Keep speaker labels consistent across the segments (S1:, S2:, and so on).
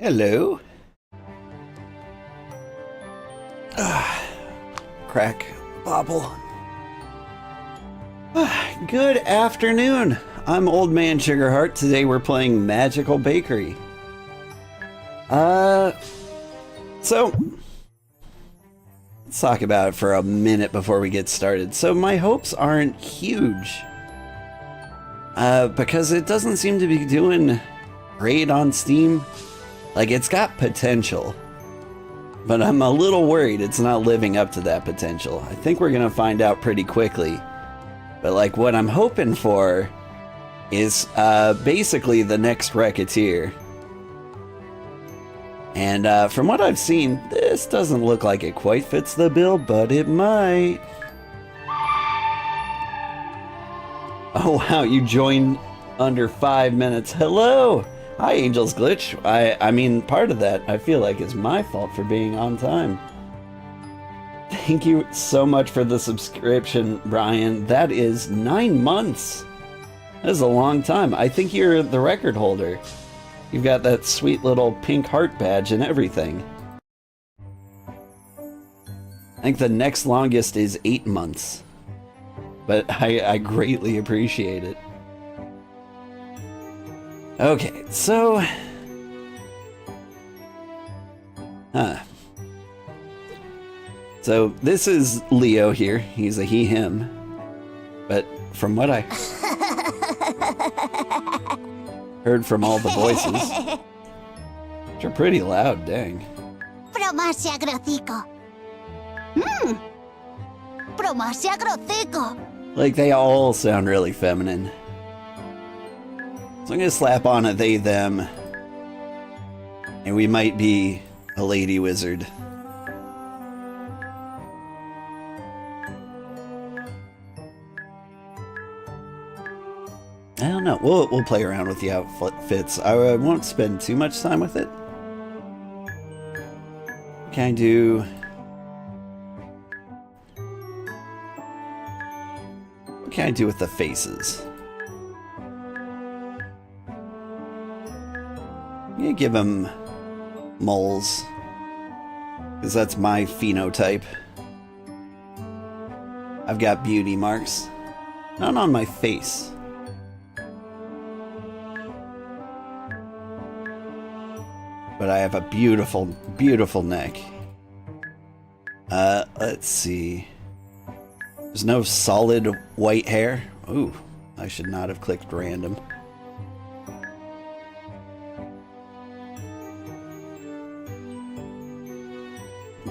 S1: Hello. Crack bobble. Good afternoon. I'm Old Man Sugarheart. Today we're playing Magical Bakery. So let's talk about it for a minute before we get started. So my hopes aren't huge. Because it doesn't seem to be doing great on Steam. Like, it's got potential, but I'm a little worried it's not living up to that potential. I think we're gonna find out pretty quickly. But like, what I'm hoping for is basically the next Recettear. And from what I've seen, this doesn't look like it quite fits the bill, but it might. Oh wow, you joined under 5 minutes. Hello! Hi, Angel's Glitch. I mean, part of that, I feel like, is my fault for being on time. Thank you so much for the subscription, Brian. That is 9 months. That is a long time. I think you're the record holder. You've got that sweet little pink heart badge and everything. I think the next longest is 8 months. But I greatly appreciate it. Okay, so... So this is Leo here. He's a he, him. But from what I heard from all the voices, which are pretty loud, dang. Like, they all sound really feminine. So I'm gonna slap on a they, them, and we might be a lady wizard. I don't know. We'll play around with the outfits. I won't spend too much time with it. Can I do? What can I do with the faces? I'm gonna give him moles, because that's my phenotype. I've got beauty marks. Not on my face. But I have a beautiful, beautiful neck. Let's see. There's no solid white hair. Ooh, I should not have clicked random.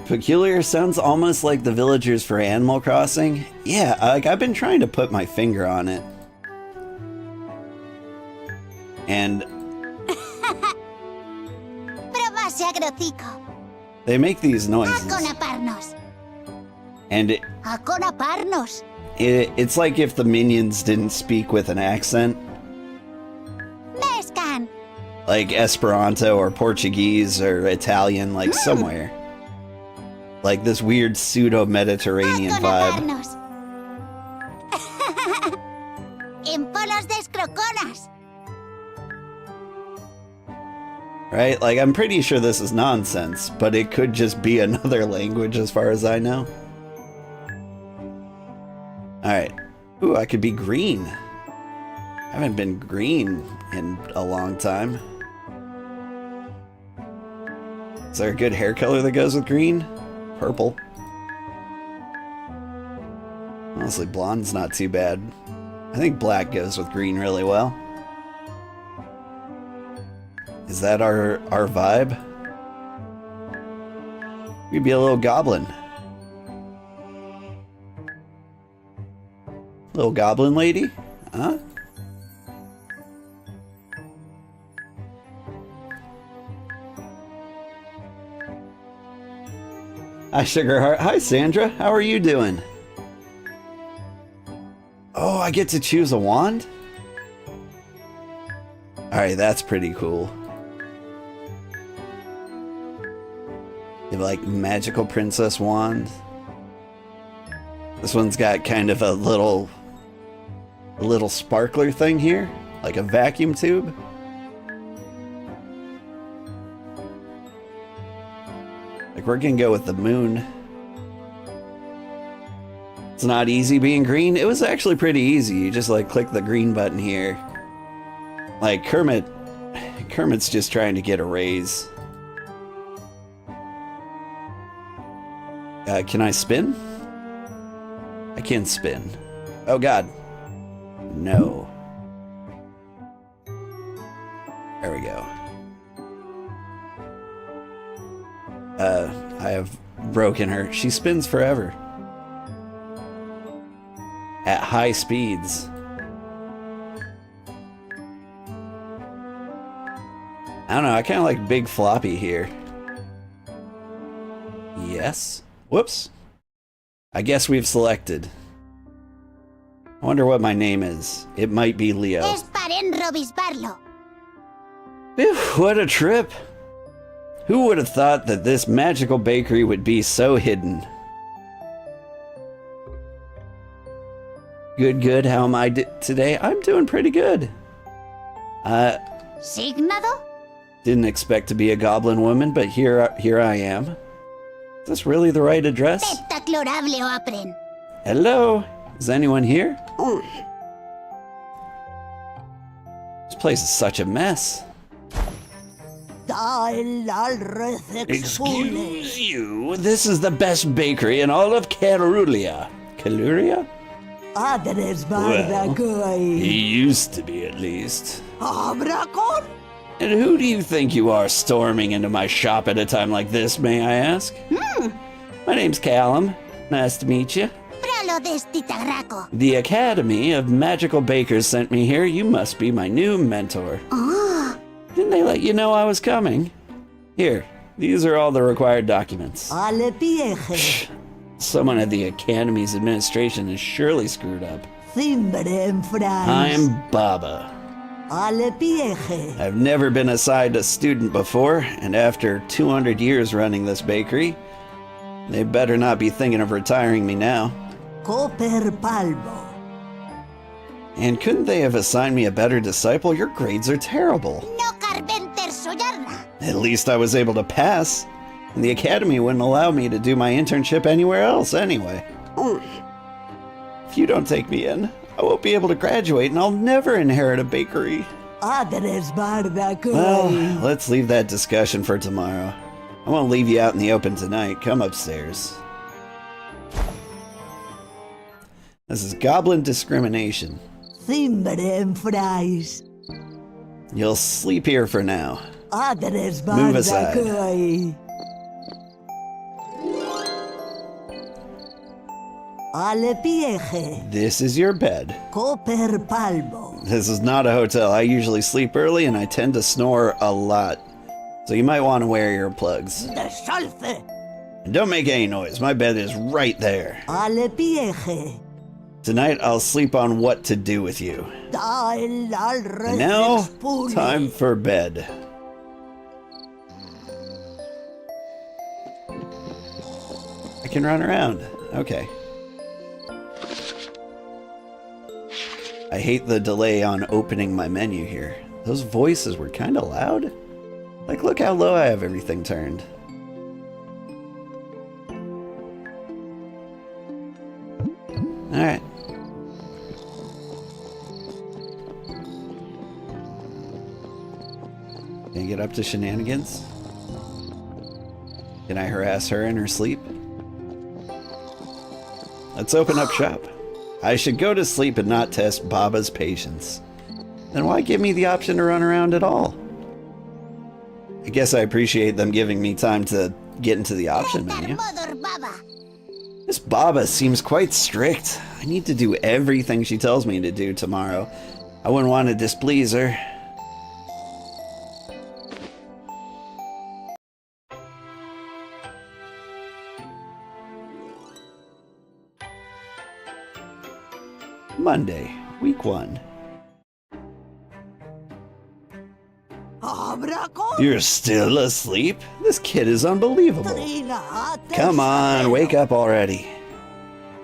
S1: Peculiar sounds almost like the villagers for Animal Crossing. Yeah, like, I've been trying to put my finger on it. And they make these noises. And it's like if the minions didn't speak with an accent. Like Esperanto or Portuguese or Italian, like somewhere. Like this weird pseudo-Mediterranean vibe. Right? Like, I'm pretty sure this is nonsense, but it could just be another language as far as I know. Alright. Ooh, I could be green. I haven't been green in a long time. Is there a good hair color that goes with green? Purple. Honestly, blonde's not too bad. I think black goes with green really well. Is that our vibe? We'd be a little goblin. Little goblin lady? Huh? Hi, Sugarheart. Hi, Sandra. How are you doing? Oh, I get to choose a wand? Alright, that's pretty cool. You have, like, magical princess wand. This one's got kind of a little sparkler thing here, like a vacuum tube. Like, we're gonna go with the moon. It's not easy being green. It was actually pretty easy. You just, like, click the green button here. Like, Kermit's just trying to get a raise. Can I spin? I can spin. Oh, God. No. There we go. I have broken her. She spins forever. At high speeds. I don't know, I kind of like big floppy here. Yes. Whoops. I guess we've selected. I wonder what my name is. It might be Leo. Whew, what a trip. Who would have thought that this magical bakery would be so hidden? Good. How am I today? I'm doing pretty good.
S2: ¿Signado?
S1: Didn't expect to be a goblin woman, but here I am. Is this really the right address? Hello? Is anyone here? This place is such a mess. Excuse you, this is the best bakery in all of Carulia. Caluria? Well, he used to be, at least. And who do you think you are storming into my shop at a time like this, may I ask? My name's Callum. Nice to meet you. The Academy of Magical Bakers sent me here. You must be my new mentor. Didn't they let you know I was coming? Here, these are all the required documents. Shh. Someone at the Academy's administration is surely screwed up. I'm Baba. I've never been assigned a student before, and after 200 years running this bakery, they better not be thinking of retiring me now. And couldn't they have assigned me a better disciple? Your grades are terrible. At least I was able to pass, and the Academy wouldn't allow me to do my internship anywhere else anyway. If you don't take me in, I won't be able to graduate, and I'll never inherit a bakery. Well, let's leave that discussion for tomorrow. I won't leave you out in the open tonight. Come upstairs. This is goblin discrimination. You'll sleep here for now. Move aside. This is your bed. This is not a hotel. I usually sleep early and I tend to snore a lot. So you might want to wear earplugs. And don't make any noise. My bed is right there. Tonight I'll sleep on what to do with you. And now, time for bed. I can run around. Okay. I hate the delay on opening my menu here. Those voices were kind of loud. Like, look how low I have everything turned. Alright. Can I get up to shenanigans? Can I harass her in her sleep? Let's open up shop. I should go to sleep and not test Baba's patience. Then why give me the option to run around at all? I guess I appreciate them giving me time to get into the option menu. This Baba seems quite strict. I need to do everything she tells me to do tomorrow. I wouldn't want to displease her. Monday, week 1. You're still asleep? This kid is unbelievable. Come on, wake up already.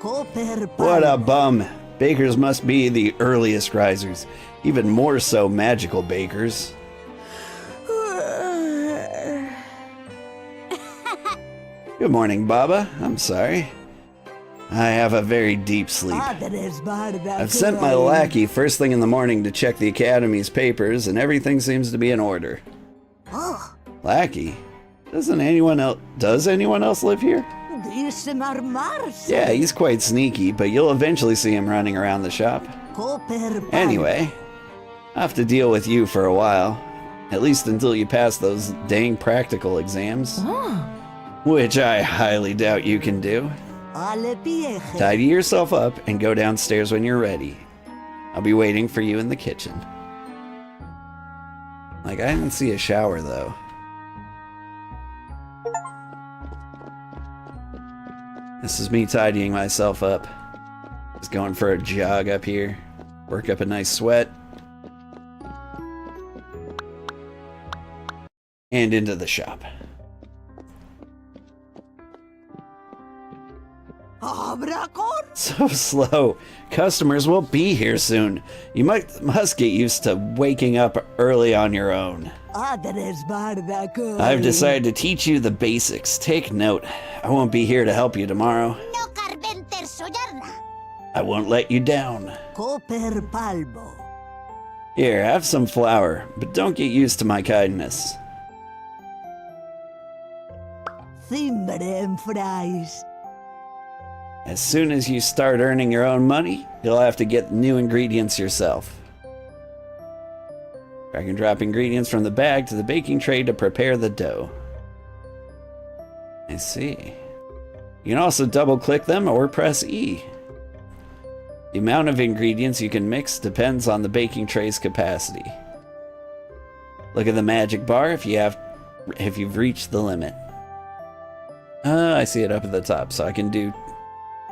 S1: What a bum. Bakers must be the earliest risers. Even more so magical bakers. Good morning, Baba. I'm sorry. I have a very deep sleep. I've sent my lackey first thing in the morning to check the Academy's papers, and everything seems to be in order.
S2: Oh.
S1: Lackey? Does anyone else live here? Yeah, he's quite sneaky, but you'll eventually see him running around the shop. Anyway, I have to deal with you for a while. At least until you pass those dang practical exams. Which I highly doubt you can do. Tidy yourself up and go downstairs when you're ready. I'll be waiting for you in the kitchen. Like, I didn't see a shower, though. This is me tidying myself up. Just going for a jog up here. Work up a nice sweat. And into the shop. So slow. Customers will be here soon. You must get used to waking up early on your own. I've decided to teach you the basics. Take note. I won't be here to help you tomorrow. I won't let you down. Here, have some flour, but don't get used to my kindness. As soon as you start earning your own money, you'll have to get new ingredients yourself. Drag and drop ingredients from the bag to the baking tray to prepare the dough. I see. You can also double-click them or press E. The amount of ingredients you can mix depends on the baking tray's capacity. Look at the magic bar if you've reached the limit. I see it up at the top, so I can do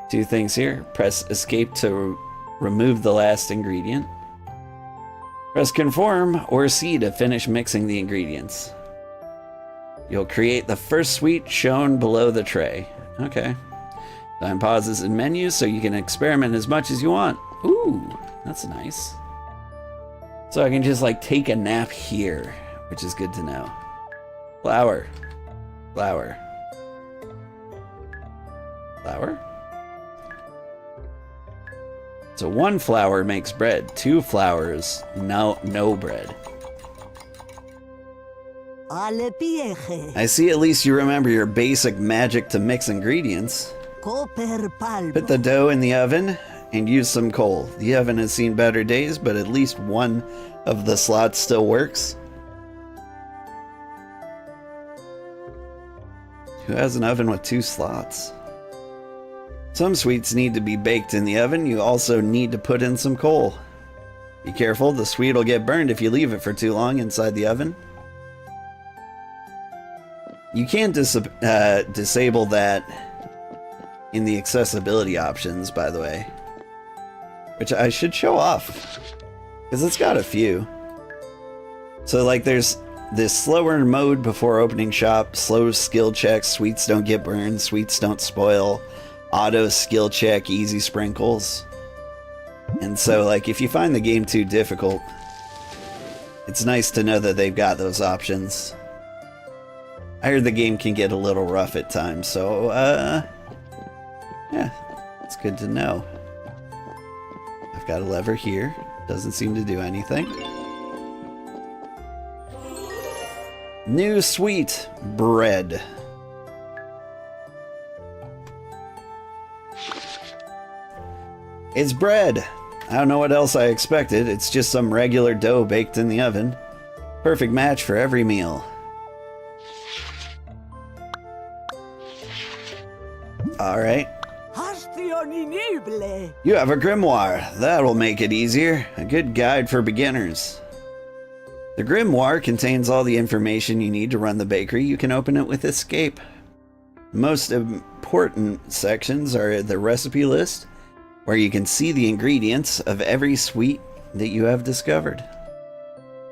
S1: two things here. Press escape to remove the last ingredient. Press conform or C to finish mixing the ingredients. You'll create the first sweet shown below the tray. Okay. Time pauses in menus so you can experiment as much as you want. Ooh, that's nice. So I can just like take a nap here, which is good to know. Flour. Flour. Flour? So 1 flour makes bread, 2 flours, no bread. I see at least you remember your basic magic to mix ingredients. Put the dough in the oven and use some coal. The oven has seen better days, but at least one of the slots still works. Who has an oven with 2 slots? Some sweets need to be baked in the oven. You also need to put in some coal. Be careful, the sweet will get burned if you leave it for too long inside the oven. You can disable that in the accessibility options, by the way. Which I should show off, because it's got a few. So like there's this slower mode before opening shop, slow skill checks, sweets don't get burned, sweets don't spoil, auto skill check, easy sprinkles. And so like if you find the game too difficult, it's nice to know that they've got those options. I heard the game can get a little rough at times, so yeah, it's good to know. I've got a lever here, doesn't seem to do anything. New sweet bread. It's bread. I don't know what else I expected. It's just some regular dough baked in the oven. Perfect match for every meal. Alright. You have a grimoire. That'll make it easier. A good guide for beginners. The grimoire contains all the information you need to run the bakery. You can open it with escape. Most important sections are the recipe list, where you can see the ingredients of every sweet that you have discovered.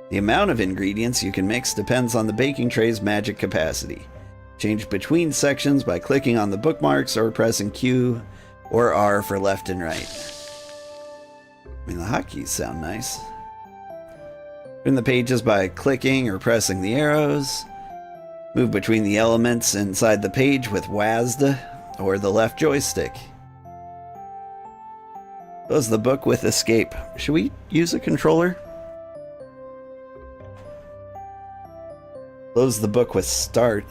S1: The amount of ingredients you can mix depends on the baking tray's magic capacity. Change between sections by clicking on the bookmarks or pressing Q or R for left and right. I mean, the hotkeys sound nice. Open the pages by clicking or pressing the arrows. Move between the elements inside the page with WASD or the left joystick. Close the book with escape. Should we use a controller? Close the book with start.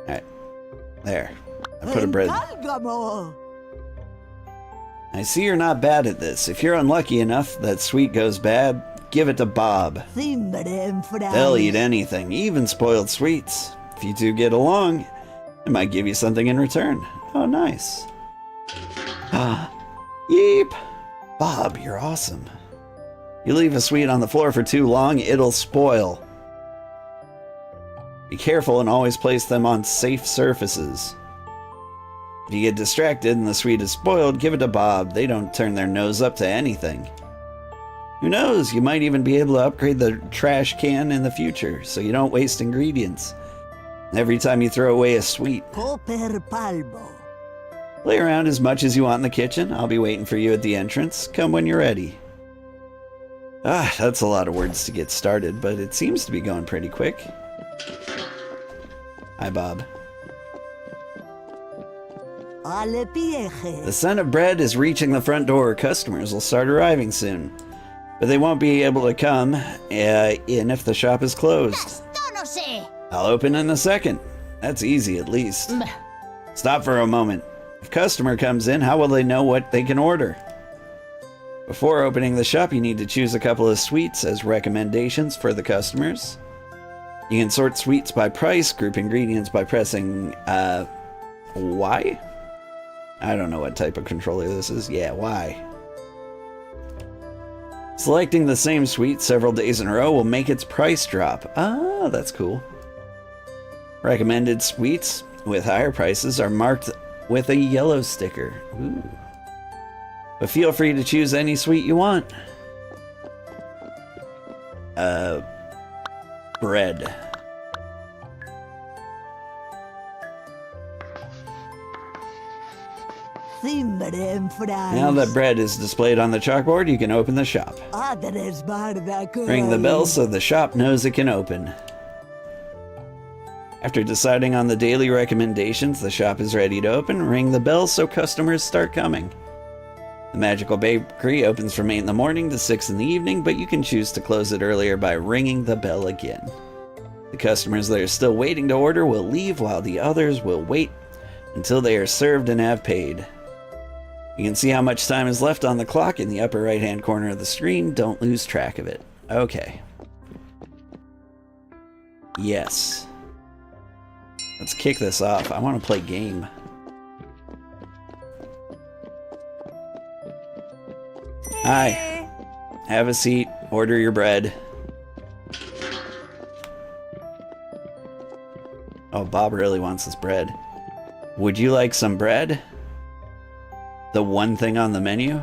S1: Alright. There. I put a bread. I see you're not bad at this. If you're unlucky enough that sweet goes bad, give it to Bob. They'll eat anything, even spoiled sweets. If you two get along, I might give you something in return. Oh, nice. Ah, yeep. Bob, you're awesome. You leave a sweet on the floor for too long, it'll spoil. Be careful and always place them on safe surfaces. If you get distracted and the sweet is spoiled, give it to Bob. They don't turn their nose up to anything. Who knows, you might even be able to upgrade the trash can in the future, so you don't waste ingredients. Every time you throw away a sweet. Play around as much as you want in the kitchen. I'll be waiting for you at the entrance. Come when you're ready. Ah, that's a lot of words to get started, but it seems to be going pretty quick. Hi, Bob. The scent of bread is reaching the front door. Customers will start arriving soon. But they won't be able to come in if the shop is closed. I'll open in a second. That's easy, at least. Stop for a moment. If a customer comes in, how will they know what they can order? Before opening the shop, you need to choose a couple of sweets as recommendations for the customers. You can sort sweets by price, group ingredients by pressing, Y? I don't know what type of controller this is. Yeah, Y. Selecting the same sweet several days in a row will make its price drop. Ah, that's cool. Recommended sweets with higher prices are marked with a yellow sticker. Ooh. But feel free to choose any sweet you want. Bread. Now that bread is displayed on the chalkboard, you can open the shop. Ring the bell so the shop knows it can open. After deciding on the daily recommendations, the shop is ready to open. Ring the bell so customers start coming. The Magical Bakery opens from 8 in the morning to 6 in the evening, but you can choose to close it earlier by ringing the bell again. The customers that are still waiting to order will leave while the others will wait until they are served and have paid. You can see how much time is left on the clock in the upper right-hand corner of the screen. Don't lose track of it. Okay. Yes. Let's kick this off. I want to play game. Hi. Have a seat. Order your bread. Oh, Bob really wants this bread. Would you like some bread? The one thing on the menu?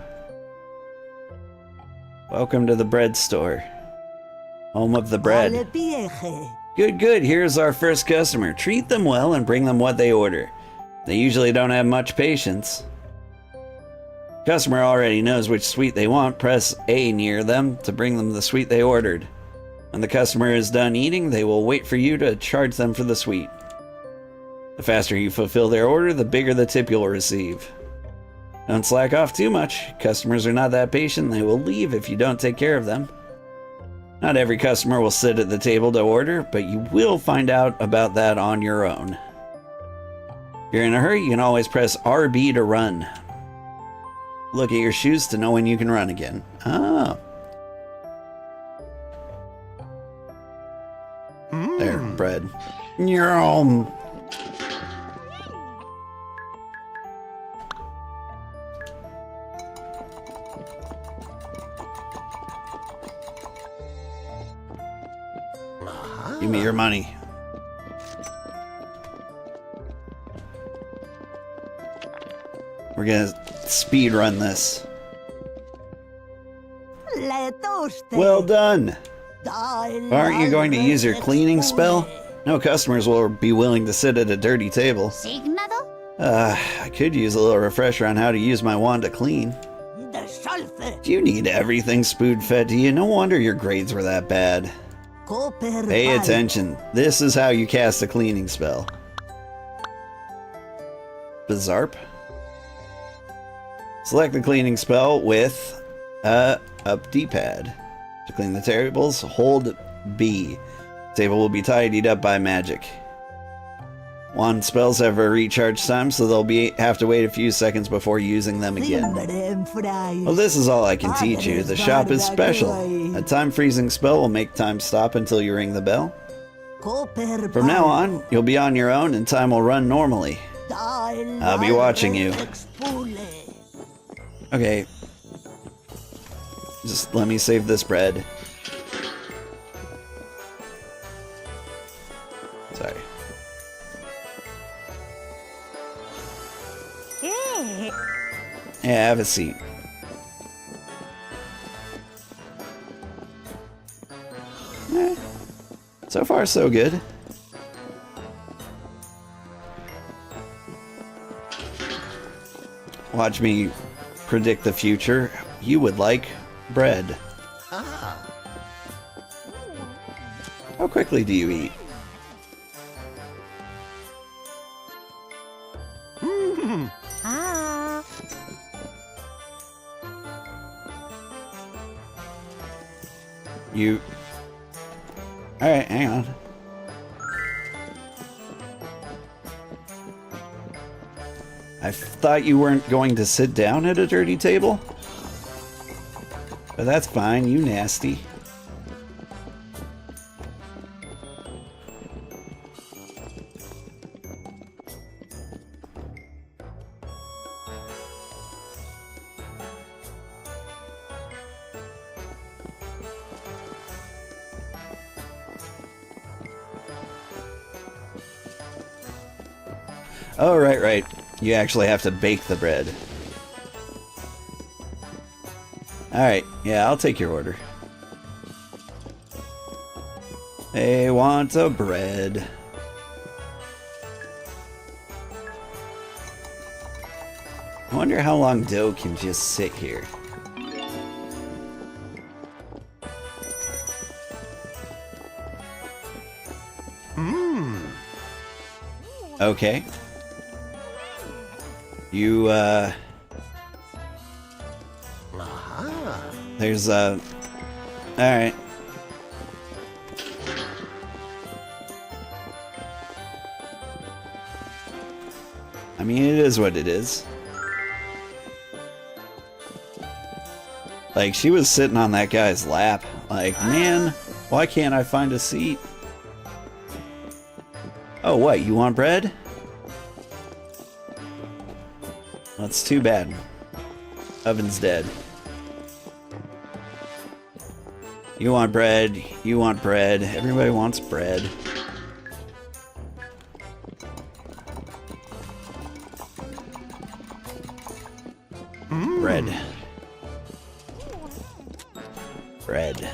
S1: Welcome to the bread store. Home of the bread. Good, good. Here's our first customer. Treat them well and bring them what they order. They usually don't have much patience. Customer already knows which sweet they want. Press A near them to bring them the sweet they ordered. When the customer is done eating, they will wait for you to charge them for the sweet. The faster you fulfill their order, the bigger the tip you'll receive. Don't slack off too much. Customers are not that patient. They will leave if you don't take care of them. Not every customer will sit at the table to order, but you will find out about that on your own. If you're in a hurry, you can always press RB to run. Look at your shoes to know when you can run again. Ah. There, bread. Nyum. Give me your money. We're gonna speed run this. Well done. Aren't you going to use your cleaning spell? No customers will be willing to sit at a dirty table. I could use a little refresher on how to use my wand to clean. You need everything spoon-fed to you. No wonder your grades were that bad. Pay attention. This is how you cast a cleaning spell. Bizarre. Select the cleaning spell with up D-pad. To clean the tables, hold B. Table will be tidied up by magic. Wand spells have a recharge time, so they'll have to wait a few seconds before using them again. Well, this is all I can teach you. The shop is special. A time-freezing spell will make time stop until you ring the bell. From now on, you'll be on your own and time will run normally. I'll be watching you. Okay. Just let me save this bread. Sorry. Yeah, have a seat. So far, so good. Watch me predict the future. You would like bread. How quickly do you eat? You... Alright, hang on. I thought you weren't going to sit down at a dirty table? But that's fine, you nasty. Oh, right. You actually have to bake the bread. Alright, yeah, I'll take your order. They want a bread. I wonder how long dough can just sit here. Okay. You, there's, alright. I mean, it is what it is. Like, she was sitting on that guy's lap. Like, man, why can't I find a seat? Oh, what, you want bread? That's too bad. Oven's dead. You want bread. You want bread. Everybody wants bread. Bread. Bread.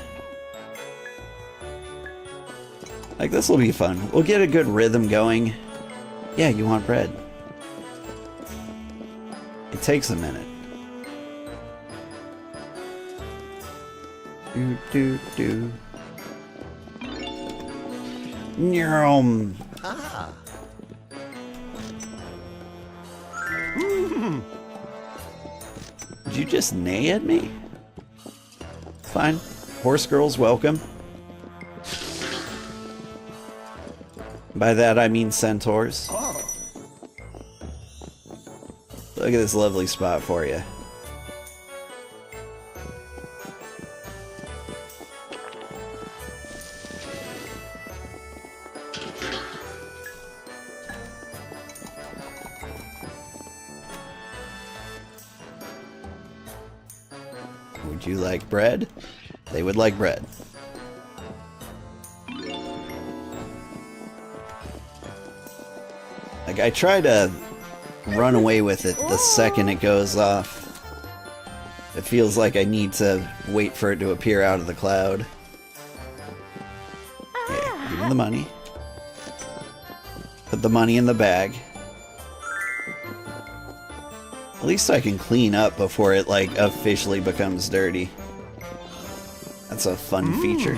S1: Like, this will be fun. We'll get a good rhythm going. Yeah, you want bread. It takes a minute. Do. Nyum. Did you just neigh at me? Fine. Horse girls welcome. By that I mean centaurs. Look at this lovely spot for you. Would you like bread? They would like bread. Like, I try to run away with it the second it goes off. It feels like I need to wait for it to appear out of the cloud. Yeah, give me the money. Put the money in the bag. least I can clean up before it, like, officially becomes dirty. That's a fun feature.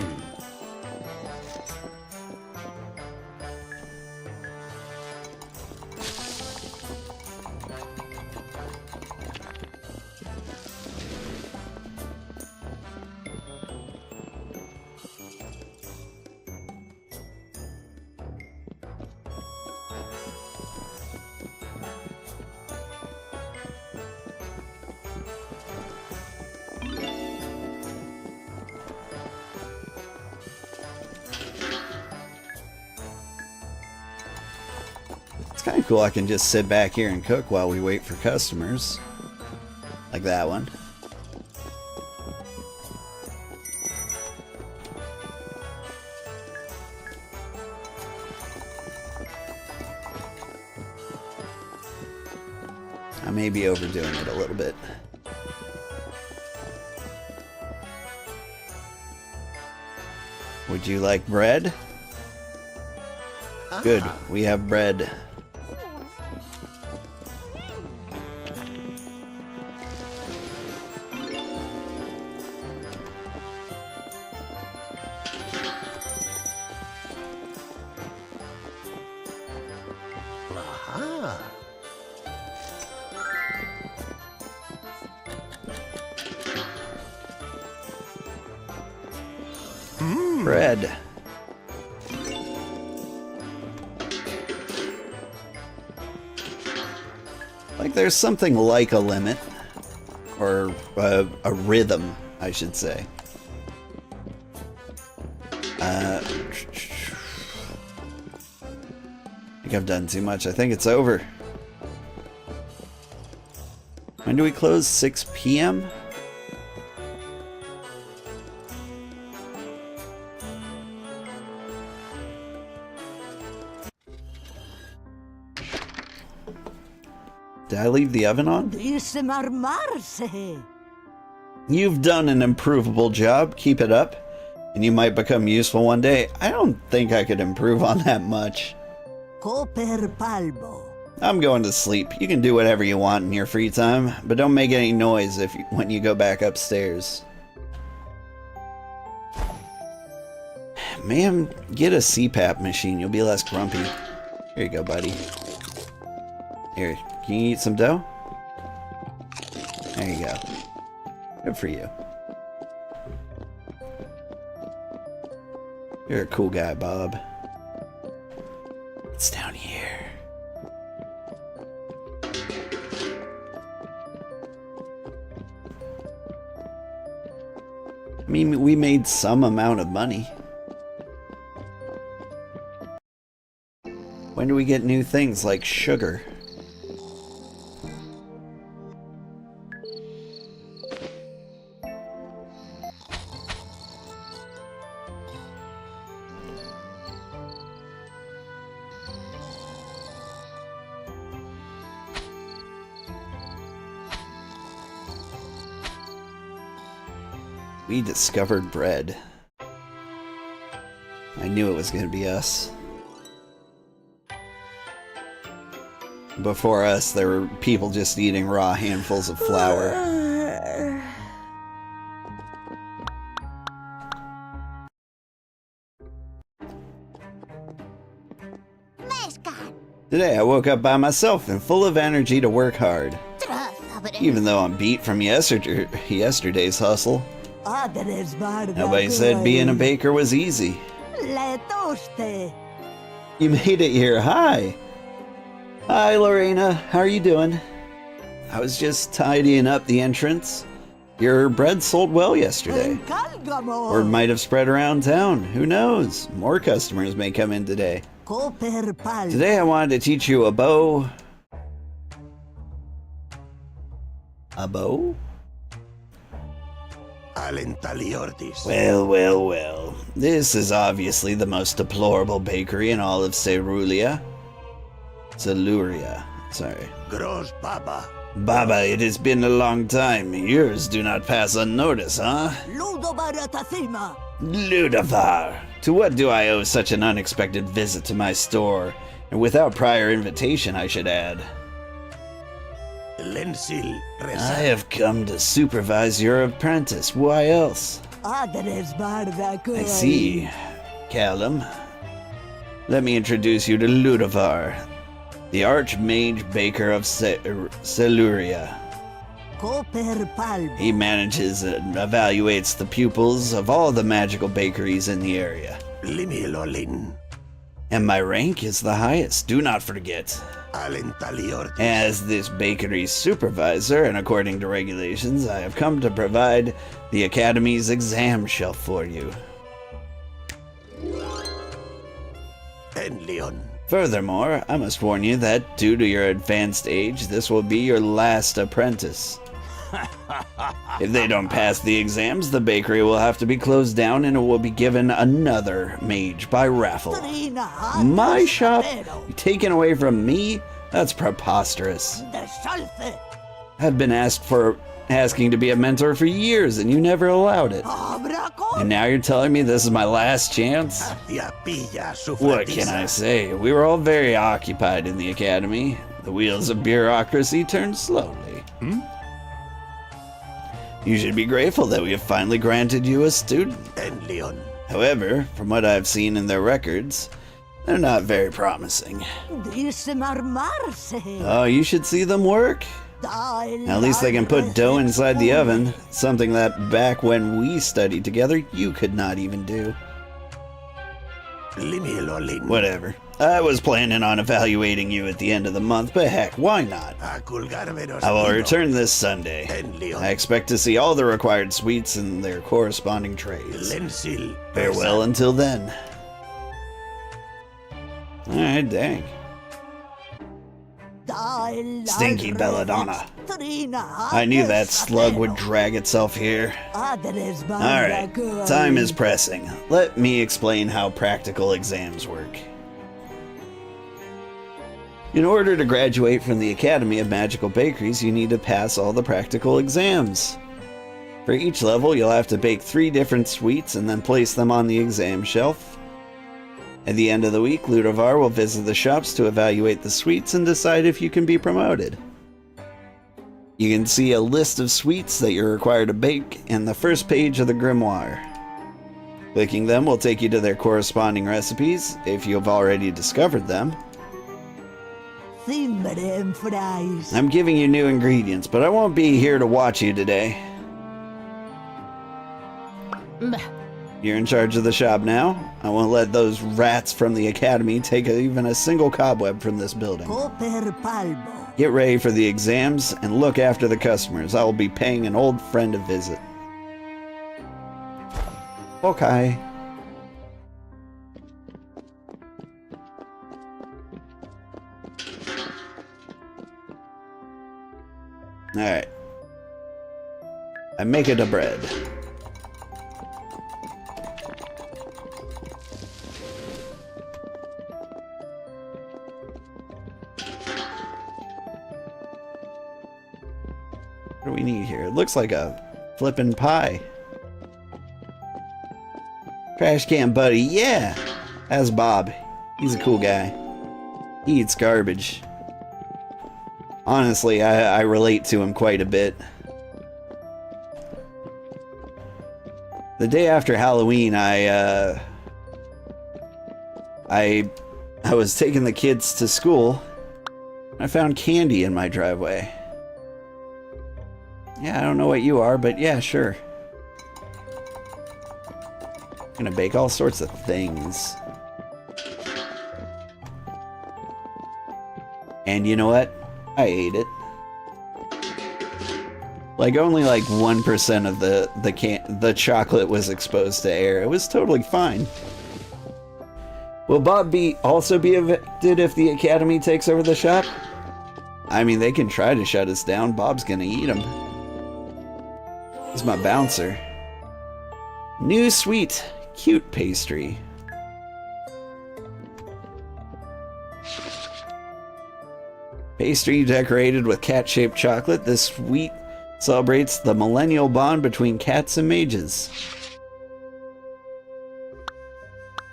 S1: It's kind of cool I can just sit back here and cook while we wait for customers. Like that one. I may be overdoing it a little bit. Would you like bread? Good, we have bread. Bread. Like there's something like a limit, or a rhythm, I should say. I think I've done too much. I think it's over. When do we close? 6 p.m.? Did I leave the oven on? You've done an improvable job. Keep it up, and you might become useful one day. I don't think I could improve on that much. I'm going to sleep. You can do whatever you want in your free time, but don't make any noise when you go back upstairs. Ma'am, get a CPAP machine. You'll be less grumpy. Here you go, buddy. Here. Can you eat some dough? There you go. Good for you. You're a cool guy, Bob. It's down here. I mean, we made some amount of money. When do we get new things like sugar? We discovered bread. I knew it was going to be us. Before us, there were people just eating raw handfuls of flour. Today I woke up by myself and full of energy to work hard. Even though I'm beat from yesterday's hustle. Nobody said being a baker was easy. You made it here. Hi. Hi, Lorena. How are you doing? I was just tidying up the entrance. Your bread sold well yesterday. Word might have spread around town. Who knows? More customers may come in today. Today I wanted to teach you a bow. A bow? Well, well, well. This is obviously the most deplorable bakery in all of Cerulia. Celuria. Sorry.
S2: Gross Baba.
S1: Baba, it has been a long time. Yours do not pass unnoticed, huh? Ludavar. To what do I owe such an unexpected visit to my store? And without prior invitation, I should add. I have come to supervise your apprentice. Why else? I see. Callum. Let me introduce you to Ludovar, the Archmage Baker of Celuria. He manages and evaluates the pupils of all the magical bakeries in the area. And my rank is the highest, do not forget. As this bakery's supervisor, and according to regulations, I have come to provide the Academy's exam shelf for you. Furthermore, I must warn you that due to your advanced age, this will be your last apprentice. If they don't pass the exams, the bakery will have to be closed down and it will be given another mage by raffle. My shop taken away from me? That's preposterous. I've been asking to be a mentor for years and you never allowed it. And now you're telling me this is my last chance? What can I say? We were all very occupied in the academy. The wheels of bureaucracy turn slowly. You should be grateful that we have finally granted you a student. However, from what I've seen in their records, they're not very promising. Oh, you should see them work. At least they can put dough inside the oven, something that back when we studied together, you could not even do. Whatever. I was planning on evaluating you at the end of the month, but heck, why not? I will return this Sunday. I expect to see all the required sweets and their corresponding trays. Farewell until then. Alright, dang. Stinky belladonna. I knew that slug would drag itself here. Alright, time is pressing. Let me explain how practical exams work. In order to graduate from the Academy of Magical Bakeries, you need to pass all the practical exams. For each level, you'll have to bake 3 different sweets and then place them on the exam shelf. At the end of the week, Ludovar will visit the shops to evaluate the sweets and decide if you can be promoted. You can see a list of sweets that you're required to bake in the first page of the grimoire. Clicking them will take you to their corresponding recipes, if you have already discovered them. I'm giving you new ingredients, but I won't be here to watch you today. You're in charge of the shop now. I won't let those rats from the academy take even a single cobweb from this building. Get ready for the exams and look after the customers. I will be paying an old friend a visit. Okay. Alright. I make it a bread. What do we need here? It looks like a flippin' pie. Trash can buddy, yeah! That's Bob. He's a cool guy. He eats garbage. Honestly, I relate to him quite a bit. The day after Halloween, I was taking the kids to school. I found candy in my driveway. Yeah, I don't know what you are, but yeah, sure. I'm gonna bake all sorts of things. And you know what? I ate it. Like, only like 1% of the chocolate was exposed to air. It was totally fine. Will Bob also be evicted if the academy takes over the shop? I mean, they can try to shut us down. Bob's gonna eat him. He's my bouncer. New sweet, cute pastry. Pastry decorated with cat-shaped chocolate, this sweet celebrates the millennial bond between cats and mages.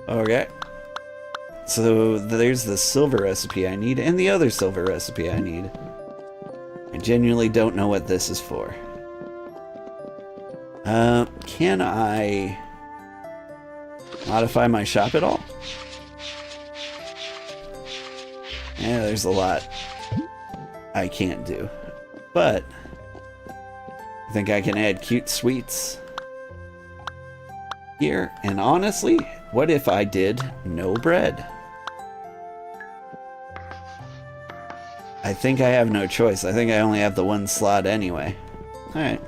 S1: Okay. So there's the silver recipe I need and the other silver recipe I need. I genuinely don't know what this is for. Can I modify my shop at all? Yeah, there's a lot I can't do. But I think I can add cute sweets here. And honestly, what if I did no bread? I think I have no choice. I think I only have the one slot anyway. Alright.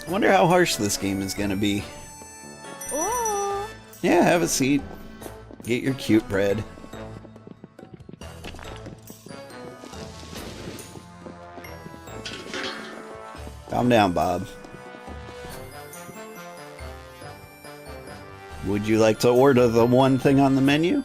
S1: I wonder how harsh this game is gonna be.
S2: Ooh.
S1: Yeah, have a seat. Get your cute bread. Calm down, Bob. Would you like to order the one thing on the menu?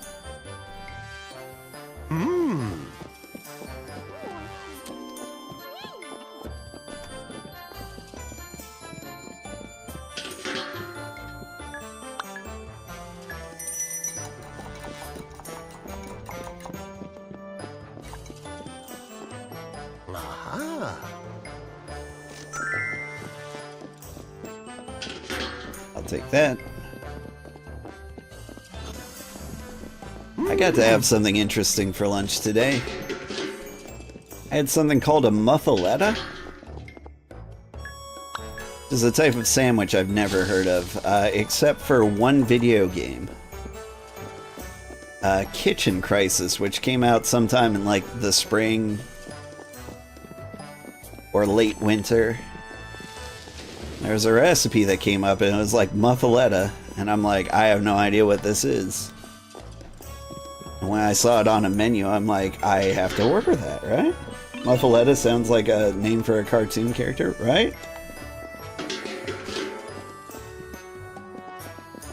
S1: I'll take that. I got to have something interesting for lunch today. I had something called a muffaletta. This is a type of sandwich I've never heard of, except for one video game. Kitchen Crisis, which came out sometime in like the spring or late winter. There was a recipe that came up and it was like muffaletta, and I'm like, I have no idea what this is. And when I saw it on a menu, I'm like, I have to order that, right? Muffaletta sounds like a name for a cartoon character, right?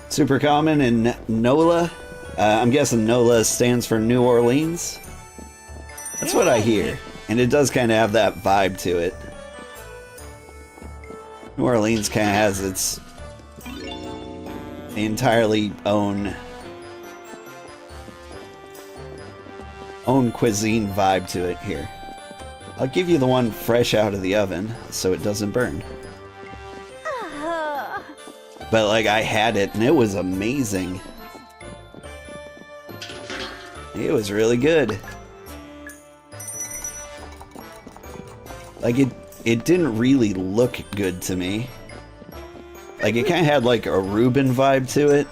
S1: Super common in NOLA. I'm guessing NOLA stands for New Orleans. That's what I hear. And it does kind of have that vibe to it. New Orleans kind of has its entirely own cuisine vibe to it here. I'll give you the one fresh out of the oven so it doesn't burn. But like, I had it and it was amazing. It was really good. Like, it didn't really look good to me. Like, it kind of had like a Reuben vibe to it.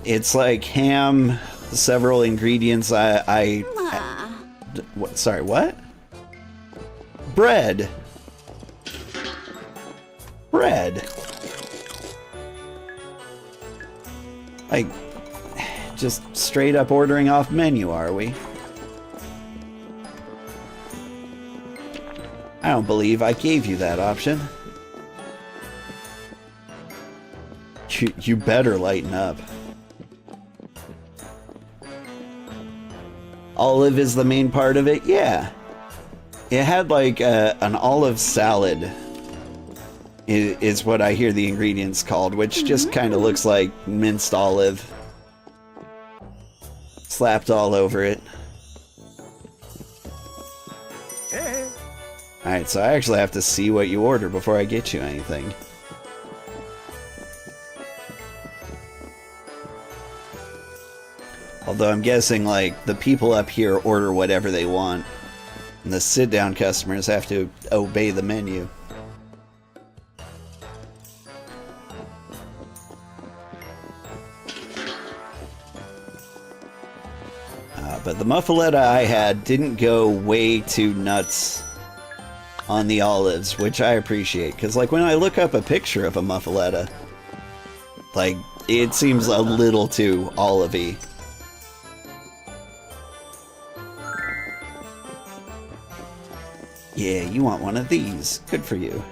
S1: It's like ham, several ingredients sorry, what? Bread. Like, just straight up ordering off menu, are we? I don't believe I gave you that option. You better lighten up. Olive is the main part of it? Yeah. It had like an olive salad is what I hear the ingredients called, which just kind of looks like minced olive slapped all over it. Alright, so I actually have to see what you order before I get you anything. Although I'm guessing, like, the people up here order whatever they want, and the sit-down customers have to obey the menu. But the muffaletta I had didn't go way too nuts on the olives, which I appreciate, because, like, when I look up a picture of a muffaletta, like, it seems a little too olivey. Yeah, you want one of these. Good for you.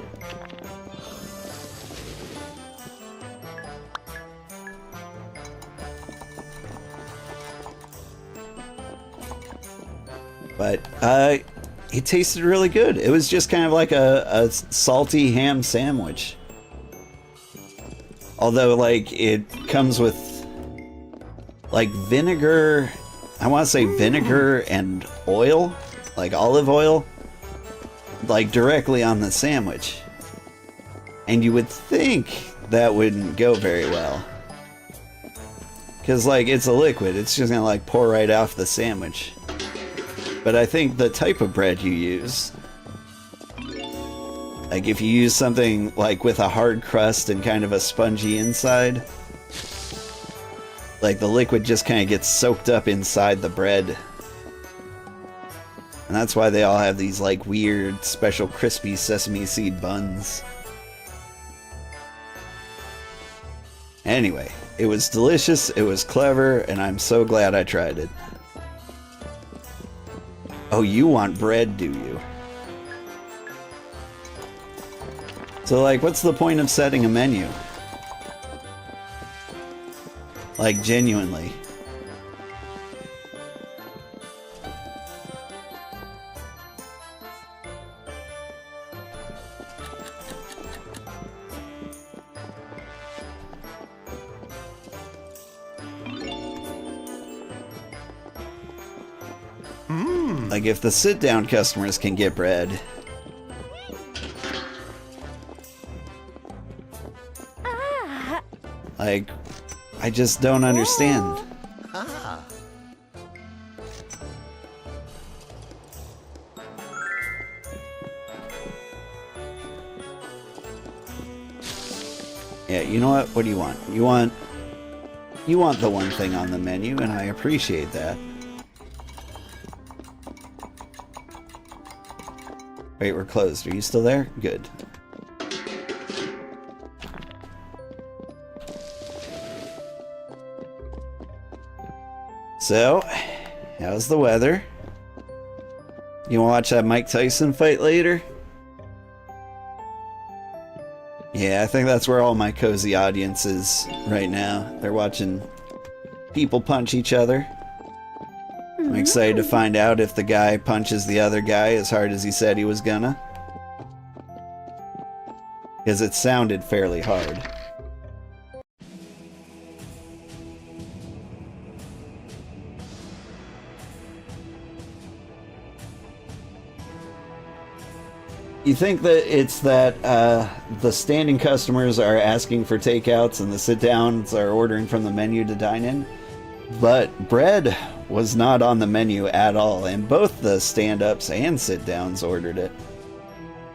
S1: But it tasted really good. It was just kind of like a salty ham sandwich. Although, like, it comes with, like, vinegar. I want to say vinegar and oil, like olive oil, like directly on the sandwich. And you would think that wouldn't go very well. Because, like, it's a liquid. It's just going to, like, pour right off the sandwich. But I think the type of bread you use, like if you use something like with a hard crust and kind of a spongy inside, like the liquid just kind of gets soaked up inside the bread. And that's why they all have these like weird special crispy sesame seed buns. Anyway, it was delicious, it was clever, and I'm so glad I tried it. Oh, you want bread, do you? So, like, what's the point of setting a menu? Like, genuinely. Like, if the sit-down customers can get bread... Like, I just don't understand. Yeah, you know what? What do you want? You want the one thing on the menu, and I appreciate that. Wait, we're closed. Are you still there? Good. So, how's the weather? You wanna watch that Mike Tyson fight later? Yeah, I think that's where all my cozy audience is right now. They're watching people punch each other. I'm excited to find out if the guy punches the other guy as hard as he said he was gonna. Because it sounded fairly hard. You think that it's that the standing customers are asking for takeouts and the sit-downs are ordering from the menu to dine in? But bread was not on the menu at all, and both the stand-ups and sit-downs ordered it.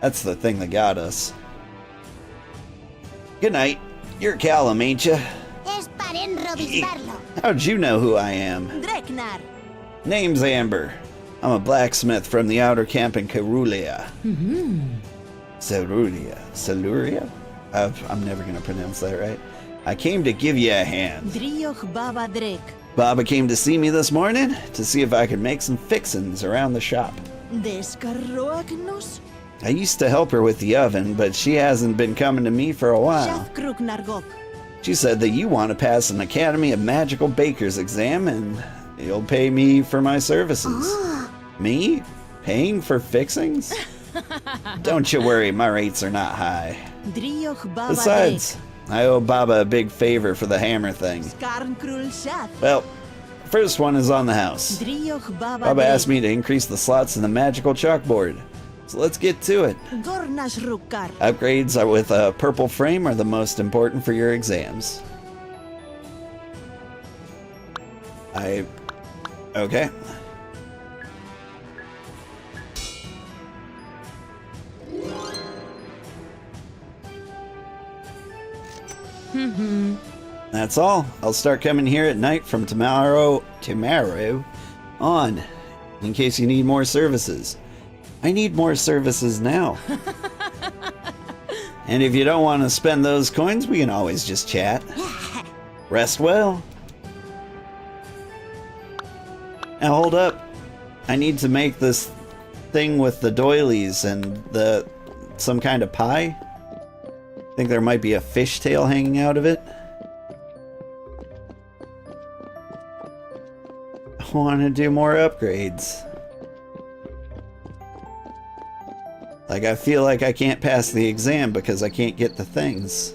S1: That's the thing that got us. Good night. You're Callum, ain't ya? How'd you know who I am? Name's Amber. I'm a blacksmith from the outer camp in Carulia. Cerulia? I'm never gonna pronounce that right. I came to give you a hand. Baba came to see me this morning to see if I could make some fixins around the shop. I used to help her with the oven, but she hasn't been coming to me for a while. She said that you want to pass an Academy of Magical Bakers exam and you'll pay me for my services. Me? Paying for fixings? Don't you worry, my rates are not high. Besides, I owe Baba a big favor for the hammer thing. Well, first one is on the house. Baba asked me to increase the slots in the magical chalkboard. So let's get to it. Upgrades are with a purple frame are the most important for your exams. Okay. That's all. I'll start coming here at night from tomorrow on, in case you need more services. I need more services now. And if you don't want to spend those coins, we can always just chat. Rest well. Now hold up. I need to make this thing with the doilies and some kind of pie. I think there might be a fishtail hanging out of it. I want to do more upgrades. Like, I feel like I can't pass the exam because I can't get the things.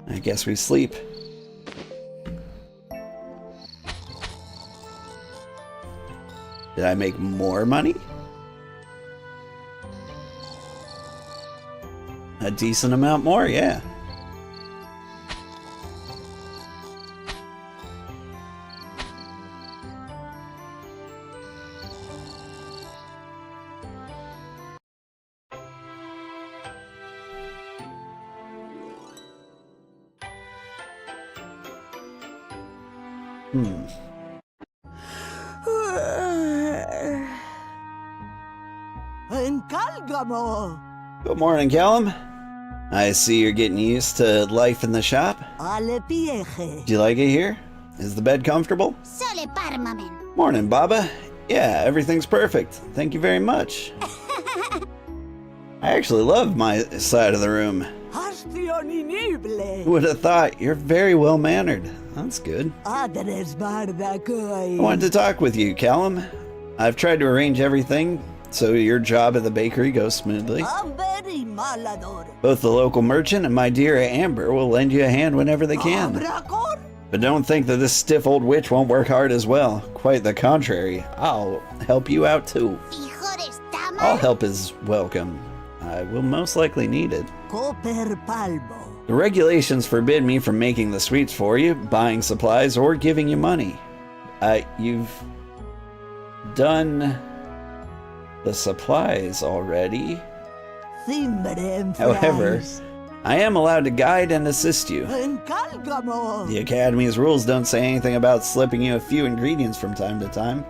S1: I guess we sleep. Did I make more money? A decent amount more, yeah.
S3: Encálgamo.
S1: Good morning, Callum. I see you're getting used to life in the shop.
S3: Ale pieje.
S1: Do you like it here? Is the bed comfortable?
S2: Sole parmamen.
S1: Morning, Baba. Yeah, everything's perfect. Thank you very much. I actually love my side of the room.
S3: Hastioninible.
S1: Who would have thought? You're very well mannered. That's good.
S3: Adres bardakoi.
S1: I wanted to talk with you, Callum. I've tried to arrange everything so your job at the bakery goes smoothly.
S3: Amberi malador.
S1: Both the local merchant and my dear Amber will lend you a hand whenever they can.
S3: Abracor.
S1: But don't think that this stiff old witch won't work hard as well. Quite the contrary. I'll help you out too.
S2: Hijo de esta
S1: All
S2: ma-
S1: help is welcome. I will most likely need it.
S3: Cooper palbo.
S1: The regulations forbid me from making the sweets for you, buying supplies, or giving you money. You've done the supplies already.
S3: Timbre
S1: However, I am allowed to guide and assist you.
S3: Encálgamo.
S1: The Academy's rules don't say anything about slipping you a few ingredients from time to time.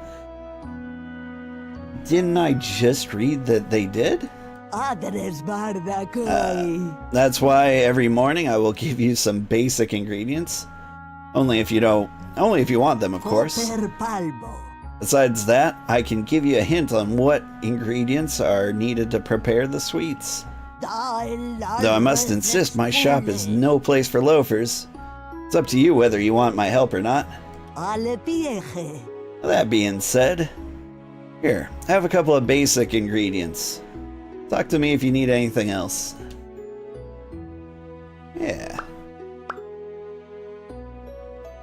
S1: Didn't I just read that they did?
S3: Adres bardakoi.
S1: That's why every morning I will give you some basic ingredients. Only if you want them, of course.
S3: Cooper palbo.
S1: Besides that, I can give you a hint on what ingredients are needed to prepare the sweets. Though I must insist my shop is no place for loafers. It's up to you whether you want my help or not.
S3: Ale pieje.
S1: That being said, here, have a couple of basic ingredients. Talk to me if you need anything else. Yeah.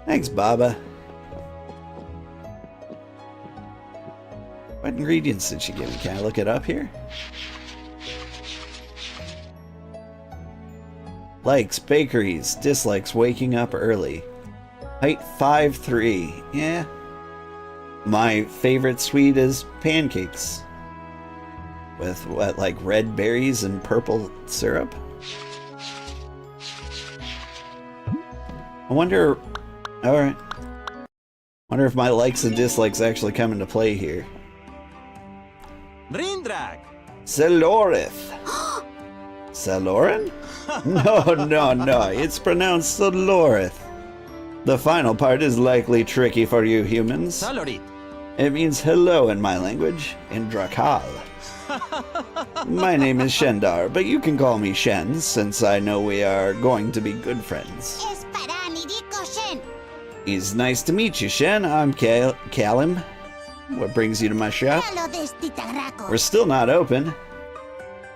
S1: Thanks, Baba. What ingredients did she give me? Can I look it up here? Likes bakeries, dislikes waking up early. Height 5'3". Yeah. My favorite sweet is pancakes. With what, like red berries and purple syrup? I wonder... Alright. Wonder if my likes and dislikes actually come into play here.
S4: Rindrak!
S1: Celorith. Celorin? No. It's pronounced Celorith. The final part is likely tricky for you humans.
S4: Salorit!
S1: It means hello in my language, in Drakal. My name is Shendar, but you can call me Shen, since I know we are going to be good friends.
S2: Es para mi rico Shen.
S1: It's nice to meet you, Shen. I'm Callum. What brings you to my shop?
S2: Halo de Stitagraco.
S1: We're still not open.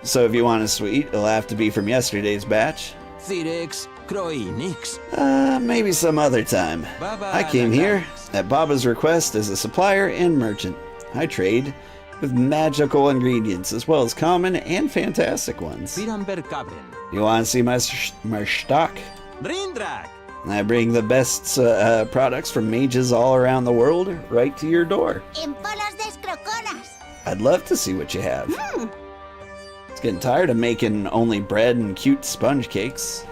S1: So if you want a sweet, it'll have to be from yesterday's batch.
S4: Thirex, Croinix.
S1: Maybe some other time.
S4: Baba
S1: I came here
S4: Nagax.
S1: at Baba's request as a supplier and merchant. I trade with magical ingredients as well as common and fantastic ones.
S4: Piramber Cabren.
S1: You want to see my stock?
S4: Rindrak!
S1: I bring the best products from mages all around the world right to your door.
S2: En polos de escroconas.
S1: I'd love to see what you have. It's getting tired of making only bread and cute sponge cakes.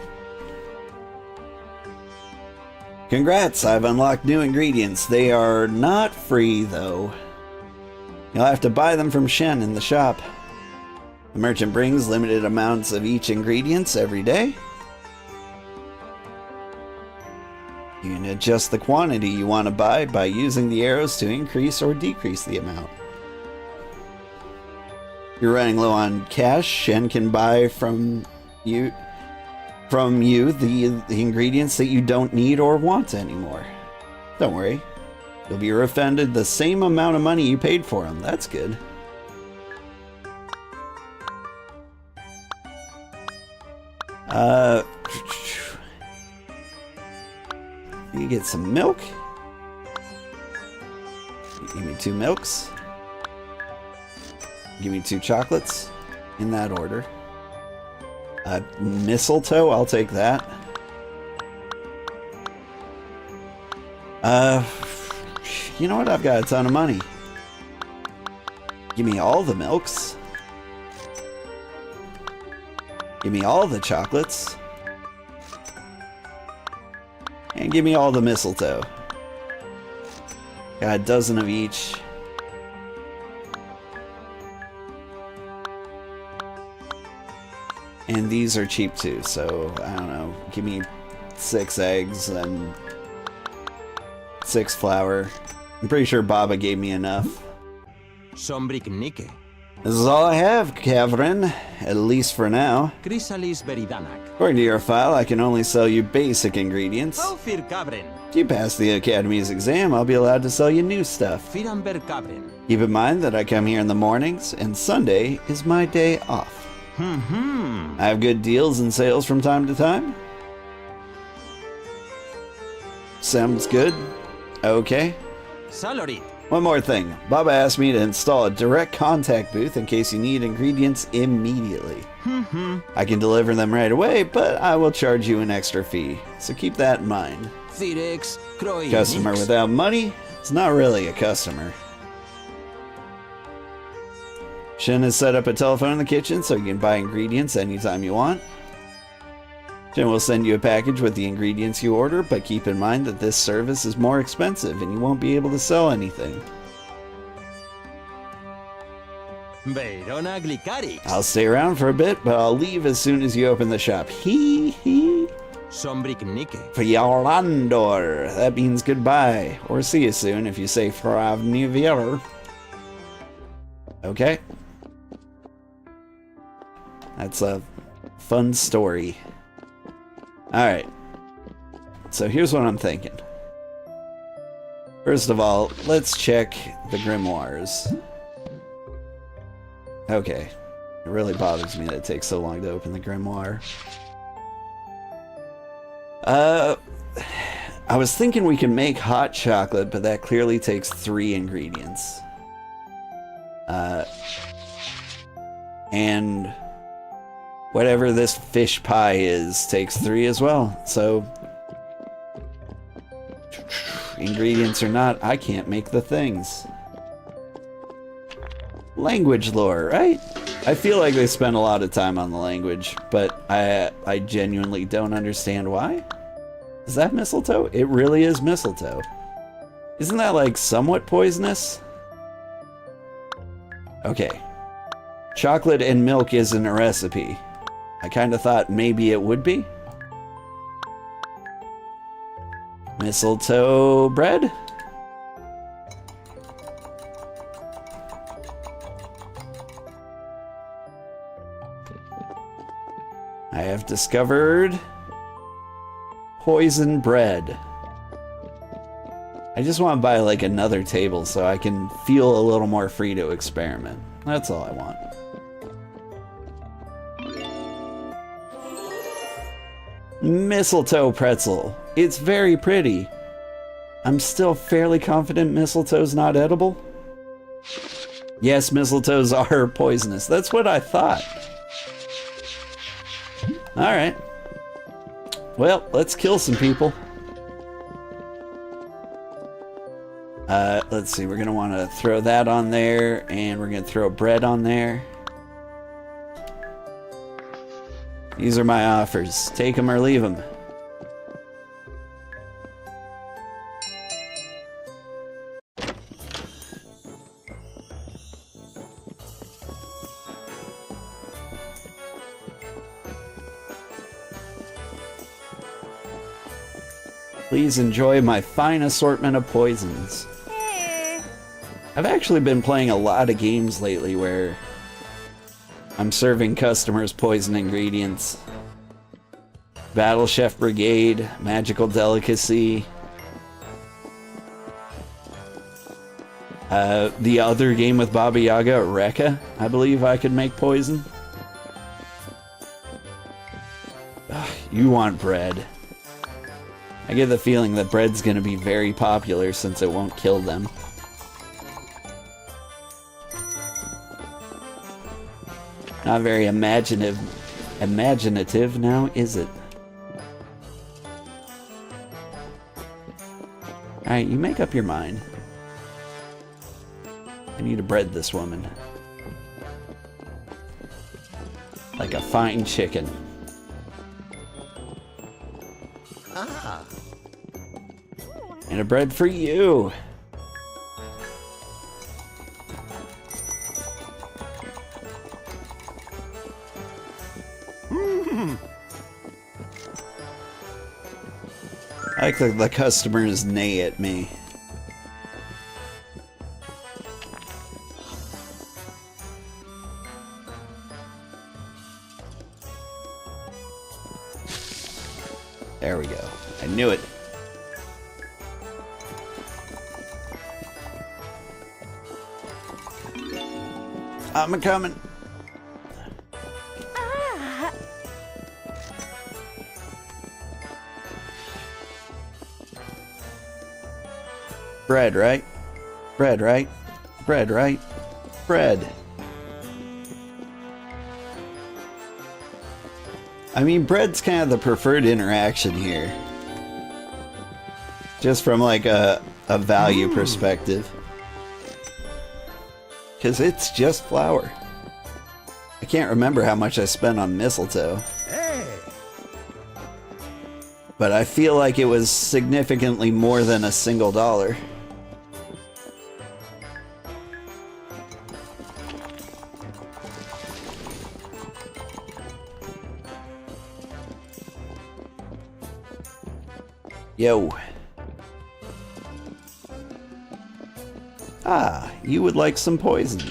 S1: Congrats, I've unlocked new ingredients. They are not free, though. You'll have to buy them from Shen in the shop. The merchant brings limited amounts of each ingredients every day. You can adjust the quantity you want to buy by using the arrows to increase or decrease the amount. If you're running low on cash, Shen can buy from you the ingredients that you don't need or want anymore. Don't worry. You'll be refunded the same amount of money you paid for them. That's good. You get some milk. Give me 2 milks. Give me 2 chocolates. In that order. Mistletoe, I'll take that. You know what? I've got a ton of money. Give me all the milks. Give me all the chocolates. And give me all the mistletoe. Got a dozen of each. And these are cheap too, so I don't know. Give me 6 eggs and 6 flour. I'm pretty sure Baba gave me enough.
S4: Sombriknike.
S1: This is all I have, Catherine. At least for now.
S4: Chrysalis Veridanak.
S1: According to your file, I can only sell you basic ingredients.
S4: Aufir Cabren.
S1: If you pass the Academy's exam, I'll be allowed to sell you new stuff.
S4: Firamber Cabren.
S1: Keep in mind that I come here in the mornings, and Sunday is my day off. I have good deals and sales from time to time. Sounds good. Okay.
S4: Salorit.
S1: One more thing. Baba asked me to install a direct contact booth in case you need ingredients immediately. I can deliver them right away, but I will charge you an extra fee. So keep that in mind.
S4: Thirex. Croinix.
S1: Customer without money is not really a customer. Shin has set up a telephone in the kitchen so you can buy ingredients anytime you want. Shin will send you a package with the ingredients you order, but keep in mind that this service is more expensive and you won't be able to sell anything.
S4: Verona Glicarix.
S1: I'll stay around for a bit, but I'll leave as soon as you open the shop. Hee hee.
S4: Sombriknike.
S1: Fjarlandor. That means goodbye. Or see you soon if you say Fravnivier. Okay. That's a fun story. Alright. So here's what I'm thinking. First of all, let's check the grimoires. Okay. It really bothers me that it takes so long to open the grimoire. I was thinking we can make hot chocolate, but that clearly takes 3 ingredients. And whatever this fish pie is takes 3 as well. So ingredients or not, I can't make the things. Language lore, right? I feel like they spend a lot of time on the language, but I genuinely don't understand why. Is that mistletoe? It really is mistletoe. Isn't that like somewhat poisonous? Okay. Chocolate and milk isn't a recipe. I kind of thought maybe it would be. Mistletoe bread? I have discovered poison bread. I just want to buy like another table so I can feel a little more free to experiment. That's all I want. Mistletoe pretzel. It's very pretty. I'm still fairly confident mistletoe's not edible. Yes, mistletoes are poisonous. That's what I thought. Alright. Well, let's kill some people. Let's see, we're going to want to throw that on there, and we're going to throw bread on there. These are my offers. Take them or leave them. Please enjoy my fine assortment of poisons. I've actually been playing a lot of games lately where I'm serving customers poison ingredients. Battle Chef Brigade, Magical Delicacy. The other game with Baba Yaga, Rekka, I believe I could make poison. You want bread. I get the feeling that bread's gonna be very popular since it won't kill them. Not very imaginative now, is it? Alright, you make up your mind. I need to bread this woman. Like a fine chicken. And a bread for you. I like that the customers neigh at me. There we go. I knew it. I'm coming. Bread, right? Bread, right? Bread, right? Bread. I mean, bread's kind of the preferred interaction here. Just from like a value perspective. Because it's just flour. I can't remember how much I spent on mistletoe. But I feel like it was significantly more than a single dollar. Yo. Ah, you would like some poison.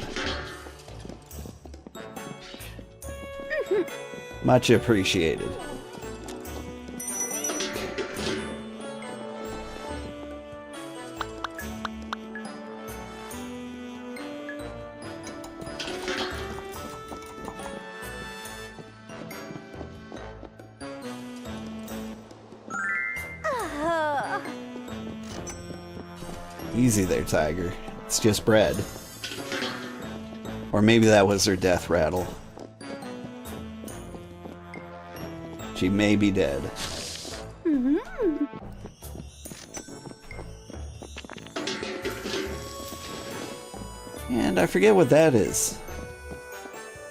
S1: Much appreciated. Easy there, Tiger. It's just bread. Or maybe that was her death rattle. She may be dead. And I forget what that is.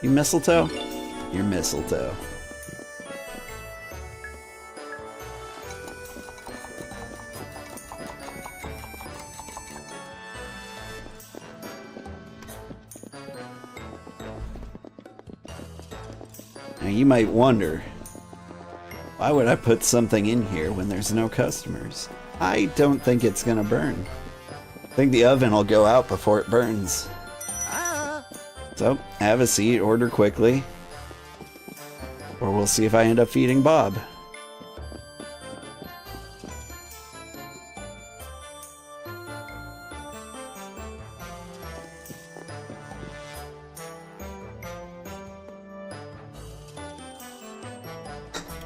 S1: You mistletoe? You're mistletoe. Now you might wonder, why would I put something in here when there's no customers? I don't think it's gonna burn. I think the oven will go out before it burns. So, have a seat, order quickly. Or we'll see if I end up feeding Bob.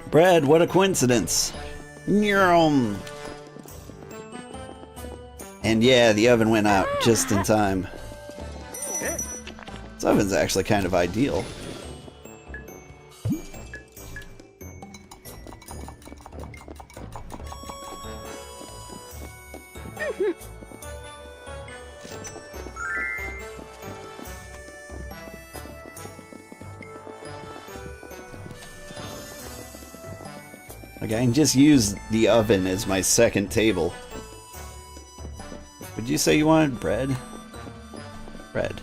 S1: Bread, what a coincidence. Nyum. And yeah, the oven went out just in time. This oven's actually kind of ideal. Like, I can just use the oven as my second table. Would you say you wanted bread? Bread.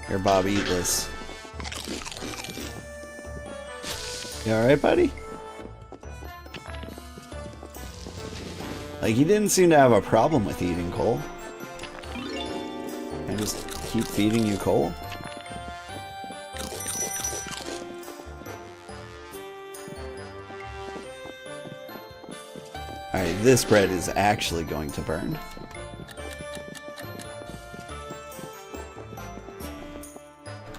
S1: Here, Bob, eat this. You alright, buddy? Like, he didn't seem to have a problem with eating coal. I just keep feeding you coal? Alright, this bread is actually going to burn.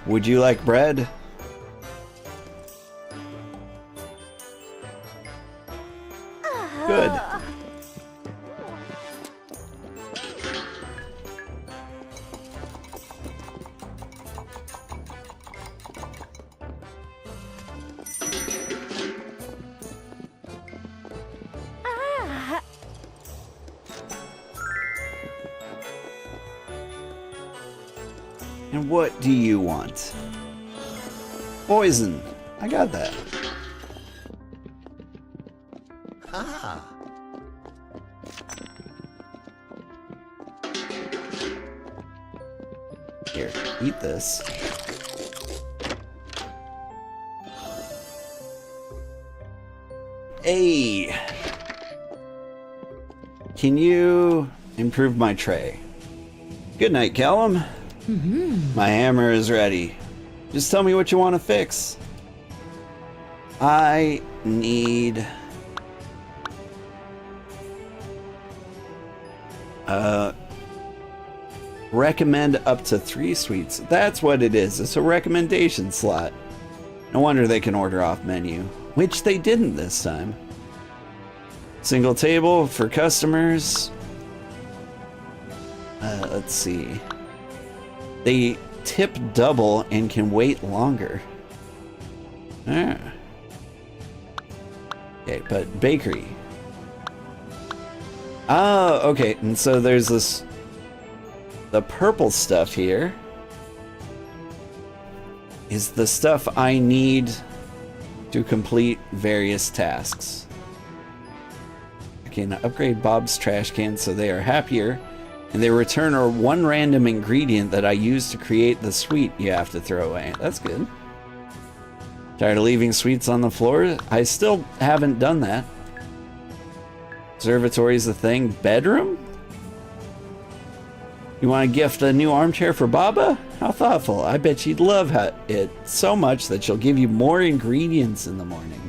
S1: Would you like bread? Good. And what do you want? Poison. I got that. Here, eat this. Hey! Can you improve my tray? Good night, Callum. My hammer is ready. Just tell me what you want to fix. I need... recommend up to 3 sweets. That's what it is. It's a recommendation slot. No wonder they can order off menu, which they didn't this time. Single table for customers. Let's see. They tip double and can wait longer. Ah. Okay, but bakery. Oh, okay. And so there's this... The purple stuff here is the stuff I need to complete various tasks. I can upgrade Bob's trash can so they are happier, and they return one random ingredient that I use to create the sweet you have to throw away. That's good. Tired of leaving sweets on the floor? I still haven't done that. Observatory's a thing. Bedroom? You want to gift a new armchair for Baba? How thoughtful. I bet she'd love it so much that she'll give you more ingredients in the morning.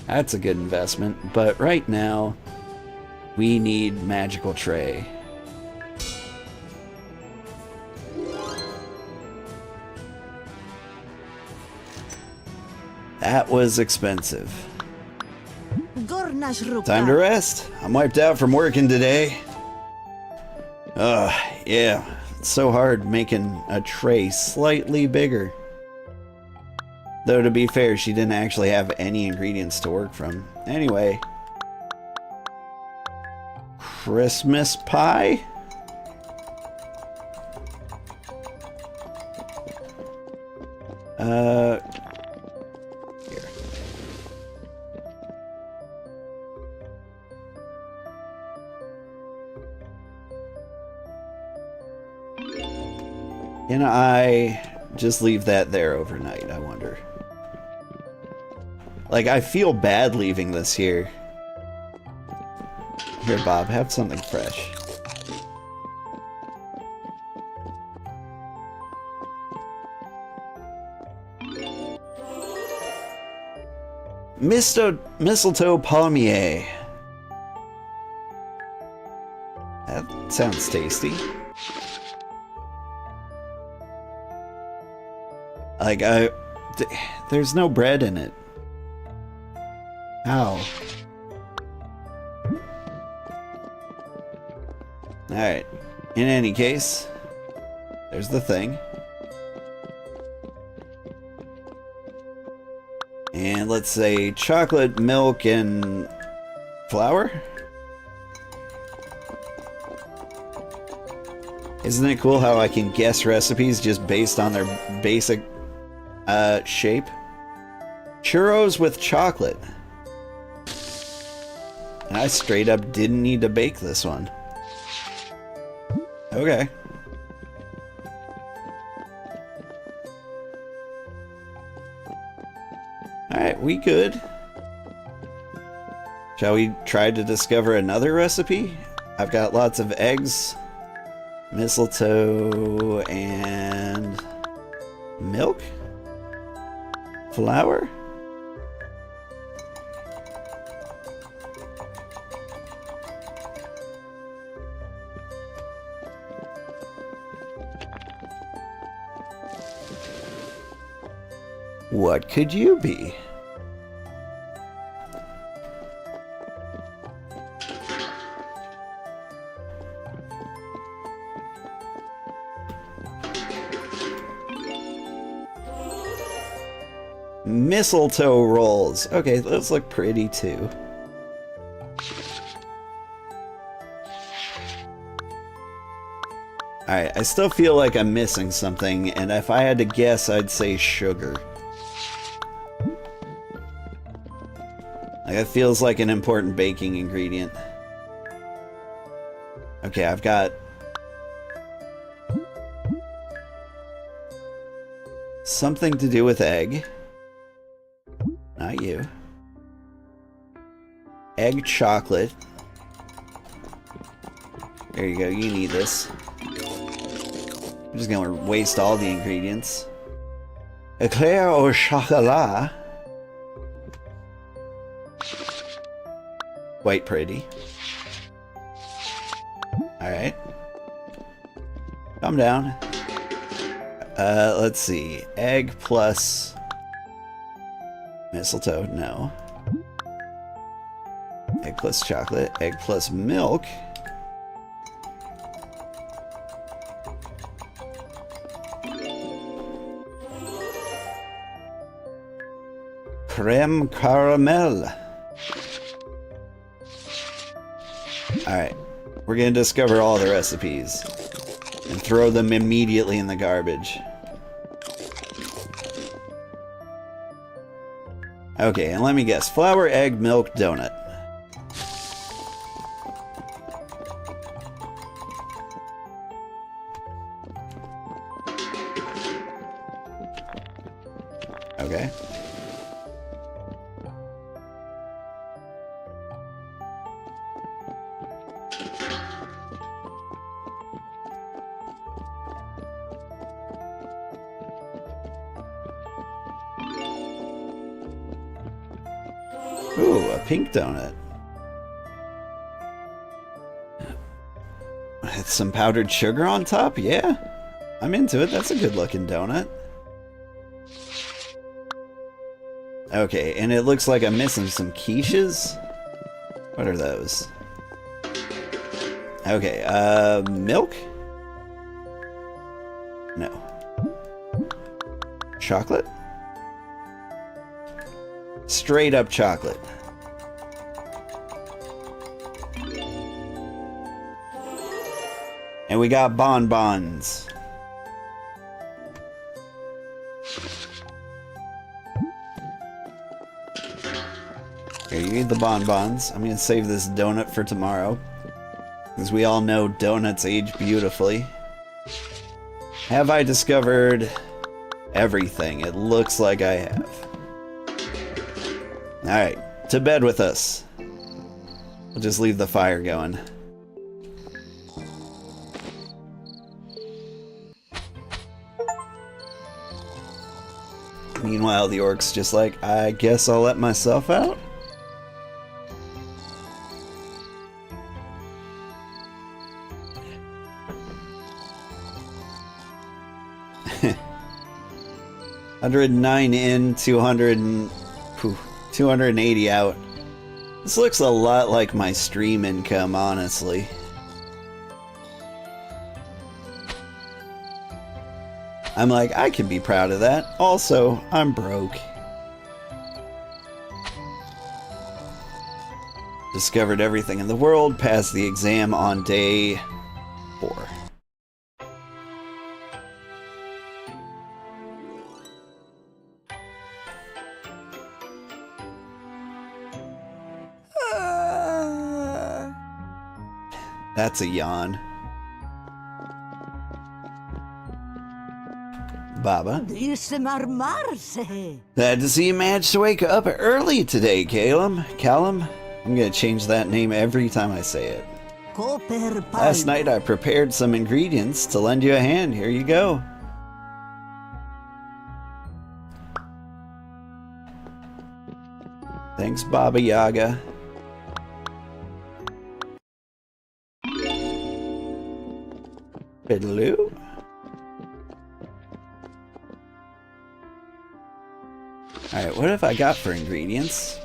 S1: That's a good investment. But right now, we need magical tray. That was expensive. Time to rest. I'm wiped out from working today. Yeah. It's so hard making a tray slightly bigger. Though to be fair, she didn't actually have any ingredients to work from. Anyway. Christmas pie? Here. Can I just leave that there overnight, I wonder? Like, I feel bad leaving this here. Here, Bob, have something fresh. Mistletoe palmier. That sounds tasty. Like, there's no bread in it. How? Alright. In any case, there's the thing. And let's say chocolate, milk, and flour. Isn't it cool how I can guess recipes just based on their basic shape? Churros with chocolate. And I straight up didn't need to bake this one. Okay. Alright, we good. Shall we try to discover another recipe? I've got lots of eggs, mistletoe, and milk? Flour? What could you be? Mistletoe rolls. Okay, those look pretty too. Alright, I still feel like I'm missing something, and if I had to guess, I'd say sugar. Like, it feels like an important baking ingredient. Okay, I've got something to do with egg. Not you. Egg chocolate. There you go, you need this. I'm just gonna waste all the ingredients. Eclair au chocolat. Quite pretty. Alright. Calm down. Let's see. Egg plus mistletoe, no. Egg plus chocolate. Egg plus milk. Creme caramel. Alright. We're gonna discover all the recipes and throw them immediately in the garbage. Okay, and let me guess. Flour, egg, milk, donut. Okay. Ooh, a pink donut. With some powdered sugar on top? Yeah. I'm into it. That's a good looking donut. Okay, and it looks like I'm missing some quiches. What are those? Okay, milk? No. Chocolate? Straight up chocolate. And we got bonbons. Here, you eat the bonbons. I'm gonna save this donut for tomorrow. Because we all know donuts age beautifully. Have I discovered everything? It looks like I have. Alright, to bed with us. We'll just leave the fire going. Meanwhile, the orc's just like, I guess I'll let myself out? $109 in, 280 out. This looks a lot like my stream income, honestly. I'm like, I can be proud of that. Also, I'm broke. Discovered everything in the world, passed the exam on day 4. That's a yawn. Baba. Glad to see you managed to wake up early today, Callum. I'm gonna change that name every time I say it. Last night I prepared some ingredients to lend you a hand. Here you go. Thanks, Baba Yaga. Hello? What have I got for ingredients?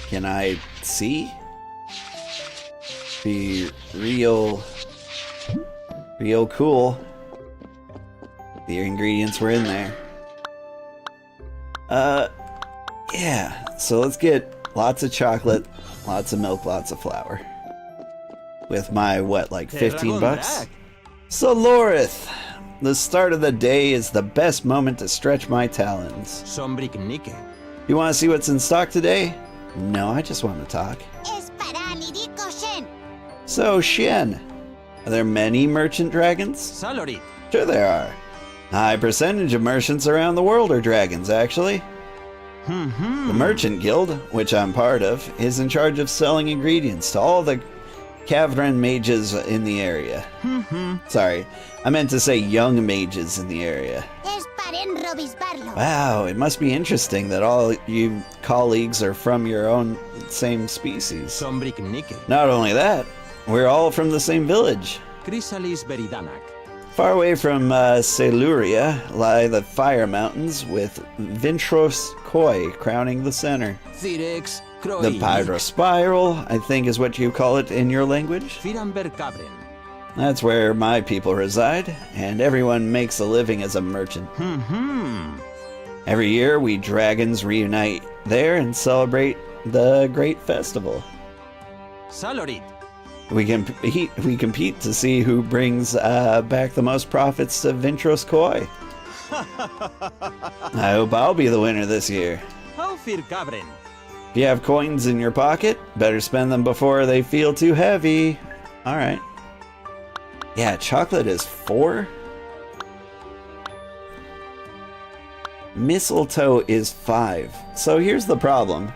S1: Can I see? Be real cool. The ingredients were in there. Yeah. So let's get lots of chocolate, lots of milk, lots of flour. With my, what, like 15 bucks? So Lorith, the start of the day is the best moment to stretch my talons.
S4: Sombrick Nike.
S1: You want to see what's in stock today? No, I just want to talk. So, Shen, are there many merchant dragons?
S4: Salorit.
S1: Sure there are. A high percentage of merchants around the world are dragons, actually. The Merchant Guild, which I'm part of, is in charge of selling ingredients to all the Cavern mages in the area. Sorry, I meant to say young mages in the area. Wow, it must be interesting that all you colleagues are from your own same species.
S4: Sombrick Nike.
S1: Not only that, we're all from the same village.
S4: Chrysalis Veridanak.
S1: Far away from Celuria lie the Fire Mountains with Vintros Koi crowning the center.
S4: Thirex Kroi.
S1: The Pyrospiral, I think is what you call it in your language.
S4: Firamber Cabren.
S1: That's where my people reside, and everyone makes a living as a merchant. Every year, we dragons reunite there and celebrate the great festival.
S4: Salorit.
S1: We compete to see who brings back the most profits to Vintros Koi. I hope I'll be the winner this year.
S4: Haufir Cabren.
S1: If you have coins in your pocket, better spend them before they feel too heavy. Alright. Yeah, chocolate is 4. Mistletoe is 5. So here's the problem.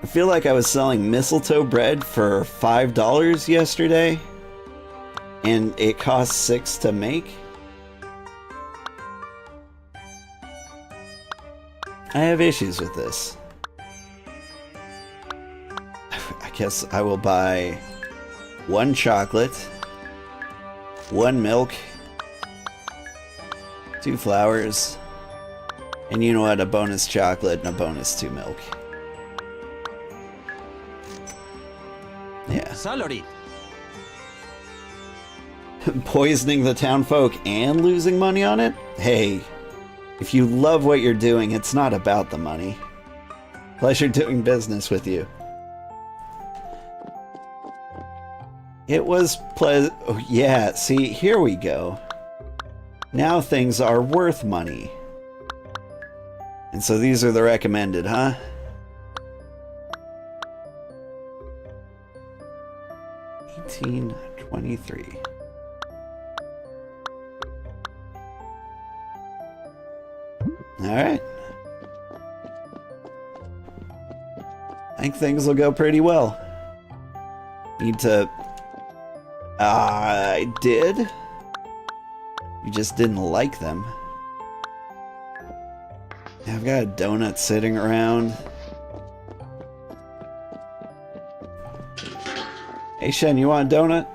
S1: I feel like I was selling mistletoe bread for $5 yesterday, and it costs 6 to make. I have issues with this. I guess I will buy 1 chocolate, 1 milk, 2 flowers, and you know what, a bonus chocolate and a bonus 2 milk. Yeah.
S4: Salorit.
S1: Poisoning the town folk and losing money on it? Hey, if you love what you're doing, it's not about the money. Pleasure doing business with you. It was oh, yeah, see, here we go. Now things are worth money. And so these are the recommended, huh? $18.23. Alright. I think things will go pretty well. Need to... I did? You just didn't like them. I've got a donut sitting around. Hey Shen, you want a donut?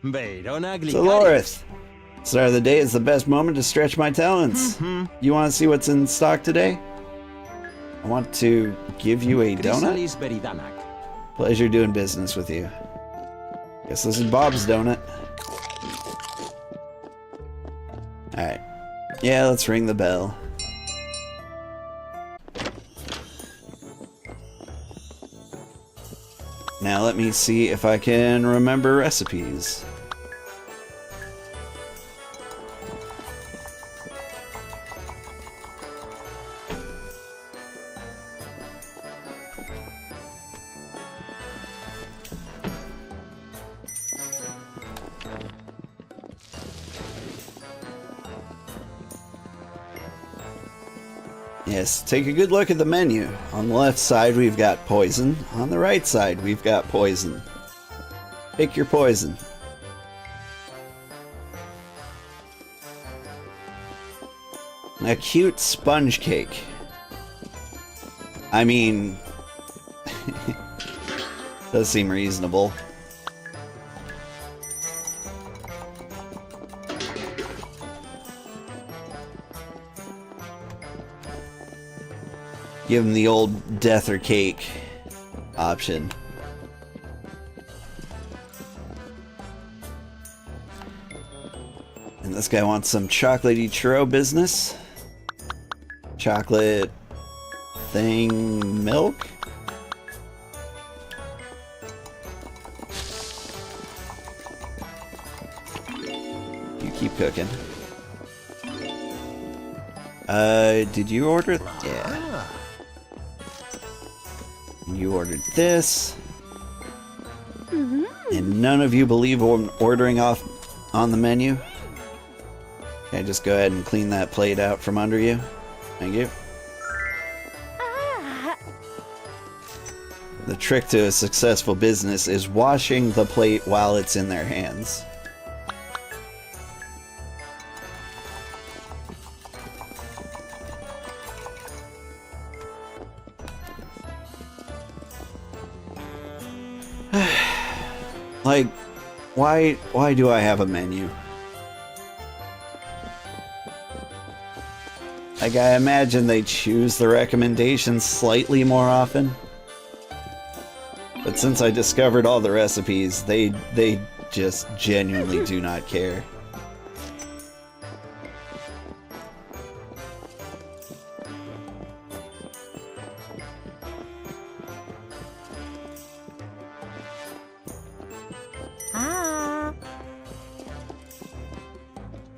S4: Verona Glicari.
S1: Dolores! Start of the day is the best moment to stretch my talents. You want to see what's in stock today? I want to give you a donut.
S4: Chrysalis Veridanak.
S1: Pleasure doing business with you. Guess this is Bob's donut. Alright. Yeah, let's ring the bell. Now let me see if I can remember recipes. Yes, take a good look at the menu. On the left side we've got poison. On the right side we've got poison. Pick your poison. A cute sponge cake. I mean... does seem reasonable. Give him the old death or cake option. And this guy wants some chocolatey churro business. Chocolate thing milk. You keep cooking. Did you order? Yeah. You ordered this. And none of you believe I'm ordering off on the menu? Okay, just go ahead and clean that plate out from under you. Thank you. The trick to a successful business is washing the plate while it's in their hands. Like, why do I have a menu? Like, I imagine they choose the recommendations slightly more often. But since I discovered all the recipes, they just genuinely do not care.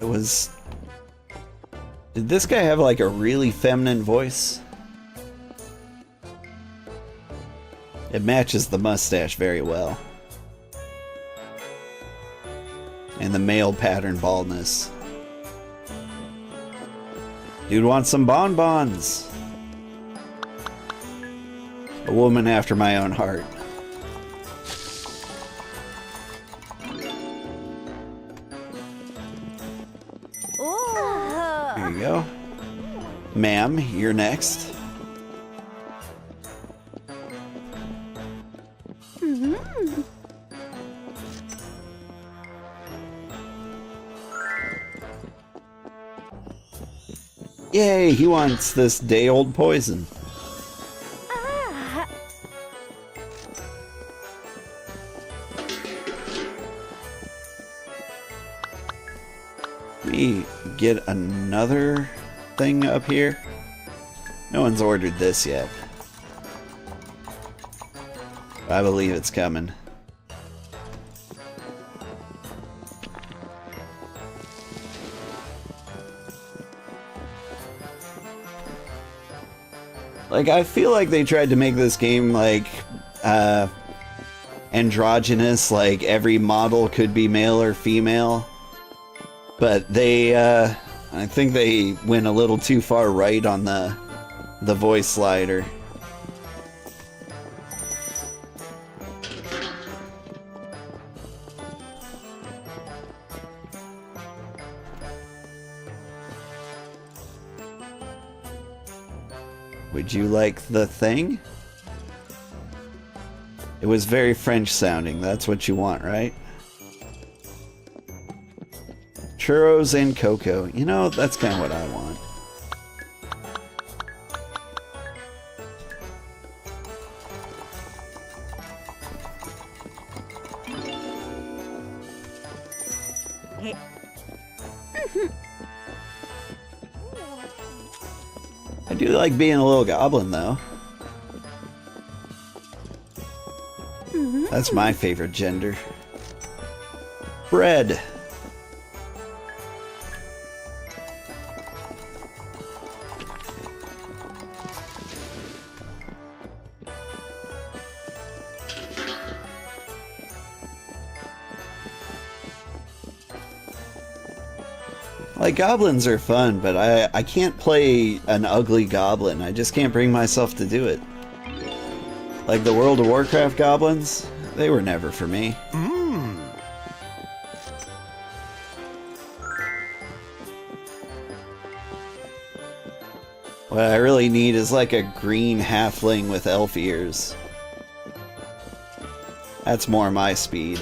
S1: It was... Did this guy have like a really feminine voice? It matches the mustache very well. And the male pattern baldness. Dude wants some bonbons. A woman after my own heart. There you go. Ma'am, you're next. Yay, he wants this day-old poison. Let me get another thing up here. No one's ordered this yet. I believe it's coming. Like, I feel like they tried to make this game, like, androgynous, like every model could be male or female. But they, I think they went a little too far right on the voice slider. Would you like the thing? It was very French sounding. That's what you want, right? Churros and cocoa. You know, that's kind of what I want. I do like being a little goblin, though. That's my favorite gender. Bread. Like, goblins are fun, but I can't play an ugly goblin. I just can't bring myself to do it. Like the World of Warcraft goblins, they were never for me. What I really need is like a green halfling with elf ears. That's more my speed.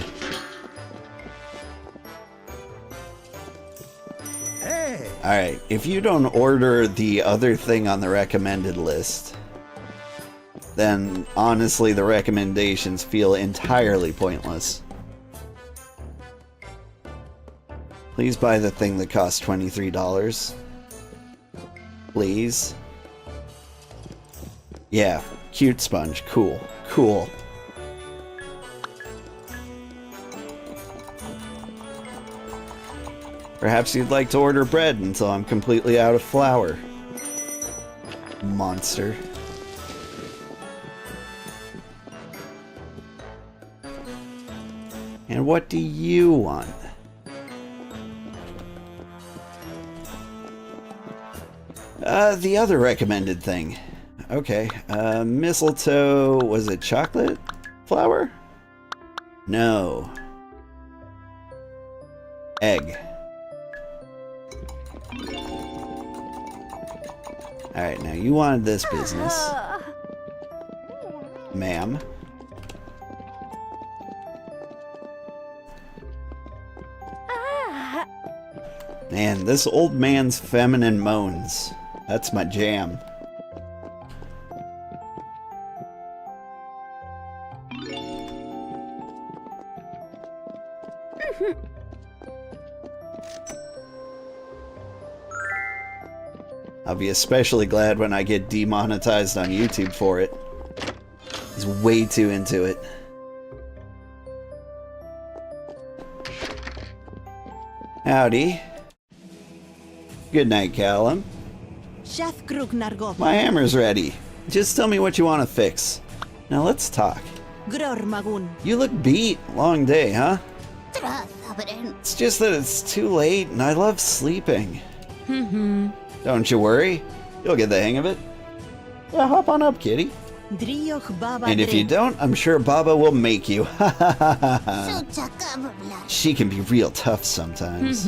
S1: Alright, if you don't order the other thing on the recommended list, then honestly the recommendations feel entirely pointless. Please buy the thing that costs $23. Please. Yeah, cute sponge. Cool. Cool. Perhaps you'd like to order bread until I'm completely out of flour. Monster. And what do you want? The other recommended thing. Okay, mistletoe, was it chocolate flour? No. Egg. Alright, now you wanted this business. Ma'am. Man, this old man's feminine moans. That's my jam. I'll be especially glad when I get demonetized on YouTube for it. He's way too into it. Howdy. Good night, Callum.
S3: Chef Krug Nargov.
S1: My hammer's ready. Just tell me what you want to fix. Now let's talk.
S3: Gror Magun.
S1: You look beat. Long day, huh?
S2: Trazabrun.
S1: It's just that it's too late and I love sleeping. Don't you worry. You'll get the hang of it. Yeah, hop on up, kitty.
S3: Drioch Baba.
S1: And if you don't, I'm sure Baba will make you.
S2: Suchakabla.
S1: She can be real tough sometimes.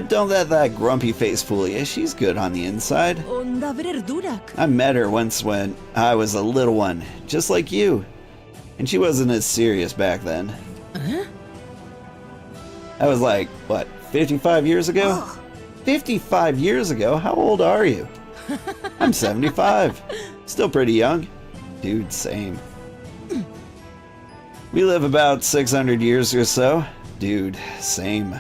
S1: Don't let that grumpy face fool you. She's good on the inside.
S3: Onda Verdurak.
S1: I met her once when I was a little one, just like you. And she wasn't as serious back then. That was like, what, 55 years ago? 55 years ago? How old are you? I'm 75. Still pretty young. Dude, same. We live about 600 years or so. Dude, same.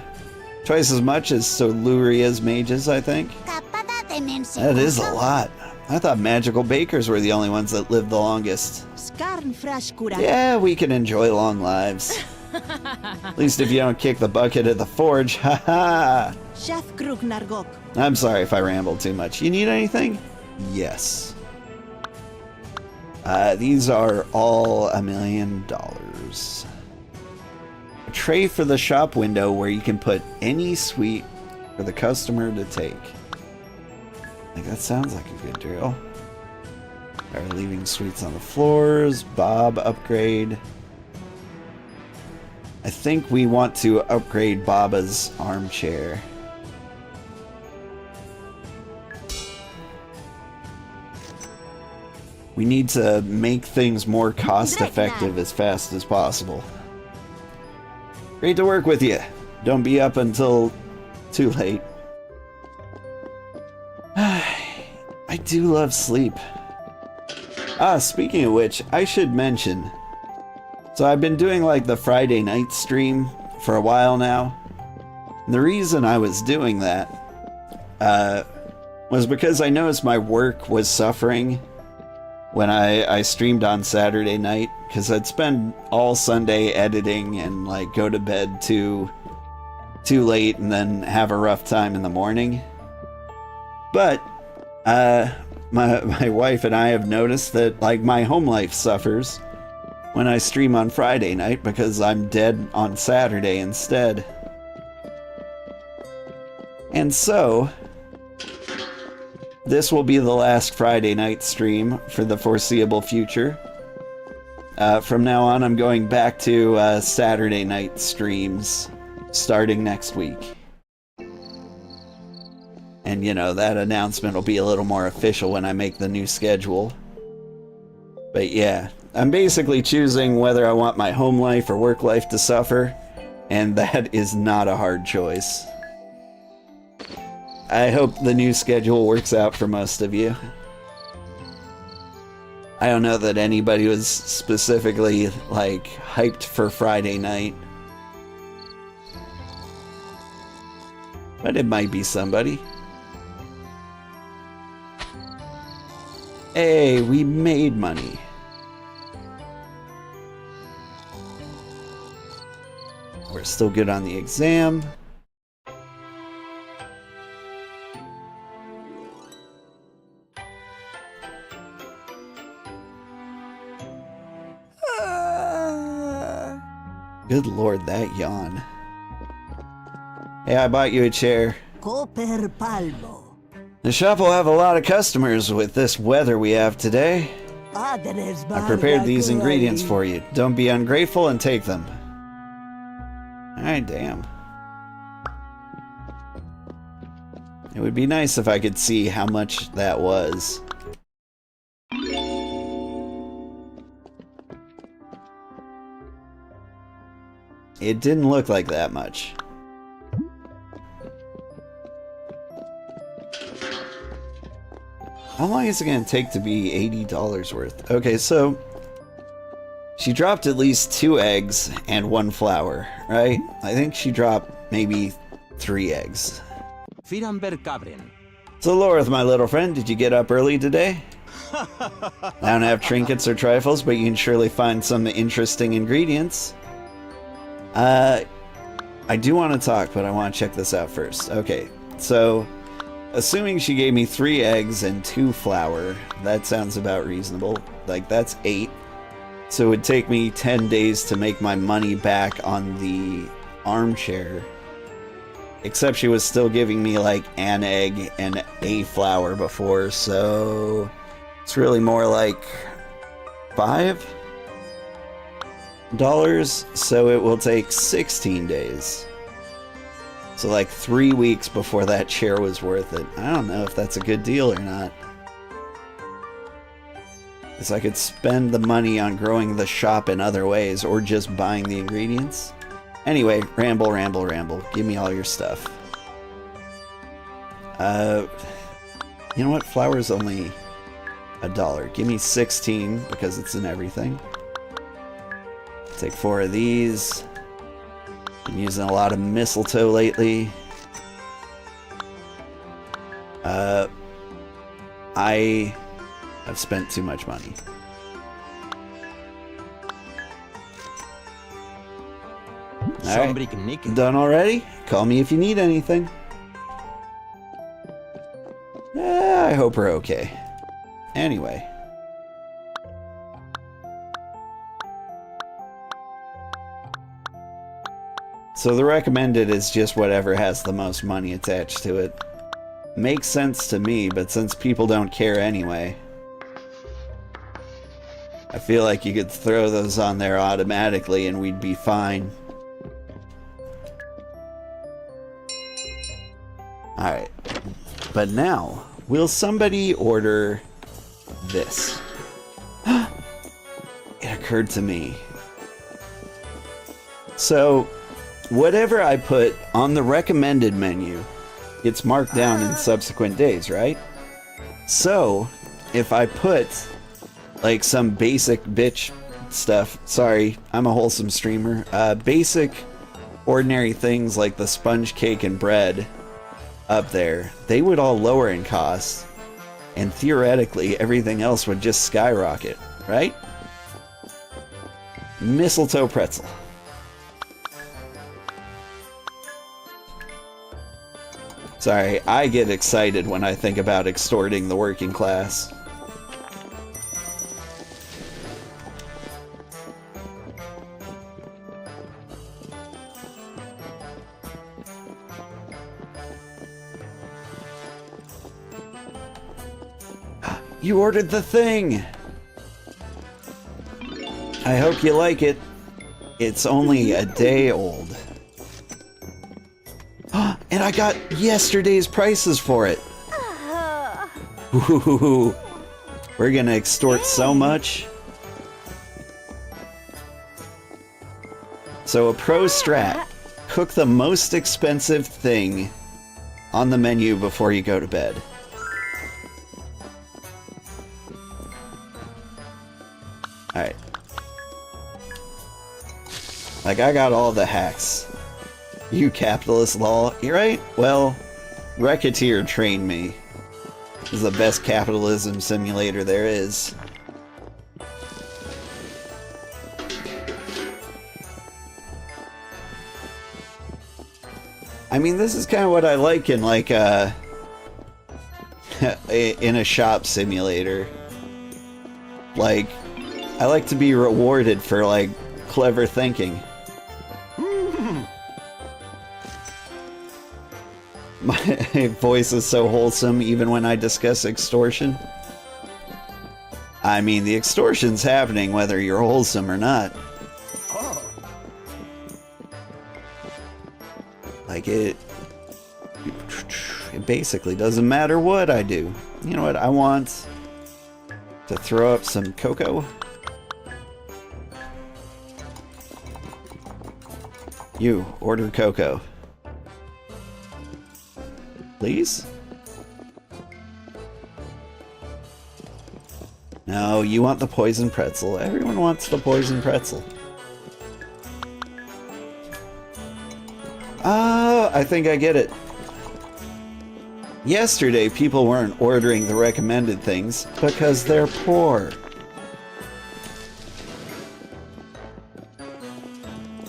S1: Twice as much as Soluria's mages, I think.
S2: Capada de mense.
S1: That is a lot. I thought magical bakers were the only ones that lived the longest.
S3: Skarn Frashkura.
S1: Yeah, we can enjoy long lives. At least if you don't kick the bucket at the forge, haha.
S3: Chef Krug Nargok.
S1: I'm sorry if I rambled too much. You need anything? Yes. These are all $1 million. A tray for the shop window where you can put any sweet for the customer to take. Like, that sounds like a good deal. Are leaving sweets on the floors. Bob upgrade. I think we want to upgrade Baba's armchair. We need to make things more cost effective as fast as possible. Great to work with you. Don't be up until too late. I do love sleep. Speaking of which, I should mention. So I've been doing like the Friday night stream for a while now. And the reason I was doing that was because I noticed my work was suffering when I streamed on Saturday night, because I'd spend all Sunday editing and like go to bed too late and then have a rough time in the morning. But my wife and I have noticed that like my home life suffers when I stream on Friday night because I'm dead on Saturday instead. And so this will be the last Friday night stream for the foreseeable future. From now on, I'm going back to Saturday night streams starting next week. And, you know, that announcement will be a little more official when I make the new schedule. But yeah, I'm basically choosing whether I want my home life or work life to suffer, and that is not a hard choice. I hope the new schedule works out for most of you. I don't know that anybody was specifically, like, hyped for Friday night. But it might be somebody. Hey, we made money. We're still good on the exam. Good lord, that yawn. Hey, I bought you a chair.
S3: Copper palmo.
S1: The shop will have a lot of customers with this weather we have today. I prepared these ingredients for you. Don't be ungrateful and take them. Alright, damn. It would be nice if I could see how much that was. It didn't look like that much. How long is it going to take to be $80 worth? Okay, so she dropped at least 2 eggs and 1 flour, right? I think she dropped maybe 3 eggs.
S4: Firamber cabren.
S1: So Lorith, my little friend, did you get up early today? I don't have trinkets or trifles, but you can surely find some interesting ingredients. I do want to talk, but I want to check this out first. Okay, so assuming she gave me 3 eggs and 2 flour, that sounds about reasonable. Like, that's 8. So it would take me 10 days to make my money back on the armchair. Except she was still giving me, like, an egg and a flour before, so it's really more like $5, so it will take 16 days. So like 3 weeks before that chair was worth it. I don't know if that's a good deal or not. Because I could spend the money on growing the shop in other ways, or just buying the ingredients. Anyway, ramble, ramble, ramble. Give me all your stuff. You know what? Flour's only $1. Give me 16, because it's in everything. Take 4 of these. Been using a lot of mistletoe lately. I have spent too much money. Alright, done already? Call me if you need anything. I hope we're okay. Anyway. So the recommended is just whatever has the most money attached to it. Makes sense to me, but since people don't care anyway, I feel like you could throw those on there automatically and we'd be fine. Alright. But now, will somebody order this? It occurred to me. So, whatever I put on the recommended menu, it's marked down in subsequent days, right? So, if I put, like, some basic bitch stuff, sorry, I'm a wholesome streamer, basic, ordinary things like the sponge cake and bread up there, they would all lower in cost, and theoretically, everything else would just skyrocket, right? Mistletoe pretzel. Sorry, I get excited when I think about extorting the working class. You ordered the thing! I hope you like it. It's only a day old. And I got yesterday's prices for it. Ooh, we're gonna extort so much. So a pro strat, cook the most expensive thing on the menu before you go to bed. Alright. Like, I got all the hacks. You capitalist law. You're right. Well, Recettear trained me. This is the best capitalism simulator there is. I mean, this is kind of what I like in, like, in a shop simulator. Like, I like to be rewarded for, like, clever thinking. My voice is so wholesome even when I discuss extortion. I mean, the extortion's happening whether you're wholesome or not. Like, it basically doesn't matter what I do. You know what? I want to throw up some cocoa. You, order cocoa. Please? No, you want the poison pretzel. Everyone wants the poison pretzel. Oh, I think I get it. Yesterday, people weren't ordering the recommended things because they're poor.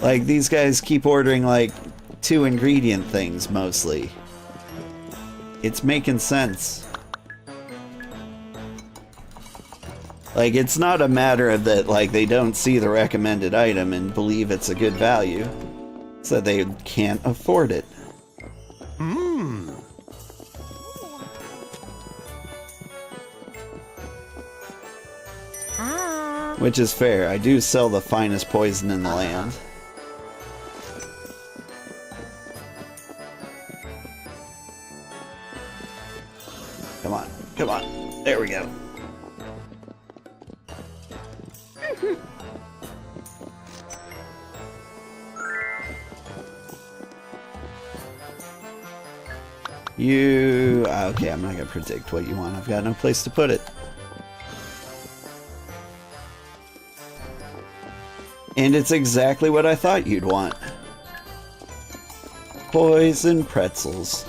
S1: Like, these guys keep ordering, like, 2-ingredient things, mostly. It's making sense. Like, it's not a matter of that, like, they don't see the recommended item and believe it's a good value. It's that they can't afford it. Which is fair. I do sell the finest poison in the land. Come on. Come on. There we go. You... Okay, I'm not gonna predict what you want. I've got no place to put it. And it's exactly what I thought you'd want. Poison pretzels.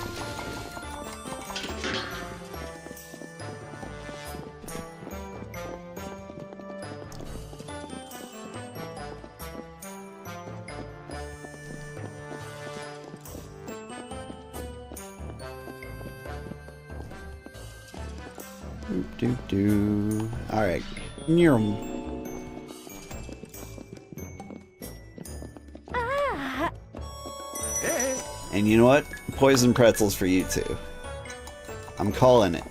S1: Do. Alright. And you know what? Poison pretzels for you too. I'm calling it.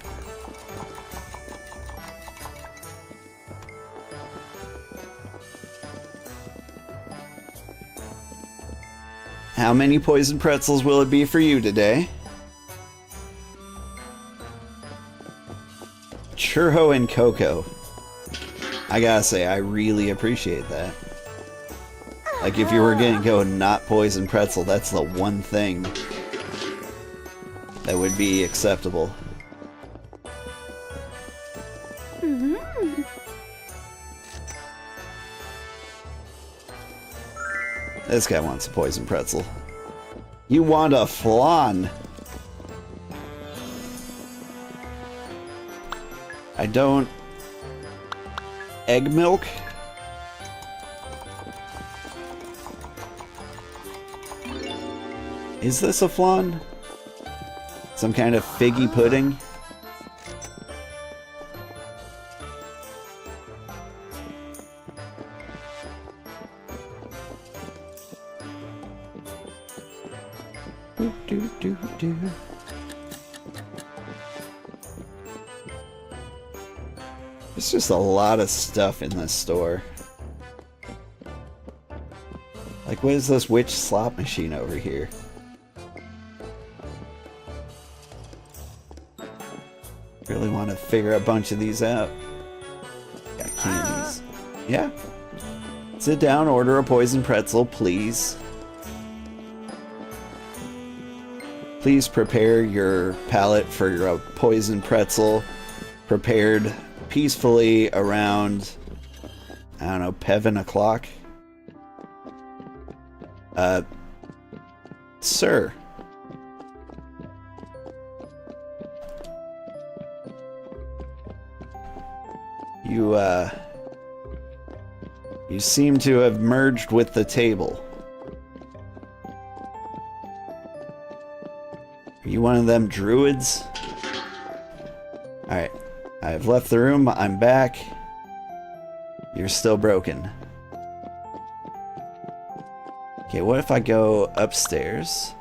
S1: How many poison pretzels will it be for you today? Churro and cocoa. I gotta say, I really appreciate that. Like, if you were gonna go not poison pretzel, that's the one thing that would be acceptable. This guy wants a poison pretzel. You want a flan? I don't... Egg milk? Is this a flan? Some kind of figgy pudding? Do. There's just a lot of stuff in this store. Like, what is this witch slot machine over here? Really want to figure a bunch of these out. Got candies. Yeah. Sit down, order a poison pretzel, please. Please prepare your palate for your poison pretzel, prepared peacefully around I don't know, Pevin o'clock. Sir. You seem to have merged with the table. Are you one of them druids? Alright. I've left the room. I'm back. You're still broken. Okay, what if I go upstairs?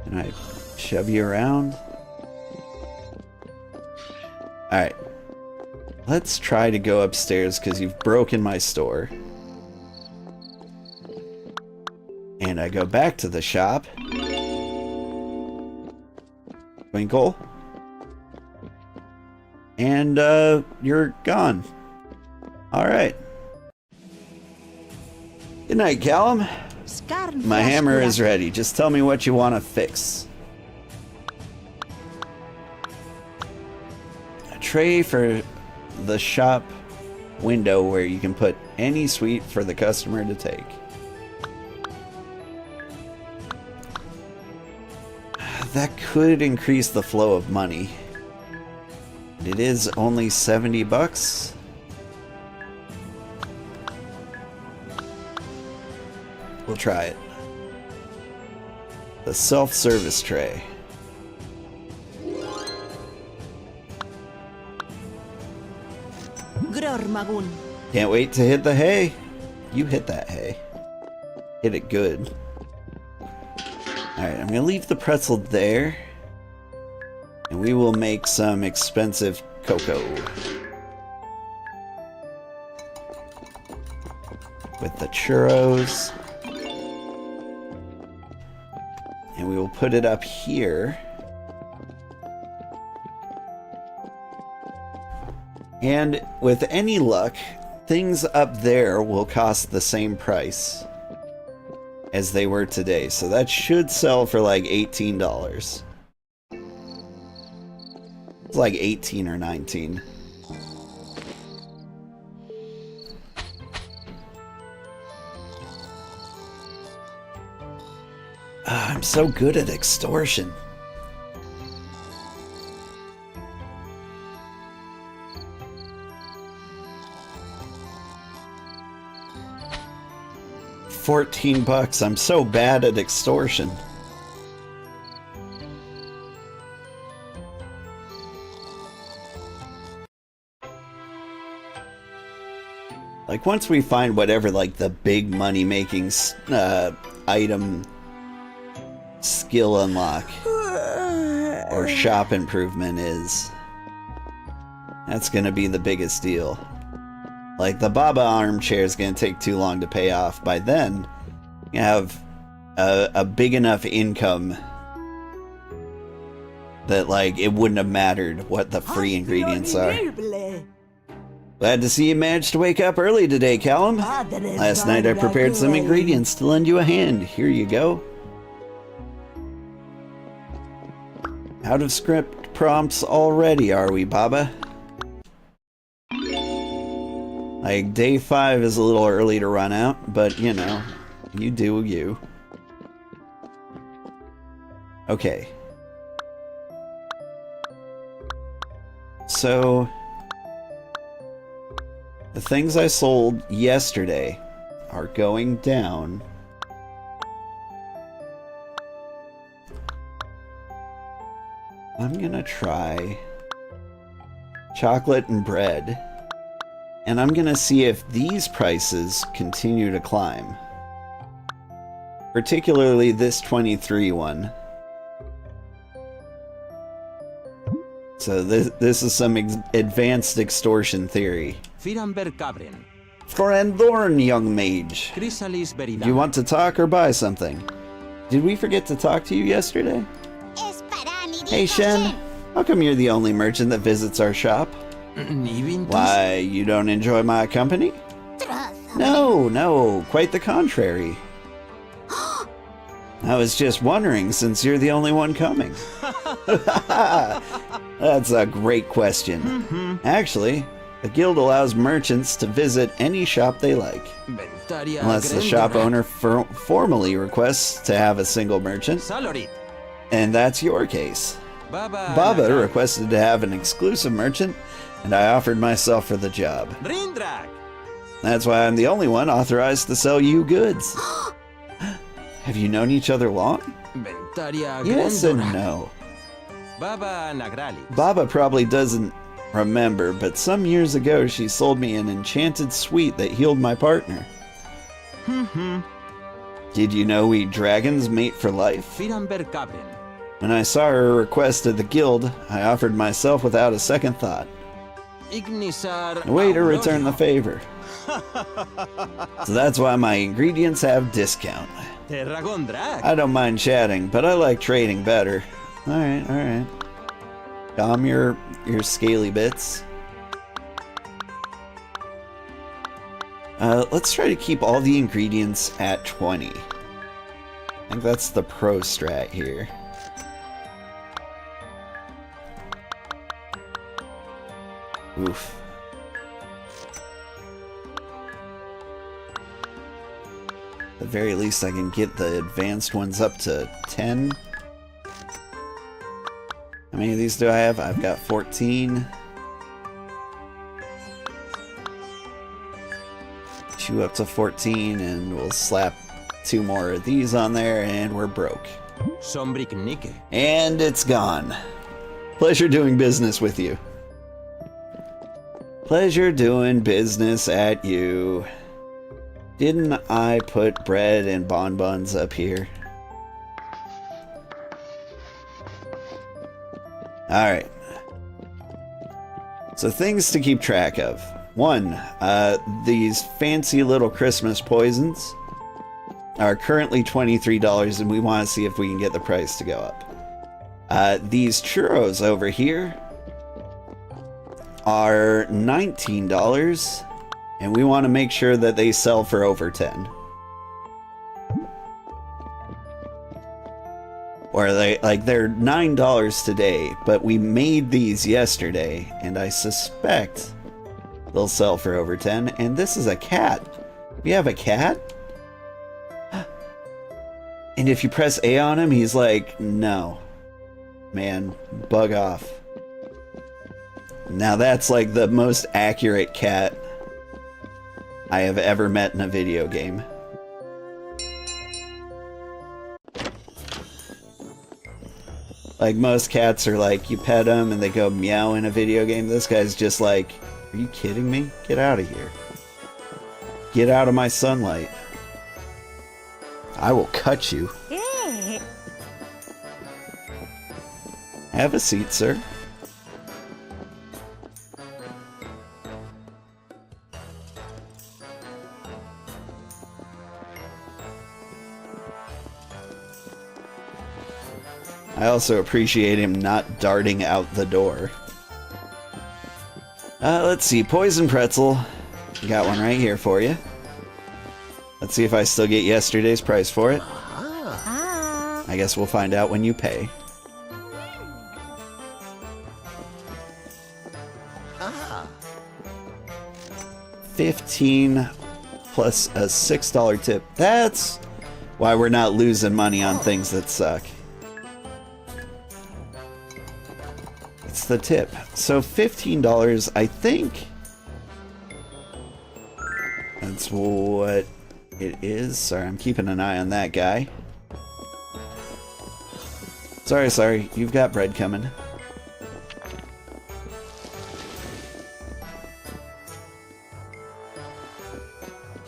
S1: Can I shove you around? Alright. Let's try to go upstairs because you've broken my store. And I go back to the shop. Twinkle. And, you're gone. Alright. Good night, Callum. My hammer is ready. Just tell me what you want to fix. A tray for the shop window where you can put any sweet for the customer to take. That could increase the flow of money. It is only $70. We'll try it. The self-service tray. Can't wait to hit the hay. You hit that hay. Hit it good. Alright, I'm gonna leave the pretzel there. And we will make some expensive cocoa. With the churros. And we will put it up here. And with any luck, things up there will cost the same price as they were today. So that should sell for like $18. It's like 18 or 19. I'm so good at extortion. $14. I'm so bad at extortion. Like once we find whatever like the big money making item skill unlock or shop improvement is, that's gonna be the biggest deal. Like the Baba armchair is gonna take too long to pay off. By then, you have a big enough income that like it wouldn't have mattered what the free ingredients are. Glad to see you managed to wake up early today, Callum. Last night I prepared some ingredients to lend you a hand. Here you go. Out of script prompts already, are we, Baba? Like, day 5 is a little early to run out, but, you know, you do you. Okay. So, the things I sold yesterday are going down. I'm gonna try chocolate and bread. And I'm gonna see if these prices continue to climb. Particularly this 23 one. So this is some advanced extortion theory. Forendorn, young mage. Do you want to talk or buy something? Did we forget to talk to you yesterday? Hey Shen, how come you're the only merchant that visits our shop? Why, you don't enjoy my company? No, quite the contrary. I was just wondering, since you're the only one coming. That's a great question. Actually, the guild allows merchants to visit any shop they like. Unless the shop owner formally requests to have a single merchant. And that's your case. Baba requested to have an exclusive merchant, and I offered myself for the job. That's why I'm the only one authorized to sell you goods. Have you known each other long? Yes and no. Baba probably doesn't remember, but some years ago she sold me an enchanted sweet that healed my partner. Did you know we dragons mate for life? When I saw her request of the guild, I offered myself without a second thought. A way to return the favor. So that's why my ingredients have discount. I don't mind chatting, but I like trading better. Alright, alright. Calm your scaly bits. Let's try to keep all the ingredients at 20. I think that's the pro strat here. Oof. At the very least, I can get the advanced ones up to 10. How many of these do I have? I've got 14. 2 up to 14, and we'll slap 2 more of these on there, and we're broke. And it's gone. Pleasure doing business with you. Pleasure doing business at you. Didn't I put bread and bonbons up here? Alright. So things to keep track of. 1, these fancy little Christmas poisons are currently $23, and we want to see if we can get the price to go up. These churros over here are $19, and we want to make sure that they sell for over 10. Or they're $9 today, but we made these yesterday, and I suspect they'll sell for over 10. And this is a cat. We have a cat? And if you press A on him, he's like, no. Man, bug off. Now that's like the most accurate cat I have ever met in a video game. Like, most cats are like, you pet them and they go meow in a video game. This guy's just like, are you kidding me? Get out of here. Get out of my sunlight. I will cut you. Have a seat, sir. I also appreciate him not darting out the door. Let's see, poison pretzel. Got one right here for you. Let's see if I still get yesterday's price for it. I guess we'll find out when you pay. $15 plus a $6 tip. That's why we're not losing money on things that suck. It's the tip. So $15, I think that's what it is. Sorry, I'm keeping an eye on that guy. Sorry, you've got bread coming.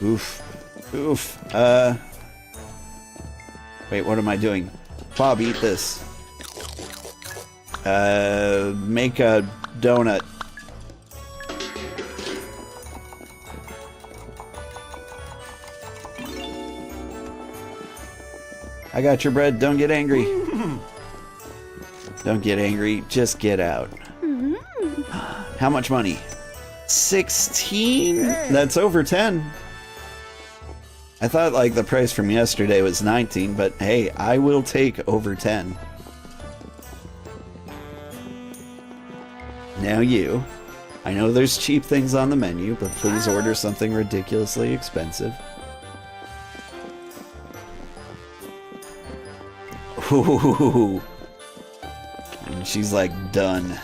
S1: Oof. Wait, what am I doing? Bob, eat this. Make a donut. I got your bread, don't get angry. Don't get angry, just get out. How much money? 16? That's over 10. I thought like the price from yesterday was 19, but hey, I will take over 10. Now you. I know there's cheap things on the menu, but please order something ridiculously expensive. Ooh. And she's like, done.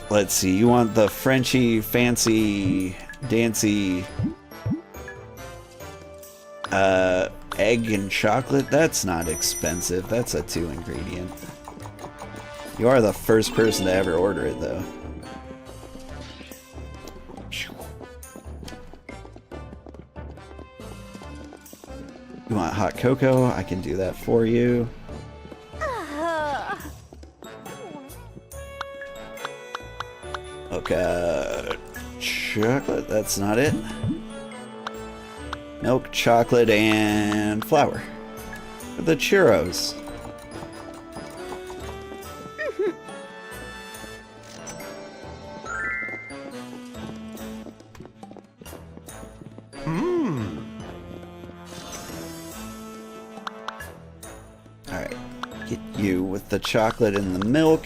S1: Let's see, you want the Frenchy, fancy, dancy, egg and chocolate? That's not expensive. That's a 2 ingredient. You are the first person to ever order it, though. You want hot cocoa? I can do that for you. Okay, chocolate, that's not it. Milk, chocolate, and flour. The churros. Alright, get you with the chocolate and the milk.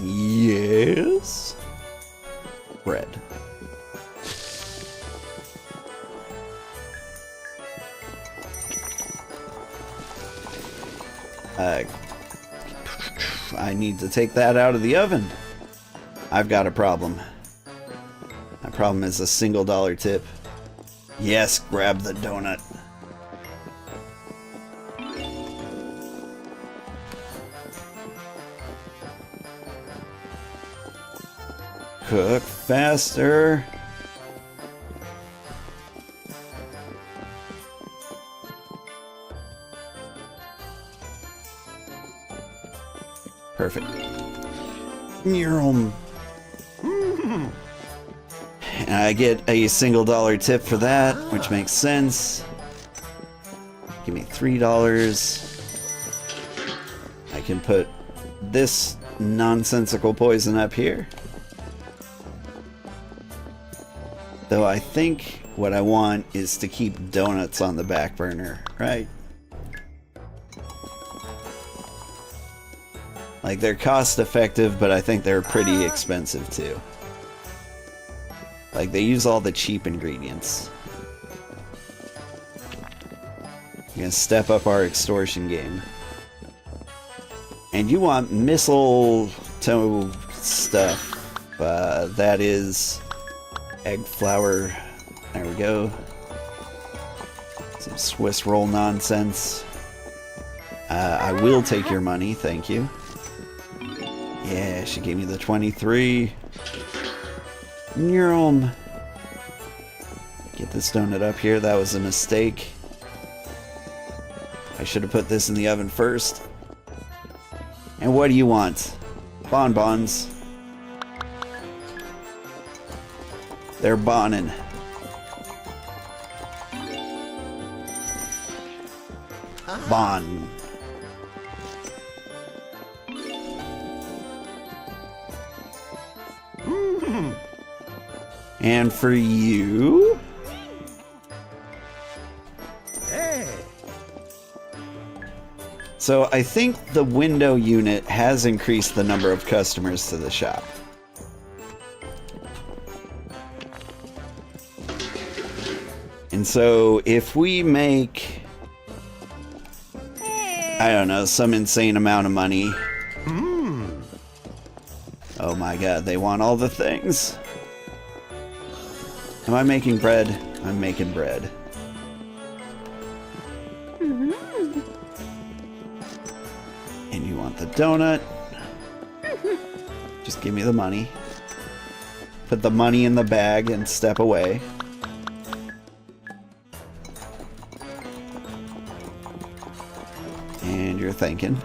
S1: Yes. Bread. I need to take that out of the oven. I've got a problem. My problem is a $1 tip. Yes, grab the donut. Cook faster. Perfect. And I get a $1 tip for that, which makes sense. Give me $3. I can put this nonsensical poison up here. Though I think what I want is to keep donuts on the back burner, right? Like, they're cost effective, but I think they're pretty expensive too. Like, they use all the cheap ingredients. We're gonna step up our extortion game. And you want mistletoe stuff. That is egg flour. There we go. Some Swiss roll nonsense. I will take your money, thank you. Yeah, she gave me the 23. Neurom. Get this donut up here. That was a mistake. I should have put this in the oven first. And what do you want? Bonbons. They're bonnin'. Bon. And for you... So I think the window unit has increased the number of customers to the shop. And so if we make, I don't know, some insane amount of money. Oh my god, they want all the things. Am I making bread? I'm making bread. And you want the donut? Just give me the money. Put the money in the bag and step away. And you're thinking.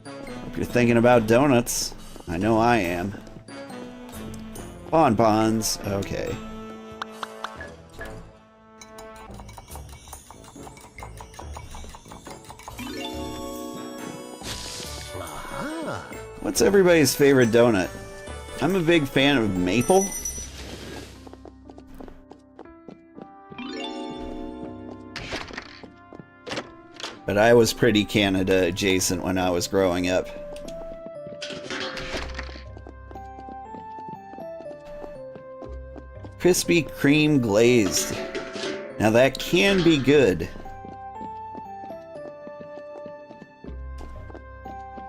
S1: Hope you're thinking about donuts. I know I am. Bonbons. Okay. What's everybody's favorite donut? I'm a big fan of maple. But I was pretty Canada adjacent when I was growing up. Krispy Kreme glazed. Now that can be good.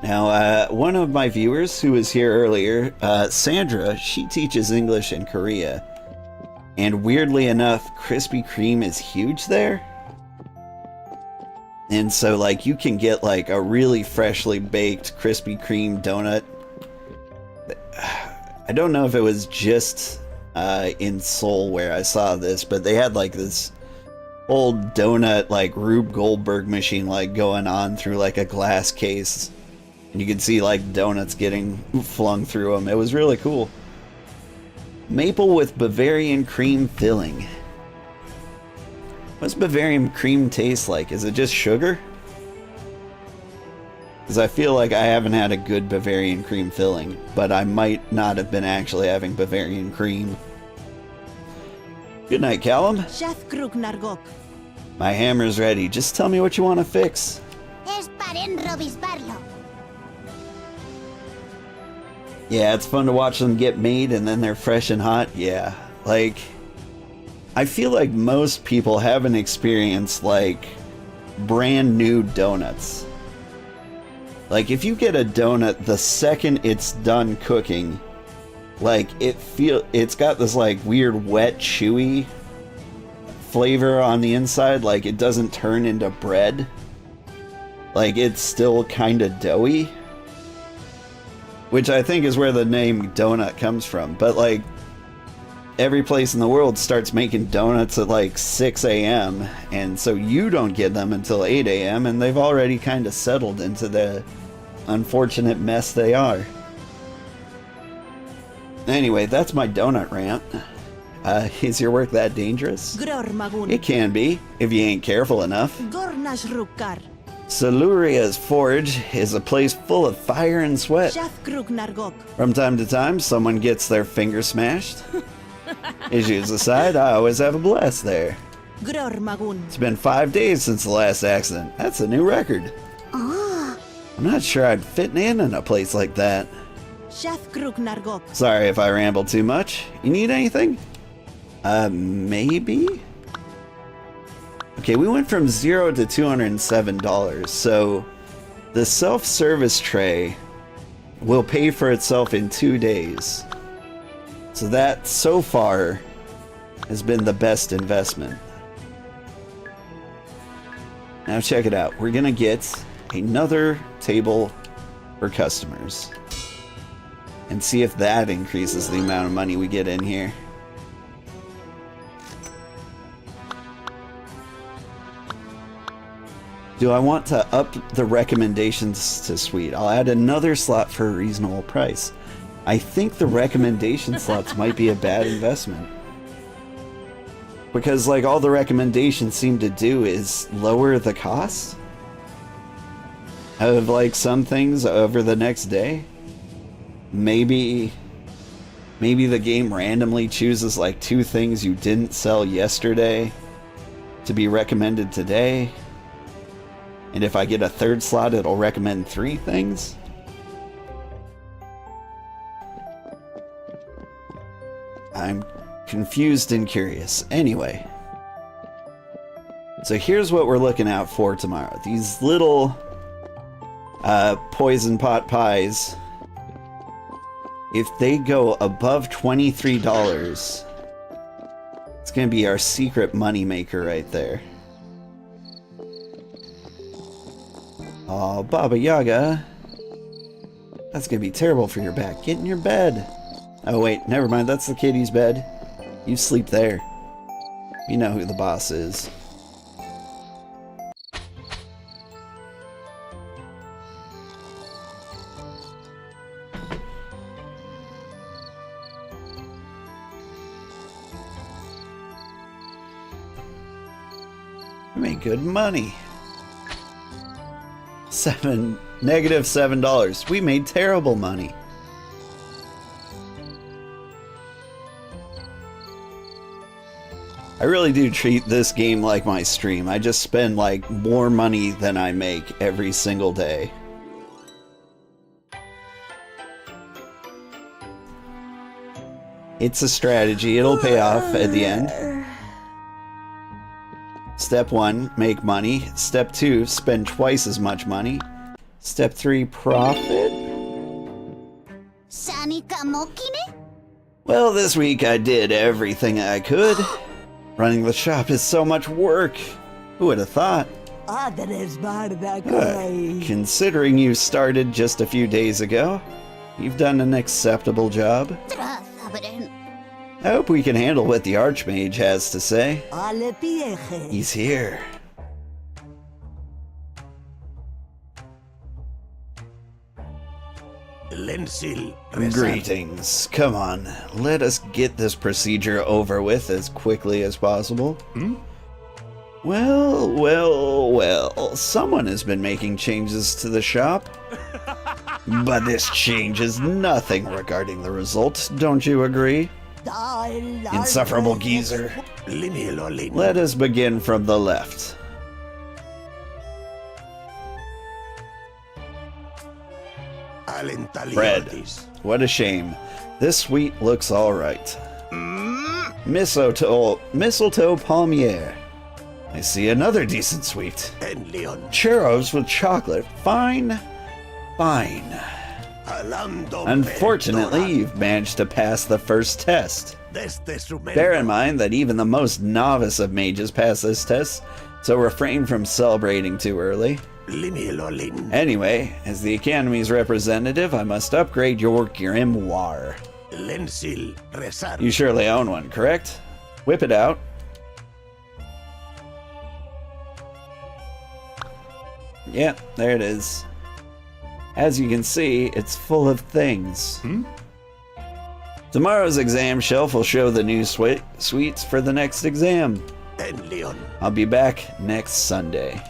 S1: Now, one of my viewers who was here earlier, Sandra, she teaches English in Korea. And weirdly enough, Krispy Kreme is huge there. And so, like, you can get, like, a really freshly baked Krispy Kreme donut. I don't know if it was just in Seoul where I saw this, but they had, like, this old donut, like, Rube Goldberg machine, like, going on through, like, a glass case. And you could see, like, donuts getting flung through them. It was really cool. Maple with Bavarian cream filling. What's Bavarian cream taste like? Is it just sugar? Because I feel like I haven't had a good Bavarian cream filling, but I might not have been actually having Bavarian cream. Good night, Callum.
S3: Chef Krug Nargok.
S1: My hammer's ready. Just tell me what you want to fix.
S2: Es para enrobisbarlo.
S1: Yeah, it's fun to watch them get made and then they're fresh and hot. Yeah, like, I feel like most people haven't experienced, like, brand new donuts. Like, if you get a donut the second it's done cooking, like, it's got this, like, weird, wet, chewy flavor on the inside. Like, it doesn't turn into bread. Like, it's still kind of doughy. Which I think is where the name donut comes from. But, like, every place in the world starts making donuts at, like, 6 a.m. And so you don't get them until 8 a.m. And they've already kind of settled into the unfortunate mess they are. Anyway, that's my donut rant. Is your work that dangerous? It can be, if you ain't careful enough. Siluria's Forge is a place full of fire and sweat. From time to time, someone gets their finger smashed. Issues aside, I always have a blast there. It's been 5 days since the last accident. That's a new record. I'm not sure I'd fit in a place like that. Sorry if I ramble too much. You need anything? Maybe? Okay, we went from $0 to $207, so the self-service tray will pay for itself in 2 days. So that, so far, has been the best investment. Now check it out. We're gonna get another table for customers and see if that increases the amount of money we get in here. Do I want to up the recommendations to sweet? I'll add another slot for a reasonable price. I think the recommendation slots might be a bad investment. Because, like, all the recommendations seem to do is lower the cost of, like, some things over the next day. Maybe the game randomly chooses, like, 2 things you didn't sell yesterday to be recommended today. And if I get a 3rd slot, it'll recommend 3 things. I'm confused and curious. Anyway. So here's what we're looking out for tomorrow. These little poison pot pies. If they go above $23, it's going to be our secret moneymaker right there. Oh, Baba Yaga. That's gonna be terrible for your back. Get in your bed. Oh wait, never mind, that's the kitty's bed. You sleep there. You know who the boss is. We made good money. 7 Negative $7. We made terrible money. I really do treat this game like my stream. I just spend like more money than I make every single day. It's a strategy. It'll pay off at the end. Step 1, make money. Step 2, spend twice as much money. Step 3, profit. Well, this week I did everything I could. Running the shop is so much work. Who would have thought? Considering you started just a few days ago, you've done an acceptable job. I hope we can handle what the Archmage has to say. He's here. Greetings. Come on, let us get this procedure over with as quickly as possible. Well, someone has been making changes to the shop. But this changes nothing regarding the results, don't you agree? Insufferable geezer. Let us begin from the left. Bread. What a shame. This sweet looks alright. Mistletoe palmier. I see another decent sweet. Churros with chocolate. Fine. Unfortunately, you've managed to pass the first test. Bear in mind that even the most novice of mages pass this test, so refrain from celebrating too early. Anyway, as the Academy's representative, I must upgrade your grimoire. You surely own one, correct? Whip it out. Yeah, there it is. As you can see, it's full of things. Tomorrow's exam shelf will show the new sweets for the next exam. I'll be back next Sunday.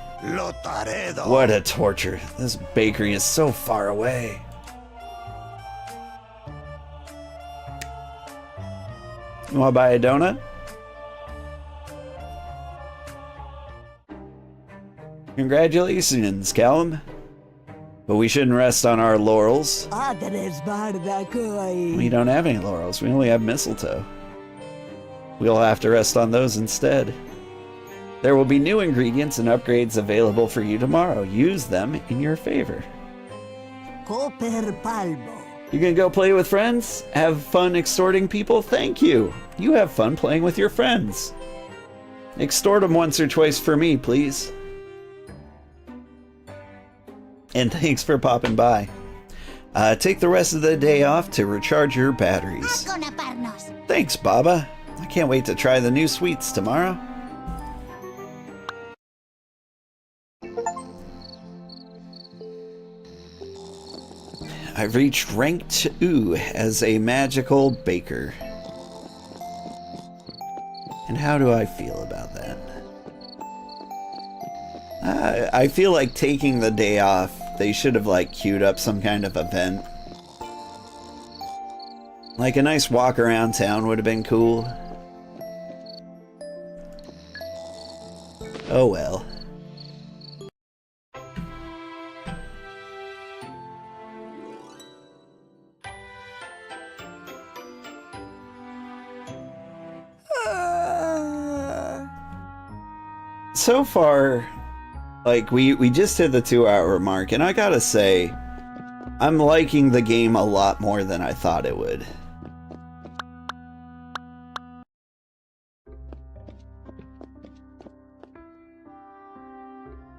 S1: What a torture. This bakery is so far away. You want to buy a donut? Congratulations, Callum. But we shouldn't rest on our laurels. We don't have any laurels. We only have mistletoe. We'll have to rest on those instead. There will be new ingredients and upgrades available for you tomorrow. Use them in your favor. You gonna go play with friends? Have fun extorting people? Thank you. You have fun playing with your friends. Extort them once or twice for me, please. And thanks for popping by. Take the rest of the day off to recharge your batteries. Thanks, Baba. I can't wait to try the new sweets tomorrow. I've reached rank 2 as a magical baker. And how do I feel about that? I feel like taking the day off, they should have like queued up some kind of event. Like a nice walk around town would have been cool. Oh well. So far, like, we just hit the 2-hour mark, and I gotta say, I'm liking the game a lot more than I thought it would.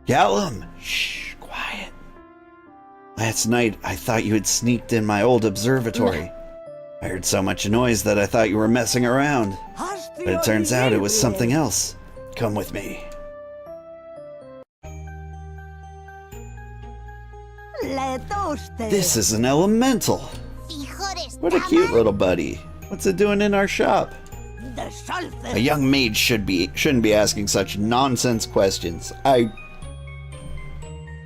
S1: Callum! Shh, quiet. Last night, I thought you had sneaked in my old observatory. I heard so much noise that I thought you were messing around. But it turns out it was something else. Come with me. This is an elemental. What a cute little buddy. What's it doing in our shop? A young maid shouldn't be asking such nonsense questions.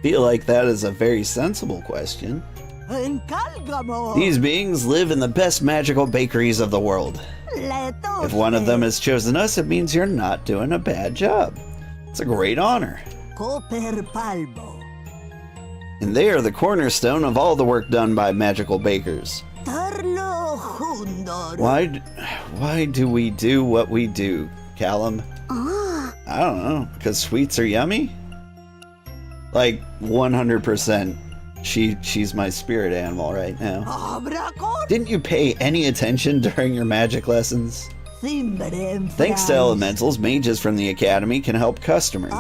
S1: Feel like that is a very sensible question.
S3: Encálgamo.
S1: These beings live in the best magical bakeries of the world. If one of them has chosen us, it means you're not doing a bad job. It's a great honor.
S3: Copper palmo.
S1: And they are the cornerstone of all the work done by magical bakers.
S3: Tarlo hundor.
S1: Why do we do what we do, Callum? I don't know, because sweets are yummy? Like 100%. She's my spirit animal right now.
S3: Abracot.
S1: Didn't you pay any attention during your magic lessons? Thanks to elementals, mages from the academy can help customers.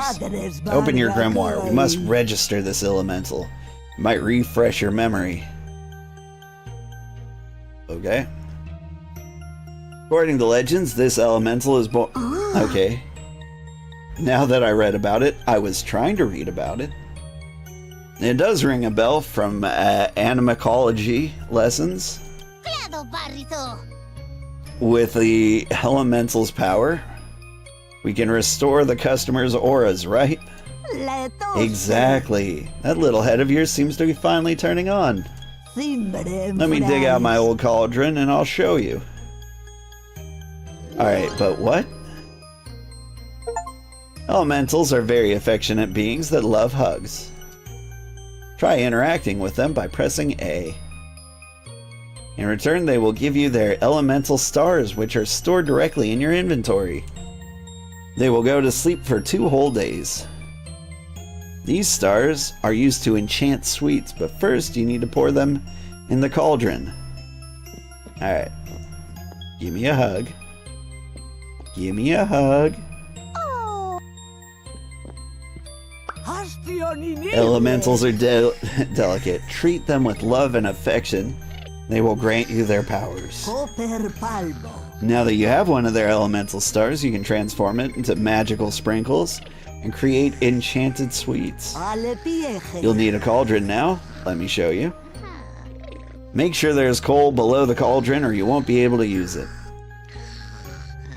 S1: Open your grimoire. We must register this elemental. It might refresh your memory. Okay. According to legends, this elemental is born. Okay. Now that I read about it, I was trying to read about it. It does ring a bell from animacology lessons.
S2: Claro, barrito.
S1: With the elemental's power, we can restore the customer's auras, right? Exactly. That little head of yours seems to be finally turning on. Let me dig out my old cauldron and I'll show you. Alright, but what? Elementals are very affectionate beings that love hugs. Try interacting with them by pressing A. In return, they will give you their elemental stars, which are stored directly in your inventory. They will go to sleep for 2 whole days. These stars are used to enchant sweets, but first you need to pour them in the cauldron. Alright. Give me a hug. Give me a hug. Elementals are delicate. Treat them with love and affection. They will grant you their powers. Now that you have one of their elemental stars, you can transform it into magical sprinkles and create enchanted sweets. You'll need a cauldron now. Let me show you. Make sure there's coal below the cauldron or you won't be able to use it.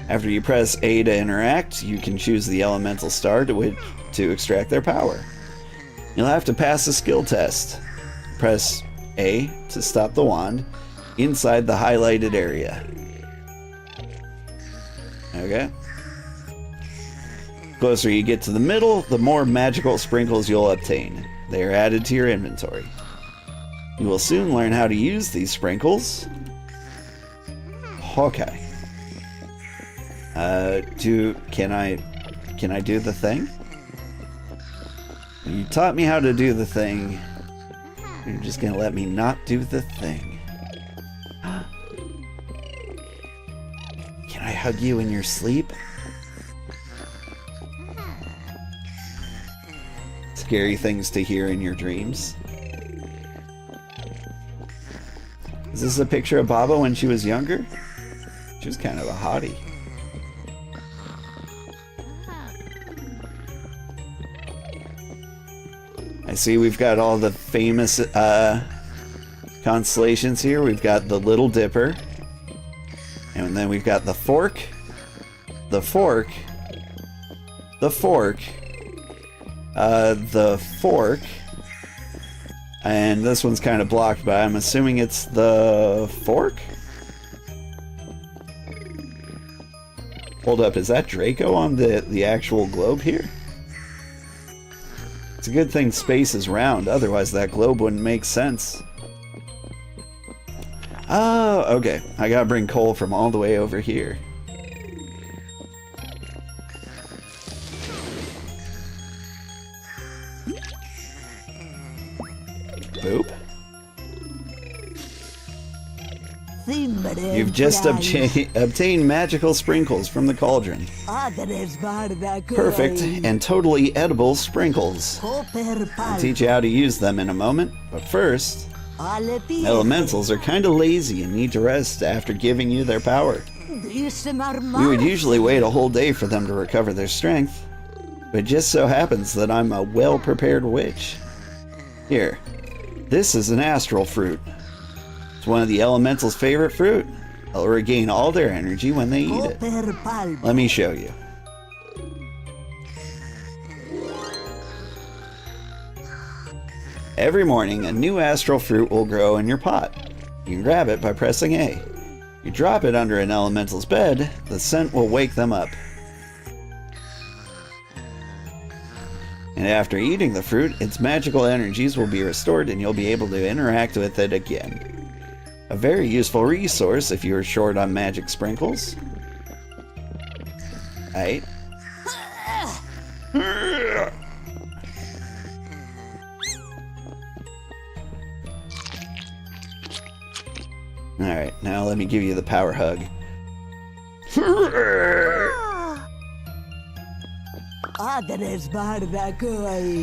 S1: After you press A to interact, you can choose the elemental star to extract their power. You'll have to pass a skill test. Press A to stop the wand inside the highlighted area. Okay. The closer you get to the middle, the more magical sprinkles you'll obtain. They are added to your inventory. You will soon learn how to use these sprinkles. Okay. Can I do the thing? You taught me how to do the thing. You're just gonna let me not do the thing. Can I hug you in your sleep? Scary things to hear in your dreams. Is this a picture of Baba when she was younger? She was kind of a hottie. I see we've got all the famous constellations here. We've got the Little Dipper. And then we've got the fork. The fork. The fork. The fork. And this one's kind of blocked, but I'm assuming it's the fork? Hold up, is that Draco on the actual globe here? It's a good thing space is round, otherwise that globe wouldn't make sense. Oh, okay. I gotta bring coal from all the way over here. Boop. You've just obtained magical sprinkles from the cauldron. Perfect and totally edible sprinkles. I'll teach you how to use them in a moment, but first, elementals are kind of lazy and need to rest after giving you their power. We would usually wait a whole day for them to recover their strength, but it just so happens that I'm a well-prepared witch. Here, this is an astral fruit. It's one of the elementals' favorite fruit. They'll regain all their energy when they eat it. Let me show you. Every morning, a new astral fruit will grow in your pot. You can grab it by pressing A. You drop it under an elemental's bed, the scent will wake them up. And after eating the fruit, its magical energies will be restored and you'll be able to interact with it again. A very useful resource if you're short on magic sprinkles. Alright. Alright, now let me give you the power hug.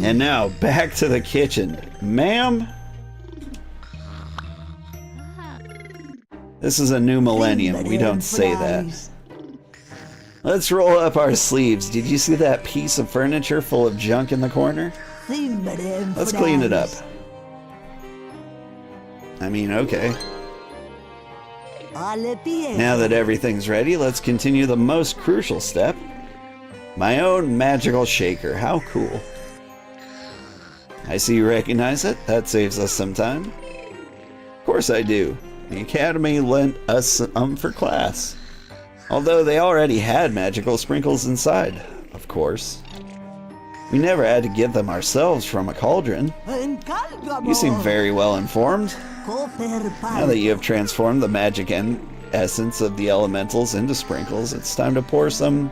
S1: And now, back to the kitchen. Ma'am? This is a new millennium, we don't say that. Let's roll up our sleeves. Did you see that piece of furniture full of junk in the corner? Let's clean it up. I mean, okay. Now that everything's ready, let's continue the most crucial step. My own magical shaker. How cool. I see you recognize it. That saves us some time. Of course I do. The Academy lent us some for class. Although they already had magical sprinkles inside, of course. We never had to get them ourselves from a cauldron. You seem very well informed. Now that you have transformed the magic essence of the elementals into sprinkles, it's time to pour some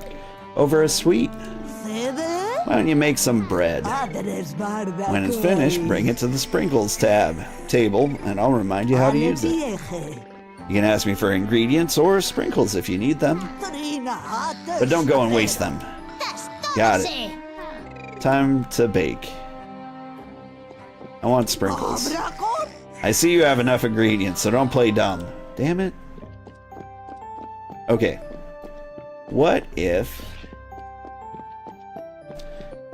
S1: over a sweet. Why don't you make some bread? When it's finished, bring it to the sprinkles table, and I'll remind you how to use it. You can ask me for ingredients or sprinkles if you need them. But don't go and waste them. Got it. Time to bake. I want sprinkles. I see you have enough ingredients, so don't play dumb. Damn it. Okay. What if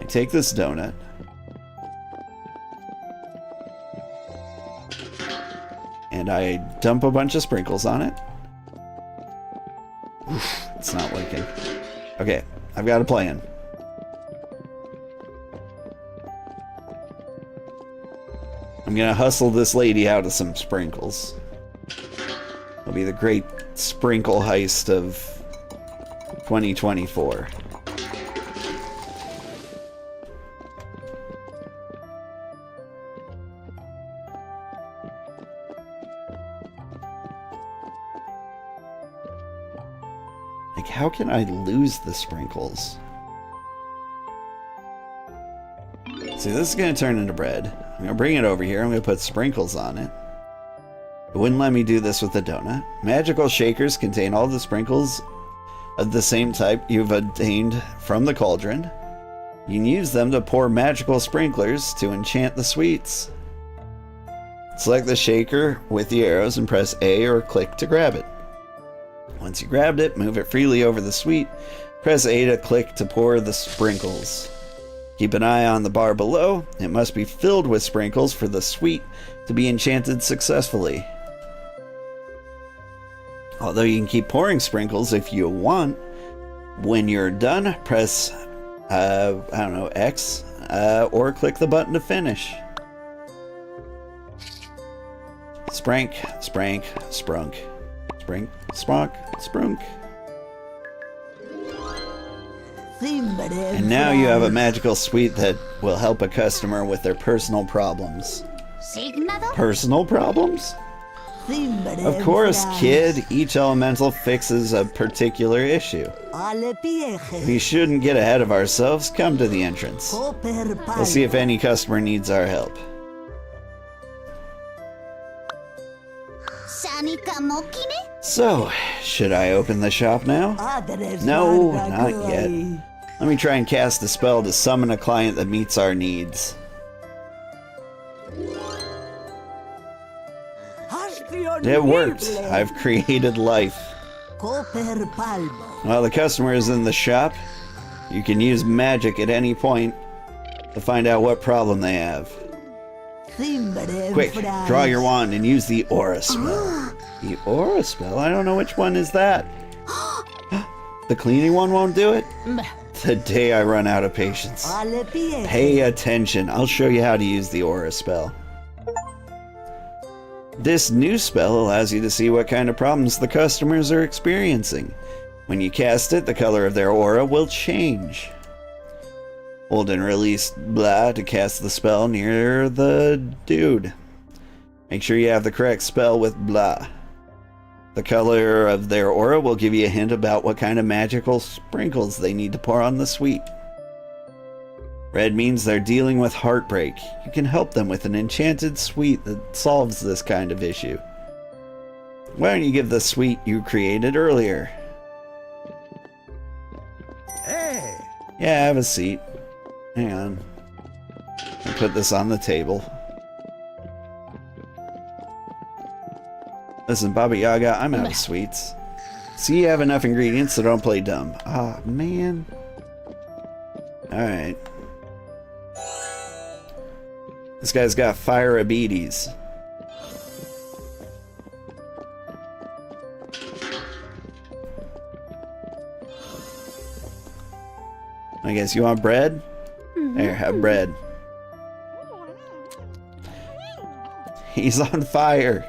S1: I take this donut and I dump a bunch of sprinkles on it? Oof, it's not working. Okay, I've got a plan. I'm gonna hustle this lady out of some sprinkles. It'll be the great sprinkle heist of 2024. Like, how can I lose the sprinkles? See, this is going to turn into bread. I'm going to bring it over here. I'm going to put sprinkles on it. It wouldn't let me do this with the donut. Magical shakers contain all the sprinkles of the same type you've obtained from the cauldron. You can use them to pour magical sprinklers to enchant the sweets. Select the shaker with the arrows and press A or click to grab it. Once you grabbed it, move it freely over the sweet. Press A to click to pour the sprinkles. Keep an eye on the bar below. It must be filled with sprinkles for the sweet to be enchanted successfully. Although you can keep pouring sprinkles if you want. When you're done, press, I don't know, X, or click the button to finish. Sprank, sprank, sprunk. Sprank, spronk, sprunk. And now you have a magical sweet that will help a customer with their personal problems. Personal problems? Of course, kid. Each elemental fixes a particular issue. We shouldn't get ahead of ourselves. Come to the entrance. We'll see if any customer needs our help. So, should I open the shop now? No, not yet. Let me try and cast a spell to summon a client that meets our needs. It worked. I've created life. While the customer is in the shop, you can use magic at any point to find out what problem they have. Quick, draw your wand and use the aura spell. The aura spell? I don't know which one is that. The cleaning one won't do it? The day I run out of patience. Pay attention. I'll show you how to use the aura spell. This new spell allows you to see what kind of problems the customers are experiencing. When you cast it, the color of their aura will change. Hold and release blah to cast the spell near the dude. Make sure you have the correct spell with blah. The color of their aura will give you a hint about what kind of magical sprinkles they need to pour on the sweet. Red means they're dealing with heartbreak. You can help them with an enchanted sweet that solves this kind of issue. Why don't you give the sweet you created earlier?
S4: Hey!
S1: Yeah, have a seat. Hang on. I'll put this on the table. Listen, Baba Yaga, I'm out of sweets. See, you have enough ingredients, so don't play dumb. Ah, man. Alright. This guy's got diabetes. I guess you want bread? There, have bread. He's on fire.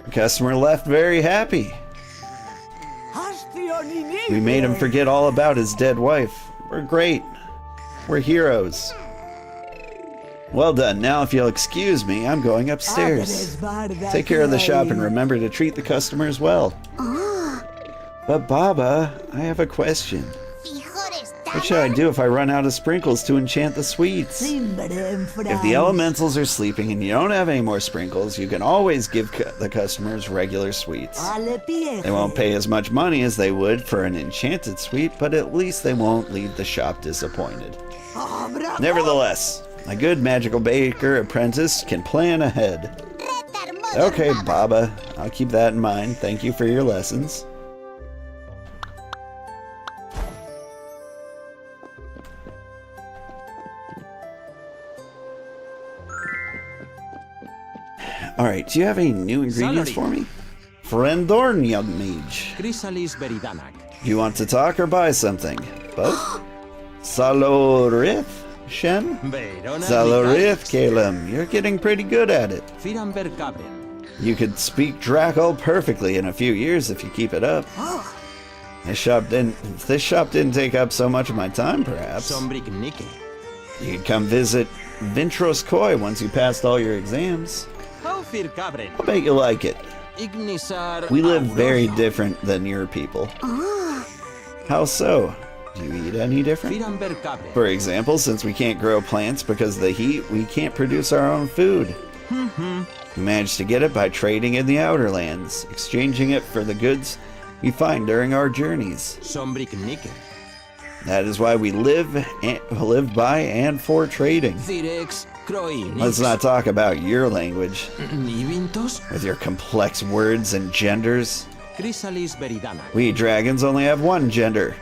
S1: The customer left very happy. We made him forget all about his dead wife. We're great. We're heroes. Well done. Now, if you'll excuse me, I'm going upstairs. Take care of the shop and remember to treat the customers well. But Baba, I have a question. What should I do if I run out of sprinkles to enchant the sweets? If the elementals are sleeping and you don't have any more sprinkles, you can always give the customers regular sweets. They won't pay as much money as they would for an enchanted sweet, but at least they won't leave the shop disappointed. Nevertheless, a good magical baker apprentice can plan ahead. Okay, Baba, I'll keep that in mind. Thank you for your lessons. Alright, do you have any new ingredients for me? Friendorn, young mage.
S4: Chrysalis Veridanak.
S1: Do you want to talk or buy something? Both? Salorith, Shen? Salorith, Kalem. You're getting pretty good at it.
S4: Firamber Cabren.
S1: You could speak Draco perfectly in a few years if you keep it up. This shop didn't take up so much of my time, perhaps.
S4: Sombrik Nike.
S1: You could come visit Vintros Koi once you passed all your exams.
S4: Haufir Cabren.
S1: I'll bet you like it.
S4: Ignisar.
S1: We live very different than your people. How so? Do you eat any different?
S4: Firamber Cabren.
S1: For example, since we can't grow plants because of the heat, we can't produce our own food. We manage to get it by trading in the outer lands, exchanging it for the goods we find during our journeys.
S4: Sombrik Nike.
S1: That is why we live by and for trading.
S4: Thirex Croinix.
S1: Let's not talk about your language,
S4: Nivintos.
S1: with your complex words and genders.
S4: Chrysalis Veridanak.
S1: We dragons only have one gender,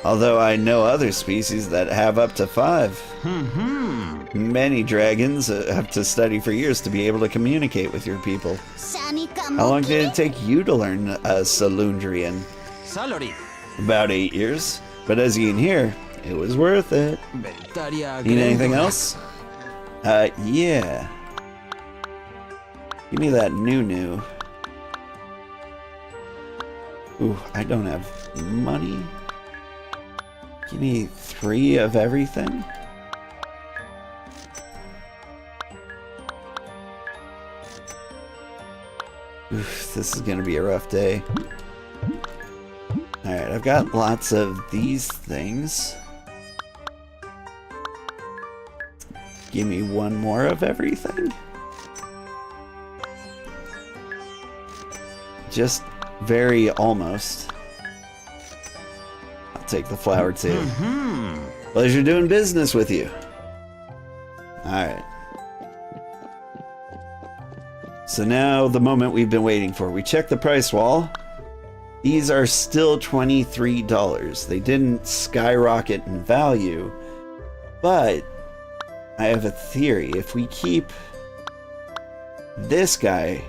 S1: although I know other species that have up to 5. Many dragons have to study for years to be able to communicate with your people. How long did it take you to learn Salundrian?
S4: Salori.
S1: About 8 years. But as you can hear, it was worth it.
S4: Ventaria.
S1: Need anything else? Yeah. Give me that new. Ooh, I don't have money. Give me 3 of everything. Oof, this is gonna be a rough day. Alright, I've got lots of these things. Give me 1 more of everything. Just very almost. I'll take the flour too. Pleasure doing business with you. Alright. So now the moment we've been waiting for. We check the price wall. These are still $23. They didn't skyrocket in value, but I have a theory. If we keep this guy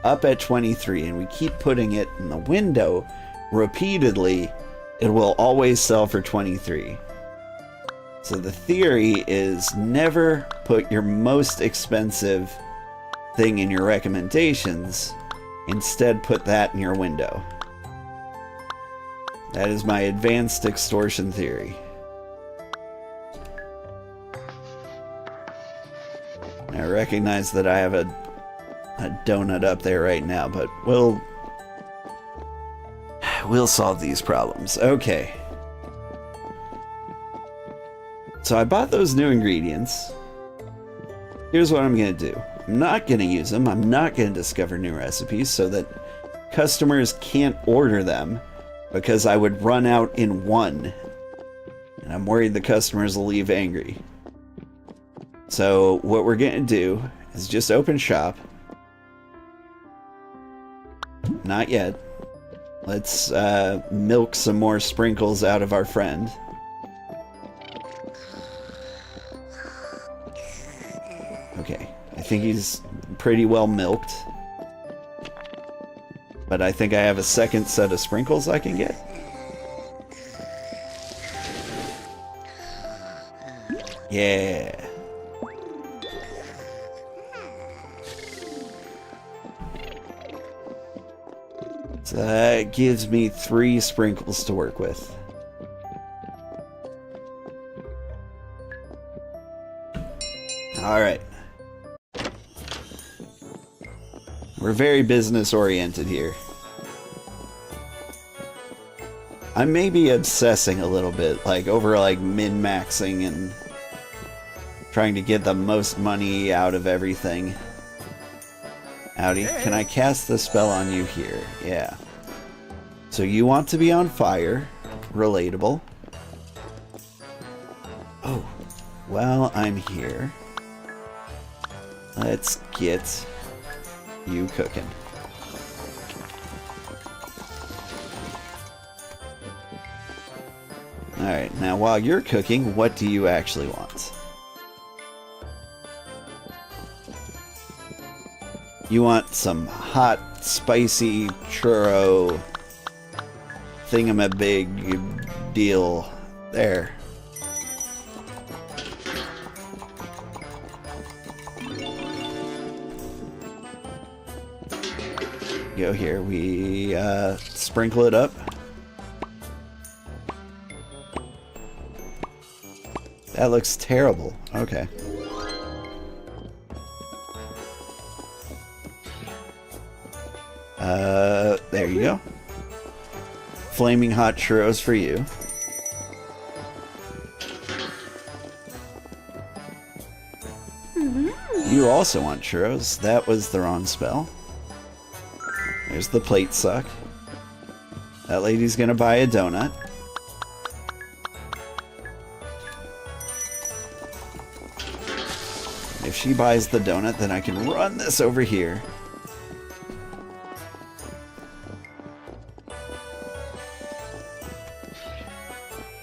S1: up at 23 and we keep putting it in the window repeatedly, it will always sell for 23. So the theory is never put your most expensive thing in your recommendations. Instead, put that in your window. That is my advanced extortion theory. I recognize that I have a donut up there right now, but we'll solve these problems. Okay. So I bought those new ingredients. Here's what I'm going to do. I'm not going to use them. I'm not going to discover new recipes so that customers can't order them because I would run out in one. And I'm worried the customers will leave angry. So what we're going to do is just open shop. Not yet. Let's milk some more sprinkles out of our friend. Okay, I think he's pretty well milked. But I think I have a second set of sprinkles I can get. Yeah. So that gives me 3 sprinkles to work with. Alright. We're very business oriented here. I may be obsessing a little bit, like over like min-maxing and trying to get the most money out of everything. Howdy, can I cast the spell on you here? Yeah. So you want to be on fire. Relatable. Oh, well, I'm here. Let's get you cooking. Alright, now while you're cooking, what do you actually want? You want some hot, spicy churro thingamabig deal. There. Go here. We sprinkle it up. That looks terrible. Okay. There you go. Flaming hot churros for you. You also want churros. That was the wrong spell. There's the plate suck. That lady's gonna buy a donut. If she buys the donut, then I can run this over here.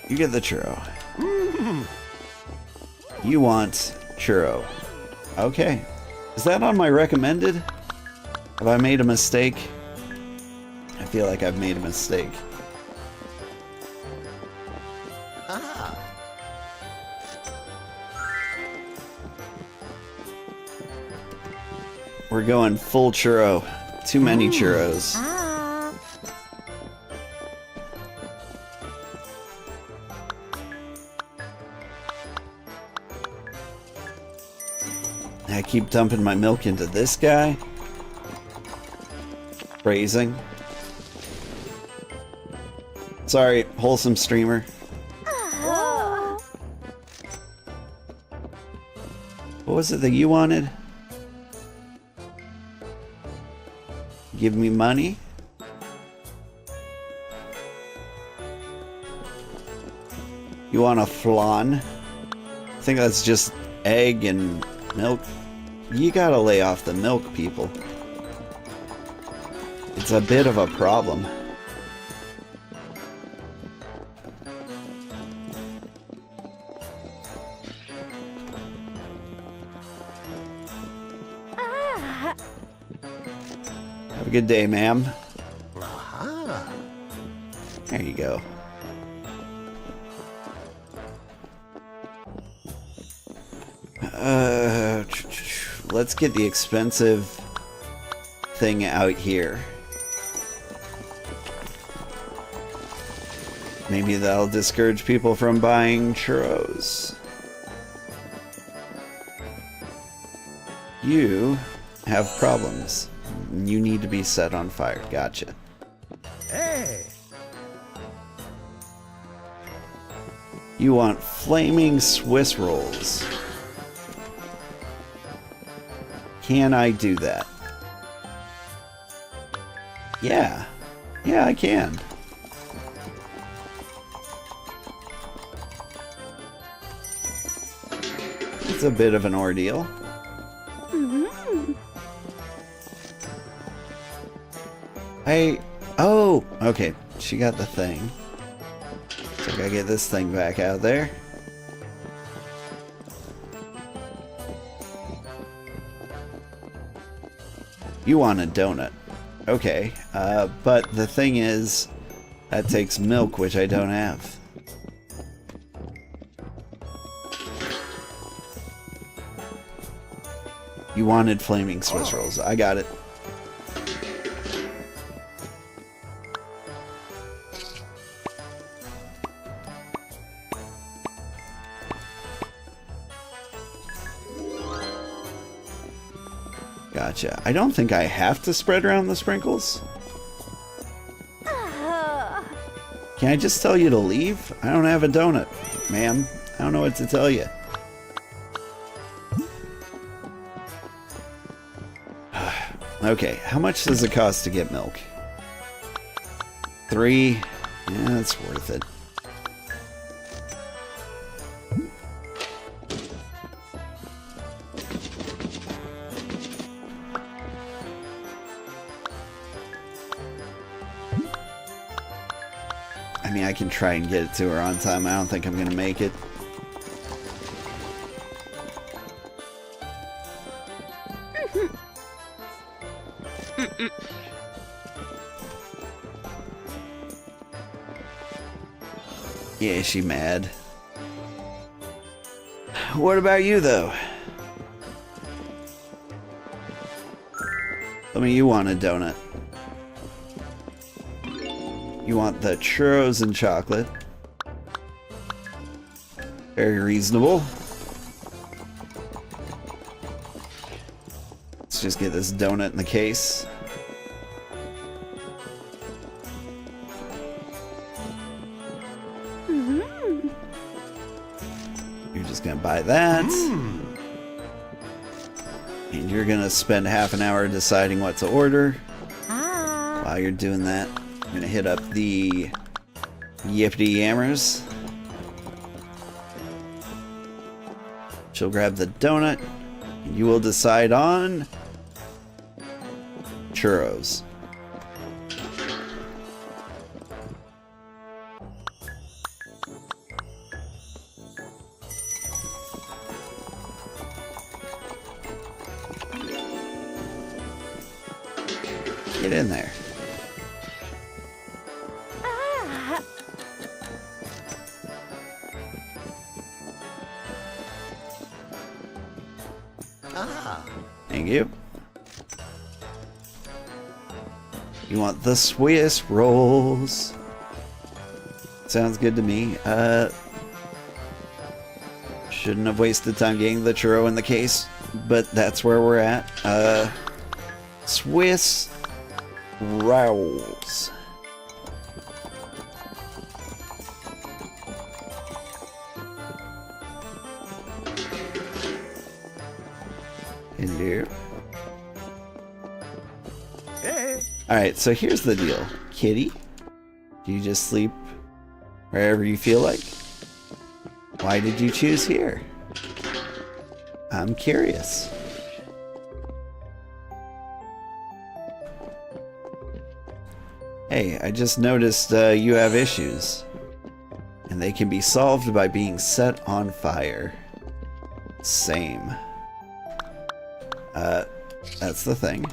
S1: You get the churro. You want churro. Okay. Is that on my recommended? Have I made a mistake? I feel like I've made a mistake. We're going full churro. Too many churros. I keep dumping my milk into this guy. Phrasing. Sorry, wholesome streamer. What was it that you wanted? Give me money? You want a flan? I think that's just egg and milk. You gotta lay off the milk, people. It's a bit of a problem. good day, ma'am. There you go. Let's get the expensive thing out here. Maybe that'll discourage people from buying churros. You have problems. You need to be set on fire. Gotcha.
S5: Hey!
S1: You want flaming Swiss rolls. Can I do that? Yeah. Yeah, I can. It's a bit of an ordeal. Oh, okay. She got the thing. So I gotta get this thing back out there. You want a donut. Okay. But the thing is, that takes milk, which I don't have. You wanted flaming Swiss rolls. I got it. Gotcha. I don't think I have to spread around the sprinkles. Can I just tell you to leave? I don't have a donut, ma'am. I don't know what to tell you. Okay, how much does it cost to get milk? 3? Yeah, that's worth it. I mean, I can try and get it to her on time. I don't think I'm gonna make it. Yeah, she mad. What about you, though? Tell me you want a donut. You want the churros and chocolate. Very reasonable. Let's just get this donut in the case. You're just gonna buy that. And you're gonna spend half an hour deciding what to order. While you're doing that, I'm gonna hit up the Yippity Yammers. She'll grab the donut. And you will decide on churros. Get in there. Thank you. You want the Swiss rolls. Sounds good to me. Shouldn't have wasted time getting the churro in the case, but that's where we're at. Swiss rolls. Hello.
S5: Hey.
S1: Alright, so here's the deal. Kitty, do you just sleep wherever you feel like? Why did you choose here? I'm curious. Hey, I just noticed you have issues. And they can be solved by being set on fire. Same. That's the thing.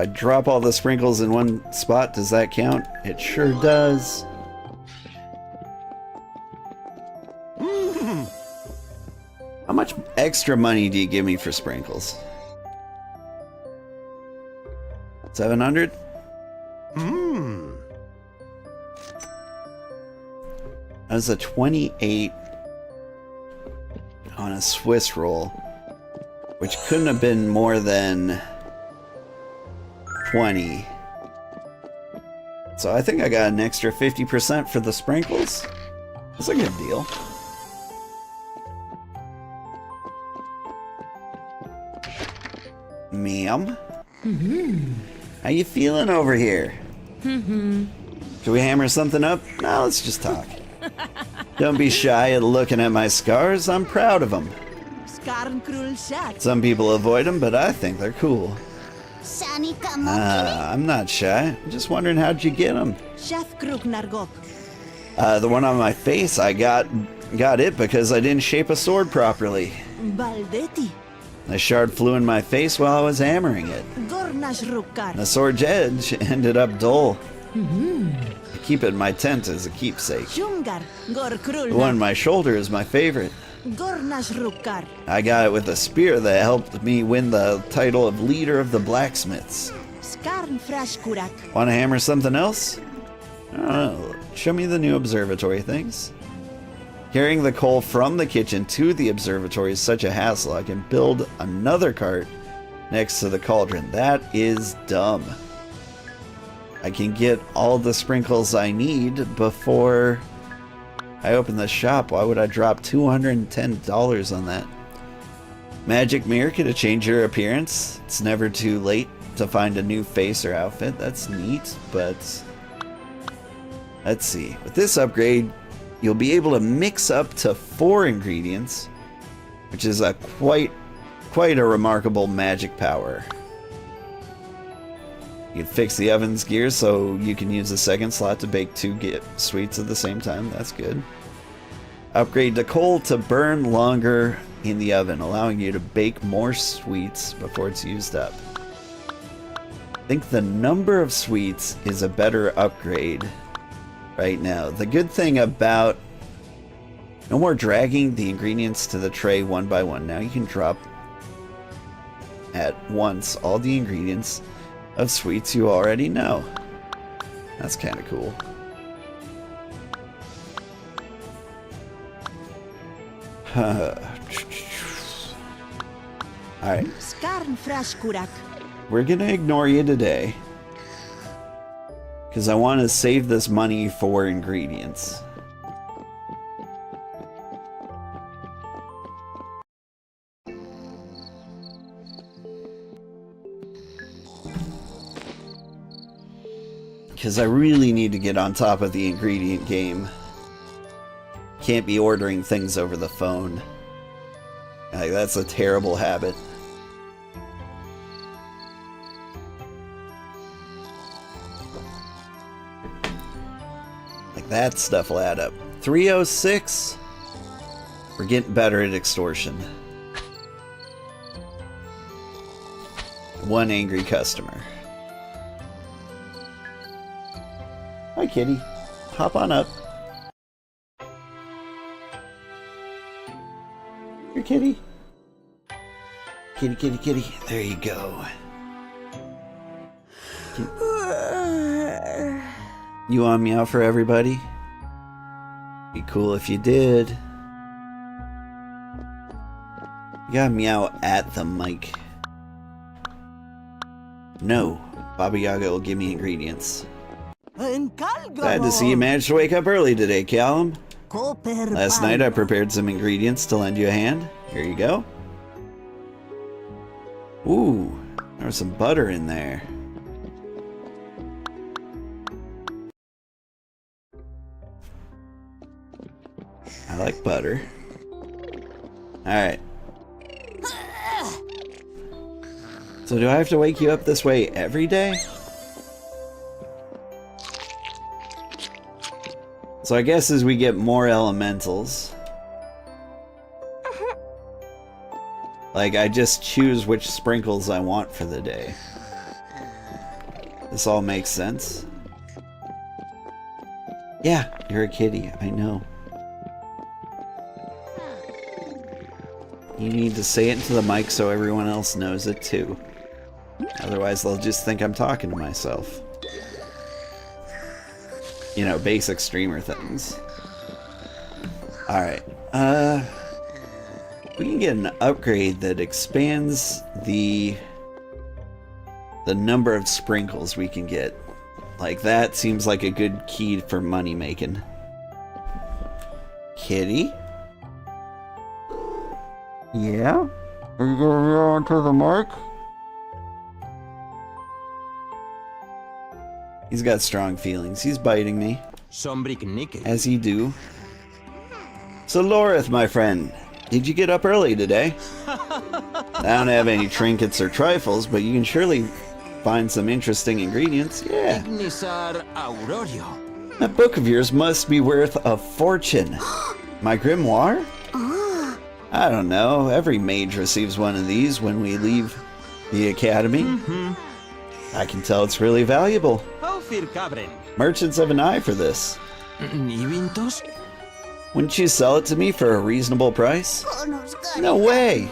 S1: I drop all the sprinkles in one spot, does that count? It sure does. How much extra money do you give me for sprinkles? 700? That was a 28 on a Swiss roll, which couldn't have been more than 20. So I think I got an extra 50% for the sprinkles. That's a good deal. Ma'am? How you feeling over here? Should we hammer something up? No, let's just talk. Don't be shy at looking at my scars. I'm proud of them. Some people avoid them, but I think they're cool. I'm not shy. I'm just wondering how'd you get them? The one on my face, I got it because I didn't shape a sword properly. The shard flew in my face while I was hammering it. The sword's edge ended up dull. I keep it in my tent as a keepsake. The one on my shoulder is my favorite. I got it with a spear that helped me win the title of leader of the blacksmiths. Want to hammer something else? I don't know. Show me the new observatory things. Carrying the coal from the kitchen to the observatory is such a hassle. I can build another cart next to the cauldron. That is dumb. I can get all the sprinkles I need before I open the shop. Why would I drop $210 on that? Magic mirror could have changed your appearance. It's never too late to find a new face or outfit. That's neat, but let's see. With this upgrade, you'll be able to mix up to 4 ingredients, which is a quite a remarkable magic power. You can fix the oven's gear so you can use the second slot to bake 2 sweets at the same time. That's good. Upgrade the coal to burn longer in the oven, allowing you to bake more sweets before it's used up. I think the number of sweets is a better upgrade right now. The good thing about no more dragging the ingredients to the tray one by one. Now you can drop at once all the ingredients of sweets you already know. That's kind of cool. Alright. We're gonna ignore you today, because I want to save this money for ingredients. Because I really need to get on top of the ingredient game. Can't be ordering things over the phone. Like, that's a terrible habit. Like, that stuff will add up. 306. We're getting better at extortion. 1 angry customer. Hi, kitty. Hop on up. Here, kitty. Kitty, kitty, kitty. There you go. You want meow for everybody? Be cool if you did. You gotta meow at the mic. No. Baba Yaga will give me ingredients. Glad to see you managed to wake up early today, Callum. Last night I prepared some ingredients to lend you a hand. Here you go. Ooh, there's some butter in there. I like butter. Alright. So do I have to wake you up this way every day? So I guess as we get more elementals, like, I just choose which sprinkles I want for the day. This all makes sense. Yeah, you're a kitty, I know. You need to say it into the mic so everyone else knows it too. Otherwise they'll just think I'm talking to myself. You know, basic streamer things. Alright, we can get an upgrade that expands the number of sprinkles we can get. Like, that seems like a good key for money making. Kitty? Yeah? Are you gonna be on to the mark? He's got strong feelings. He's biting me.
S4: Sombricnique.
S1: As you do. So, Lorith, my friend, did you get up early today? I don't have any trinkets or trifles, but you can surely find some interesting ingredients. Yeah.
S4: Ignisar Aurorio.
S1: That book of yours must be worth a fortune. My grimoire? I don't know. Every mage receives one of these when we leave the academy. I can tell it's really valuable. Merchants have an eye for this.
S4: Nivintos?
S1: Wouldn't you sell it to me for a reasonable price? No way!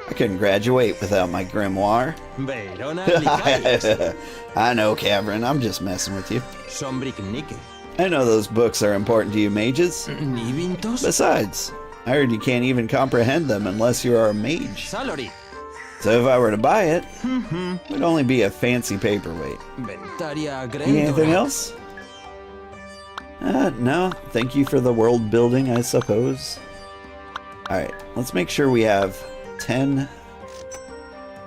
S1: I couldn't graduate without my grimoire.
S4: Verona Licaris.
S1: I know, Cavern. I'm just messing with you.
S4: Sombricnique.
S1: I know those books are important to you mages.
S4: Nivintos?
S1: Besides, I heard you can't even comprehend them unless you are a mage.
S4: Salori.
S1: So if I were to buy it, it would only be a fancy paperweight.
S4: Ventaria
S1: Need anything
S4: Grendora.
S1: else? No. Thank you for the world building, I suppose. Alright, let's make sure we have 10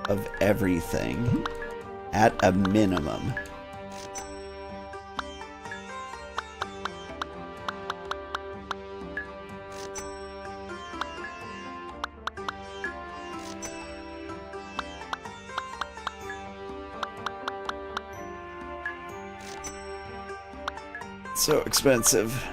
S1: of everything at a minimum. So expensive.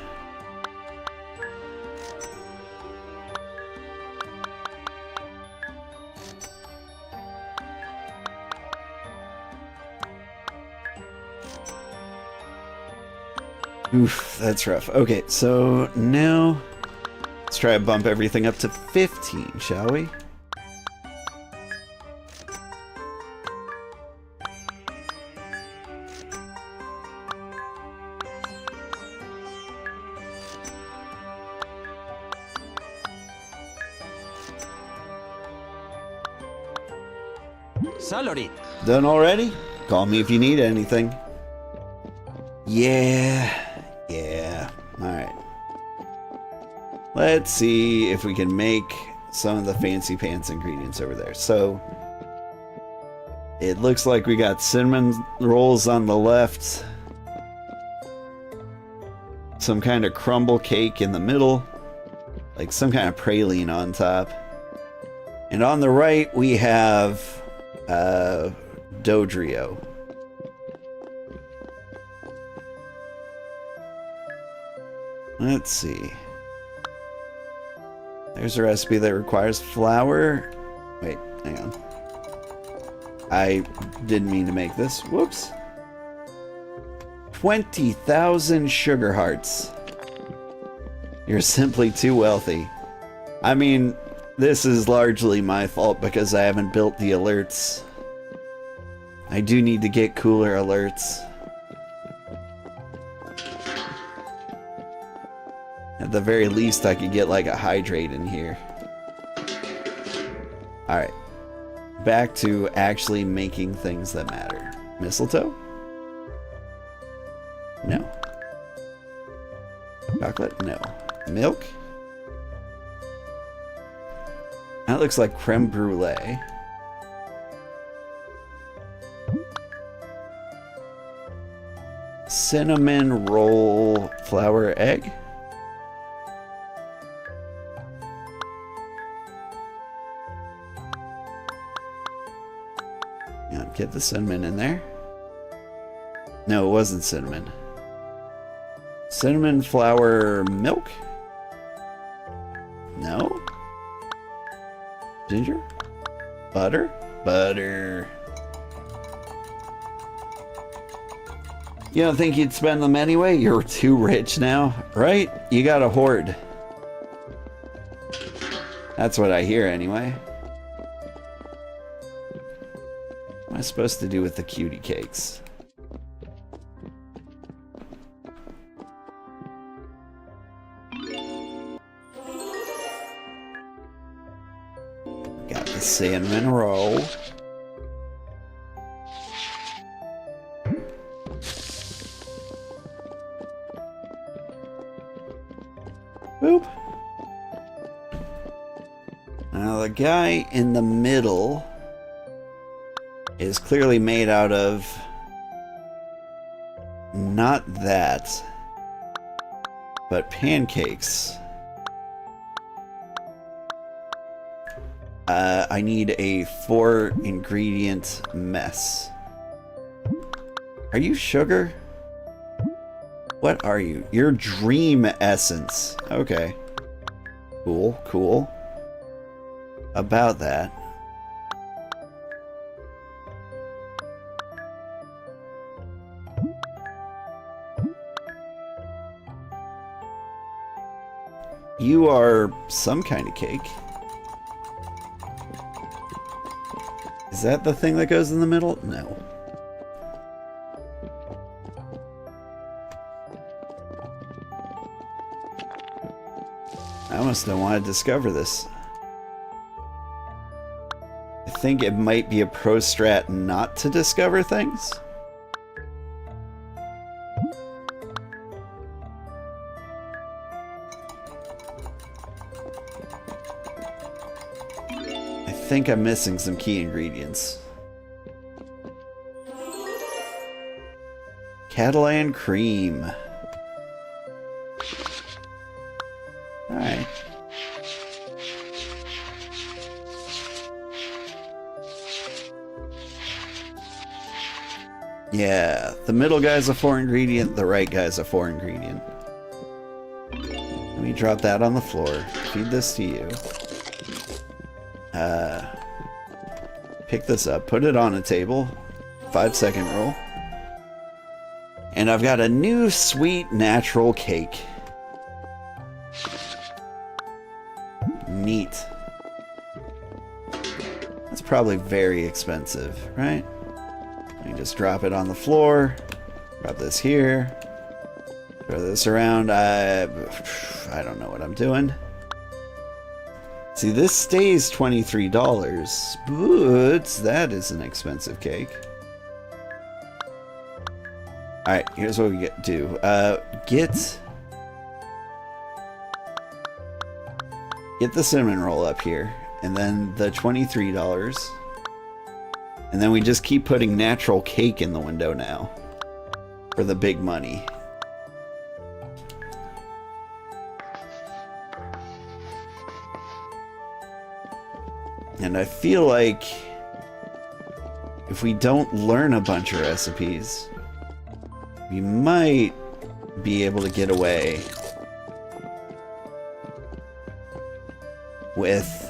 S1: Oof, that's rough. Okay, so now let's try to bump everything up to 15, shall we?
S4: Salori.
S1: Done already? Call me if you need anything. Yeah. Alright. Let's see if we can make some of the fancy pants ingredients over there. So, it looks like we got cinnamon rolls on the left. Some kind of crumble cake in the middle. Like some kind of praline on top. And on the right, we have Dodrio. Let's see. There's a recipe that requires flour. Wait, hang on. I didn't mean to make this. Whoops. 20,000 sugar hearts. You're simply too wealthy. I mean, this is largely my fault because I haven't built the alerts. I do need to get cooler alerts. At the very least, I could get like a hydrate in here. Alright. Back to actually making things that matter. Mistletoe? No. Chocolate? No. Milk? That looks like creme brulee. Cinnamon roll flour egg? Yeah, get the cinnamon in there. No, it wasn't cinnamon. Cinnamon flour milk? No? Ginger? Butter? Butter. You don't think you'd spend them anyway? You're too rich now, right? You got a hoard. That's what I hear anyway. What am I supposed to do with the cutie cakes? Got the cinnamon roll. Boop. Now the guy in the middle is clearly made out of not that, but pancakes. I need a 4-ingredient mess. Are you sugar? What are you? You're dream essence. Okay. Cool, cool. About that. You are some kind of cake. Is that the thing that goes in the middle? No. I almost don't want to discover this. I think it might be a pro strat not to discover things. I think I'm missing some key ingredients. Catalan cream. Alright. Yeah, the middle guy's a 4-ingredient, the right guy's a 4-ingredient. Let me drop that on the floor. Feed this to you. Pick this up, put it on a table. 5-second rule. And I've got a new sweet natural cake. Neat. That's probably very expensive, right? Let me just drop it on the floor. Drop this here. Throw this around. I don't know what I'm doing. See, this stays $23, but that is an expensive cake. Alright, here's what we do. Get the cinnamon roll up here, and then the $23. And then we just keep putting natural cake in the window now for the big money. And I feel like if we don't learn a bunch of recipes, we might be able to get away with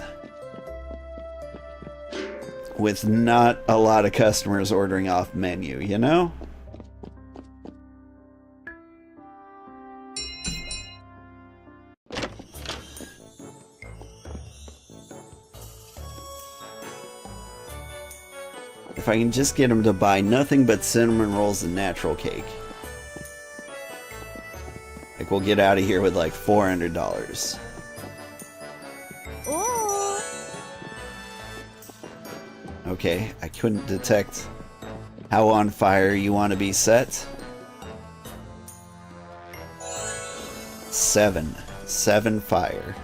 S1: not a lot of customers ordering off menu, you know? If I can just get them to buy nothing but cinnamon rolls and natural cake. Like, we'll get out of here with like $400. Okay, I couldn't detect how on fire you want to be set. 7 fire.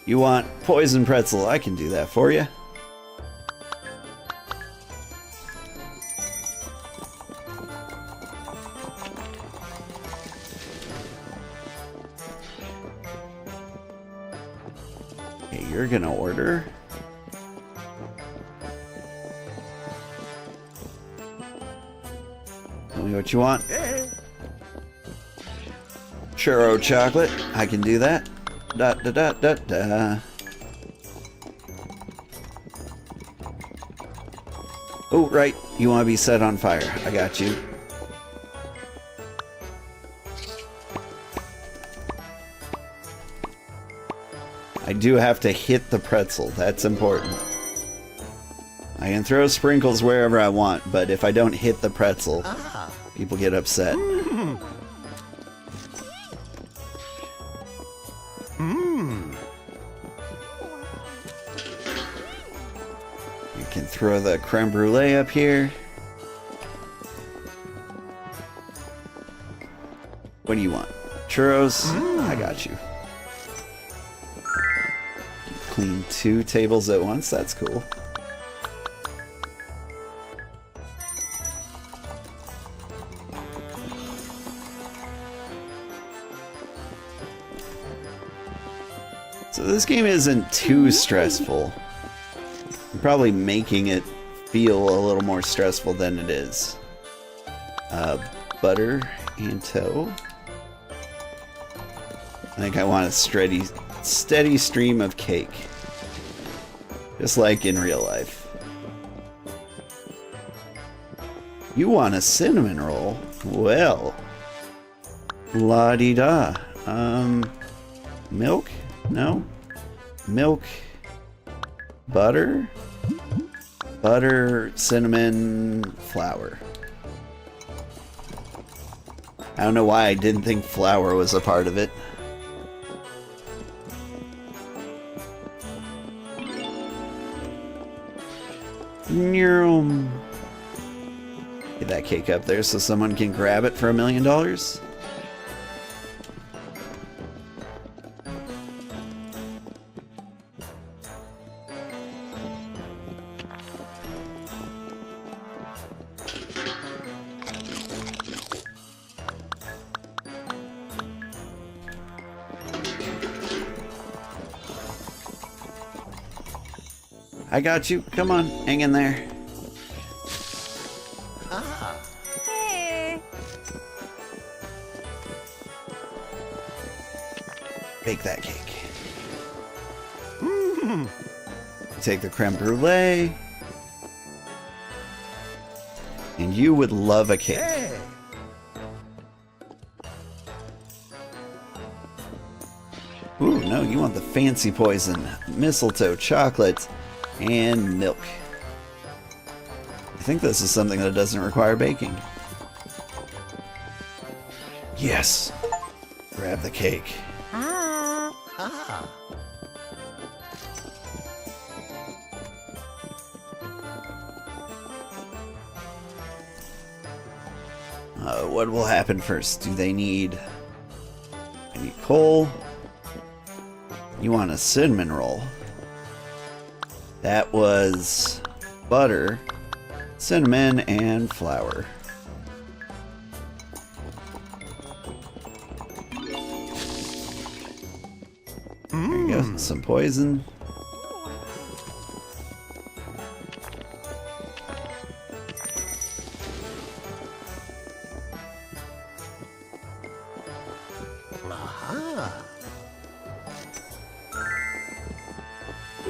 S1: You want poison pretzel? I can do that for you. Okay, you're gonna order. Tell me what you want. Churro chocolate. I can do that. Da da da da da. Oh, right. You want to be set on fire. I got you. I do have to hit the pretzel. That's important. I can throw sprinkles wherever I want, but if I don't hit the pretzel, people get upset. You can throw the creme brulee up here. What do you want? Churros? I got you. Clean 2 tables at once. That's cool. So this game isn't too stressful. I'm probably making it feel a little more stressful than it is. Butter and toe. I think I want a steady stream of cake. Just like in real life. You want a cinnamon roll? Well. La-di-da. Milk? No? Milk. Butter? Butter, cinnamon, flour. I don't know why I didn't think flour was a part of it. Get that cake up there so someone can grab it for $1 million. I got you. Come on, hang in there. Bake that cake. Take the creme brulee. And you would love a cake.
S5: Hey.
S1: Ooh, no, you want the fancy poison. Mistletoe, chocolate, and milk. I think this is something that doesn't require baking. Yes. Grab the cake. What will happen first? Do they need... I need coal. You want a cinnamon roll. That was butter, cinnamon, and flour. There you go, some poison.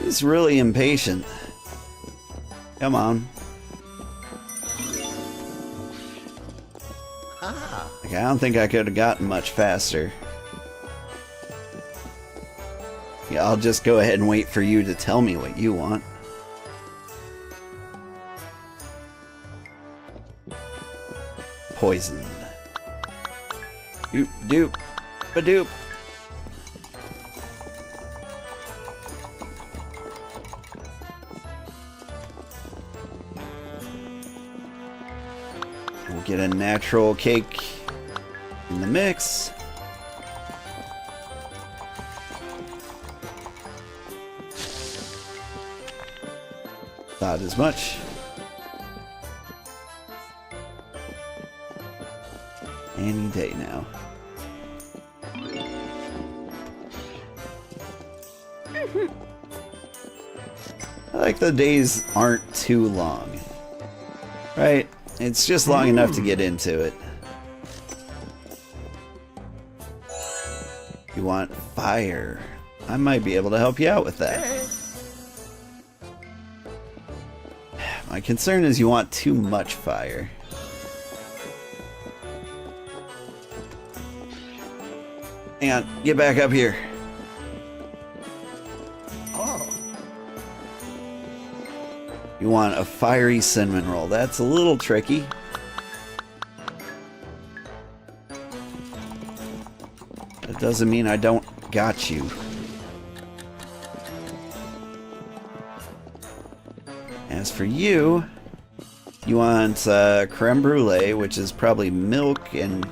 S1: He's really impatient. Come on. Like, I don't think I could have gotten much faster. Yeah, I'll just go ahead and wait for you to tell me what you want. Poison. Doop, doop, ba-doop. We'll get a natural cake in the mix. Not as much. Any day now. I like the days aren't too long. Right? It's just long enough to get into it. You want fire? I might be able to help you out with that. My concern is you want too much fire. Hang on, get back up here.
S5: Oh.
S1: You want a fiery cinnamon roll. That's a little tricky. That doesn't mean I don't got you. As for you, you want creme brulee, which is probably milk and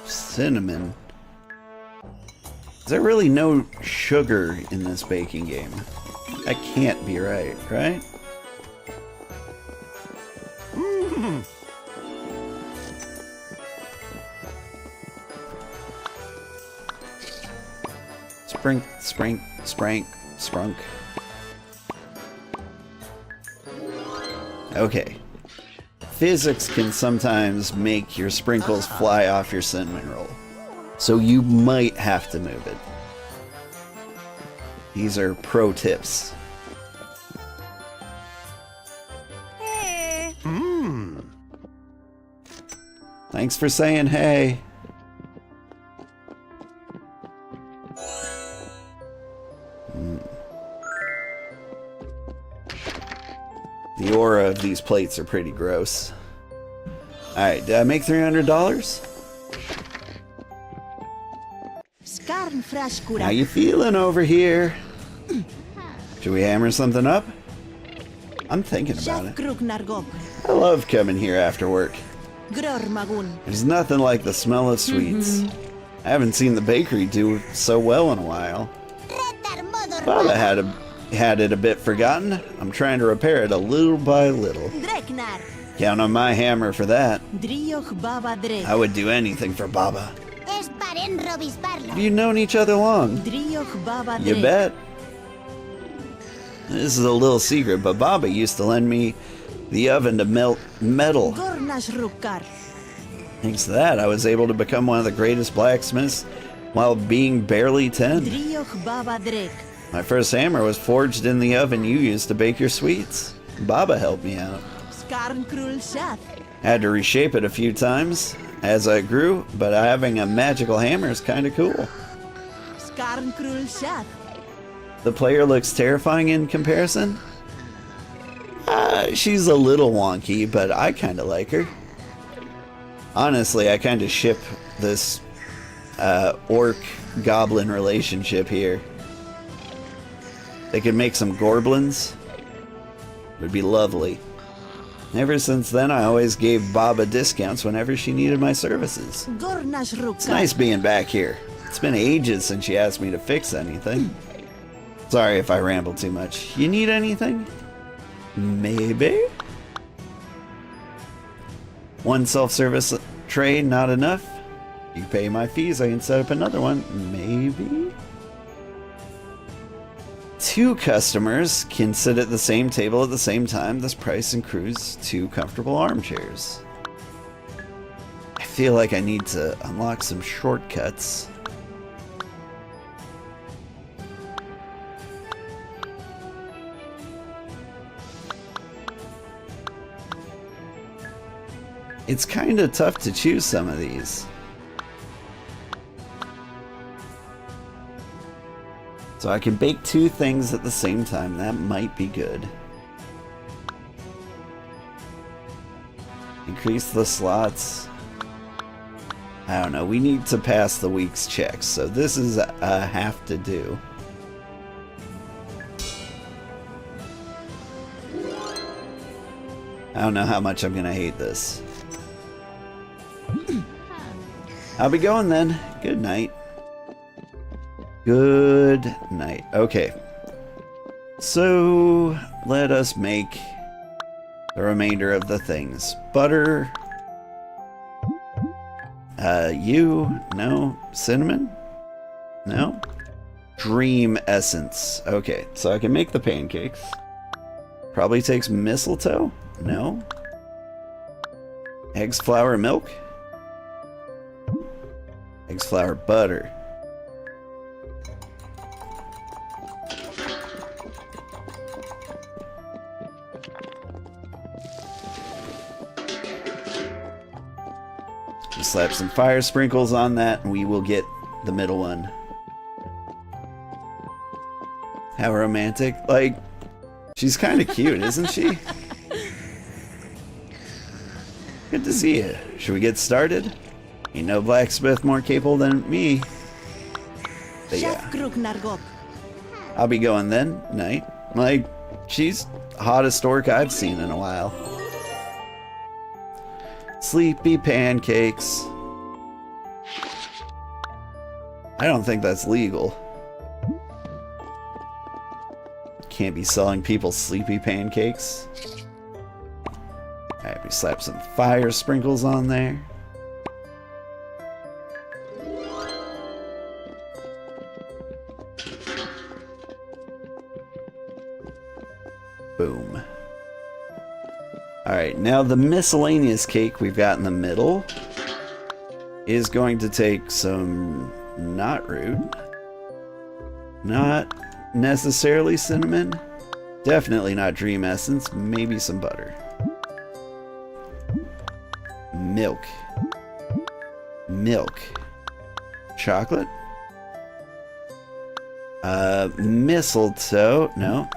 S1: cinnamon. There's really no sugar in this baking game. That can't be right, right? Sprunk. Okay. Physics can sometimes make your sprinkles fly off your cinnamon roll, so you might have to move it. These are pro tips.
S3: Hey.
S1: Thanks for saying hey. The aura of these plates are pretty gross. Alright, did I make $300? How you feeling over here? Should we hammer something up? I'm thinking about it. I love coming here after work. There's nothing like the smell of sweets. I haven't seen the bakery do so well in a while. Baba had it a bit forgotten. I'm trying to repair it a little by little. Count on my hammer for that. I would do anything for Baba. Have you known each other long? You bet. This is a little secret, but Baba used to lend me the oven to melt metal. Thanks to that, I was able to become one of the greatest blacksmiths while being barely 10. My first hammer was forged in the oven you used to bake your sweets. Baba helped me out. Had to reshape it a few times as I grew, but having a magical hammer is kinda cool. The player looks terrifying in comparison. She's a little wonky, but I kinda like her. Honestly, I kinda ship this orc-goblin relationship here. They could make some gorblins. It would be lovely. Ever since then, I always gave Baba discounts whenever she needed my services. It's nice being back here. It's been ages since she asked me to fix anything. Sorry if I ramble too much. You need anything? Maybe? One self-service tray, not enough? You pay my fees, I can set up another one. Maybe? 2 customers can sit at the same table at the same time. This price includes 2 comfortable armchairs. I feel like I need to unlock some shortcuts. It's kind of tough to choose some of these. So I can bake 2 things at the same time. That might be good. Increase the slots. I don't know. We need to pass the week's checks. So this is a have to do. I don't know how much I'm going to hate this. I'll be going then. Good night. Good night. Okay. So, let us make the remainder of the things. Butter. You? No. Cinnamon? No. Dream essence. Okay, so I can make the pancakes. Probably takes mistletoe? No. Eggs, flour, milk? Eggs, flour, butter. slap some fire sprinkles on that, and we will get the middle one. How romantic. Like, she's kind of cute, isn't she? Good to see you. Should we get started? Ain't no blacksmith more capable than me. But yeah. I'll be going then. Night. Like, she's hottest orc I've seen in a while. Sleepy pancakes. I don't think that's legal. Can't be selling people sleepy pancakes. Alright, we slap some fire sprinkles on there. Boom. Alright, now the miscellaneous cake we've got in the middle is going to take some not root. Not necessarily cinnamon. Definitely not dream essence. Maybe some butter. Milk. Milk. Chocolate. Mistletoe. No.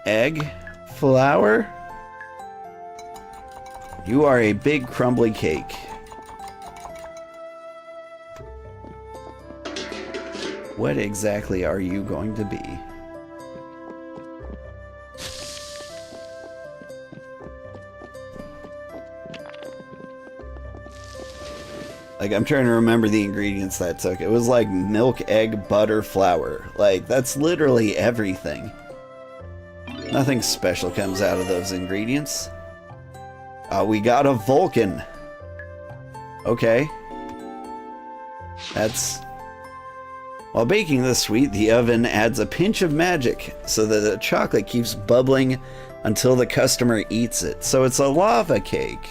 S1: Egg. Flour. You are a big crumbly cake. What exactly are you going to be? Like, I'm trying to remember the ingredients that took. It was like milk, egg, butter, flour. Like, that's literally everything. Nothing special comes out of those ingredients. We got a Vulcan. Okay. That's... While baking this sweet, the oven adds a pinch of magic so that the chocolate keeps bubbling until the customer eats it. So it's a lava cake.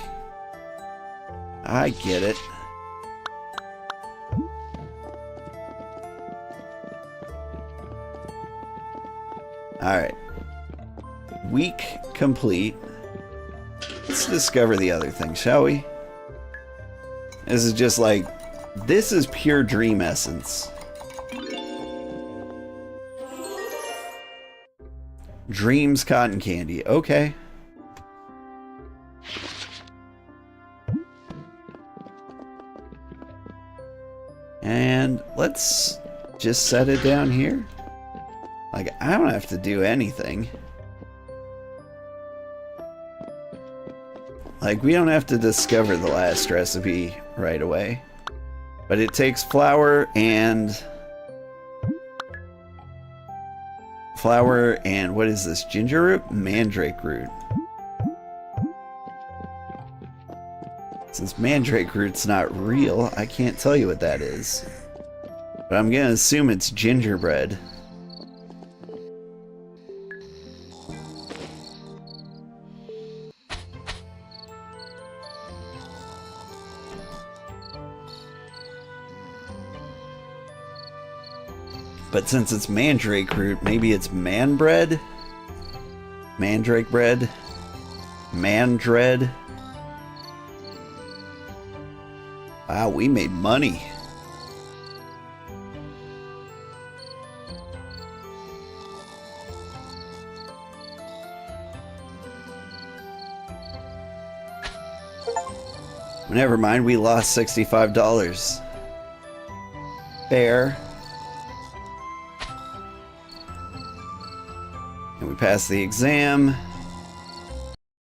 S1: I get it. Alright. Week complete. Let's discover the other thing, shall we? This is just like... This is pure dream essence. Dreams cotton candy. Okay. And let's just set it down here. Like, I don't have to do anything. Like, we don't have to discover the last recipe right away. But it takes flour and... Flour and what is this? Ginger root? Mandrake root. Since mandrake root's not real, I can't tell you what that is. But I'm gonna assume it's gingerbread. But since it's mandrake root, maybe it's man bread? Mandrake bread? Mandread? Wow, we made money. Never mind, we lost $65. Fair. And we passed the exam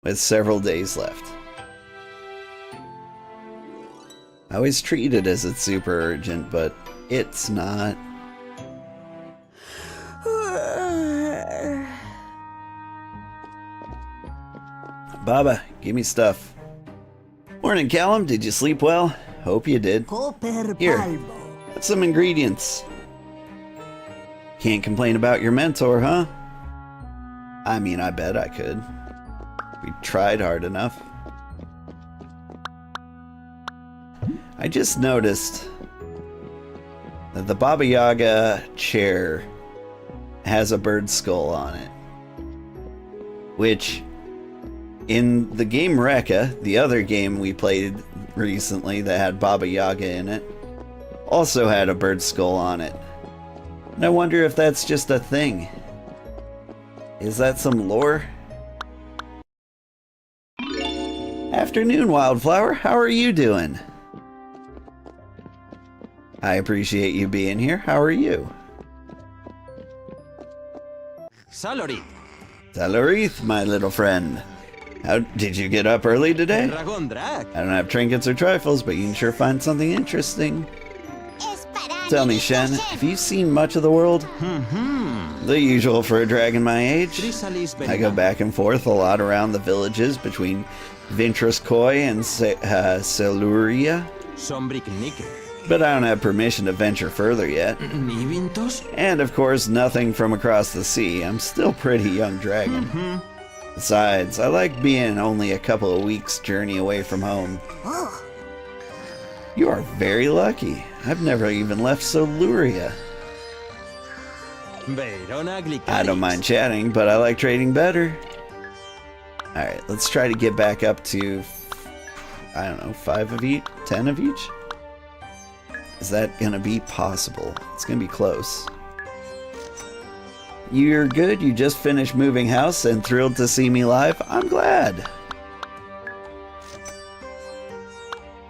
S1: with several days left. I always treat it as it's super urgent, but it's not. Baba, give me stuff. Morning, Callum. Did you sleep well? Hope you did. Here, have some ingredients. Can't complain about your mentor, huh? I mean, I bet I could. We tried hard enough. I just noticed that the Baba Yaga chair has a bird skull on it. Which, in the game Rekka, the other game we played recently that had Baba Yaga in it, also had a bird skull on it. And I wonder if that's just a thing. Is that some lore? Afternoon, Wildflower. How are you doing? I appreciate you being here. How are you?
S4: Salori.
S1: Salarith, my little friend. How did you get up early today?
S4: Dragon Drac.
S1: I don't have trinkets or trifles, but you can sure find something interesting. Tell me, Shen, have you seen much of the world? The usual for a dragon my age. I go back and forth a lot around the villages between Ventress Koi and Celuria.
S4: Sombric Nickel.
S1: But I don't have permission to venture further yet.
S4: Nivintos.
S1: And of course, nothing from across the sea. I'm still pretty young dragon. Besides, I like being only a couple of weeks' journey away from home. You are very lucky. I've never even left Soluria. I don't mind chatting, but I like trading better. Alright, let's try to get back up to, I don't know, 5 of each? 10 of each? Is that gonna be possible? It's gonna be close. You're good? You just finished moving house and thrilled to see me live? I'm glad.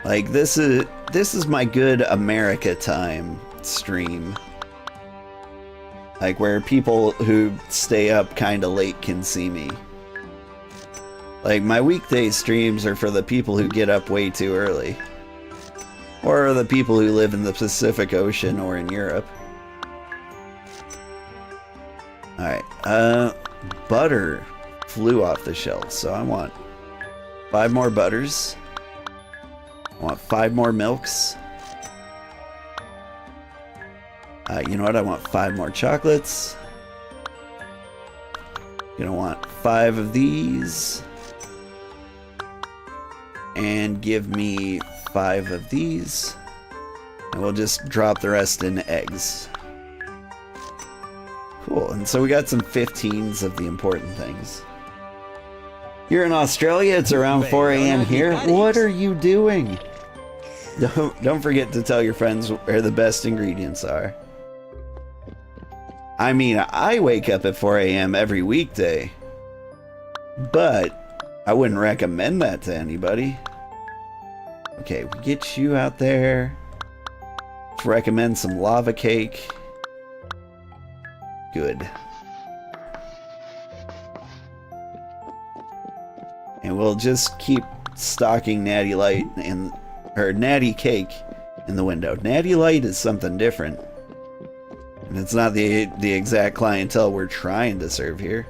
S1: Like, this is my good America time stream. Like, where people who stay up kinda late can see me. Like, my weekday streams are for the people who get up way too early. Or the people who live in the Pacific Ocean or in Europe. Alright, butter flew off the shelf, so I want 5 more butters. I want 5 more milks. You know what? I want 5 more chocolates. Gonna want 5 of these. And give me 5 of these. And we'll just drop the rest in eggs. Cool, and so we got some 15s of the important things. You're in Australia, it's around 4 a.m. here. What are you doing? Don't forget to tell your friends where the best ingredients are. I mean, I wake up at 4 a.m. every weekday. But I wouldn't recommend that to anybody. Okay, we get you out there. Let's recommend some lava cake. Good. And we'll just keep stocking Natty Light and or Natty Cake in the window. Natty Light is something different. And it's not the exact clientele we're trying to serve here.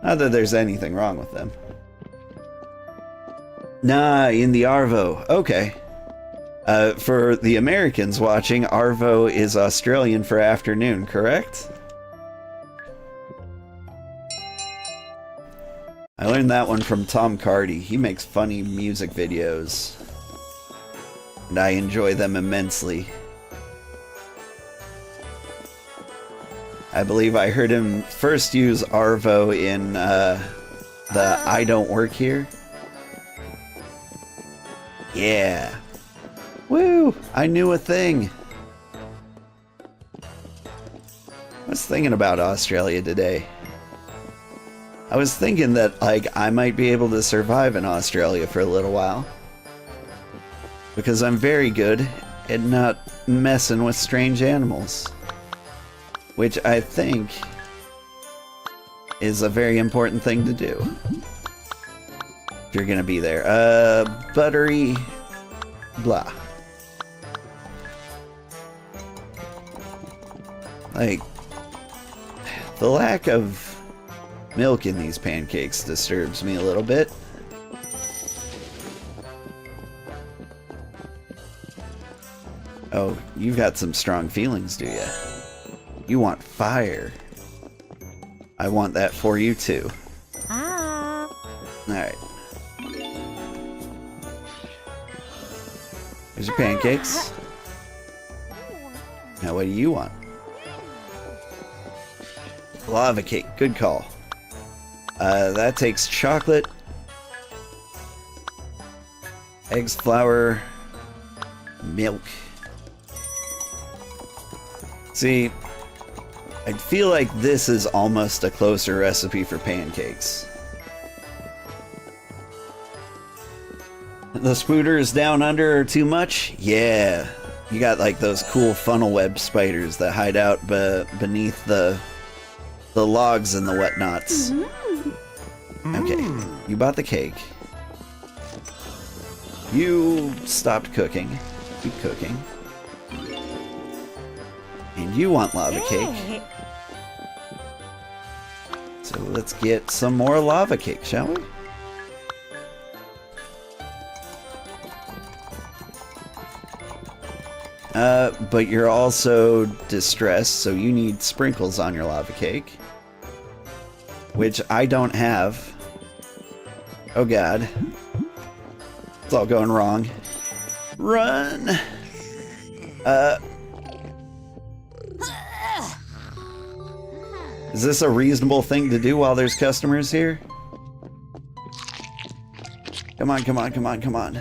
S1: Not that there's anything wrong with them. Nah, in the Arvo. Okay. For the Americans watching, Arvo is Australian for afternoon, correct? I learned that one from Tom Cardy. He makes funny music videos. And I enjoy them immensely. I believe I heard him first use Arvo in the I Don't Work Here. Yeah. Woo! I knew a thing. I was thinking about Australia today. I was thinking that, like, I might be able to survive in Australia for a little while. Because I'm very good at not messing with strange animals. Which I think is a very important thing to do. If you're gonna be there. Buttery... blah. Like, the lack of milk in these pancakes disturbs me a little bit. Oh, you've got some strong feelings, do you? You want fire. I want that for you too. Alright. Here's your pancakes. Now what do you want? Lava cake, good call. That takes chocolate Eggs, flour, milk. See, I feel like this is almost a closer recipe for pancakes. The spooters down under are too much? Yeah. You got like those cool funnel web spiders that hide out beneath the logs and the whatnots. Okay, you bought the cake. You stopped cooking. Keep cooking. And you want lava cake. So let's get some more lava cake, shall we? But you're also distressed, so you need sprinkles on your lava cake. Which I don't have. Oh god. It's all going wrong. Run! Is this a reasonable thing to do while there's customers here? Come on, come on, come on, come on.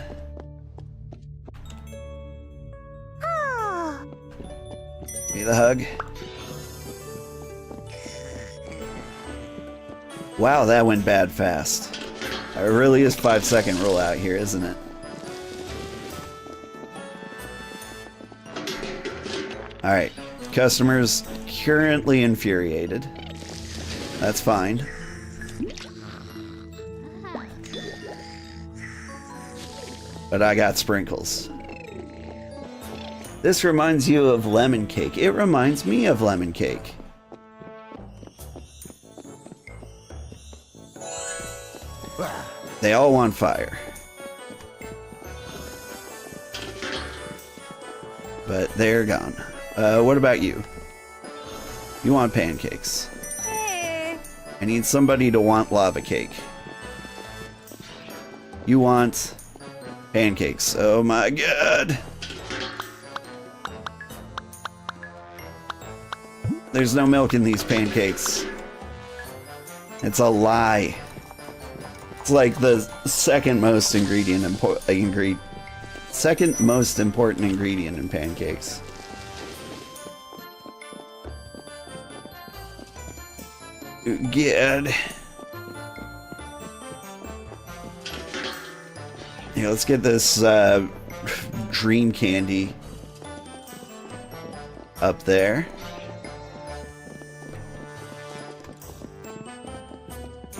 S1: Give me the hug. Wow, that went bad fast. It really is 5-second rule out here, isn't it? Alright, customers currently infuriated. That's fine. But I got sprinkles. This reminds you of lemon cake. It reminds me of lemon cake. They all want fire. But they're gone. What about you? You want pancakes.
S3: Hey.
S1: I need somebody to want lava cake. You want pancakes. Oh my god. There's no milk in these pancakes. It's a lie. It's like the second most second most important ingredient in pancakes. Good. Yeah, let's get this dream candy up there.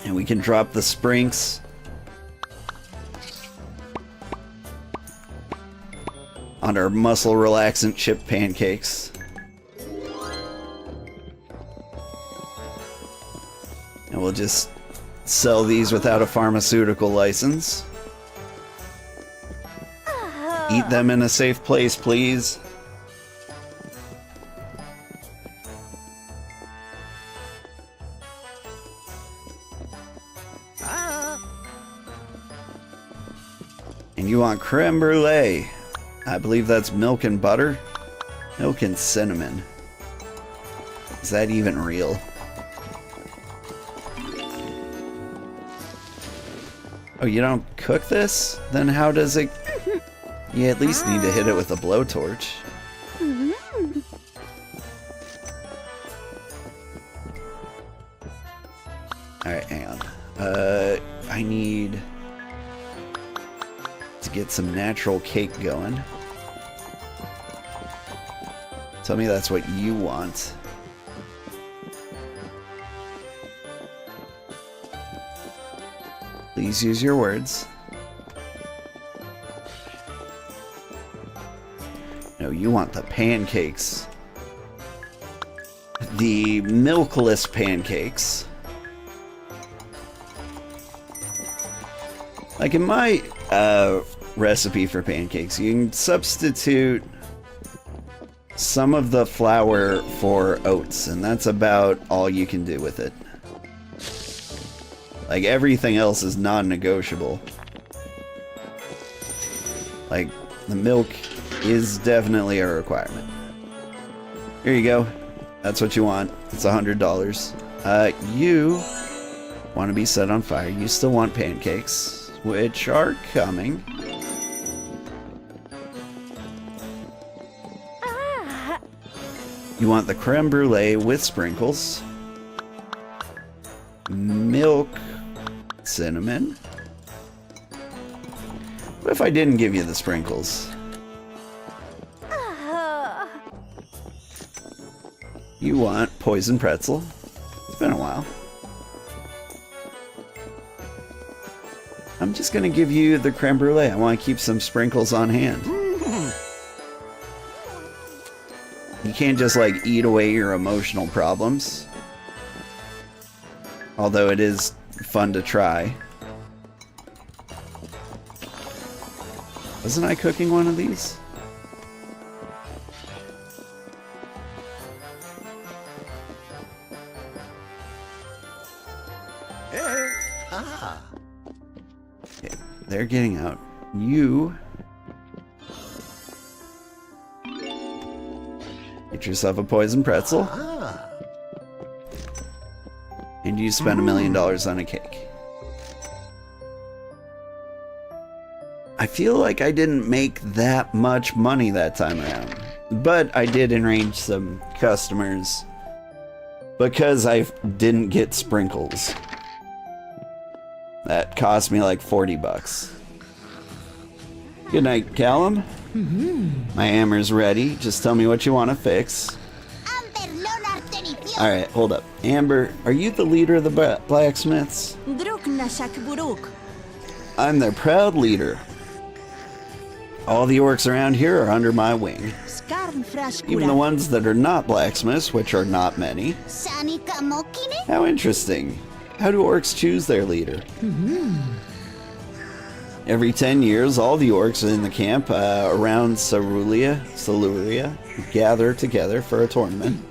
S1: And we can drop the sprinks on our muscle relaxant chip pancakes. And we'll just sell these without a pharmaceutical license. Eat them in a safe place, please. And you want creme brulee. I believe that's milk and butter. Milk and cinnamon. Is that even real? Oh, you don't cook this? Then how does it... You at least need to hit it with a blowtorch. Alright, hang on. I need to get some natural cake going. Tell me that's what you want. Please use your words. No, you want the pancakes. The milkless pancakes. Like in my recipe for pancakes, you can substitute some of the flour for oats, and that's about all you can do with it. Like, everything else is non-negotiable. Like, the milk is definitely a requirement. Here you go. That's what you want. It's $100. You want to be set on fire. You still want pancakes, which are coming. You want the creme brulee with sprinkles, milk, cinnamon. What if I didn't give you the sprinkles? You want poison pretzel. It's been a while. I'm just gonna give you the creme brulee. I want to keep some sprinkles on hand. You can't just like eat away your emotional problems. Although it is fun to try. Wasn't I cooking one of these?
S5: Hey. Ah.
S1: Okay, they're getting out. You get yourself a poison pretzel.
S5: Ah.
S1: And you spend $1 million on a cake. I feel like I didn't make that much money that time around. But I did enrage some customers because I didn't get sprinkles. That cost me like 40 bucks. Good night, Callum. My hammer's ready. Just tell me what you want to fix. Alright, hold up. Amber, are you the leader of the blacksmiths? I'm their proud leader. All the orcs around here are under my wing. Even the ones that are not blacksmiths, which are not many. How interesting. How do orcs choose their leader? Every 10 years, all the orcs in the camp around Saluria gather together for a tournament.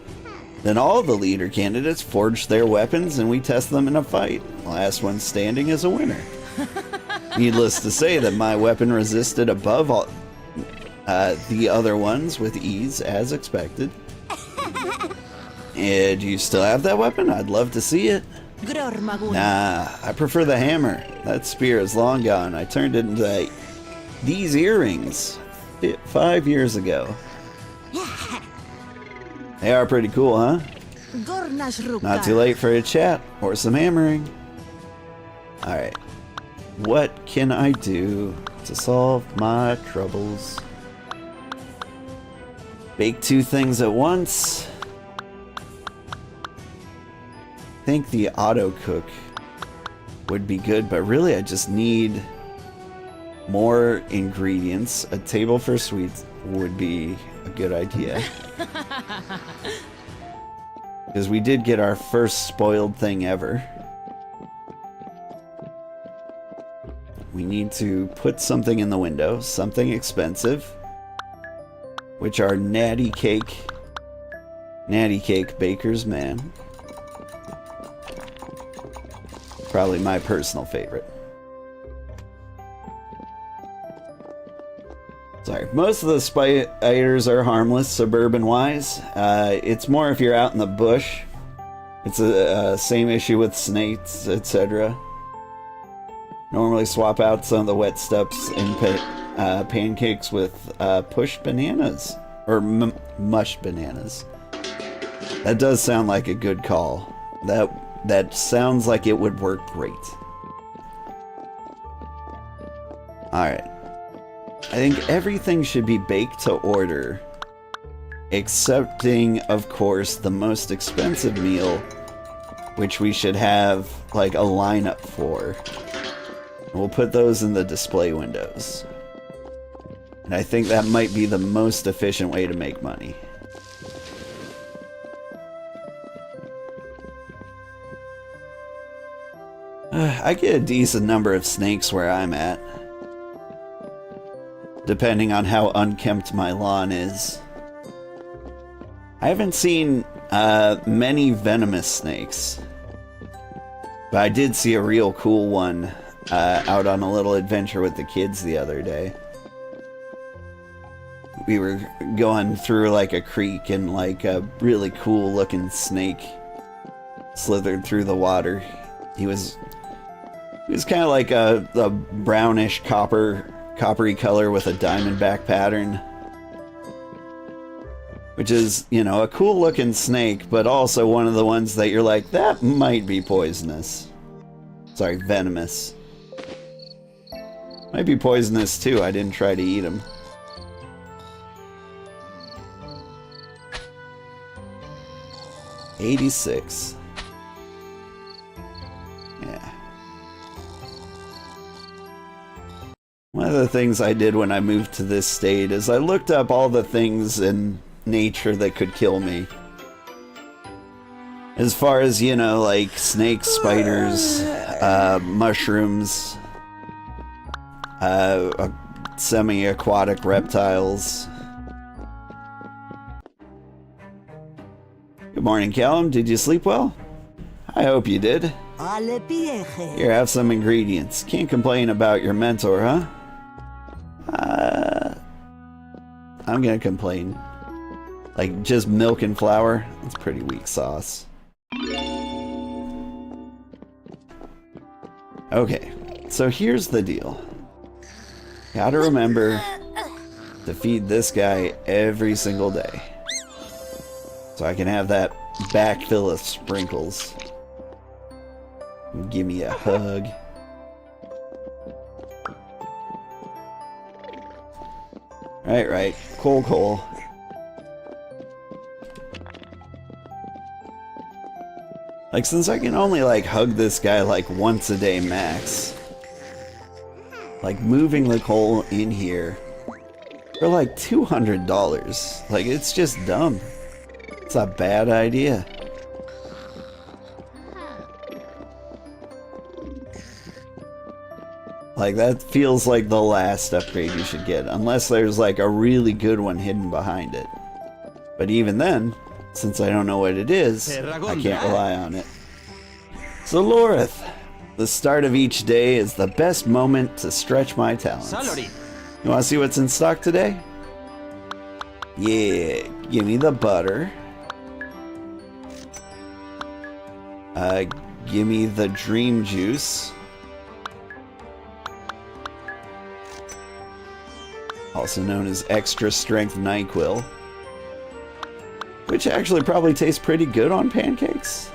S1: Then all the leader candidates forge their weapons and we test them in a fight. The last one standing is a winner. Needless to say that my weapon resisted above all the other ones with ease, as expected. And do you still have that weapon? I'd love to see it. Nah, I prefer the hammer. That spear is long gone. I turned it into these earrings 5 years ago. They are pretty cool, huh? Not too late for a chat or some hammering. Alright. What can I do to solve my troubles? Bake 2 things at once. I think the auto cook would be good, but really I just need more ingredients. A table for sweets would be a good idea. Because we did get our first spoiled thing ever. We need to put something in the window, something expensive, which are Natty Cake Baker's Man. Probably my personal favorite. Sorry, most of the spiders are harmless, suburban-wise. It's more if you're out in the bush. It's the same issue with snakes, etc. Normally swap out some of the wet steps in pancakes with pushed bananas. Or mushed bananas. That does sound like a good call. That sounds like it would work great. Alright. I think everything should be baked to order. Excepting, of course, the most expensive meal, which we should have, like, a lineup for. We'll put those in the display windows. And I think that might be the most efficient way to make money. I get a decent number of snakes where I'm at. Depending on how unkempt my lawn is. I haven't seen many venomous snakes. But I did see a real cool one out on a little adventure with the kids the other day. We were going through like a creek and like a really cool looking snake slithered through the water. He was kind of like a brownish coppery color with a diamondback pattern. Which is, you know, a cool looking snake, but also one of the ones that you're like, that might be poisonous. Sorry, venomous. Might be poisonous too, I didn't try to eat them. $86. Yeah. One of the things I did when I moved to this state is I looked up all the things in nature that could kill me. As far as, you know, like snakes, spiders, mushrooms, semi-aquatic reptiles. Good morning, Callum. Did you sleep well? I hope you did. Here, have some ingredients. Can't complain about your mentor, huh? I'm gonna complain. Like, just milk and flour? That's pretty weak sauce. Okay, so here's the deal. Gotta remember to feed this guy every single day. So I can have that back fill of sprinkles. Give me a hug. Right. Cool. Like, since I can only, like, hug this guy, like, once a day max. Like, moving the coal in here for, like, $200. Like, it's just dumb. It's a bad idea. Like, that feels like the last upgrade you should get, unless there's like a really good one hidden behind it. But even then, since I don't know what it is, I can't rely on it. So Lorith, the start of each day is the best moment to stretch my talents. You want to see what's in stock today? Yeah, give me the butter. Give me the dream juice. Also known as extra strength NyQuil. Which actually probably tastes pretty good on pancakes.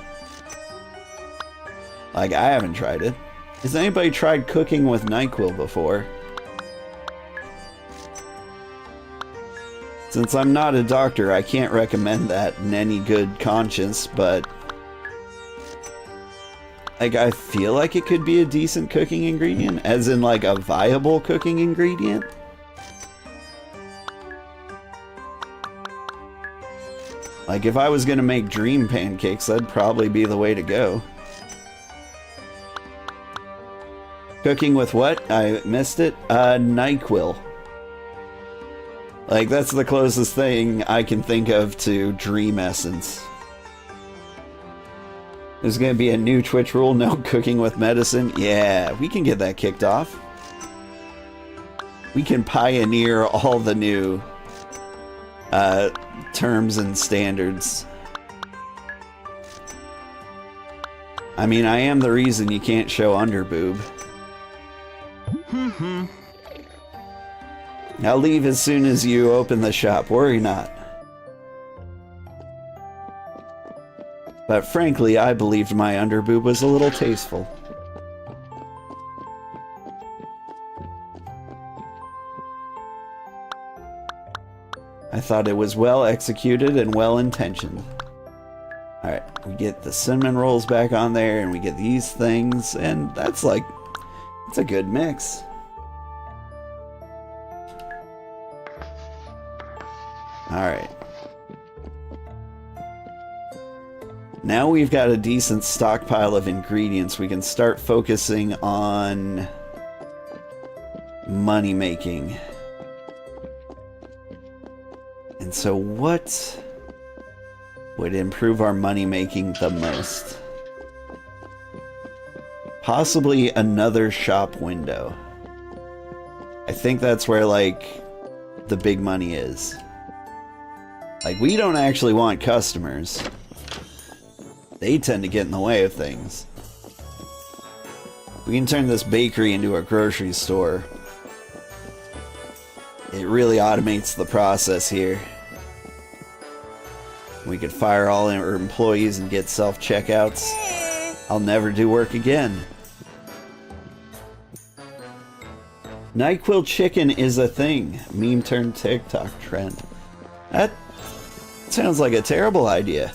S1: Like, I haven't tried it. Has anybody tried cooking with NyQuil before? Since I'm not a doctor, I can't recommend that in any good conscience, but like, I feel like it could be a decent cooking ingredient, as in like a viable cooking ingredient. Like, if I was gonna make dream pancakes, that'd probably be the way to go. Cooking with what? I missed it. NyQuil. Like, that's the closest thing I can think of to dream essence. There's gonna be a new Twitch rule, no cooking with medicine. Yeah, we can get that kicked off. We can pioneer all the new terms and standards. I mean, I am the reason you can't show underboob. I'll leave as soon as you open the shop, worry not. But frankly, I believed my underboob was a little tasteful. I thought it was well executed and well intentioned. Alright, we get the cinnamon rolls back on there, and we get these things, and that's like, it's a good mix. Alright. Now we've got a decent stockpile of ingredients, we can start focusing on money making. And so what would improve our money making the most? Possibly another shop window. I think that's where, like, the big money is. Like, we don't actually want customers. They tend to get in the way of things. We can turn this bakery into a grocery store. It really automates the process here. We could fire all our employees and get self-checkouts.
S3: Hey.
S1: I'll never do work again. NyQuil chicken is a thing. Meme turned TikTok trend. That sounds like a terrible idea.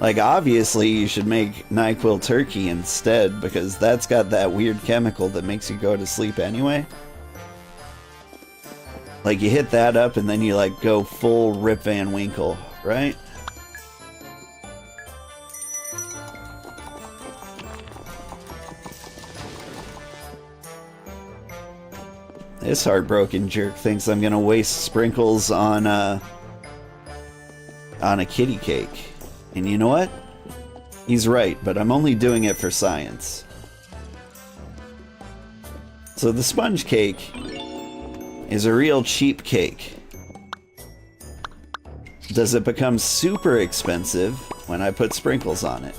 S1: Like, obviously, you should make NyQuil turkey instead, because that's got that weird chemical that makes you go to sleep anyway. Like, you hit that up and then you, like, go full Rip Van Winkle, right? This heartbroken jerk thinks I'm gonna waste sprinkles on a kitty cake. And you know what? He's right, but I'm only doing it for science. So the sponge cake is a real cheap cake. Does it become super expensive when I put sprinkles on it?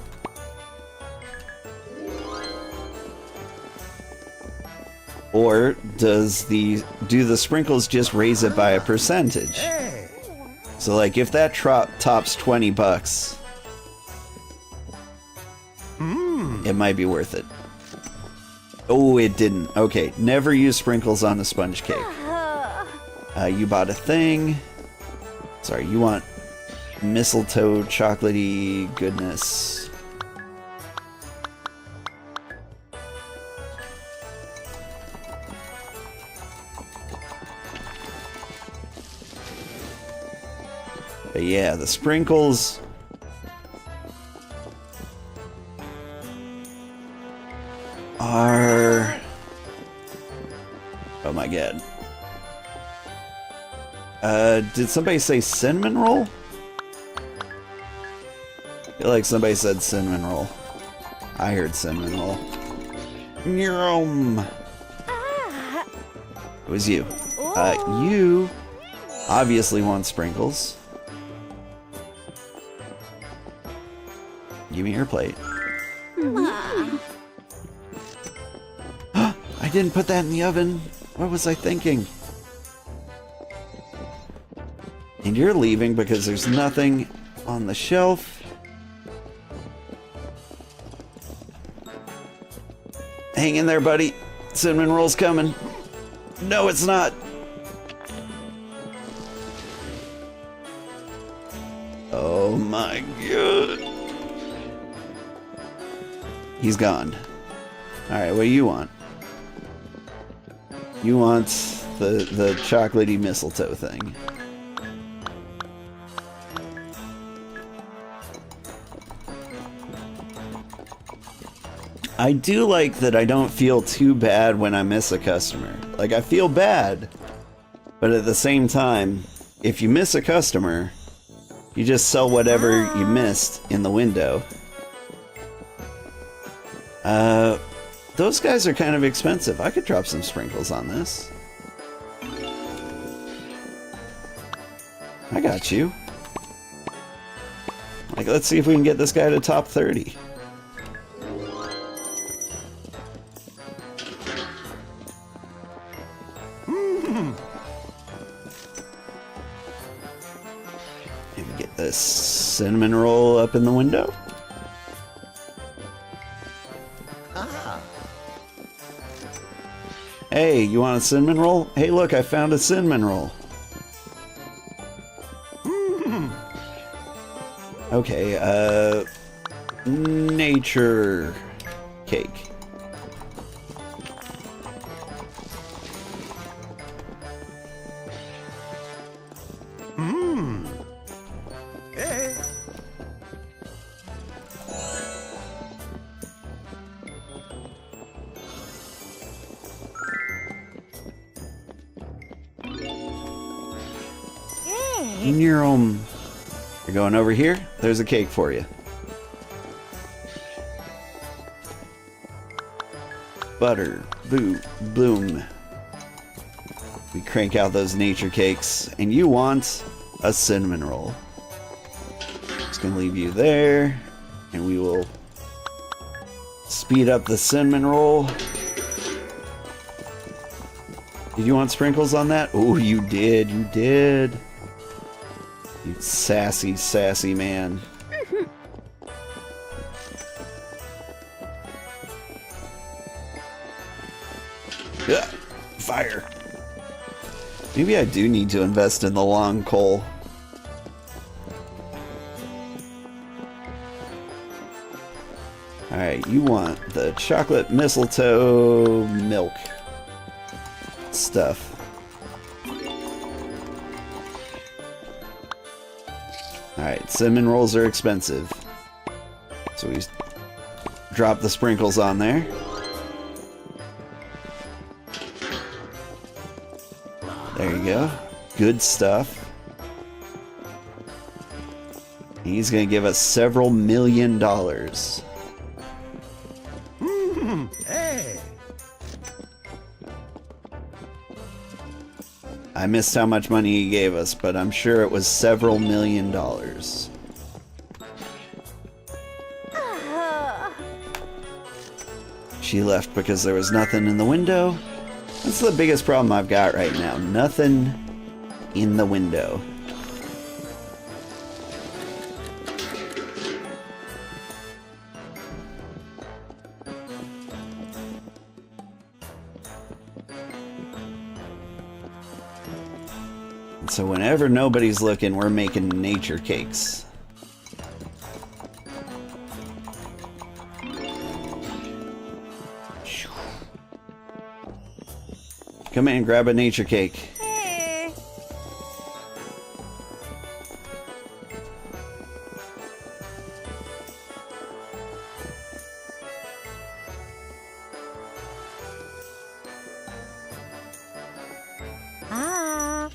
S1: Or do the sprinkles just raise it by a percentage? So like if that tops 20 bucks, it might be worth it. Oh, it didn't. Okay, never use sprinkles on a sponge cake. You bought a thing. Sorry, you want mistletoe chocolatey goodness. But yeah, the sprinkles are... Oh my god. Did somebody say cinnamon roll? I feel like somebody said cinnamon roll. I heard cinnamon roll. It was you. You obviously want sprinkles. Give me your plate. I didn't put that in the oven. What was I thinking? And you're leaving because there's nothing on the shelf. Hang in there, buddy. Cinnamon roll's coming. No, it's not. Oh my god. He's gone. Alright, what do you want? You want the chocolatey mistletoe thing. I do like that I don't feel too bad when I miss a customer. Like, I feel bad, but at the same time, if you miss a customer, you just sell whatever you missed in the window. Those guys are kind of expensive. I could drop some sprinkles on this. I got you. Like, let's see if we can get this guy to top 30. Maybe get this cinnamon roll up in the window. Hey, you want a cinnamon roll? Hey, look, I found a cinnamon roll. Okay, nature cake. You're going over here? There's a cake for you. Butter, bloom. We crank out those nature cakes, and you want a cinnamon roll. Just gonna leave you there, and we will speed up the cinnamon roll. Did you want sprinkles on that? Oh, you did, you did. You sassy, sassy man. Ugh, fire. Maybe I do need to invest in the long coal. Alright, you want the chocolate mistletoe milk stuff. Alright, cinnamon rolls are expensive. So we drop the sprinkles on there. There you go. Good stuff. He's gonna give us several $1 million.
S5: Hey.
S1: I missed how much money he gave us, but I'm sure it was several $1 million. She left because there was nothing in the window. That's the biggest problem I've got right now. Nothing in the window. And so whenever nobody's looking, we're making nature cakes. Come in and grab a nature cake.
S3: Hey. Ah.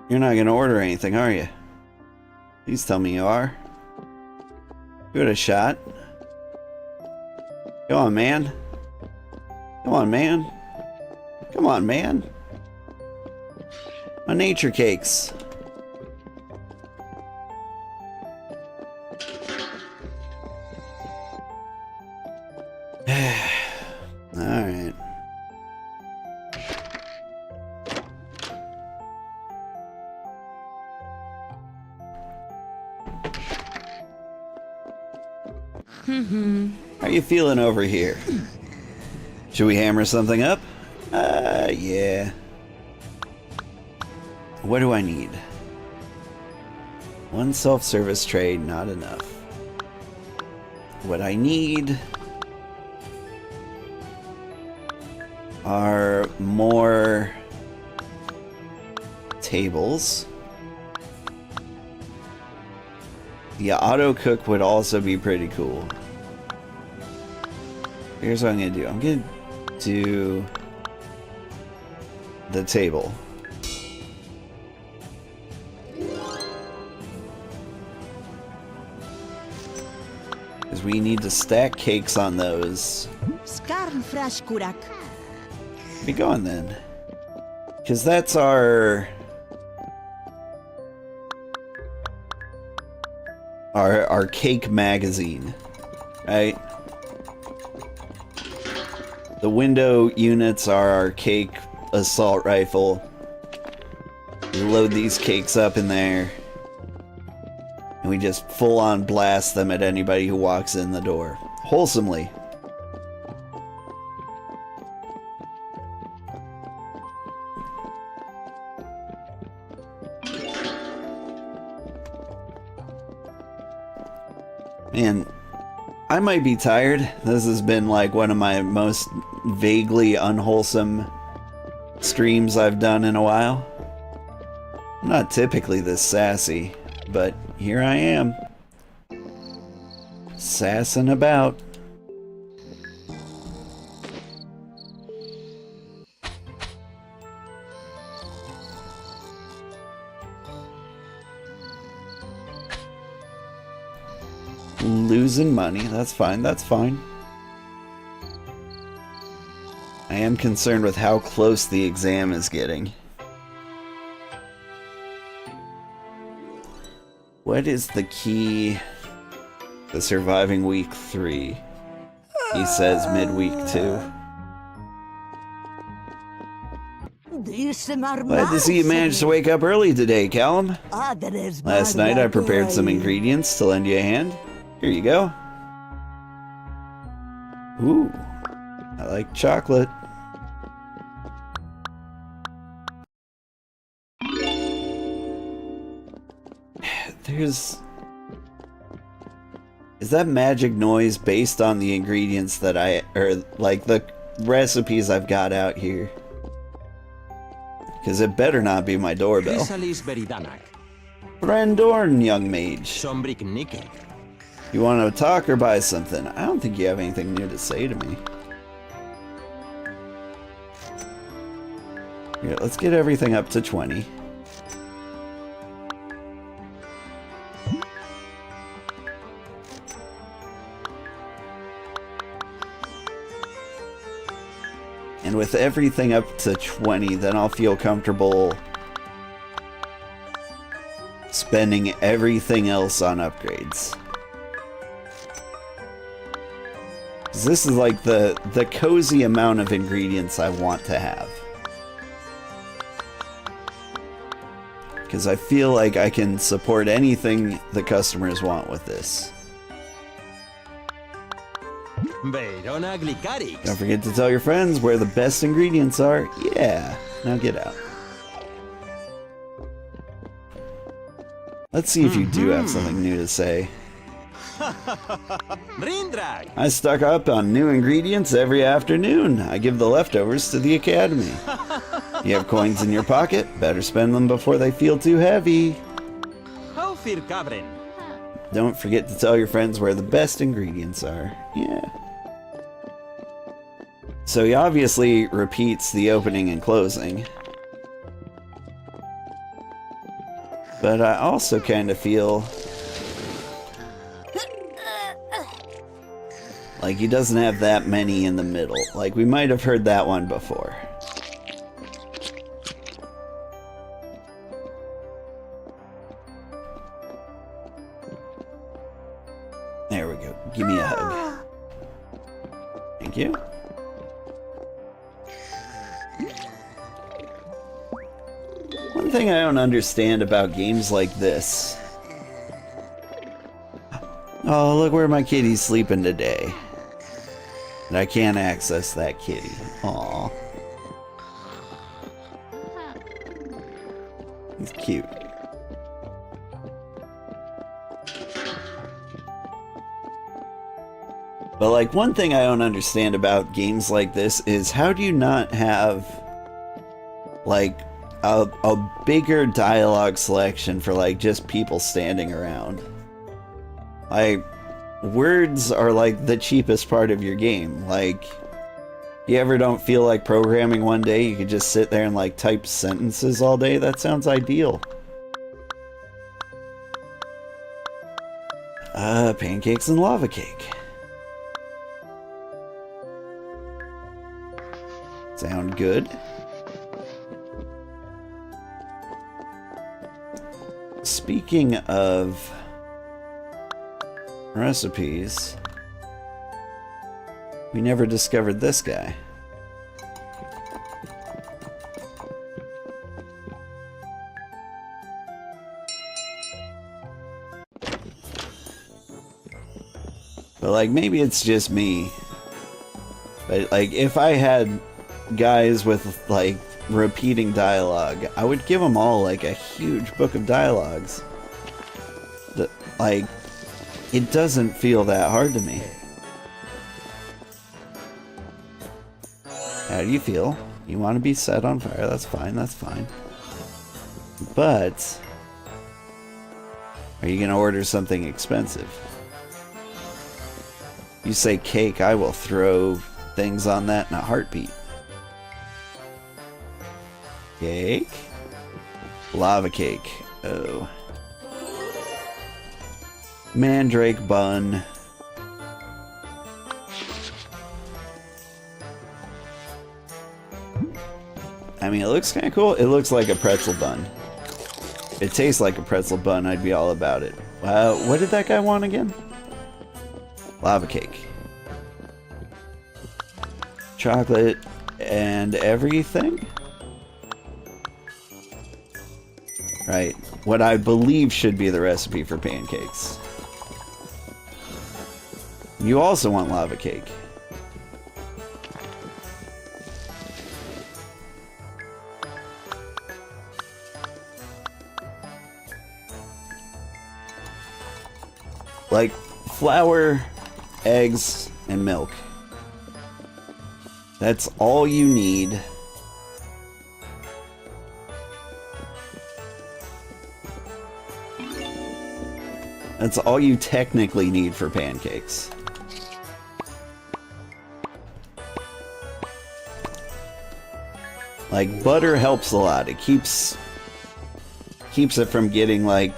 S1: You're not gonna order anything, are you? Please tell me you are. Give it a shot. Go on, man. Come on, man. Come on, man. My nature cakes. Alright. How you feeling over here? Should we hammer something up? Yeah. What do I need? One self-service tray, not enough. What I need are more tables. The auto cook would also be pretty cool. Here's what I'm gonna do. I'm gonna do the table. Because we need to stack cakes on those. Be going then. Because that's our cake magazine, right? The window units are our cake assault rifle. We load these cakes up in there, and we just full on blast them at anybody who walks in the door. Wholesomely. Man, I might be tired. This has been like one of my most vaguely unwholesome streams I've done in a while. I'm not typically this sassy, but here I am. Sassing about. Losing money, that's fine, that's fine. I am concerned with how close the exam is getting. What is the key to surviving week 3? He says midweek 2. Glad to see you managed to wake up early today, Callum. Last night I prepared some ingredients to lend you a hand. Here you go. Ooh, I like chocolate. Is that magic noise based on the ingredients that or like the recipes I've got out here? Because it better not be my doorbell. Brandorn, young mage. You want to talk or buy something? I don't think you have anything new to say to me. Here, let's get everything up to 20. And with everything up to 20, then I'll feel comfortable spending everything else on upgrades. 'Cause this is like the cozy amount of ingredients I want to have. Because I feel like I can support anything the customers want with this. Don't forget to tell your friends where the best ingredients are. Yeah, now get out. Let's see if you do have something new to say. I stock up on new ingredients every afternoon. I give the leftovers to the academy. You have coins in your pocket? Better spend them before they feel too heavy. Don't forget to tell your friends where the best ingredients are. Yeah. So he obviously repeats the opening and closing. But I also kind of feel like he doesn't have that many in the middle. Like we might have heard that one before. There we go. Give me a hug. Thank you. One thing I don't understand about games like this. Oh, look where my kitty's sleeping today. And I can't access that kitty. Aw. He's cute. But like one thing I don't understand about games like this is how do you not have like a bigger dialogue selection for like just people standing around? Like words are like the cheapest part of your game. Like you ever don't feel like programming one day, you could just sit there and like type sentences all day? That sounds ideal. Pancakes and lava cake. Sound good? Speaking of recipes, we never discovered this guy. But like maybe it's just me. But like if I had guys with like repeating dialogue, I would give them all like a huge book of dialogues. Like it doesn't feel that hard to me. How do you feel? You want to be set on fire? That's fine, that's fine. But are you gonna order something expensive? You say cake, I will throw things on that in a heartbeat. Cake? Lava cake. Oh. Mandrake bun. I mean, it looks kind of cool. It looks like a pretzel bun. It tastes like a pretzel bun. I'd be all about it. What did that guy want again? Lava cake. Chocolate and everything? right? What I believe should be the recipe for pancakes. You also want lava cake. Like flour, eggs, and milk. That's all you need. That's all you technically need for pancakes. Like, butter helps a lot. It keeps it from getting, like,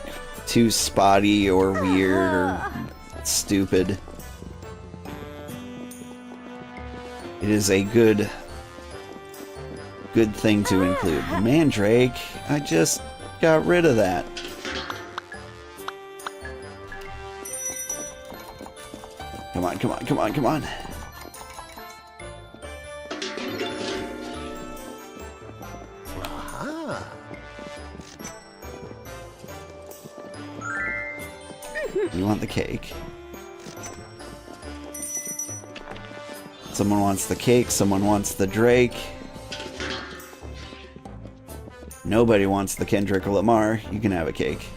S1: too spotty or weird or stupid. It is a good thing to include. Mandrake, I just got rid of that. Come on, come on, come on, come on. You want the cake. Someone wants the cake, someone wants the Drake. Nobody wants the Kendrick Lamar. You can have a cake.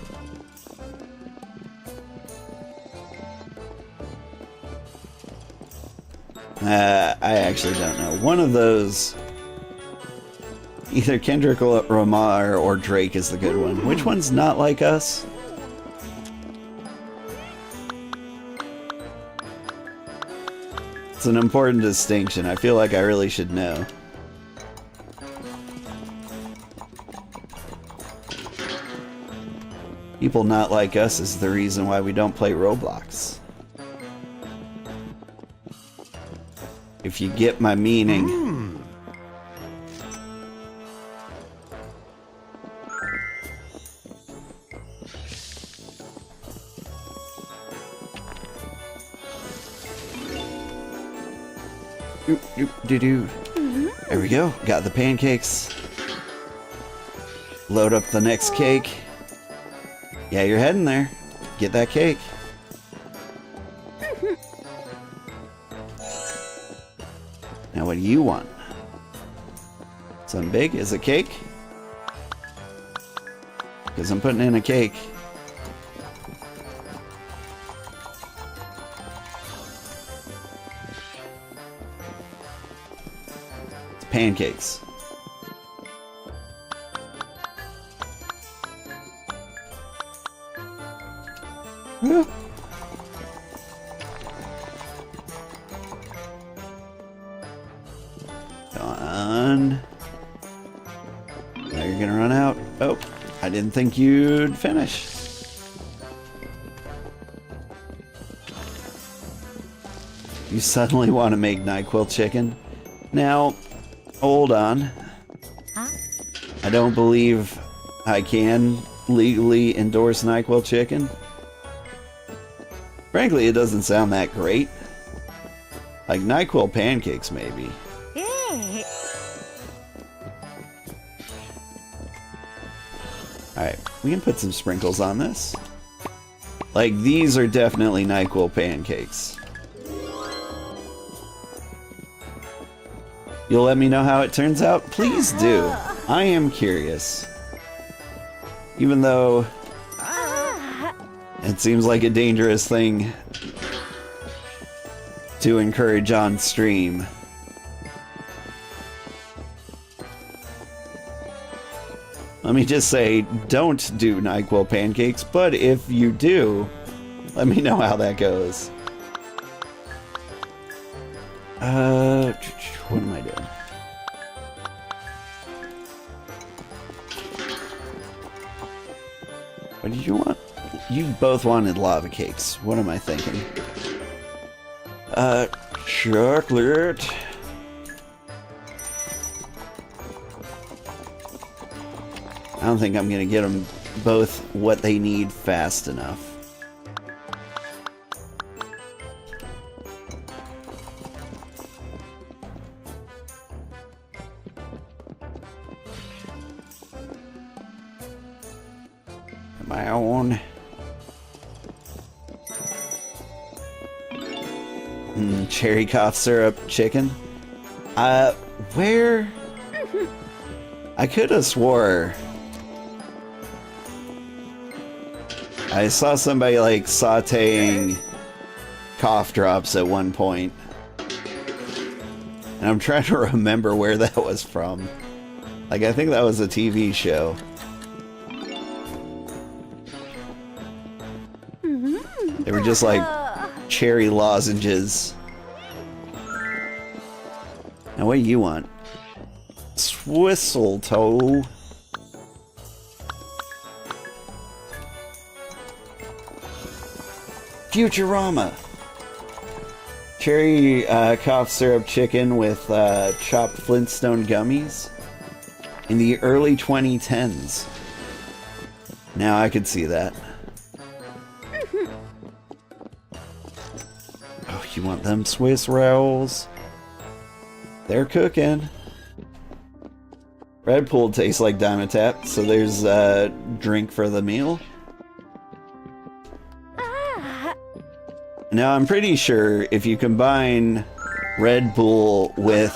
S1: I actually don't know. One of those, either Kendrick Lamar or Drake is the good one. Which one's not like us? It's an important distinction. I feel like I really should know. People not like us is the reason why we don't play Roblox. If you get my meaning. Doop, doop, doo doo. There we go. Got the pancakes. Load up the next cake. Yeah, you're heading there. Get that cake. Now, what do you want? Something big? Is it cake? Because I'm putting in a cake. It's pancakes. Woo. Done. Now you're gonna run out. Oh, I didn't think you'd finish. You suddenly want to make NyQuil chicken? Now, hold on. I don't believe I can legally endorse NyQuil chicken. Frankly, it doesn't sound that great. Like NyQuil pancakes, maybe. Alright, we can put some sprinkles on this. Like, these are definitely NyQuil pancakes. You'll let me know how it turns out? Please do. I am curious. Even though it seems like a dangerous thing to encourage on stream. Let me just say, don't do NyQuil pancakes, but if you do, let me know how that goes. What am I doing? What did you want? You both wanted lava cakes. What am I thinking? Chocolate. I don't think I'm gonna get them both what they need fast enough. down. Cherry cough syrup chicken. Where? I could have swore I saw somebody like sauteing cough drops at one point. And I'm trying to remember where that was from. Like, I think that was a TV show. They were just like cherry lozenges. Now, what do you want? Swisseltoe. Futurama. Cherry cough syrup chicken with chopped Flintstone gummies in the early 2010s. Now I could see that. Oh, you want them Swiss rolls? They're cooking. Red Bull tastes like Dimetap, so there's a drink for the meal. Now, I'm pretty sure if you combine Red Bull with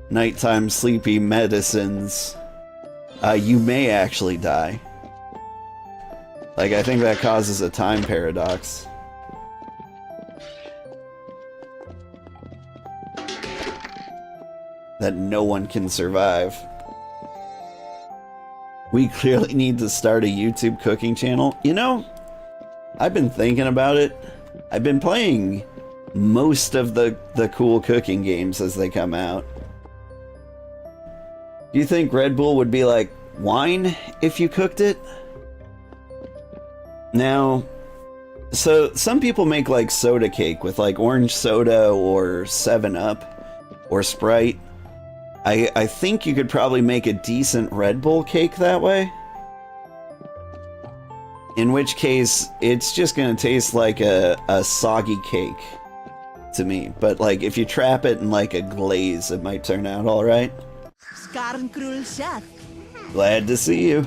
S1: nighttime sleepy medicines, you may actually die. Like, I think that causes a time paradox. That no one can survive. We clearly need to start a YouTube cooking channel. You know, I've been thinking about it. I've been playing most of the cool cooking games as they come out. Do you think Red Bull would be like wine if you cooked it? Now, so some people make like soda cake with like orange soda or 7-Up or Sprite. I think you could probably make a decent Red Bull cake that way. In which case, it's just gonna taste like a soggy cake to me. But like, if you trap it in like a glaze, it might turn out alright. Glad to see you.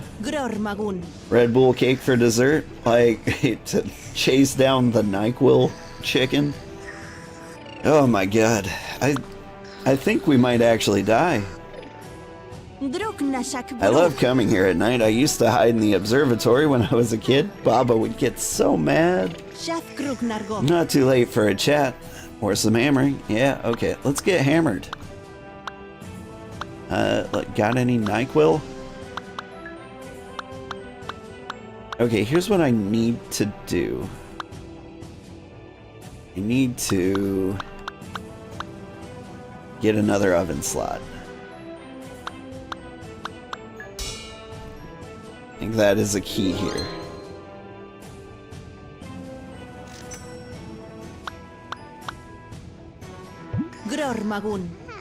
S1: Red Bull cake for dessert? Like, to chase down the NyQuil chicken? Oh my god. I think we might actually die. I love coming here at night. I used to hide in the observatory when I was a kid. Baba would get so mad. Not too late for a chat. Or some hammering. Yeah, okay. Let's get hammered. Got any NyQuil? Okay, here's what I need to do. I need to get another oven slot. I think that is a key here.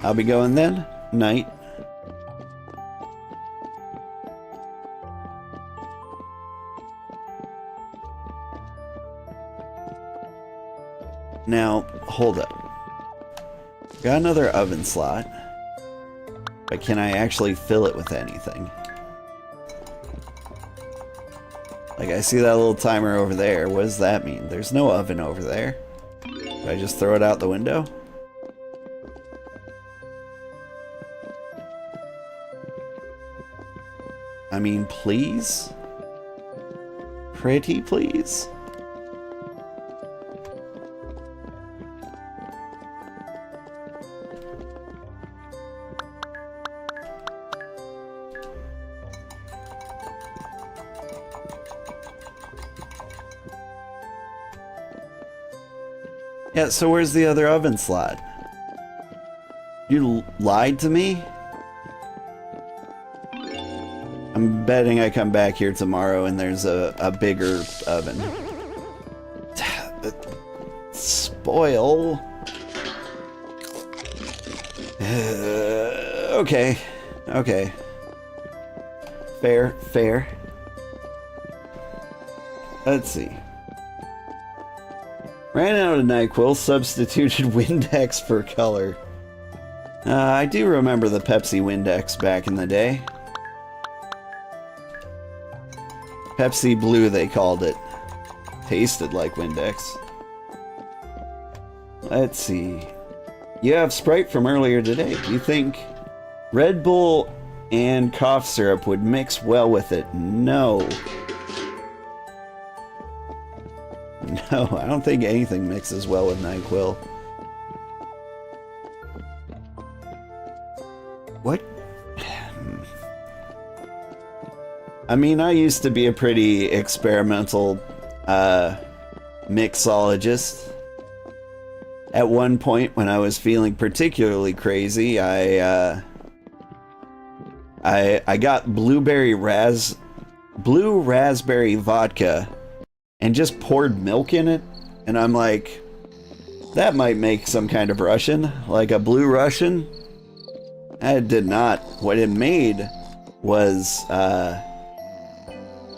S1: I'll be going then. Night. Now, hold up. Got another oven slot. But can I actually fill it with anything? Like, I see that little timer over there. What does that mean? There's no oven over there. Do I just throw it out the window? I mean, please? Pretty please? Yeah, so where's the other oven slot? You lied to me? I'm betting I come back here tomorrow and there's a bigger oven. Spoil. Okay. Okay. Fair, fair. Let's see. Ran out of NyQuil, substituted Windex for color. I do remember the Pepsi Windex back in the day. Pepsi Blue, they called it. Tasted like Windex. Let's see. You have Sprite from earlier today. Do you think Red Bull and cough syrup would mix well with it? No. No, I don't think anything mixes well with NyQuil. What? I mean, I used to be a pretty experimental mixologist. At one point, when I was feeling particularly crazy, I got blue raspberry vodka and just poured milk in it, and I'm like, that might make some kind of Russian, like a blue Russian. It did not. What it made was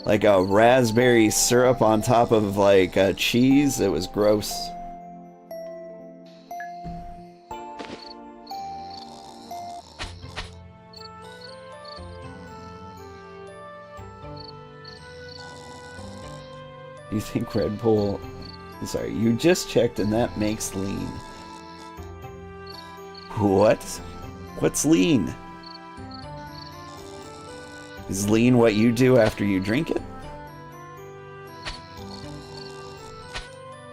S1: like a raspberry syrup on top of like a cheese. It was gross. You think Red Bull... Sorry, you just checked and that makes lean. What? What's lean? Is lean what you do after you drink it?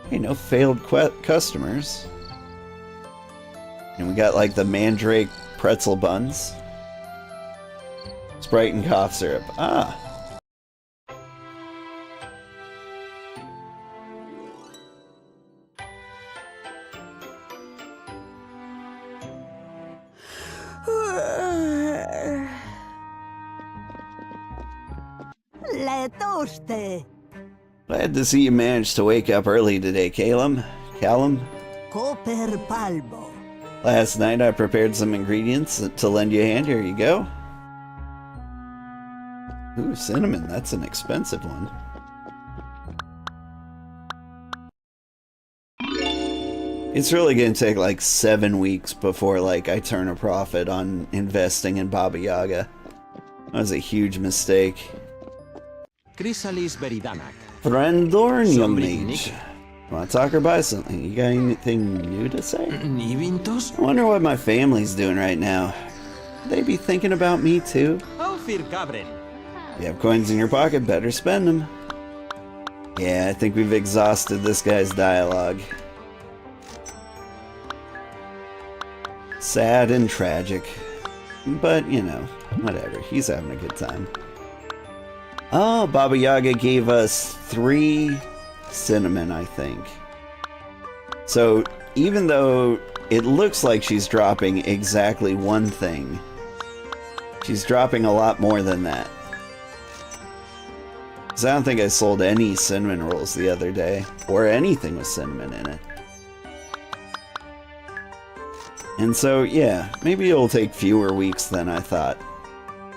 S1: Hey, no failed customers. And we got like the Mandrake pretzel buns. Sprite and cough syrup. Ah.
S2: Le toste.
S1: Glad to see you managed to wake up early today, Callum.
S2: Copper palbo.
S1: Last night I prepared some ingredients to lend you a hand. Here you go. Ooh, cinnamon. That's an expensive one. It's really gonna take like 7 weeks before like I turn a profit on investing in Baba Yaga. That was a huge mistake.
S4: Chrysalis Veridanak.
S1: Friendornium Mage. Wanna talk or buy something? You got anything new to say?
S4: Nivintos?
S1: I wonder what my family's doing right now. They be thinking about me too?
S4: Aufir Cabren.
S1: You have coins in your pocket, better spend them. Yeah, I think we've exhausted this guy's dialogue. Sad and tragic. But, you know, whatever. He's having a good time. Oh, Baba Yaga gave us 3 cinnamon, I think. So, even though it looks like she's dropping exactly 1 thing, she's dropping a lot more than that. Because I don't think I sold any cinnamon rolls the other day, or anything with cinnamon in it. And so, yeah, maybe it'll take fewer weeks than I thought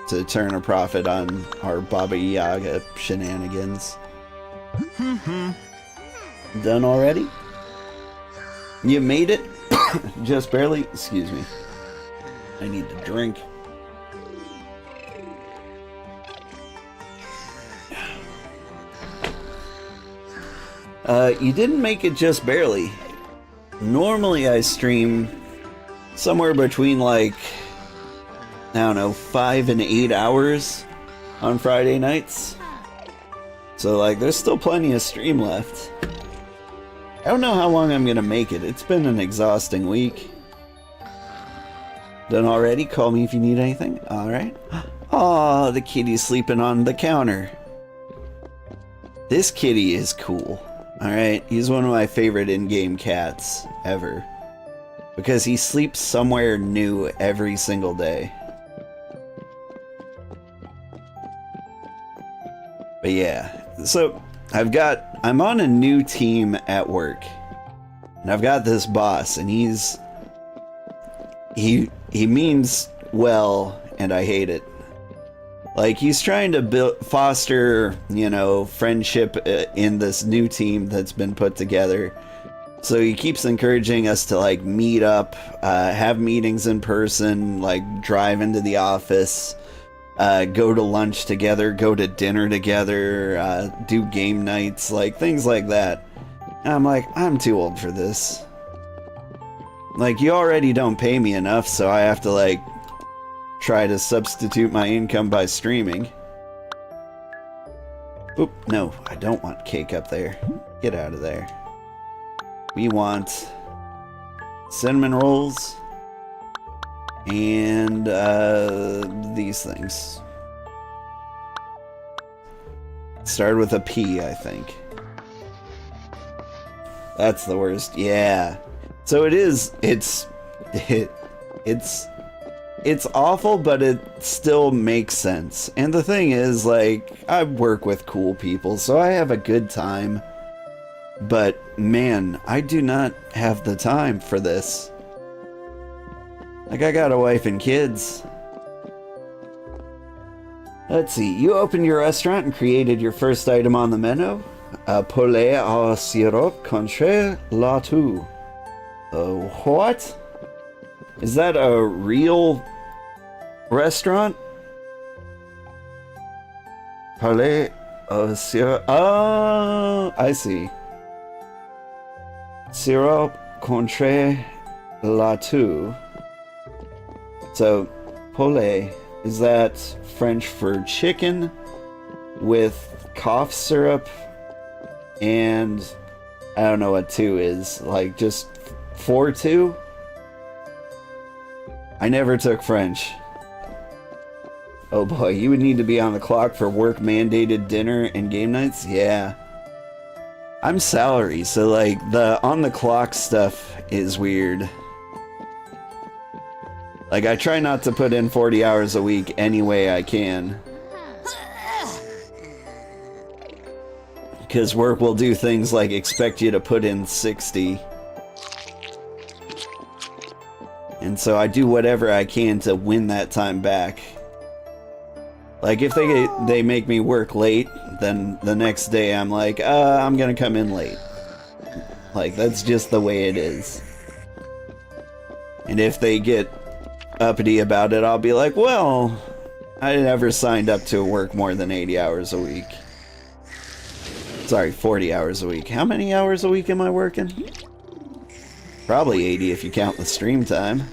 S1: to turn a profit on our Baba Yaga shenanigans. Done already? You made it? Just barely? Excuse me. I need to drink. You didn't make it just barely. Normally I stream somewhere between like, I don't know, 5 and 8 hours on Friday nights. So like there's still plenty of stream left. I don't know how long I'm gonna make it. It's been an exhausting week. Done already? Call me if you need anything. Alright. Aw, the kitty's sleeping on the counter. This kitty is cool. Alright, he's one of my favorite in-game cats ever. Because he sleeps somewhere new every single day. But yeah, so I'm on a new team at work. And I've got this boss, and he means well, and I hate it. Like, he's trying to foster, you know, friendship in this new team that's been put together. So he keeps encouraging us to, like, meet up, have meetings in person, like, drive into the office, go to lunch together, go to dinner together, do game nights, like things like that. And I'm like, I'm too old for this. Like, you already don't pay me enough, so I have to, like, try to substitute my income by streaming. Oop, no, I don't want cake up there. Get out of there. We want cinnamon rolls and these things. Started with a P, I think. That's the worst. Yeah. So it's awful, but it still makes sense. And the thing is, like, I work with cool people, so I have a good time. But, man, I do not have the time for this. Like, I got a wife and kids. Let's see, you opened your restaurant and created your first item on the menu. Poulet au sirop contre la toux. What? Is that a real restaurant? Poulet au sirop. Oh, I see. Sirop contre la toux. So, poulet, is that French for chicken with cough syrup? And I don't know what two is. Like, just for two? I never took French. Oh boy, you would need to be on the clock for work-mandated dinner and game nights? Yeah. I'm salary, so like, the on-the-clock stuff is weird. Like, I try not to put in 40 hours a week any way I can. Because work will do things like expect you to put in 60. And so I do whatever I can to win that time back. Like, if they make me work late, then the next day I'm like, I'm gonna come in late. Like, that's just the way it is. And if they get uppity about it, I'll be like, well, I never signed up to work more than 80 hours a week. Sorry, 40 hours a week. How many hours a week am I working? Probably 80 if you count the stream time.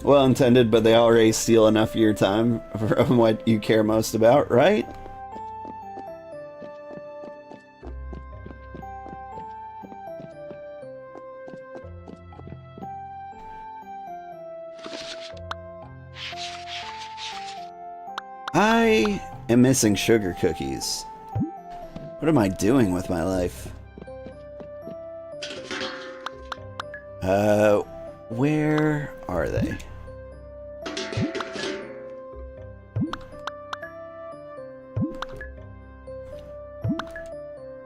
S1: Well intended, but they already steal enough of your time from what you care most about, right? I am missing sugar cookies. What am I doing with my life? Where are they?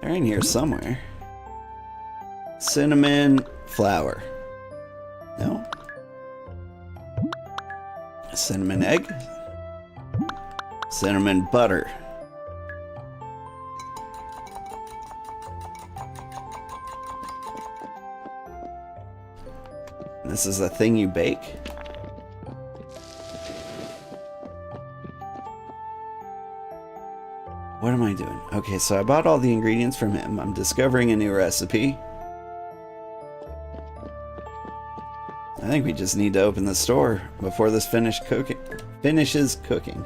S1: They're in here somewhere. Cinnamon flour. No? Cinnamon egg? Cinnamon butter. This is a thing you bake? What am I doing? Okay, so I bought all the ingredients from him. I'm discovering a new recipe. I think we just need to open the store before this finishes cooking.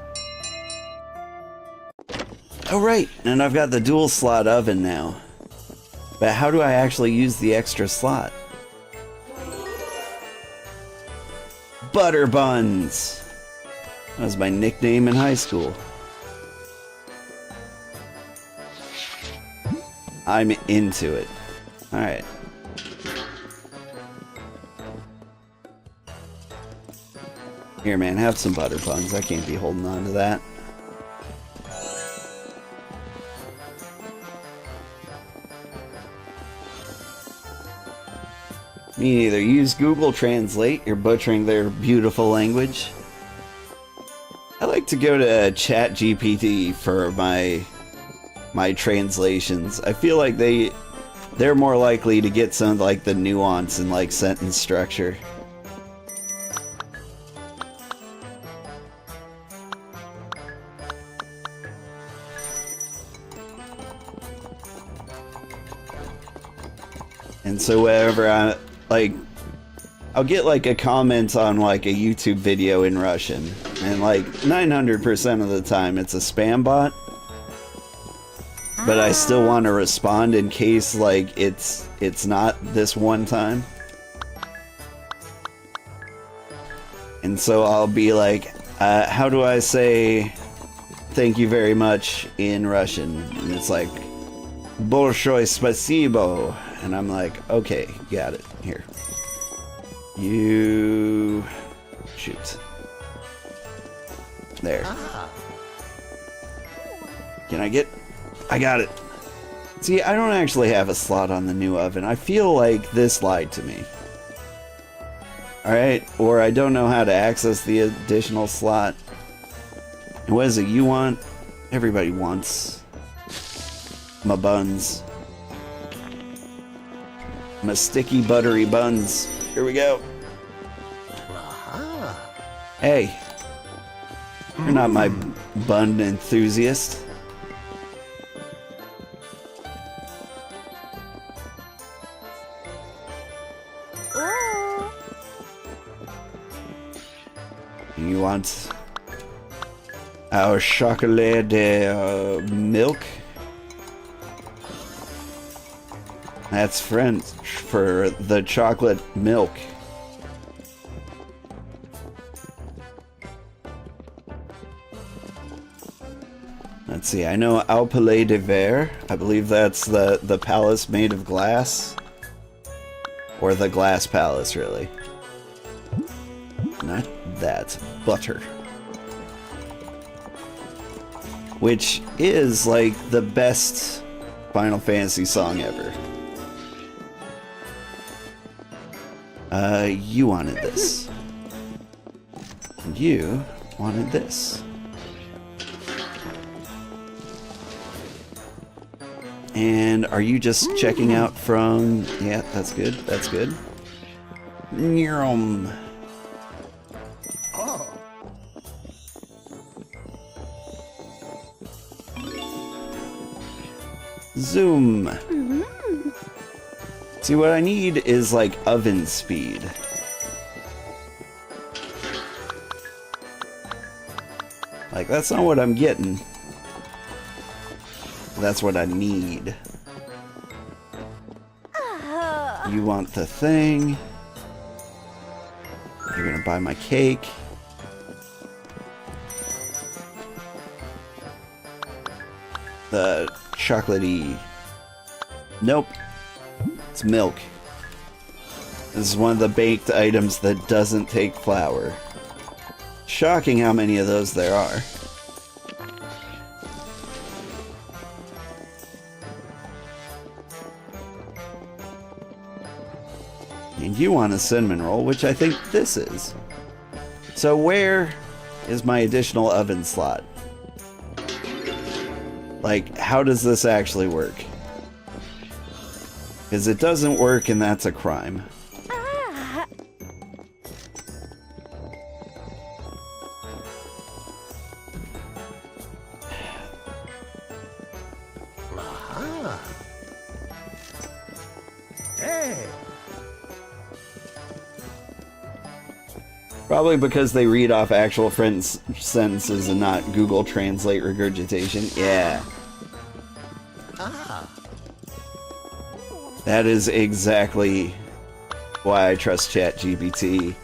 S1: Oh right, and I've got the dual slot oven now. But how do I actually use the extra slot? Butter buns! That was my nickname in high school. I'm into it. Alright. Here man, have some butter buns. I can't be holding on to that. Me neither. Use Google Translate. You're butchering their beautiful language. I like to go to ChatGPT for my translations. I feel like they they're more likely to get some like the nuance and like sentence structure. And so whenever I'll get like a comment on like a YouTube video in Russian, and like 900% of the time it's a spam bot. But I still want to respond in case like it's not this one time. And so I'll be like, how do I say thank you very much in Russian? And it's like, Bolshoy spasibo. And I'm like, okay, got it. Here. You... Shoot. There. Can I get... I got it. See, I don't actually have a slot on the new oven. I feel like this lied to me. Alright, or I don't know how to access the additional slot. And what is it you want? Everybody wants. My buns. My sticky, buttery buns. Here we go. Hey. You're not my bun enthusiast. You want our chocolate milk? That's French for the chocolate milk. Let's see, I know Au Palais de Verre. I believe that's the palace made of glass. Or the glass palace, really. Not that. Butter. Which is, like, the best Final Fantasy song ever. You wanted this. And you wanted this. And are you just checking out from... Yeah, that's good, that's good. Nyum. Zoom. See, what I need is like oven speed. Like, that's not what I'm getting. That's what I need. You want the thing. You're gonna buy my cake. The chocolatey. Nope. It's milk. This is one of the baked items that doesn't take flour. Shocking how many of those there are. And you want a cinnamon roll, which I think this is. So where is my additional oven slot? Like, how does this actually work? Because it doesn't work, and that's a crime. Probably because they read off actual sentences and not Google Translate regurgitation. Yeah. That is exactly why I trust ChatGPT.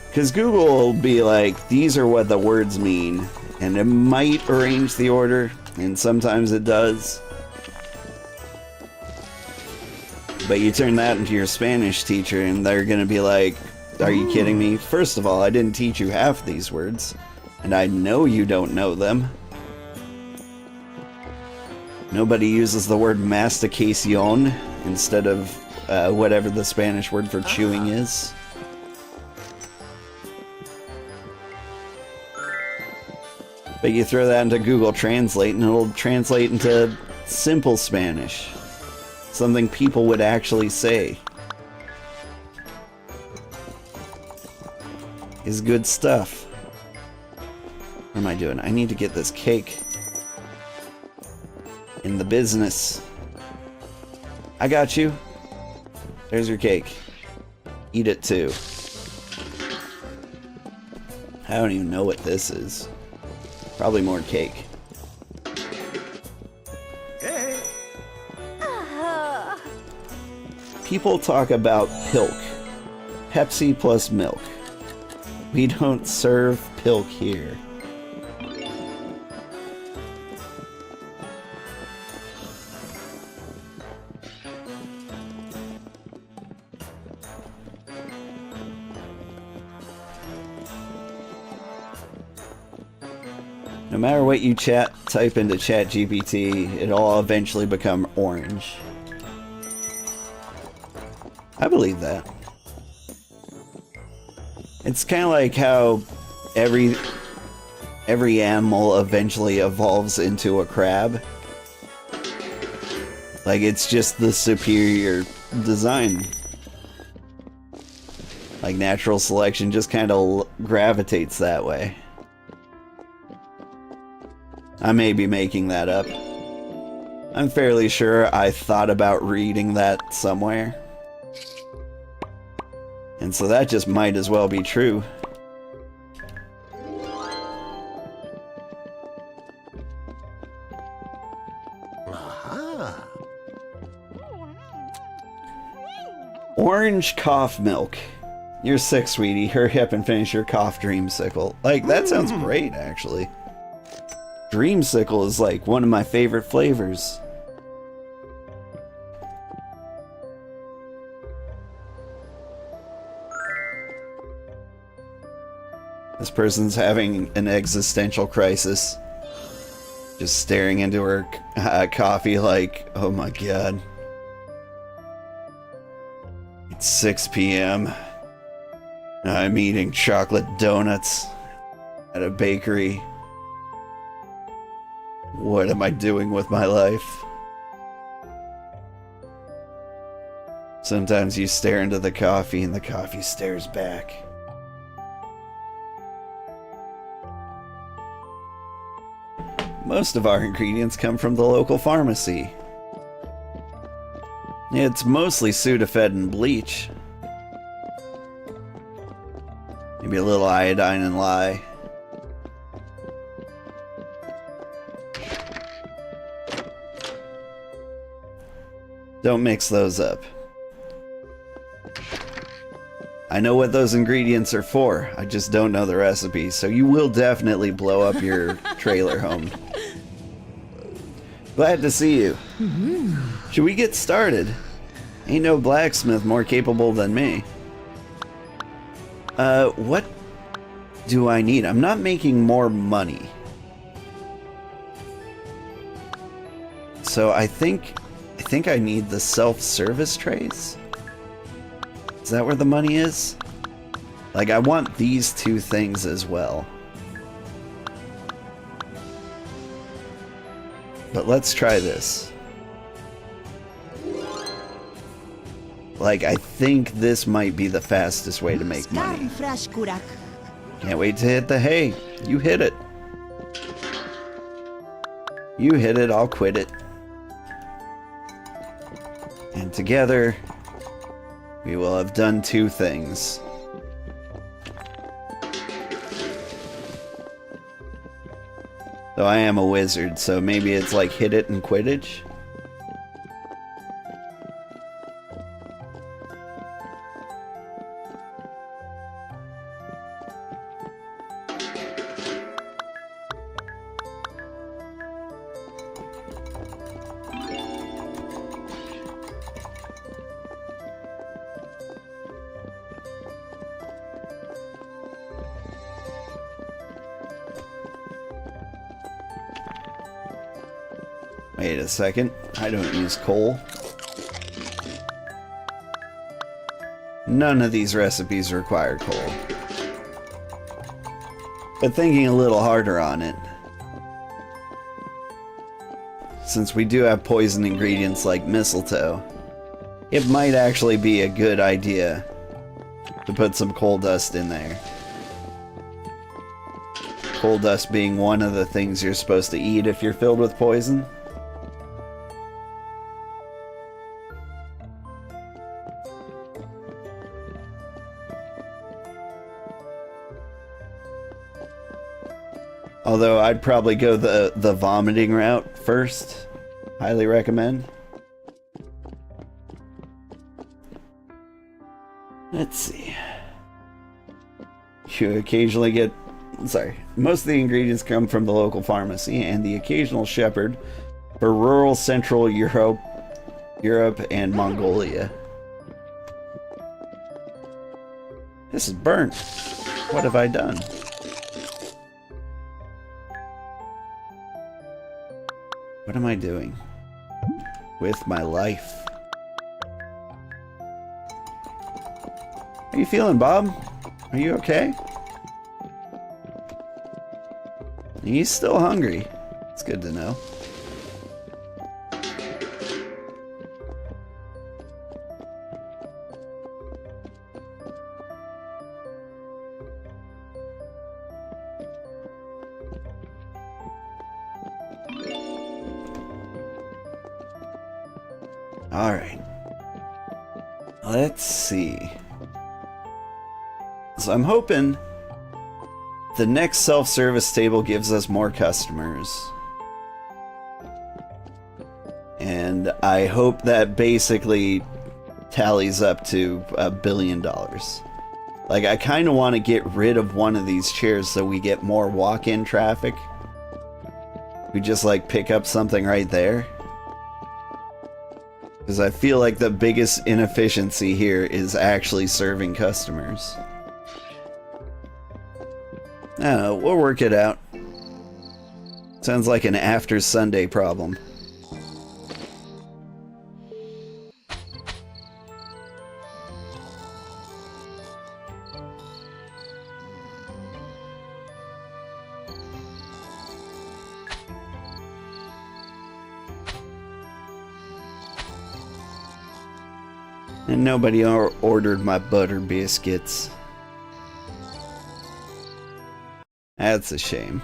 S1: Because Google will be like, these are what the words mean, and it might arrange the order, and sometimes it does. But you turn that into your Spanish teacher, and they're gonna be like, are you kidding me? First of all, I didn't teach you half these words, and I know you don't know them. Nobody uses the word masticación instead of whatever the Spanish word for chewing is. But you throw that into Google Translate and it'll translate into simple Spanish. Something people would actually say. Is good stuff. What am I doing? I need to get this cake in the business. I got you. There's your cake. Eat it too. I don't even know what this is. Probably more cake. People talk about pilk. Pepsi plus milk. We don't serve pilk here. No matter what you type into ChatGPT, it'll all eventually become orange. I believe that. It's kind of like how every animal eventually evolves into a crab. Like, it's just the superior design. Like, natural selection just kind of gravitates that way. I may be making that up. I'm fairly sure I thought about reading that somewhere. And so that just might as well be true.
S5: Aha.
S1: Orange cough milk. You're sick, sweetie. Hurry up and finish your cough dreamsicle. Like, that sounds great, actually. Dreamsicle is like one of my favorite flavors. This person's having an existential crisis. Just staring into her coffee like, oh my god. It's 6 p.m. I'm eating chocolate donuts at a bakery. What am I doing with my life? Sometimes you stare into the coffee and the coffee stares back. Most of our ingredients come from the local pharmacy. It's mostly Sudafed and bleach. Maybe a little iodine and lye. Don't mix those up. I know what those ingredients are for. I just don't know the recipe, so you will definitely blow up your trailer home. Glad to see you. Should we get started? Ain't no blacksmith more capable than me. What do I need? I'm not making more money. So I think I need the self-service trays. Is that where the money is? Like, I want these two things as well. But let's try this. Like, I think this might be the fastest way to make money. Can't wait to hit the hay. You hit it. You hit it, I'll quit it. And together, we will have done two things. Though I am a wizard, so maybe it's like hit it and Quidditch? Wait a second, I don't use coal. None of these recipes require coal. But thinking a little harder on it, since we do have poison ingredients like mistletoe, it might actually be a good idea to put some coal dust in there. Coal dust being one of the things you're supposed to eat if you're filled with poison. Although I'd probably go the vomiting route first. Highly recommend. Let's see. You occasionally get... Sorry. Most of the ingredients come from the local pharmacy and the occasional shepherd for rural Central Europe and Mongolia. This is burnt. What have I done? What am I doing with my life? How you feeling, Bob? Are you okay? He's still hungry. It's good to know. Alright. Let's see. So I'm hoping the next self-service table gives us more customers. And I hope that basically tallies up to $1 billion. Like, I kind of want to get rid of one of these chairs so we get more walk-in traffic. We just, like, pick up something right there. Because I feel like the biggest inefficiency here is actually serving customers. I don't know, we'll work it out. Sounds like an after Sunday problem. And nobody ordered my butter biscuits. That's a shame.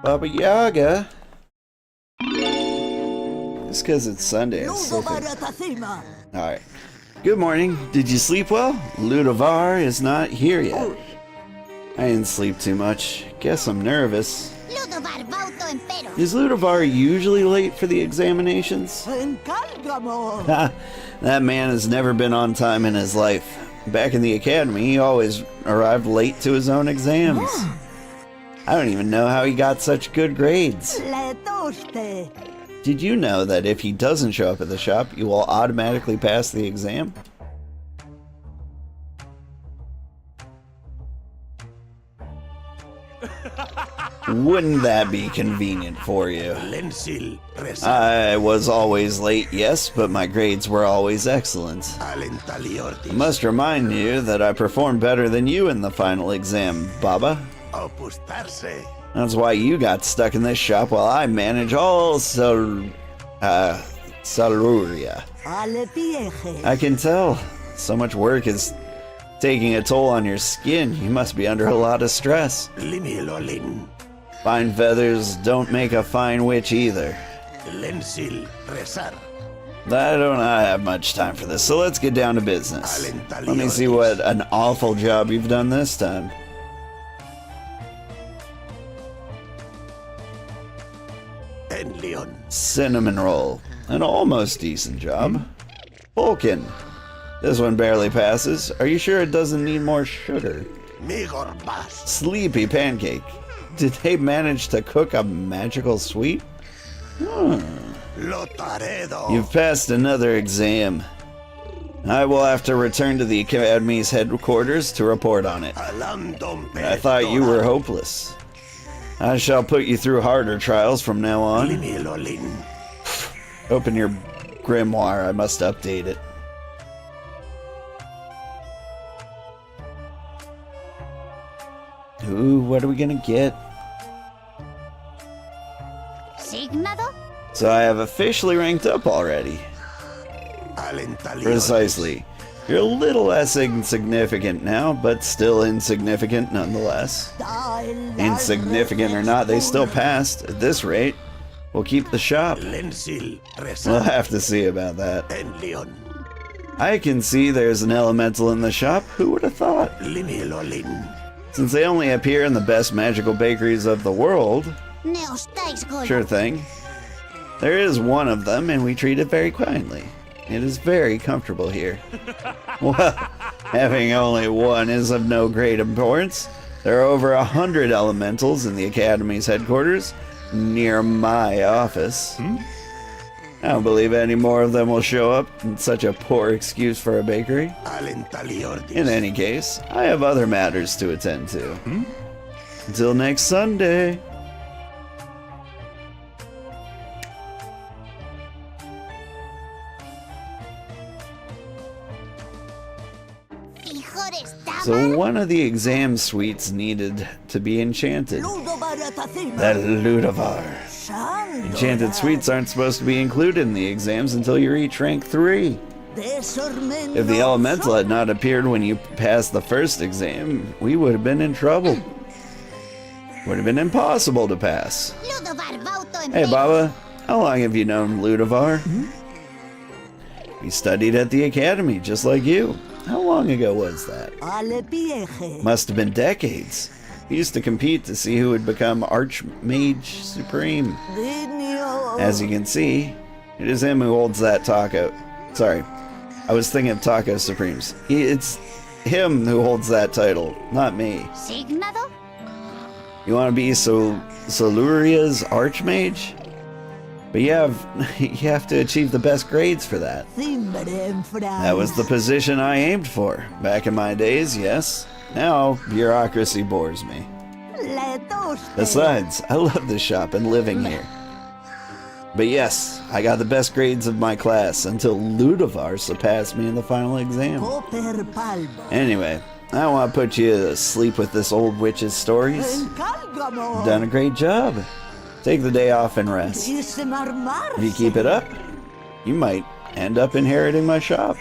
S1: Baba Yaga. Just because it's Sunday. Alright. Good morning. Did you sleep well? Ludovar is not here yet. I didn't sleep too much. Guess I'm nervous. Is Ludovar usually late for the examinations? That man has never been on time in his life. Back in the academy, he always arrived late to his own exams. I don't even know how he got such good grades. Did you know that if he doesn't show up at the shop, you will automatically pass the exam? Wouldn't that be convenient for you? I was always late, yes, but my grades were always excellent. I must remind you that I performed better than you in the final exam, Baba. That's why you got stuck in this shop while I manage all Saluria. I can tell. So much work is taking a toll on your skin. You must be under a lot of stress. Fine feathers don't make a fine witch either. I don't have much time for this, so let's get down to business. Let me see what an awful job you've done this time. Cinnamon roll. An almost decent job. Vulcan. This one barely passes. Are you sure it doesn't need more sugar? Sleepy pancake. Did they manage to cook a magical sweet? You've passed another exam. I will have to return to the Academy's headquarters to report on it. I thought you were hopeless. I shall put you through harder trials from now on. Open your grimoire. I must update it. Ooh, what are we gonna get?
S3: Signado?
S1: So I have officially ranked up already. Precisely. You're a little less insignificant now, but still insignificant nonetheless. Insignificant or not, they still passed. At this rate, we'll keep the shop. We'll have to see about that. I can see there's an elemental in the shop. Who would have thought? Since they only appear in the best magical bakeries of the world, sure thing. There is one of them, and we treat it very kindly. It is very comfortable here. Well, having only one is of no great importance. There are over 100 elementals in the Academy's headquarters, near my office. I don't believe any more of them will show up in such a poor excuse for a bakery. In any case, I have other matters to attend to. Until next Sunday. So one of the exam suites needed to be enchanted. That Ludovar. Enchanted suites aren't supposed to be included in the exams until you reach rank 3. If the elemental had not appeared when you passed the first exam, we would have been in trouble. Would have been impossible to pass. Hey Baba, how long have you known Ludovar? He studied at the academy, just like you. How long ago was that? Must have been decades. He used to compete to see who would become Archmage Supreme. As you can see, it is him who holds that taco. Sorry, I was thinking of Taco Supremes. It's him who holds that title, not me. You want to be Soluria's Archmage? But you have to achieve the best grades for that. That was the position I aimed for. Back in my days, yes. Now, bureaucracy bores me. Besides, I love this shop and living here. But yes, I got the best grades of my class until Ludovar surpassed me in the final exam. Anyway, I don't want to put you to sleep with this old witch's stories. You've done a great job. Take the day off and rest. If you keep it up, you might end up inheriting my shop.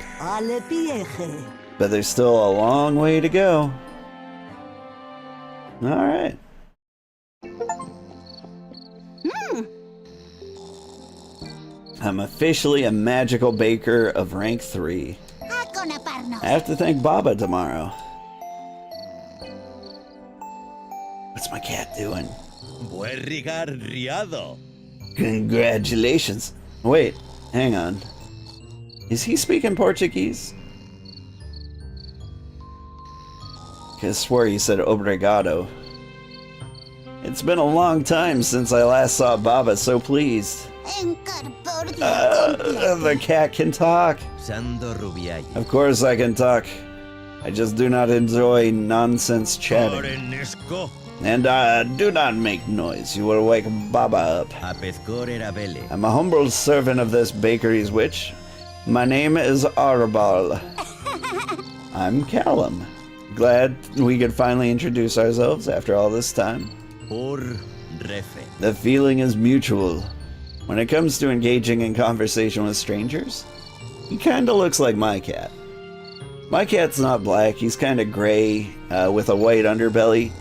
S1: But there's still a long way to go. Alright. I'm officially a magical baker of rank 3. I have to thank Baba tomorrow. What's my cat doing? Congratulations. Wait, hang on. Is he speaking Portuguese? I swore he said obrigado. It's been a long time since I last saw Baba so pleased. The cat can talk. Of course I can talk. I just do not enjoy nonsense chatting. And do not make noise. You will wake Baba up. I'm a humble servant of this bakery's witch. My name is Arbal. I'm Callum. Glad we could finally introduce ourselves after all this time. The feeling is mutual. When it comes to engaging in conversation with strangers, he kinda looks like my cat. My cat's not black, he's kinda gray, with a white underbelly.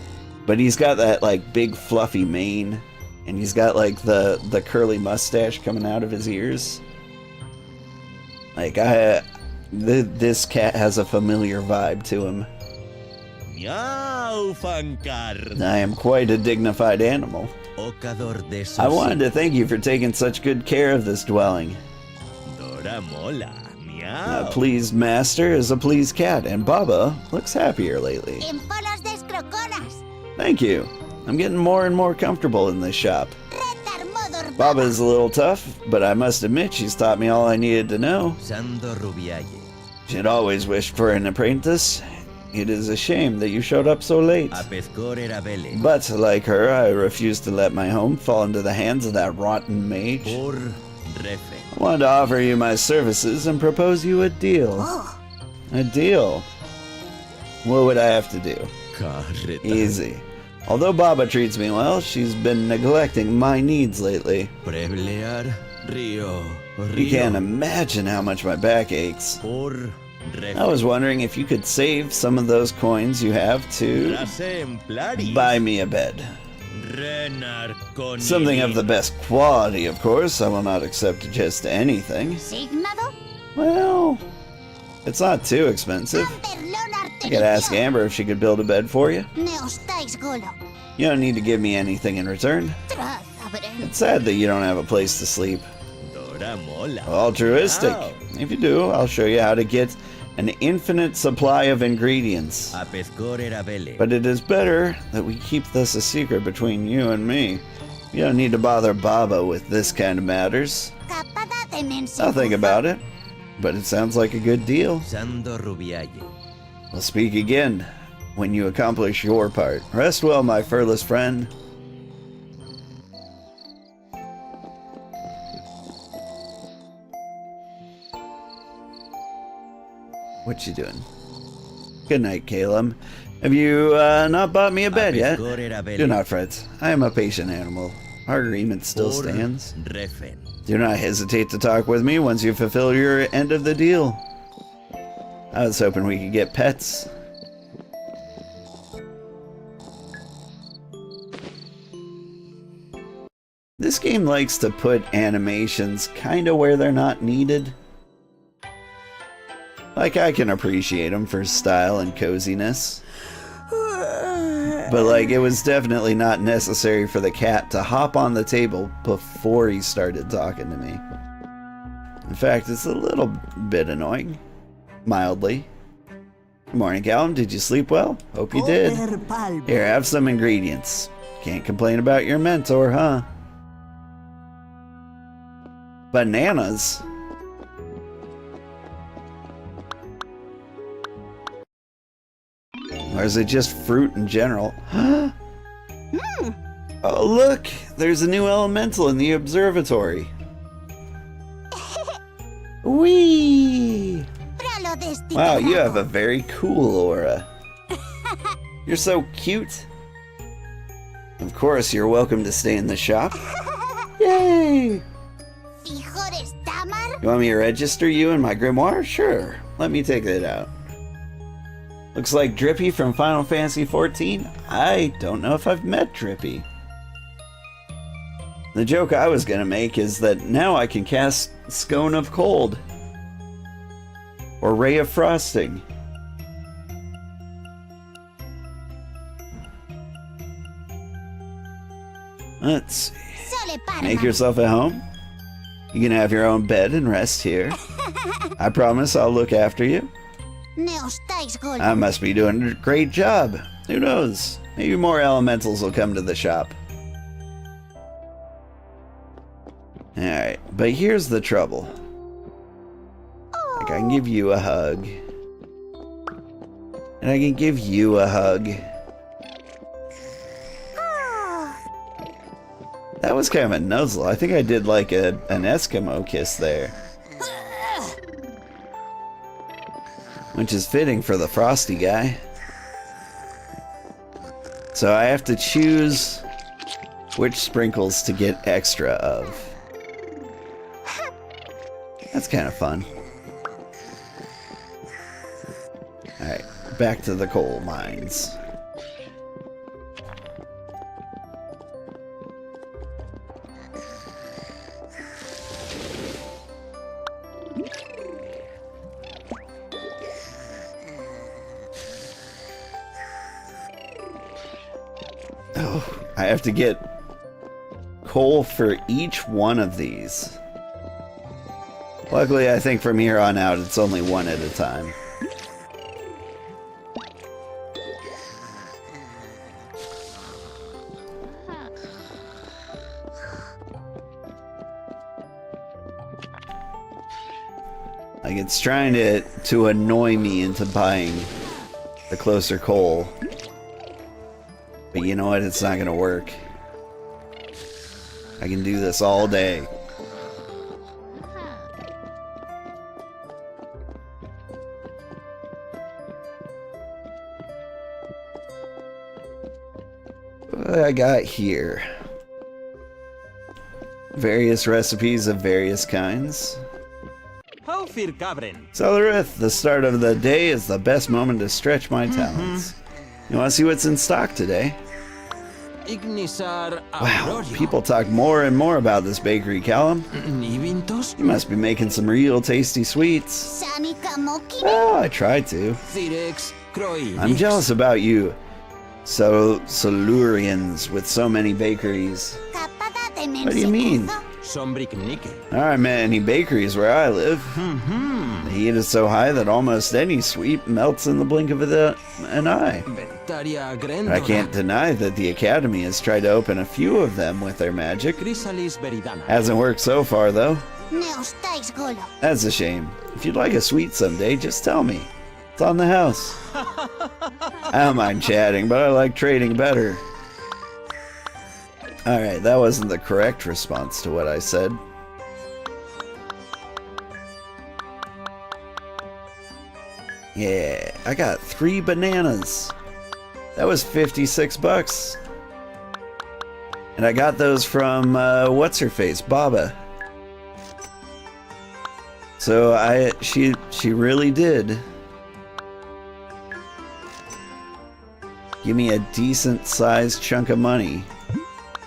S1: But he's got that, like, big fluffy mane, and he's got, like, the curly mustache coming out of his ears. Like, this cat has a familiar vibe to him. I am quite a dignified animal. I wanted to thank you for taking such good care of this dwelling. A pleased master is a pleased cat, and Baba looks happier lately. Thank you. I'm getting more and more comfortable in this shop. Baba's a little tough, but I must admit she's taught me all I needed to know. She'd always wished for an apprentice. It is a shame that you showed up so late. But, like her, I refuse to let my home fall into the hands of that rotten mage. I wanted to offer you my services and propose you a deal. A deal? What would I have to do? Easy. Although Baba treats me well, she's been neglecting my needs lately. You can't imagine how much my back aches. I was wondering if you could save some of those coins you have to buy me a bed. Something of the best quality, of course. I will not accept just anything.
S3: ¿Signado?
S1: Well, it's not too expensive. I could ask Amber if she could build a bed for you. You don't need to give me anything in return. It's sad that you don't have a place to sleep. Altruistic. If you do, I'll show you how to get an infinite supply of ingredients. But it is better that we keep this a secret between you and me. You don't need to bother Baba with this kind of matters. I'll think about it, but it sounds like a good deal. We'll speak again when you accomplish your part. Rest well, my furless friend. What you doing? Good night, Caleb. Have you not bought me a bed yet? Do not fret. I am a patient animal. Our agreement still stands. Do not hesitate to talk with me once you fulfill your end of the deal. I was hoping we could get pets. This game likes to put animations kind of where they're not needed. Like, I can appreciate them for style and coziness. But, like, it was definitely not necessary for the cat to hop on the table before he started talking to me. In fact, it's a little bit annoying. Mildly. Good morning, Callum. Did you sleep well? Hope you did. Here, have some ingredients. Can't complain about your mentor, huh? Bananas? Or is it just fruit in general? Oh, look! There's a new elemental in the observatory. Whee! Wow, you have a very cool aura. You're so cute. Of course, you're welcome to stay in the shop. Yay! You want me to register you in my grimoire? Sure. Let me take it out. Looks like Drippy from Final Fantasy XIV. I don't know if I've met Drippy. The joke I was gonna make is that now I can cast Scone of Cold. Or Ray of Frosting. Let's see. Make yourself at home. You can have your own bed and rest here. I promise I'll look after you. I must be doing a great job. Who knows? Maybe more elementals will come to the shop. Alright, but here's the trouble. Like, I can give you a hug. And I can give you a hug. That was kind of a nuzzle. I think I did like an Eskimo kiss there. Which is fitting for the frosty guy. So I have to choose which sprinkles to get extra of. That's kind of fun. Alright, back to the coal mines. Oh, I have to get coal for each one of these. Luckily, I think from here on out, it's only one at a time. Like, it's trying to annoy me into buying the closer coal. But you know what? It's not gonna work. I can do this all day. What I got here? Various recipes of various kinds.
S4: Haufir cabren.
S1: Sugarheart, the start of the day is the best moment to stretch my talents. You want to see what's in stock today?
S4: Ignisar
S1: Wow, people talk more and more about this bakery, Callum.
S4: Nivintos.
S1: You must be making some real tasty sweets.
S3: Sanika Moki.
S1: Well, I try to.
S4: Cirex. Croix.
S1: I'm jealous about you. So, Solurians with so many bakeries. What do you mean?
S4: Sombric Nike.
S1: There aren't many bakeries where I live. The heat is so high that almost any sweet melts in the blink of an eye.
S4: Ventaria Grendora.
S1: I can't deny that the Academy has tried to open a few of them with their magic.
S4: Chrysalis Veridana.
S1: Hasn't worked so far, though.
S3: Neostais Golo.
S1: That's a shame. If you'd like a sweet someday, just tell me. It's on the house. I don't mind chatting, but I like trading better. Alright, that wasn't the correct response to what I said. Yeah, I got 3 bananas. That was 56 bucks. And I got those from, what's-her-face, Baba. So she really did give me a decent-sized chunk of money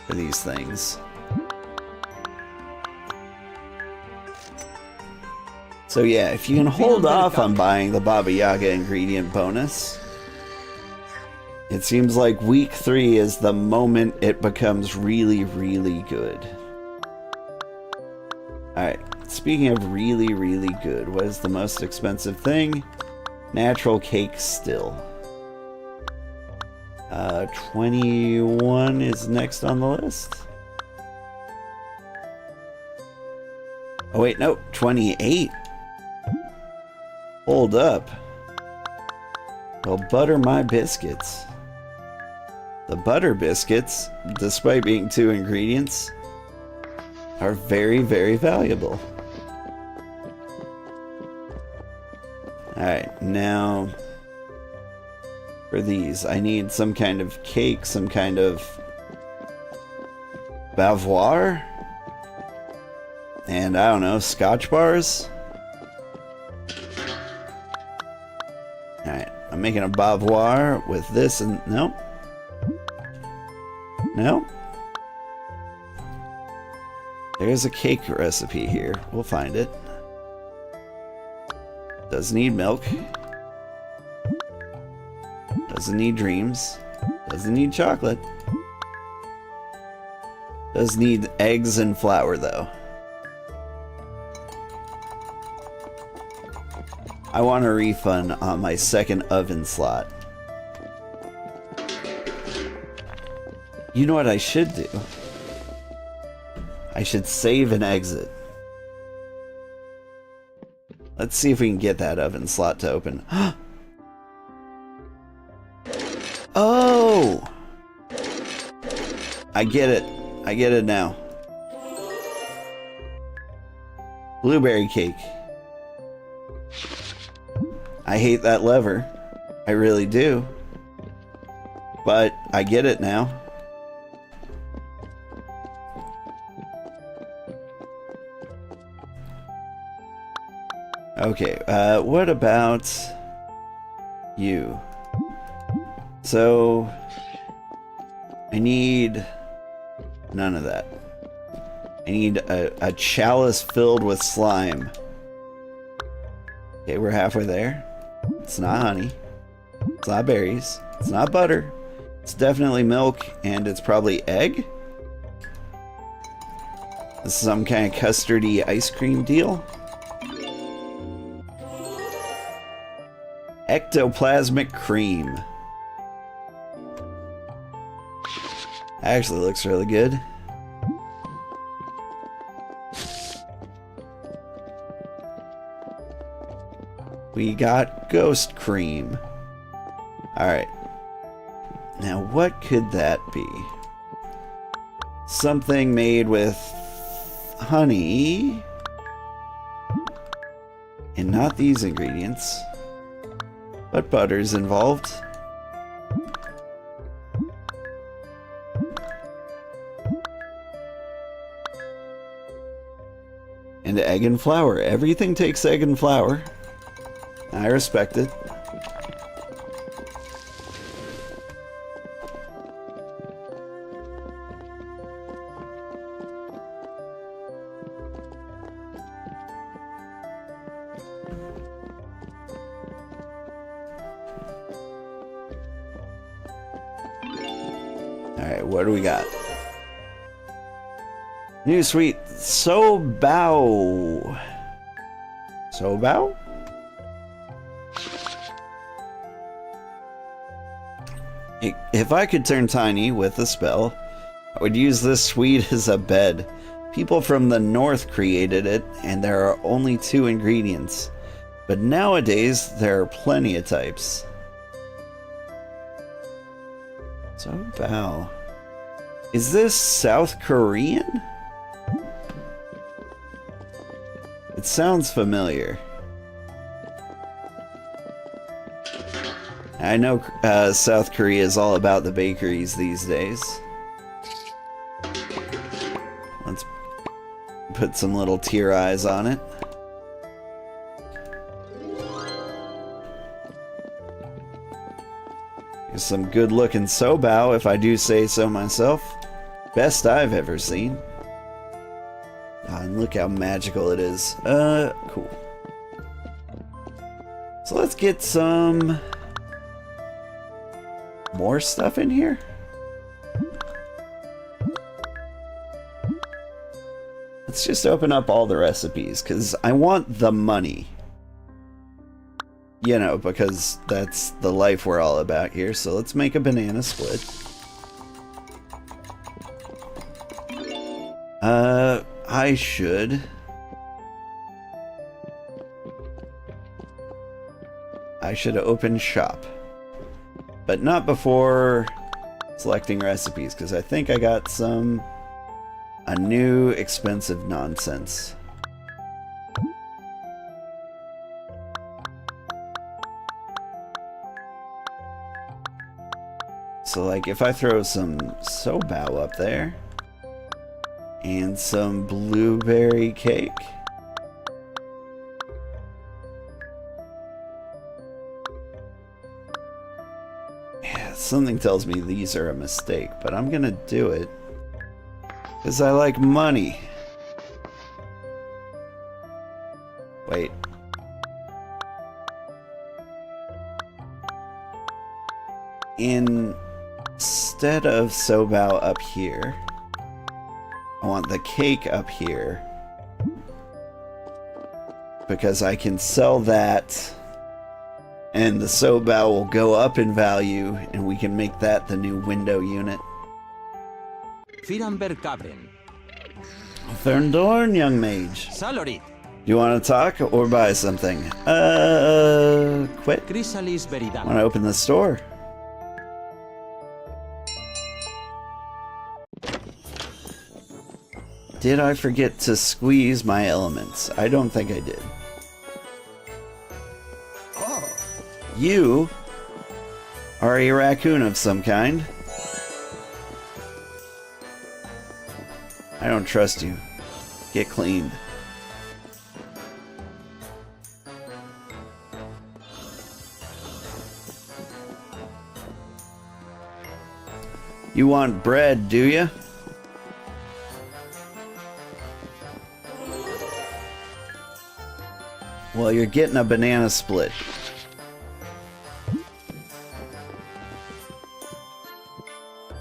S1: for these things. So yeah, if you can hold off on buying the Baba Yaga ingredient bonus, it seems like week 3 is the moment it becomes really, really good. Alright, speaking of really, really good, what is the most expensive thing? Natural cake still. 21 is next on the list. Oh wait, no, 28. Hold up. Well, butter my biscuits. The butter biscuits, despite being 2 ingredients, are very, very valuable. Alright, now for these, I need some kind of cake, some kind of bavoire, and I don't know, Scotch bars. Alright, I'm making a bavoire with this and nope. Nope. There's a cake recipe here. We'll find it. Doesn't need milk. Doesn't need dreams. Doesn't need chocolate. Does need eggs and flour though. I want a refund on my second oven slot. You know what I should do? I should save and exit. Let's see if we can get that oven slot to open. Oh! I get it. I get it now. Blueberry cake. I hate that lever. I really do. But I get it now. Okay, what about you? So, I need none of that. I need a chalice filled with slime. Okay, we're halfway there. It's not honey. It's not berries. It's not butter. It's definitely milk, and it's probably egg? This is some kind of custardy ice cream deal? Ectoplasmic cream. Actually looks really good. We got ghost cream. Alright. Now what could that be? Something made with honey. And not these ingredients. But butter's involved. And egg and flour. Everything takes egg and flour. I respect it. Alright, what do we got? New sweet Sobao. Sobao? If I could turn tiny with a spell, I would use this sweet as a bed. People from the north created it, and there are only 2 ingredients. But nowadays, there are plenty of types. Sobao. Is this South Korean? It sounds familiar. I know South Korea is all about the bakeries these days. Let's put some little tear eyes on it. Here's some good looking Sobao, if I do say so myself. Best I've ever seen. And look how magical it is. Cool. So let's get some more stuff in here. Let's just open up all the recipes, because I want the money. You know, because that's the life we're all about here. So let's make a banana split. I should open shop. But not before selecting recipes, because I think I got a new expensive nonsense. So like if I throw some Sobao up there and some blueberry cake. Yeah, something tells me these are a mistake, but I'm gonna do it because I like money. Wait. Instead of Sobao up here, I want the cake up here because I can sell that and the Sobao will go up in value and we can make that the new window unit. Thorndorn, young mage.
S4: Salary.
S1: Do you want to talk or buy something? Quit. Want to open the store? Did I forget to squeeze my elements? I don't think I did.
S5: Oh.
S1: You are a raccoon of some kind. I don't trust you. Get cleaned. You want bread, do you? Well, you're getting a banana split.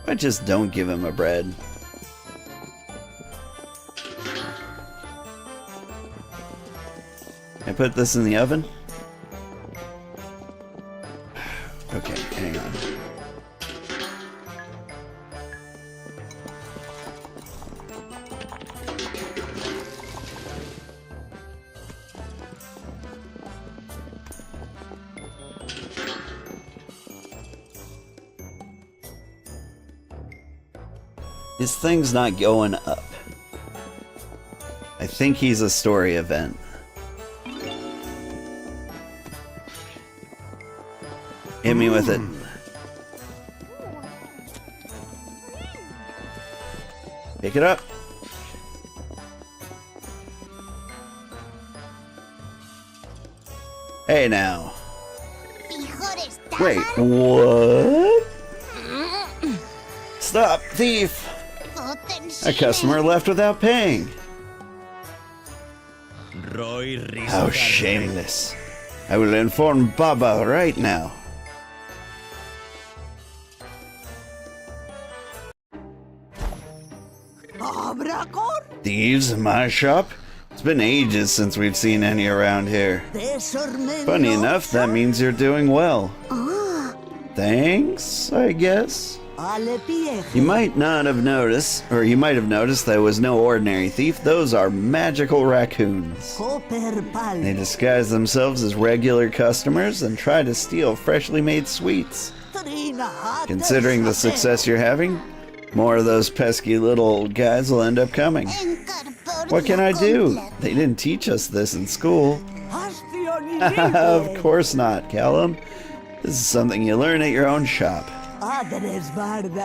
S1: I just don't give him a bread. I put this in the oven? Okay, hang on. This thing's not going up. I think he's a story event. Hit me with it. Pick it up. Hey now.
S3: Mejores
S1: Wait,
S3: daban.
S1: what? Stop, thief! A customer left without paying. How shameless. I will inform Baba right now.
S2: Abracor.
S1: Thieves in my shop? It's been ages since we've seen any around here. Funny enough, that means you're doing well. Thanks, I guess. You might not have noticed, or you might have noticed that was no ordinary thief. Those are magical raccoons. They disguise themselves as regular customers and try to steal freshly made sweets. Considering the success you're having, more of those pesky little guys will end up coming. What can I do? They didn't teach us this in school. Of course not, Callum. This is something you learn at your own shop.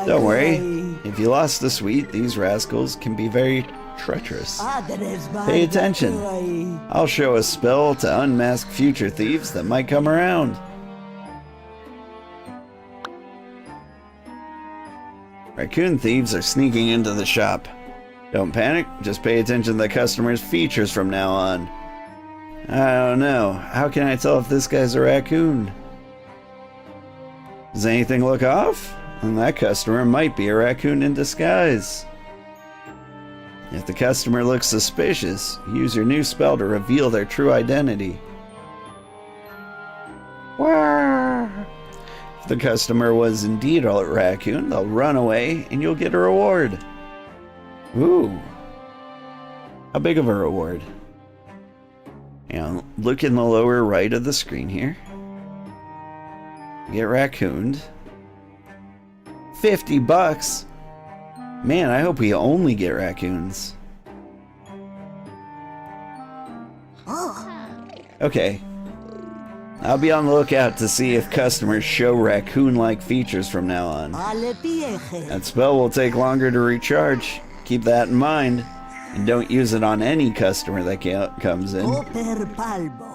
S1: Don't worry. If you lost a sweet, these rascals can be very treacherous. Pay attention. I'll show a spell to unmask future thieves that might come around. Raccoon thieves are sneaking into the shop. Don't panic, just pay attention to the customer's features from now on. I don't know. How can I tell if this guy's a raccoon? Does anything look off? Then that customer might be a raccoon in disguise. If the customer looks suspicious, use your new spell to reveal their true identity. If the customer was indeed a raccoon, they'll run away and you'll get a reward. Ooh. How big of a reward? Look in the lower right of the screen here. Get raccooned. $50. Man, I hope we only get raccoons. Okay. I'll be on the lookout to see if customers show raccoon-like features from now on. That spell will take longer to recharge. Keep that in mind. And don't use it on any customer that comes in.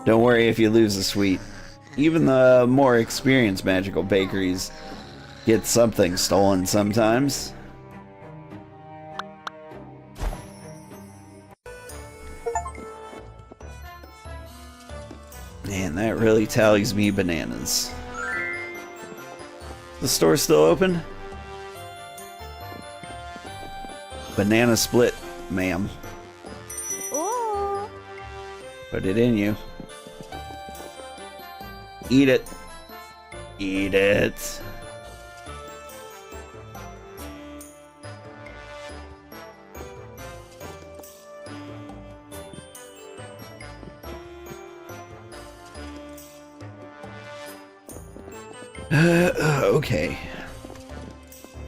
S1: Don't worry if you lose a sweet. Even the more experienced magical bakeries get something stolen sometimes. Man, that really tallies me bananas. The store's still open? Banana split, ma'am. Put it in you. Eat it. Eat it. Okay.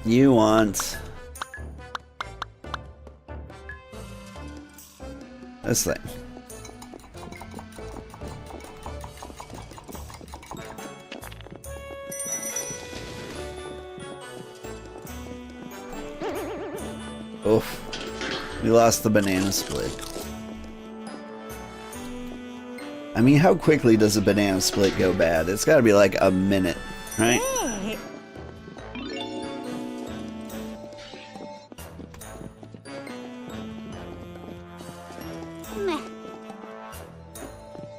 S1: You want this thing. Oof. We lost the banana split. I mean, how quickly does a banana split go bad? It's gotta be like a minute, right?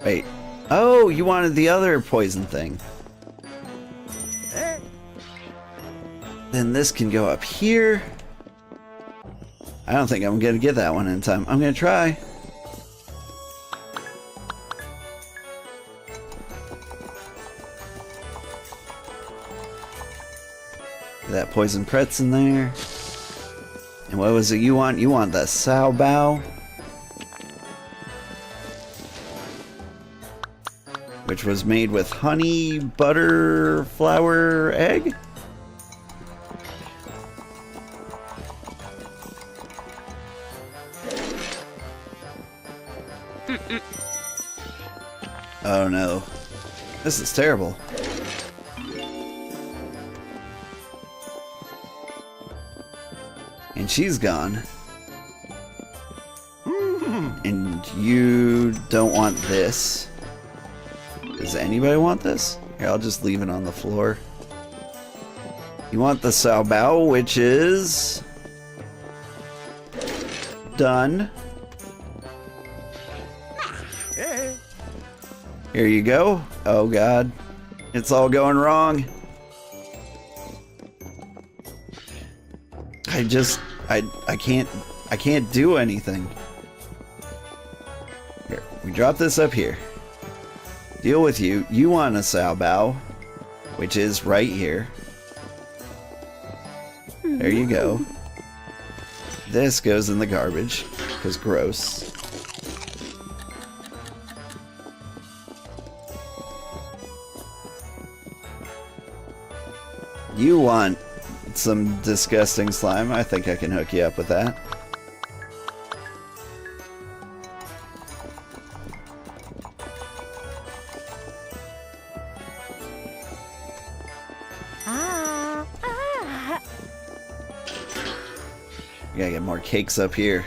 S1: Wait. Oh, you wanted the other poison thing. Then this can go up here. I don't think I'm gonna get that one in time. I'm gonna try. That poison pretz in there. And what was it you want? You want the Sao Bao? Which was made with honey, butter, flour, egg? Oh no. This is terrible. And she's gone. And you don't want this. Does anybody want this? Here, I'll just leave it on the floor. You want the sao bao, which is done. Here you go. Oh god. It's all going wrong. I can't do anything. Here, we drop this up here. Deal with you. You want a sao bao, which is right here. There you go. This goes in the garbage, because gross. You want some disgusting slime? I think I can hook you up with that. Gotta get more cakes up here.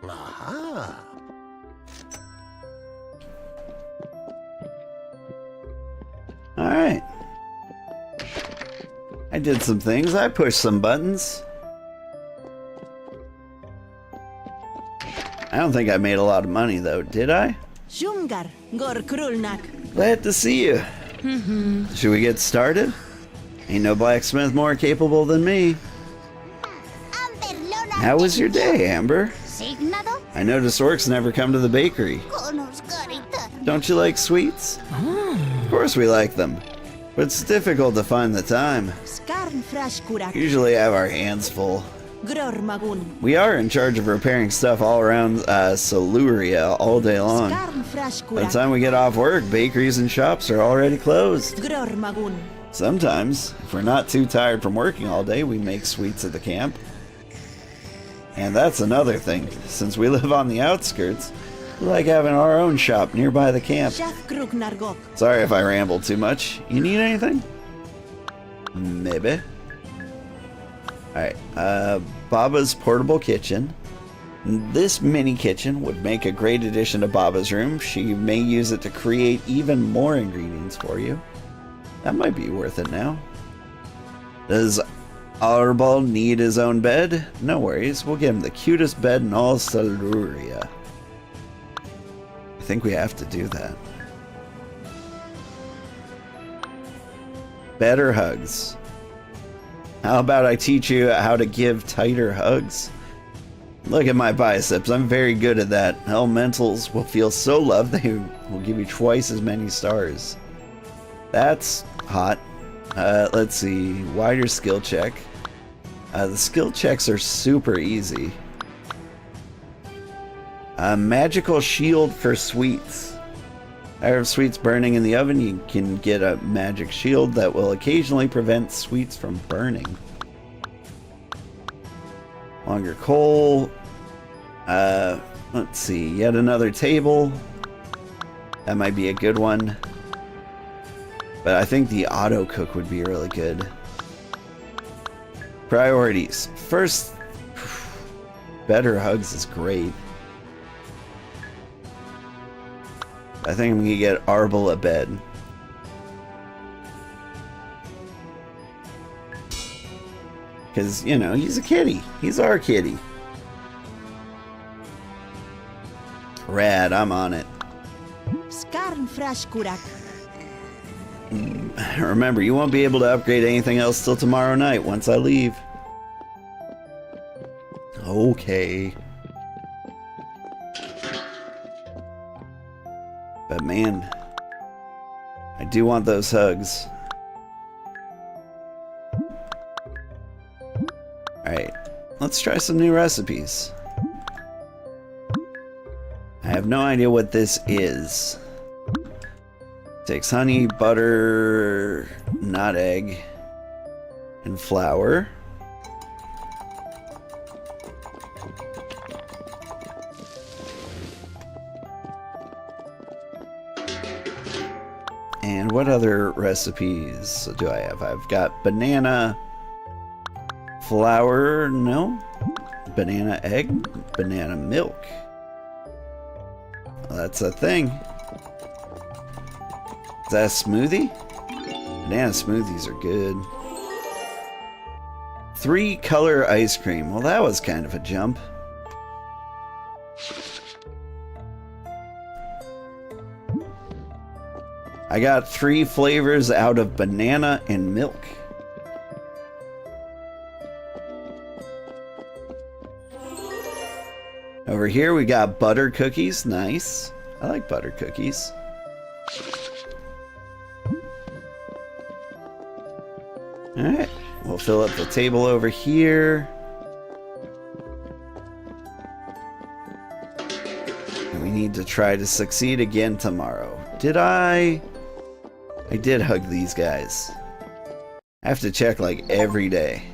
S5: Aha.
S1: Alright. I did some things. I pushed some buttons. I don't think I made a lot of money though, did I?
S2: Shumgar, gor krulnak.
S1: Glad to see you. Should we get started? Ain't no blacksmith more capable than me. How was your day, Amber?
S3: Signado
S1: I noticed orcs never come to the bakery.
S3: conos garita.
S1: Don't you like sweets? Of course we like them. But it's difficult to find the time.
S2: Skarn frashkurak.
S1: Usually I have our hands full.
S2: Gror magun.
S1: We are in charge of repairing stuff all around Sugarheart all day long.
S2: Skarn
S1: By the
S2: frashkurak.
S1: time we get off work, bakeries and shops are already closed.
S2: Gror magun.
S1: Sometimes, if we're not too tired from working all day, we make sweets at the camp. And that's another thing. Since we live on the outskirts, we like having our own shop nearby the camp.
S2: Shaf kruk nargok.
S1: Sorry if I rambled too much. You need anything? Maybe. Alright, Baba's portable kitchen. This mini kitchen would make a great addition to Baba's room. She may use it to create even more ingredients for you. That might be worth it now. Does Arbal need his own bed? No worries, we'll give him the cutest bed in all Sugarheart. I think we have to do that. Better hugs. How about I teach you how to give tighter hugs? Look at my biceps, I'm very good at that. Elementals will feel so loved they will give you twice as many stars. That's hot. Let's see, wider skill check. The skill checks are super easy. Magical shield for sweets. I have sweets burning in the oven. You can get a magic shield that will occasionally prevent sweets from burning. Longer coal. Let's see, yet another table. That might be a good one. But I think the auto cook would be really good. Priorities. First, better hugs is great. I think we can get Arbal a bed. Because, you know, he's a kitty. He's our kitty. Rad, I'm on it.
S2: Skarn frashkurak.
S1: Remember, you won't be able to upgrade anything else till tomorrow night once I leave. Okay. But man, I do want those hugs. Alright, let's try some new recipes. I have no idea what this is. Takes honey, butter, not egg, and flour. And what other recipes do I have? I've got banana flour, no. Banana egg, banana milk. Well, that's a thing. Is that a smoothie? Banana smoothies are good. 3-color ice cream. Well, that was kind of a jump. I got 3 flavors out of banana and milk. Over here we got butter cookies. Nice. I like butter cookies. Alright. We'll fill up the table over here. And we need to try to succeed again tomorrow. Did I did hug these guys. I have to check like every day.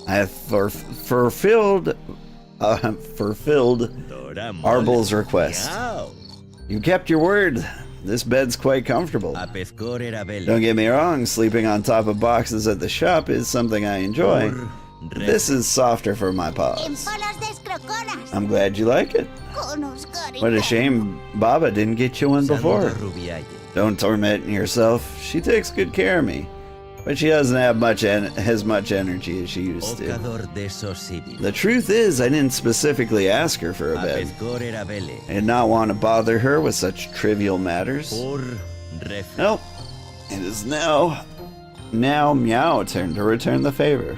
S1: I have fulfilled Arbel's request. You kept your word. This bed's quite comfortable. Don't get me wrong, sleeping on top of boxes at the shop is something I enjoy. This is softer for my paws. I'm glad you like it. What a shame Baba didn't get you one before. Don't torment yourself. She takes good care of me. But she doesn't have as much energy as she used to. The truth is, I didn't specifically ask her for a bed. I did not want to bother her with such trivial matters. Nope. It is now Meow turn to return the favor.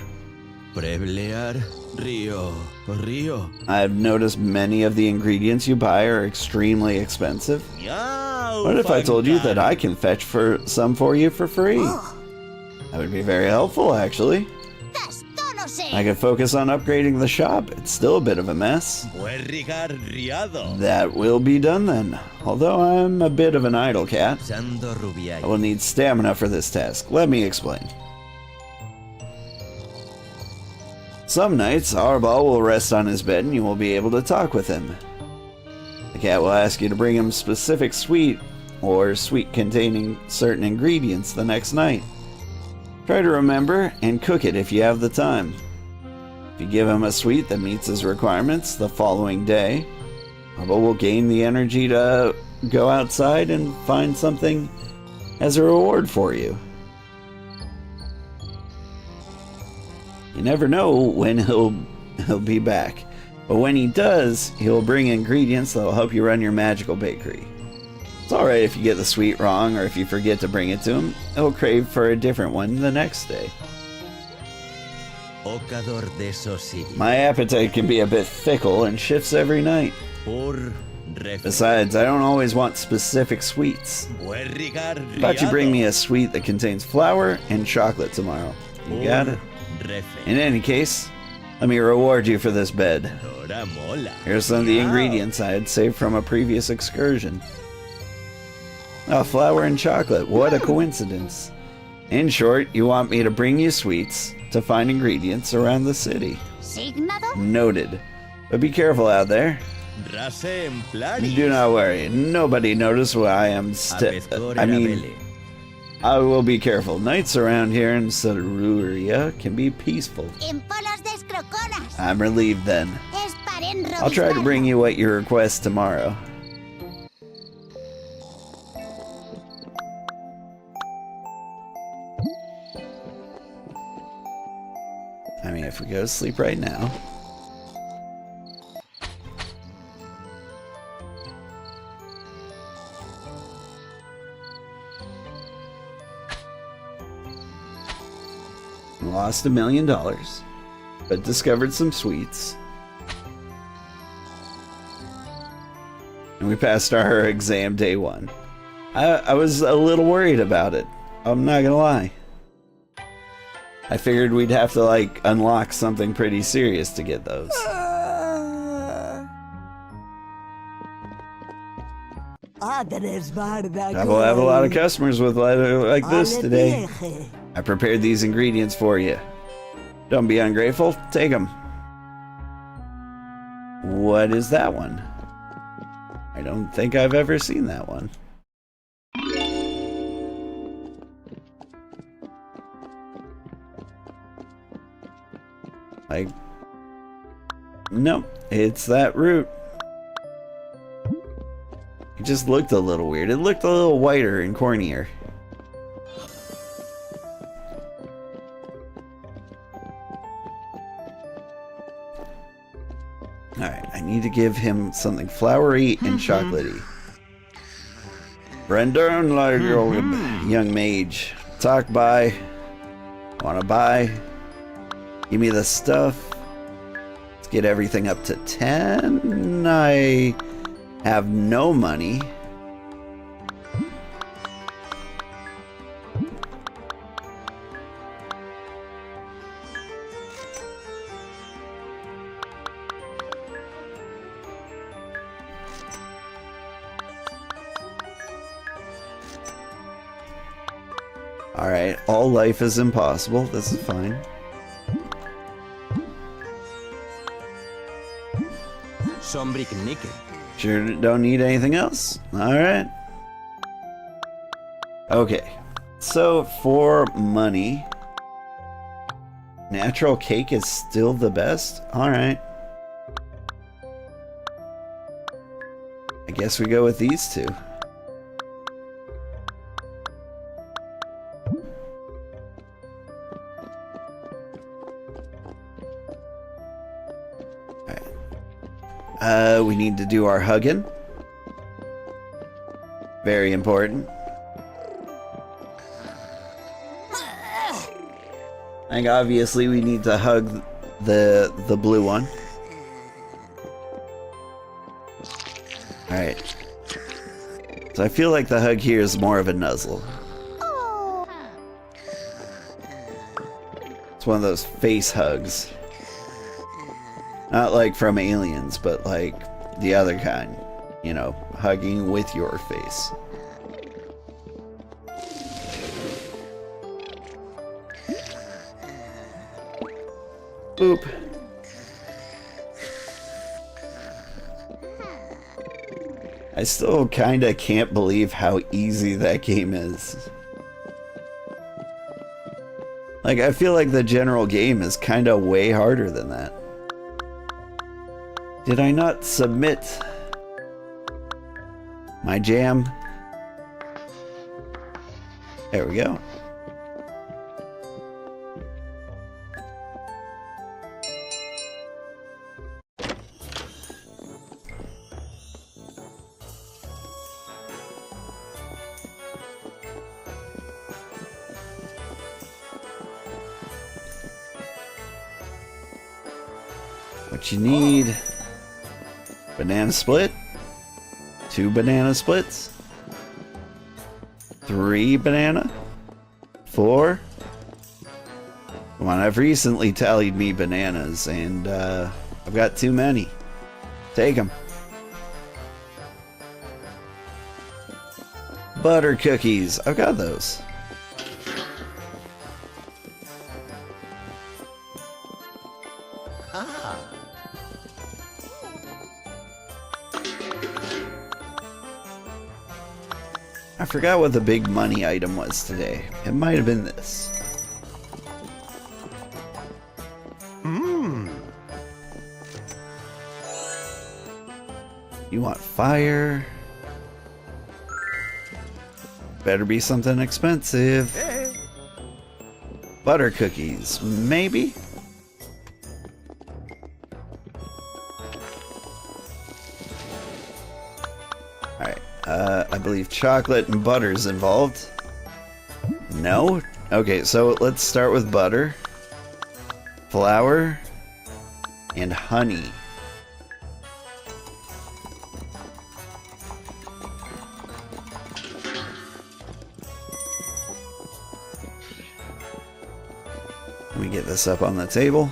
S1: I've noticed many of the ingredients you buy are extremely expensive. What if I told you that I can fetch some for you for free? That would be very helpful, actually. I could focus on upgrading the shop. It's still a bit of a mess. That will be done then. Although I'm a bit of an idle cat, I will need stamina for this task. Let me explain. Some nights, Arbal will rest on his bed and you will be able to talk with him. The cat will ask you to bring him specific sweet or sweet containing certain ingredients the next night. Try to remember and cook it if you have the time. If you give him a sweet that meets his requirements the following day, Arbal will gain the energy to go outside and find something as a reward for you. You never know when he'll be back, but when he does, he'll bring ingredients that will help you run your magical bakery. It's alright if you get the sweet wrong or if you forget to bring it to him. He'll crave for a different one the next day. My appetite can be a bit fickle and shifts every night. Besides, I don't always want specific sweets. How about you bring me a sweet that contains flour and chocolate tomorrow? You got it? In any case, let me reward you for this bed. Here's some of the ingredients I had saved from a previous excursion. Oh, flour and chocolate. What a coincidence. In short, you want me to bring you sweets to find ingredients around the city. Noted. But be careful out there. Do not worry. Nobody noticed where I am I will be careful. Nights around here in Sugarheart can be peaceful. I'm relieved then. I'll try to bring you what you request tomorrow. I mean, if we go to sleep right now. Lost $1 million, but discovered some sweets. And we passed our exam day 1. I was a little worried about it. I'm not gonna lie. I figured we'd have to, like, unlock something pretty serious to get those. I will have a lot of customers with like this today. I prepared these ingredients for you. Don't be ungrateful. Take them. What is that one? I don't think I've ever seen that one. Like, nope, it's that root. It just looked a little weird. It looked a little whiter and cornier. Alright, I need to give him something flowery and chocolatey. Brendan, like your young mage. Talk by. Wanna buy? Give me the stuff. Let's get everything up to 10. I have no money. Alright, all life is impossible. This is fine.
S4: Sombrick nickel.
S1: Sure don't need anything else? Alright. Okay. So, for money, natural cake is still the best? Alright. I guess we go with these two. We need to do our hugging. Very important. I think obviously we need to hug the blue one. Alright. So I feel like the hug here is more of a nuzzle. It's one of those face hugs. Not like from Aliens, but like the other kind. You know, hugging with your face. Boop. I still kinda can't believe how easy that game is. Like, I feel like the general game is kinda way harder than that. Did I not submit my jam? There we go. What you need: banana split, 2 banana splits, 3 banana, 4. Come on, I've recently tallied me bananas, and I've got too many. Take them. Butter cookies, I've got those. I forgot what the big money item was today. It might have been this. You want fire? Better be something expensive. Butter cookies, maybe? Alright, I believe chocolate and butter is involved. No? Okay, so let's start with butter, flour, and honey. Let me get this up on the table.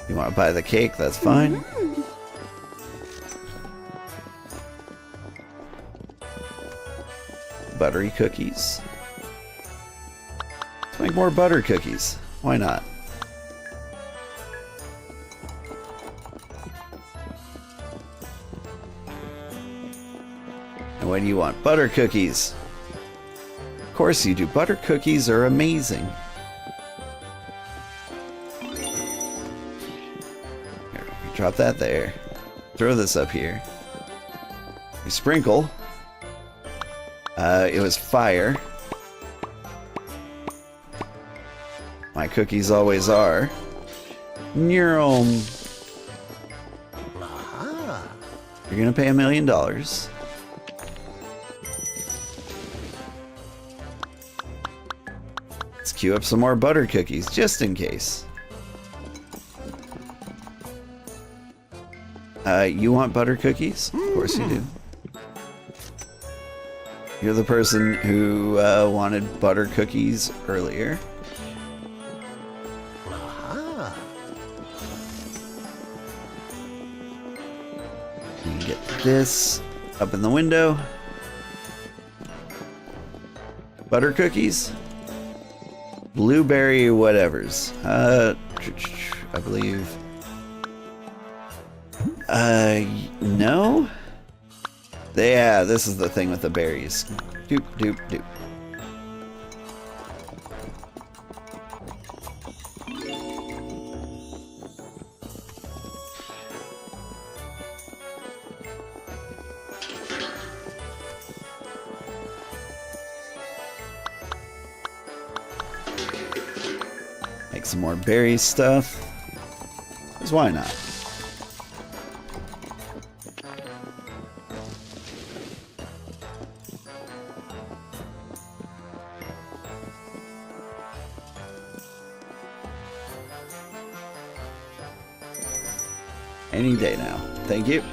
S1: You want to buy the cake? That's fine. Buttery cookies. Let's make more butter cookies. Why not? And what do you want? Butter cookies. Of course you do. Butter cookies are amazing. Drop that there. Throw this up here. We sprinkle. It was fire. My cookies always are. Neuron. You're gonna pay $1 million. Let's queue up some more butter cookies, just in case. You want butter cookies? Of course you do. You're the person who wanted butter cookies earlier. You can get this up in the window. Butter cookies? Blueberry whatevers. I believe. No? Yeah, this is the thing with the berries. Doop, doop, doop. Make some more berry stuff. 'Cause why not? Any day now. Thank you.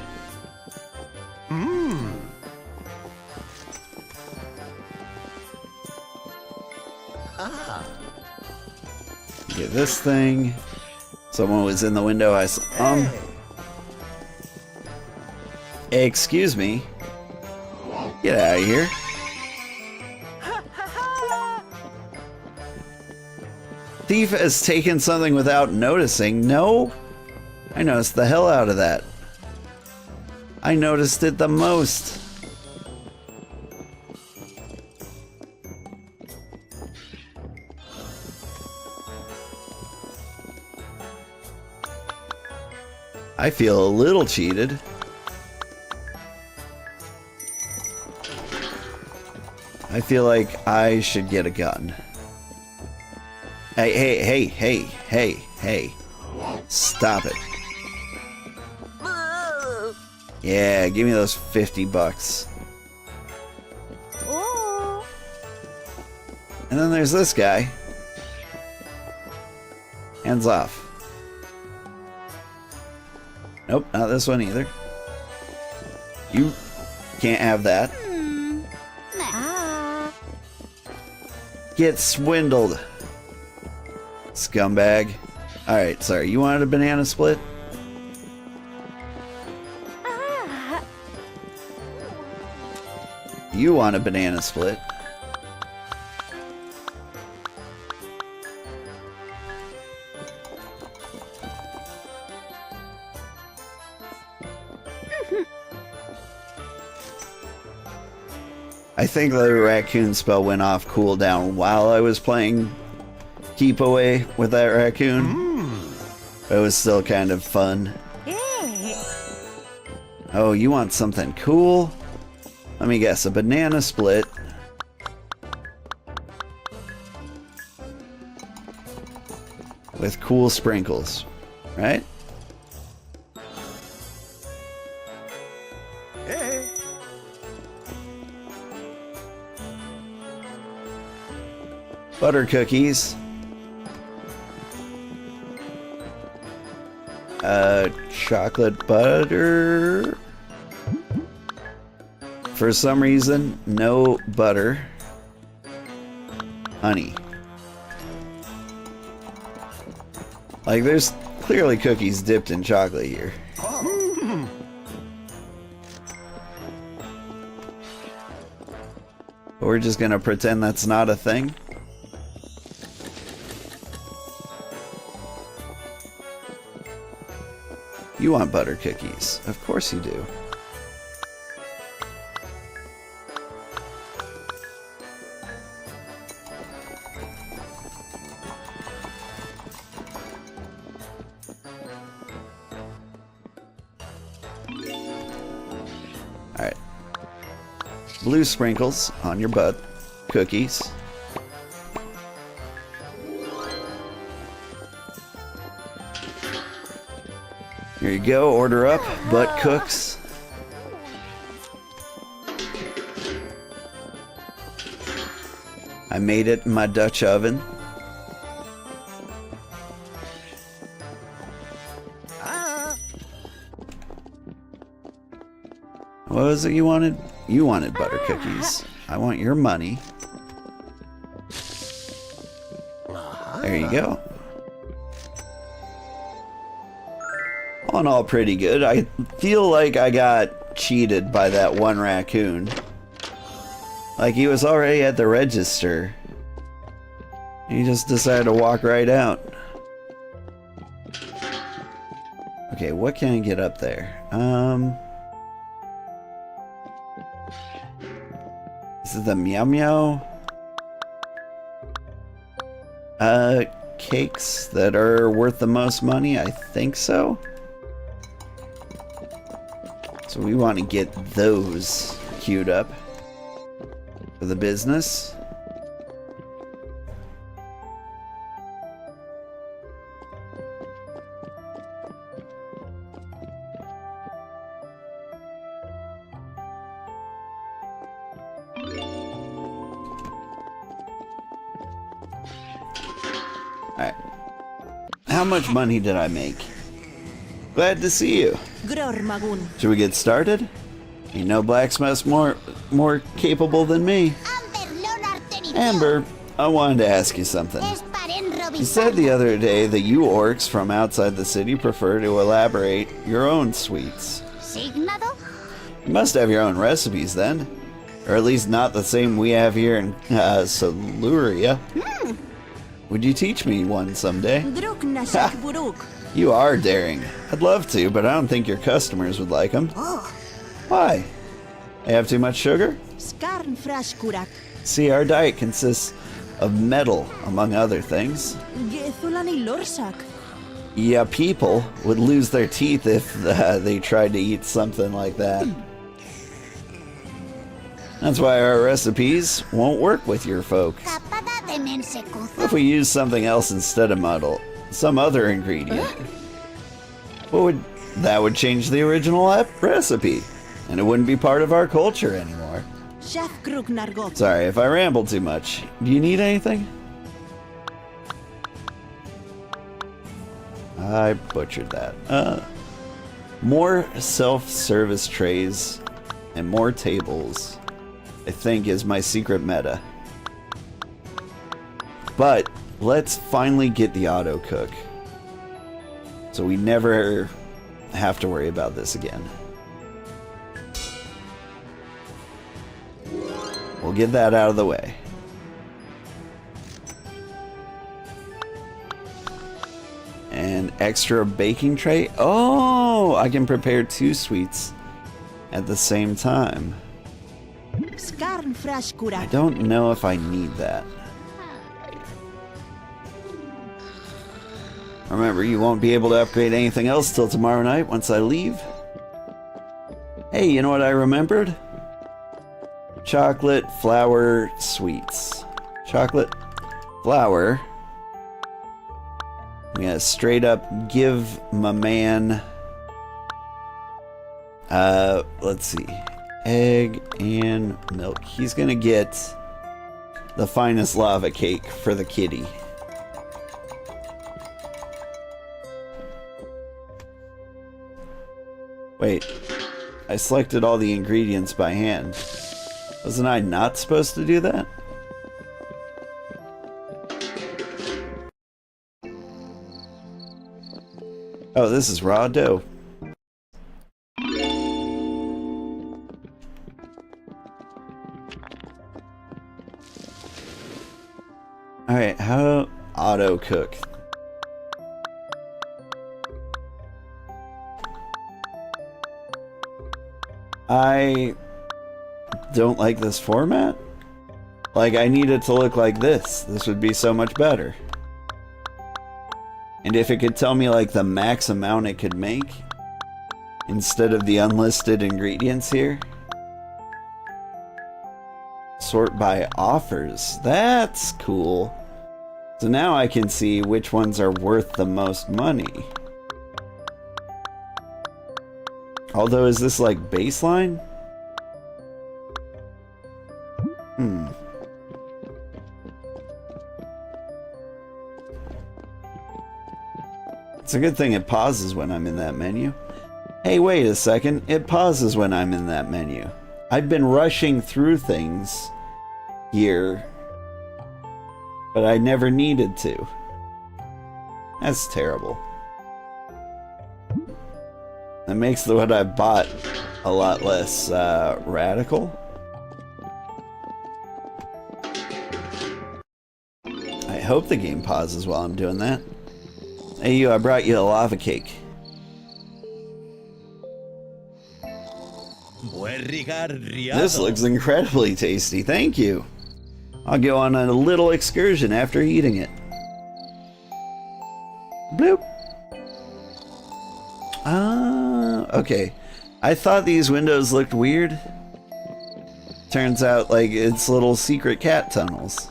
S1: Get this thing. Someone was in the window. Excuse me. Get out of here. Thief has taken something without noticing. No. I noticed the hell out of that. I noticed it the most. I feel a little cheated. I feel like I should get a gun. Hey, hey, hey, hey, hey, hey. Stop it. Yeah, give me those 50 bucks.
S3: Oh.
S1: And then there's this guy. Hands off. Nope, not this one either. You can't have that.
S3: Nah.
S1: Get swindled. Scumbag. Alright, sorry. You wanted a banana split? You want a banana split. I think the raccoon spell went off cooldown while I was playing Keep Away with that raccoon. But it was still kind of fun. Oh, you want something cool? Let me guess, a banana split. With cool sprinkles, right?
S5: Hey.
S1: Butter cookies. Chocolate butter. For some reason, no butter. Honey. Like, there's clearly cookies dipped in chocolate here. But we're just gonna pretend that's not a thing. You want butter cookies. Of course you do. blue sprinkles on your butt cookies. Here you go, order up, butt cooks. I made it in my Dutch oven. What was it you wanted? You wanted butter cookies. I want your money. There you go. All in all, pretty good. I feel like I got cheated by that one raccoon. Like he was already at the register. He just decided to walk right out. Okay, what can I get up there? This is the Meow Meow cakes that are worth the most money. I think so. So we want to get those queued up for the business. Alright. How much money did I make? Glad to see you.
S2: Gror magun.
S1: Should we get started? You know blacksmith's more capable than me. Amber, I wanted to ask you something. You said the other day that you orcs from outside the city prefer to elaborate your own sweets. You must have your own recipes then. Or at least not the same we have here in Soluria. Would you teach me one someday? You are daring. I'd love to, but I don't think your customers would like them. Why? They have too much sugar? See, our diet consists of metal, among other things. Yeah, people would lose their teeth if they tried to eat something like that. That's why our recipes won't work with your folks. If we use something else instead of metal, some other ingredient, that would change the original recipe, and it wouldn't be part of our culture anymore. Sorry if I ramble too much. Do you need anything? I butchered that. More self-service trays and more tables, I think, is my secret meta. But let's finally get the auto cook, so we never have to worry about this again. We'll get that out of the way. And extra baking tray. Oh, I can prepare 2 sweets at the same time. I don't know if I need that. Remember, you won't be able to upgrade anything else till tomorrow night once I leave. Hey, you know what I remembered? Chocolate flour sweets. Chocolate flour. I'm gonna straight up give my man, let's see, egg and milk. He's gonna get the finest lava cake for the kitty. Wait, I selected all the ingredients by hand. Wasn't I not supposed to do that? Oh, this is raw dough. Alright, how auto cook? I don't like this format. Like, I need it to look like this. This would be so much better. And if it could tell me, like, the max amount it could make, instead of the unlisted ingredients here. sort by offers. That's cool. So now I can see which ones are worth the most money. Although, is this like baseline? It's a good thing it pauses when I'm in that menu. Hey, wait a second. It pauses when I'm in that menu. I've been rushing through things here, but I never needed to. That's terrible. That makes what I bought a lot less radical. I hope the game pauses while I'm doing that. Hey you, I brought you a lava cake. This looks incredibly tasty, thank you. I'll go on a little excursion after eating it. Bloop. Ah, okay. I thought these windows looked weird. Turns out, like, it's little secret cat tunnels.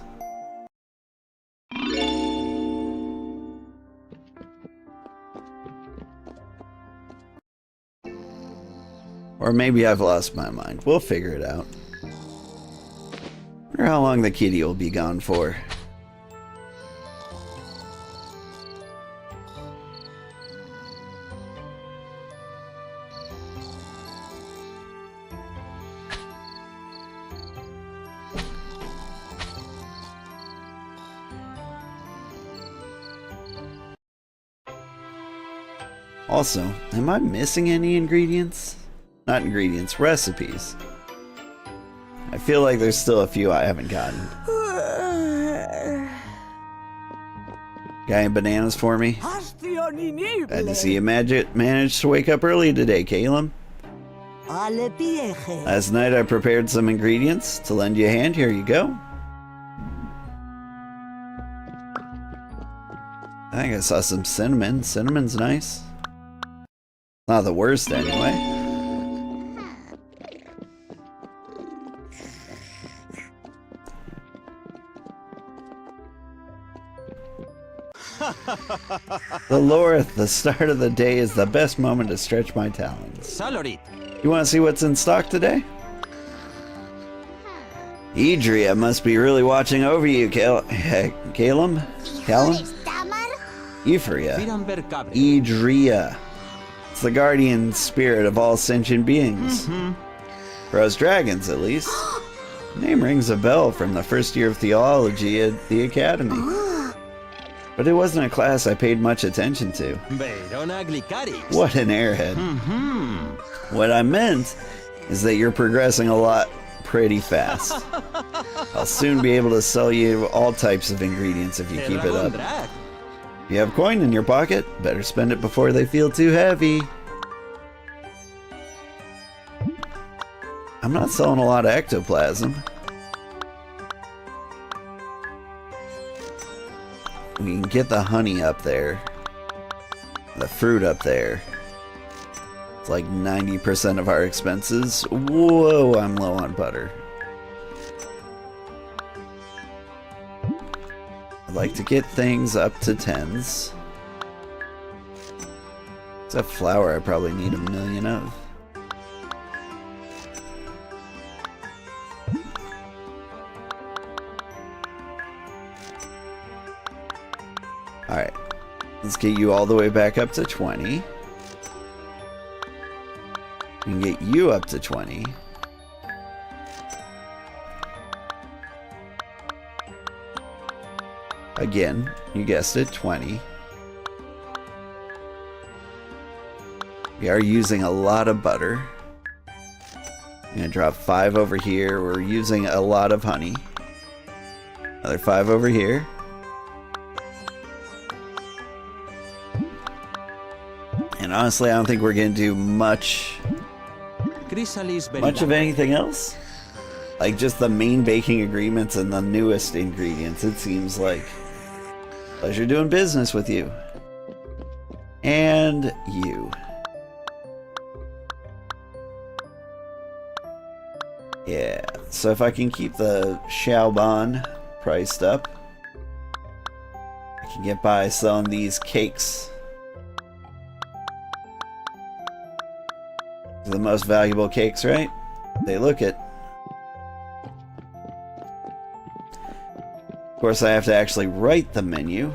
S1: Or maybe I've lost my mind. We'll figure it out. Wonder how long the kitty will be gone for. Also, am I missing any ingredients? Not ingredients, recipes. I feel like there's still a few I haven't gotten. Got any bananas for me? Glad to see you managed to wake up early today, Caleb. Last night I prepared some ingredients to lend you a hand. Here you go. I think I saw some cinnamon. Cinnamon's nice. Not the worst anyway. The Lorth, the start of the day is the best moment to stretch my talents.
S4: Salorit.
S1: You want to see what's in stock today? Idria must be really watching over you, Calum? Euphoria. Idria. It's the guardian spirit of all sentient beings. For us dragons, at least. The name rings a bell from the first year of theology at the academy. But it wasn't a class I paid much attention to. What an airhead. What I meant is that you're progressing a lot pretty fast. I'll soon be able to sell you all types of ingredients if you keep it up. If you have coin in your pocket, better spend it before they feel too heavy. I'm not selling a lot of ectoplasm. We can get the honey up there. The fruit up there. It's like 90% of our expenses. Whoa, I'm low on butter. I'd like to get things up to 10s. Except flour I probably need 1,000,000 of. Alright, let's get you all the way back up to 20. We can get you up to 20. Again, you guessed it, 20. We are using a lot of butter. I'm gonna drop 5 over here. We're using a lot of honey. Another 5 over here. And honestly, I don't think we're gonna do much of anything else. Like just the main baking agreements and the newest ingredients, it seems like. Pleasure doing business with you. And you. Yeah, so if I can keep the Xiaoban priced up, I can get by selling these cakes. They're the most valuable cakes, right? They look it. Of course, I have to actually write the menu.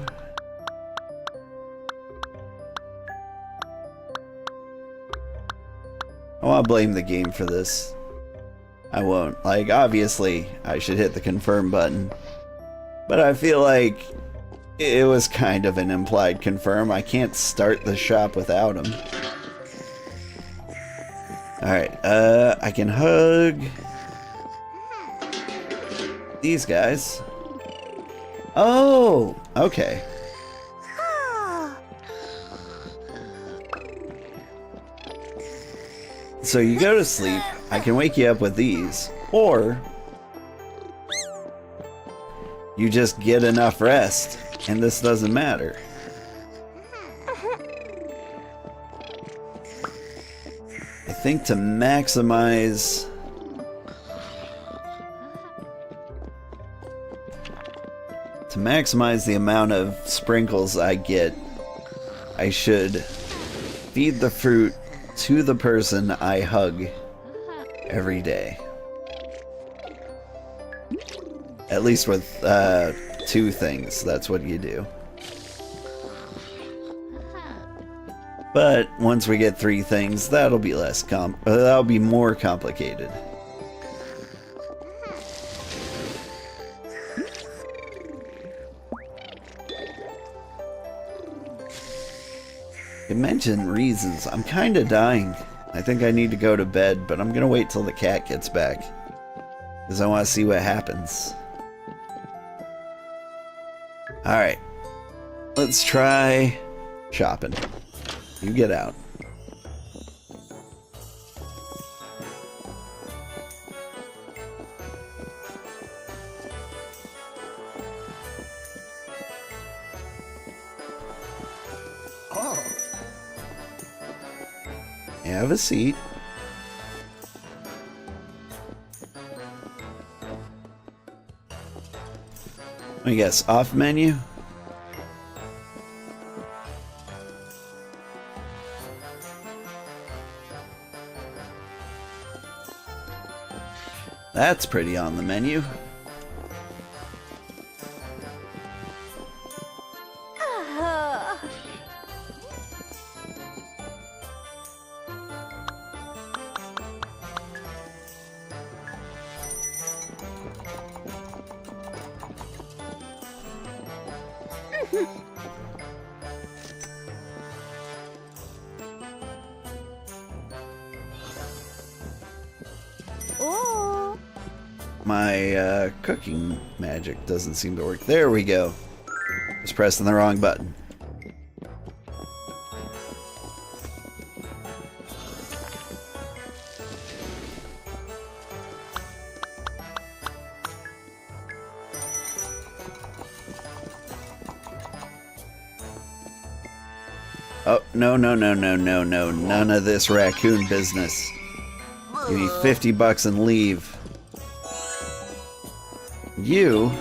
S1: I want to blame the game for this. I won't. Like, obviously, I should hit the confirm button. But I feel like it was kind of an implied confirm. I can't start the shop without him. Alright, I can hug these guys. Oh, okay. So you go to sleep, I can wake you up with these, or you just get enough rest, and this doesn't matter. I think to maximize the amount of sprinkles I get, I should feed the fruit to the person I hug every day. At least with 2 things, that's what you do. But once we get 3 things, that'll be that'll be more complicated. You mentioned reasons. I'm kinda dying. I think I need to go to bed, but I'm gonna wait till the cat gets back, because I want to see what happens. Alright. Let's try shopping. You get out. Have a seat. Let me guess, off menu? That's pretty on the menu. My cooking magic doesn't seem to work. There we go. Just pressing the wrong button. Oh, no, no, no, no, no, no. None of this raccoon business. Give me 50 bucks and leave. You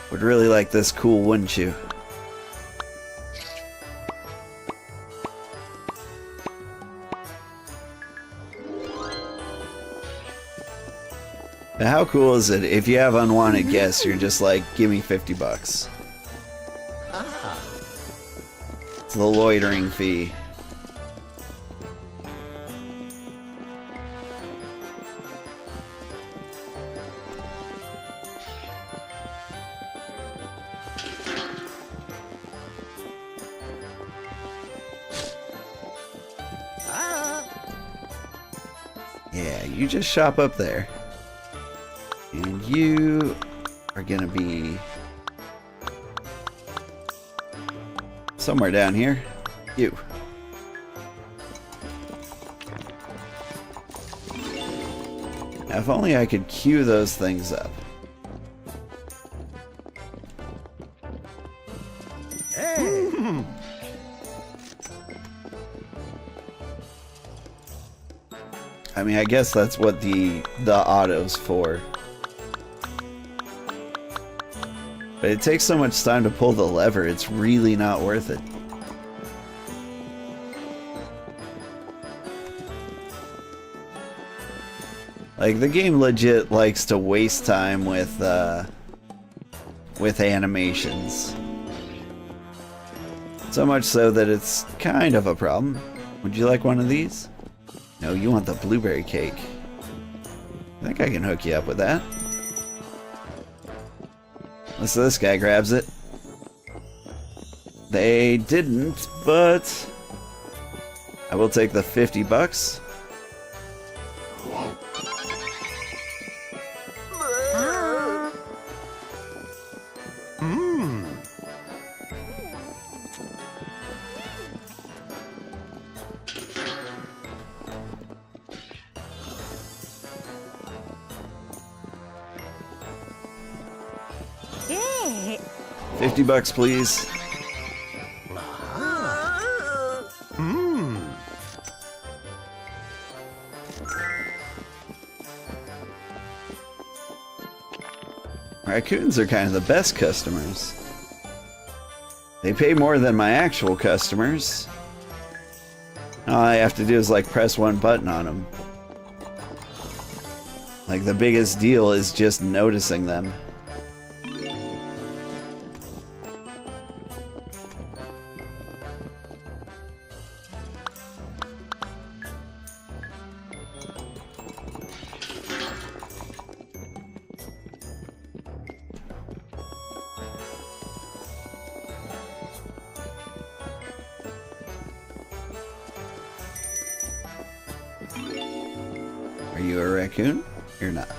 S1: would really like this cool, wouldn't you? Now, how cool is it if you have unwanted guests, you're just like, give me 50 bucks. It's the loitering fee. Yeah, you just shop up there. And you are gonna be somewhere down here. You. Now, if only I could queue those things up.
S5: Hey!
S1: I mean, I guess that's what the auto's for. But it takes so much time to pull the lever, it's really not worth it. Like, the game legit likes to waste time with animations. So much so that it's kind of a problem. Would you like one of these? No, you want the blueberry cake. I think I can hook you up with that. Unless this guy grabs it. They didn't, but I will take the 50 bucks.
S2: Eh.
S1: 50 bucks, please. Raccoons are kind of the best customers. They pay more than my actual customers. All I have to do is like press one button on them. Like the biggest deal is just noticing them. Are you a raccoon? You're not.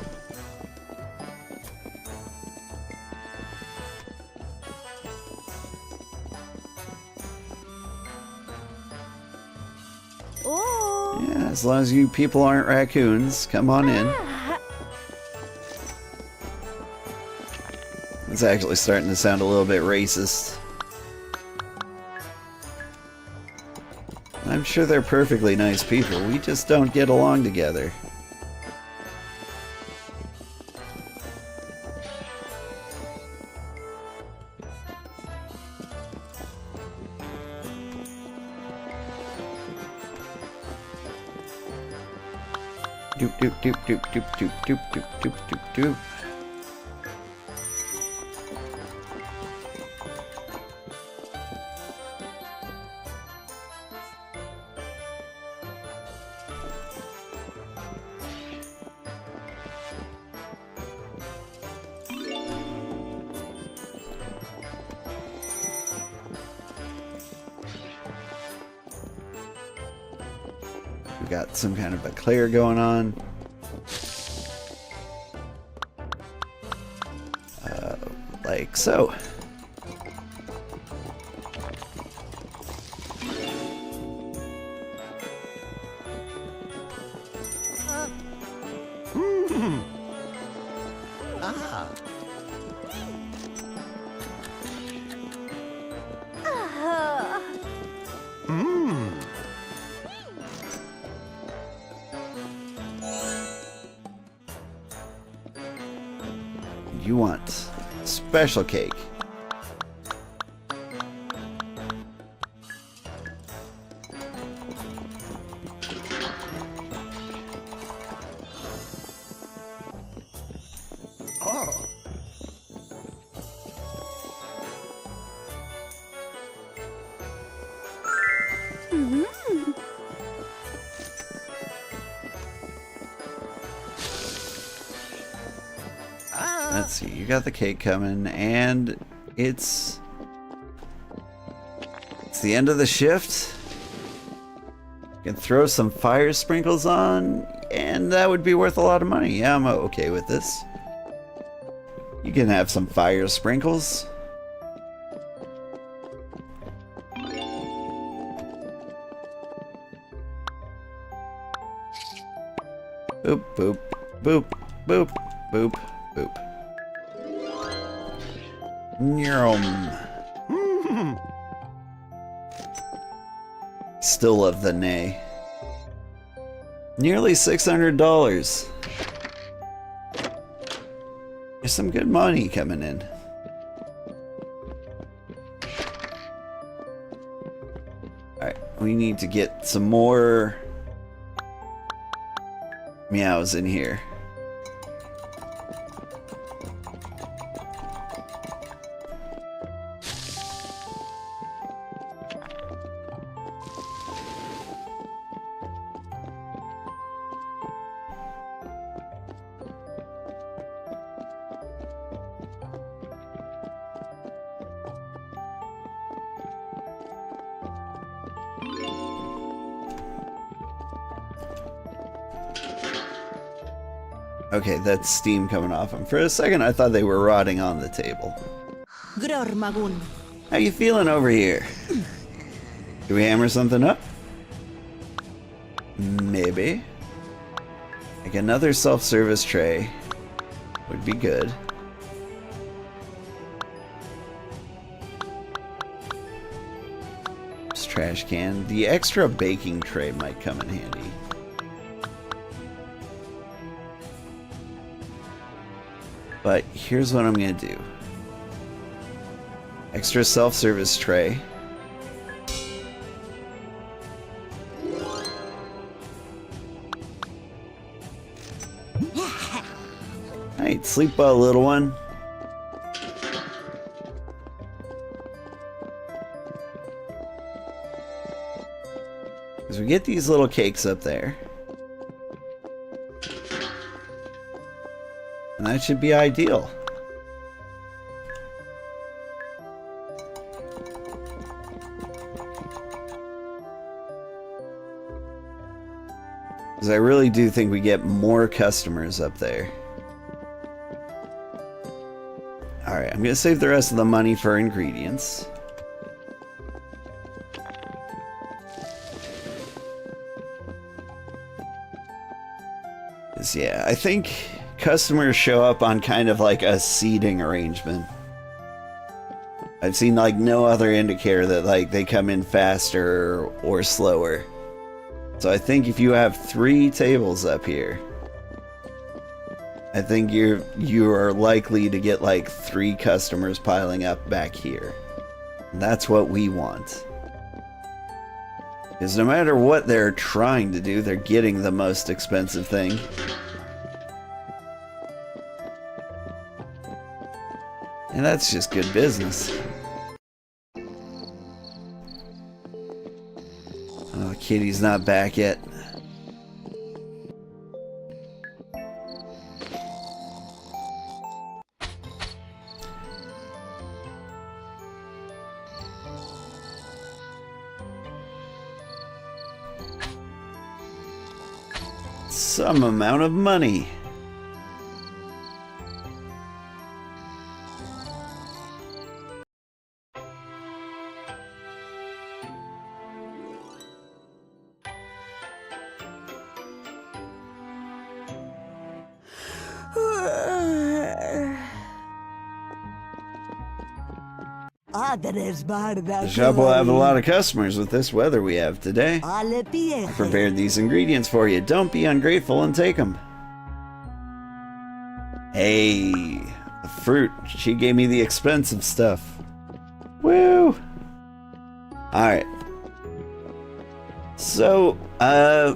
S2: Oh.
S1: Yeah, as long as you people aren't raccoons, come on in. It's actually starting to sound a little bit racist. I'm sure they're perfectly nice people, we just don't get along together. Doop doop doop doop doop doop doop doop doop doop doop. We got some kind of eclair going on. Like so. You want special cake. Let's see, you got the cake coming, and it's the end of the shift. You can throw some fire sprinkles on, and that would be worth a lot of money. Yeah, I'm okay with this. You can have some fire sprinkles. Boop, boop, boop, boop, boop, boop. Nyum. Still love the neigh. Nearly $600. There's some good money coming in. Alright, we need to get some more meows in here. Okay, that's steam coming off them. For a second, I thought they were rotting on the table.
S2: Gror magun.
S1: How you feeling over here? Do we hammer something up? Maybe. Like another self-service tray would be good. This trash can. The extra baking tray might come in handy. But here's what I'm gonna do. Extra self-service tray. Alright, sleep well, little one. As we get these little cakes up there. And that should be ideal. Because I really do think we get more customers up there. Alright, I'm going to save the rest of the money for ingredients. Because, yeah, I think customers show up on kind of like a seating arrangement. I've seen like no other indicator that like they come in faster or slower. So I think if you have 3 tables up here, I think you are likely to get like 3 customers piling up back here. And that's what we want. Because no matter what they're trying to do, they're getting the most expensive thing. And that's just good business. Oh, Kitty's not back yet. Some amount of money. The shop will have a lot of customers with this weather we have today. I prepared these ingredients for you. Don't be ungrateful and take them. Hey, the fruit. She gave me the expensive stuff. Woo! Alright. So, I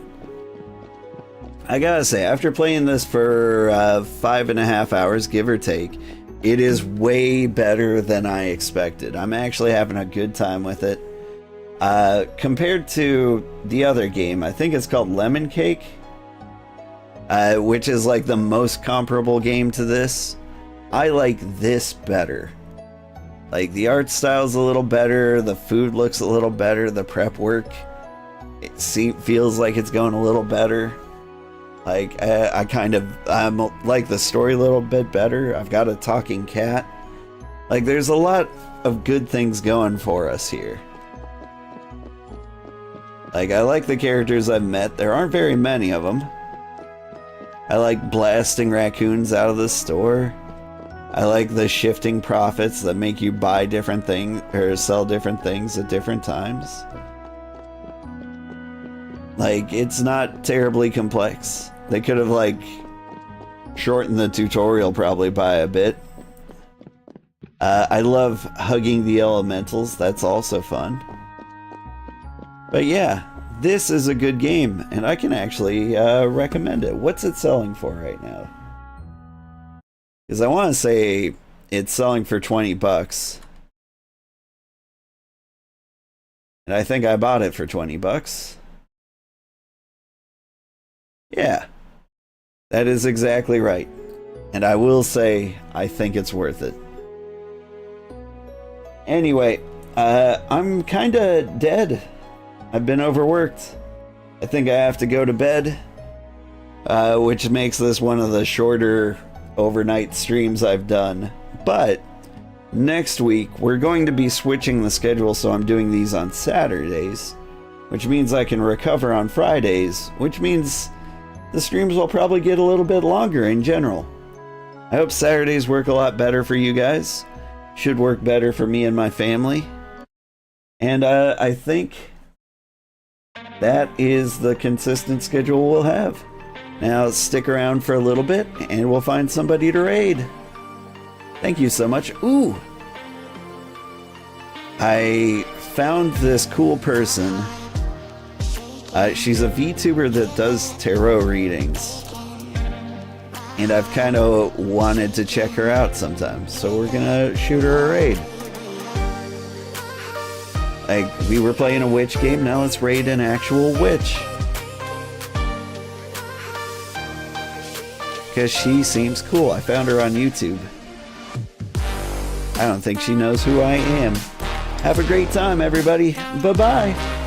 S1: gotta say, after playing this for 5.5 hours, give or take, it is way better than I expected. I'm actually having a good time with it. Compared to the other game, I think it's called Lemon Cake, which is like the most comparable game to this. I like this better. Like, the art style's a little better, the food looks a little better, the prep work, it feels like it's going a little better. Like, I like the story a little bit better. I've got a talking cat. Like, there's a lot of good things going for us here. Like, I like the characters I've met. There aren't very many of them. I like blasting raccoons out of the store. I like the shifting profits that make you buy different things or sell different things at different times. Like, it's not terribly complex. They could have, like, shortened the tutorial probably by a bit. I love hugging the elementals. That's also fun. But yeah, this is a good game, and I can actually recommend it. What's it selling for right now? Because I want to say it's selling for 20 bucks. And I think I bought it for 20 bucks. Yeah, that is exactly right. And I will say, I think it's worth it. Anyway, I'm kinda dead. I've been overworked. I think I have to go to bed, which makes this one of the shorter overnight streams I've done. But next week, we're going to be switching the schedule, so I'm doing these on Saturdays, which means I can recover on Fridays, which means the streams will probably get a little bit longer in general. I hope Saturdays work a lot better for you guys. Should work better for me and my family. And I think that is the consistent schedule we'll have. Now stick around for a little bit and we'll find somebody to raid. Thank you so much. Ooh! I found this cool person. She's a VTuber that does tarot readings. And I've kind of wanted to check her out sometimes, so we're gonna shoot her a raid. Like, we were playing a witch game, now let's raid an actual witch. Because she seems cool. I found her on YouTube. I don't think she knows who I am. Have a great time, everybody. Bye-bye.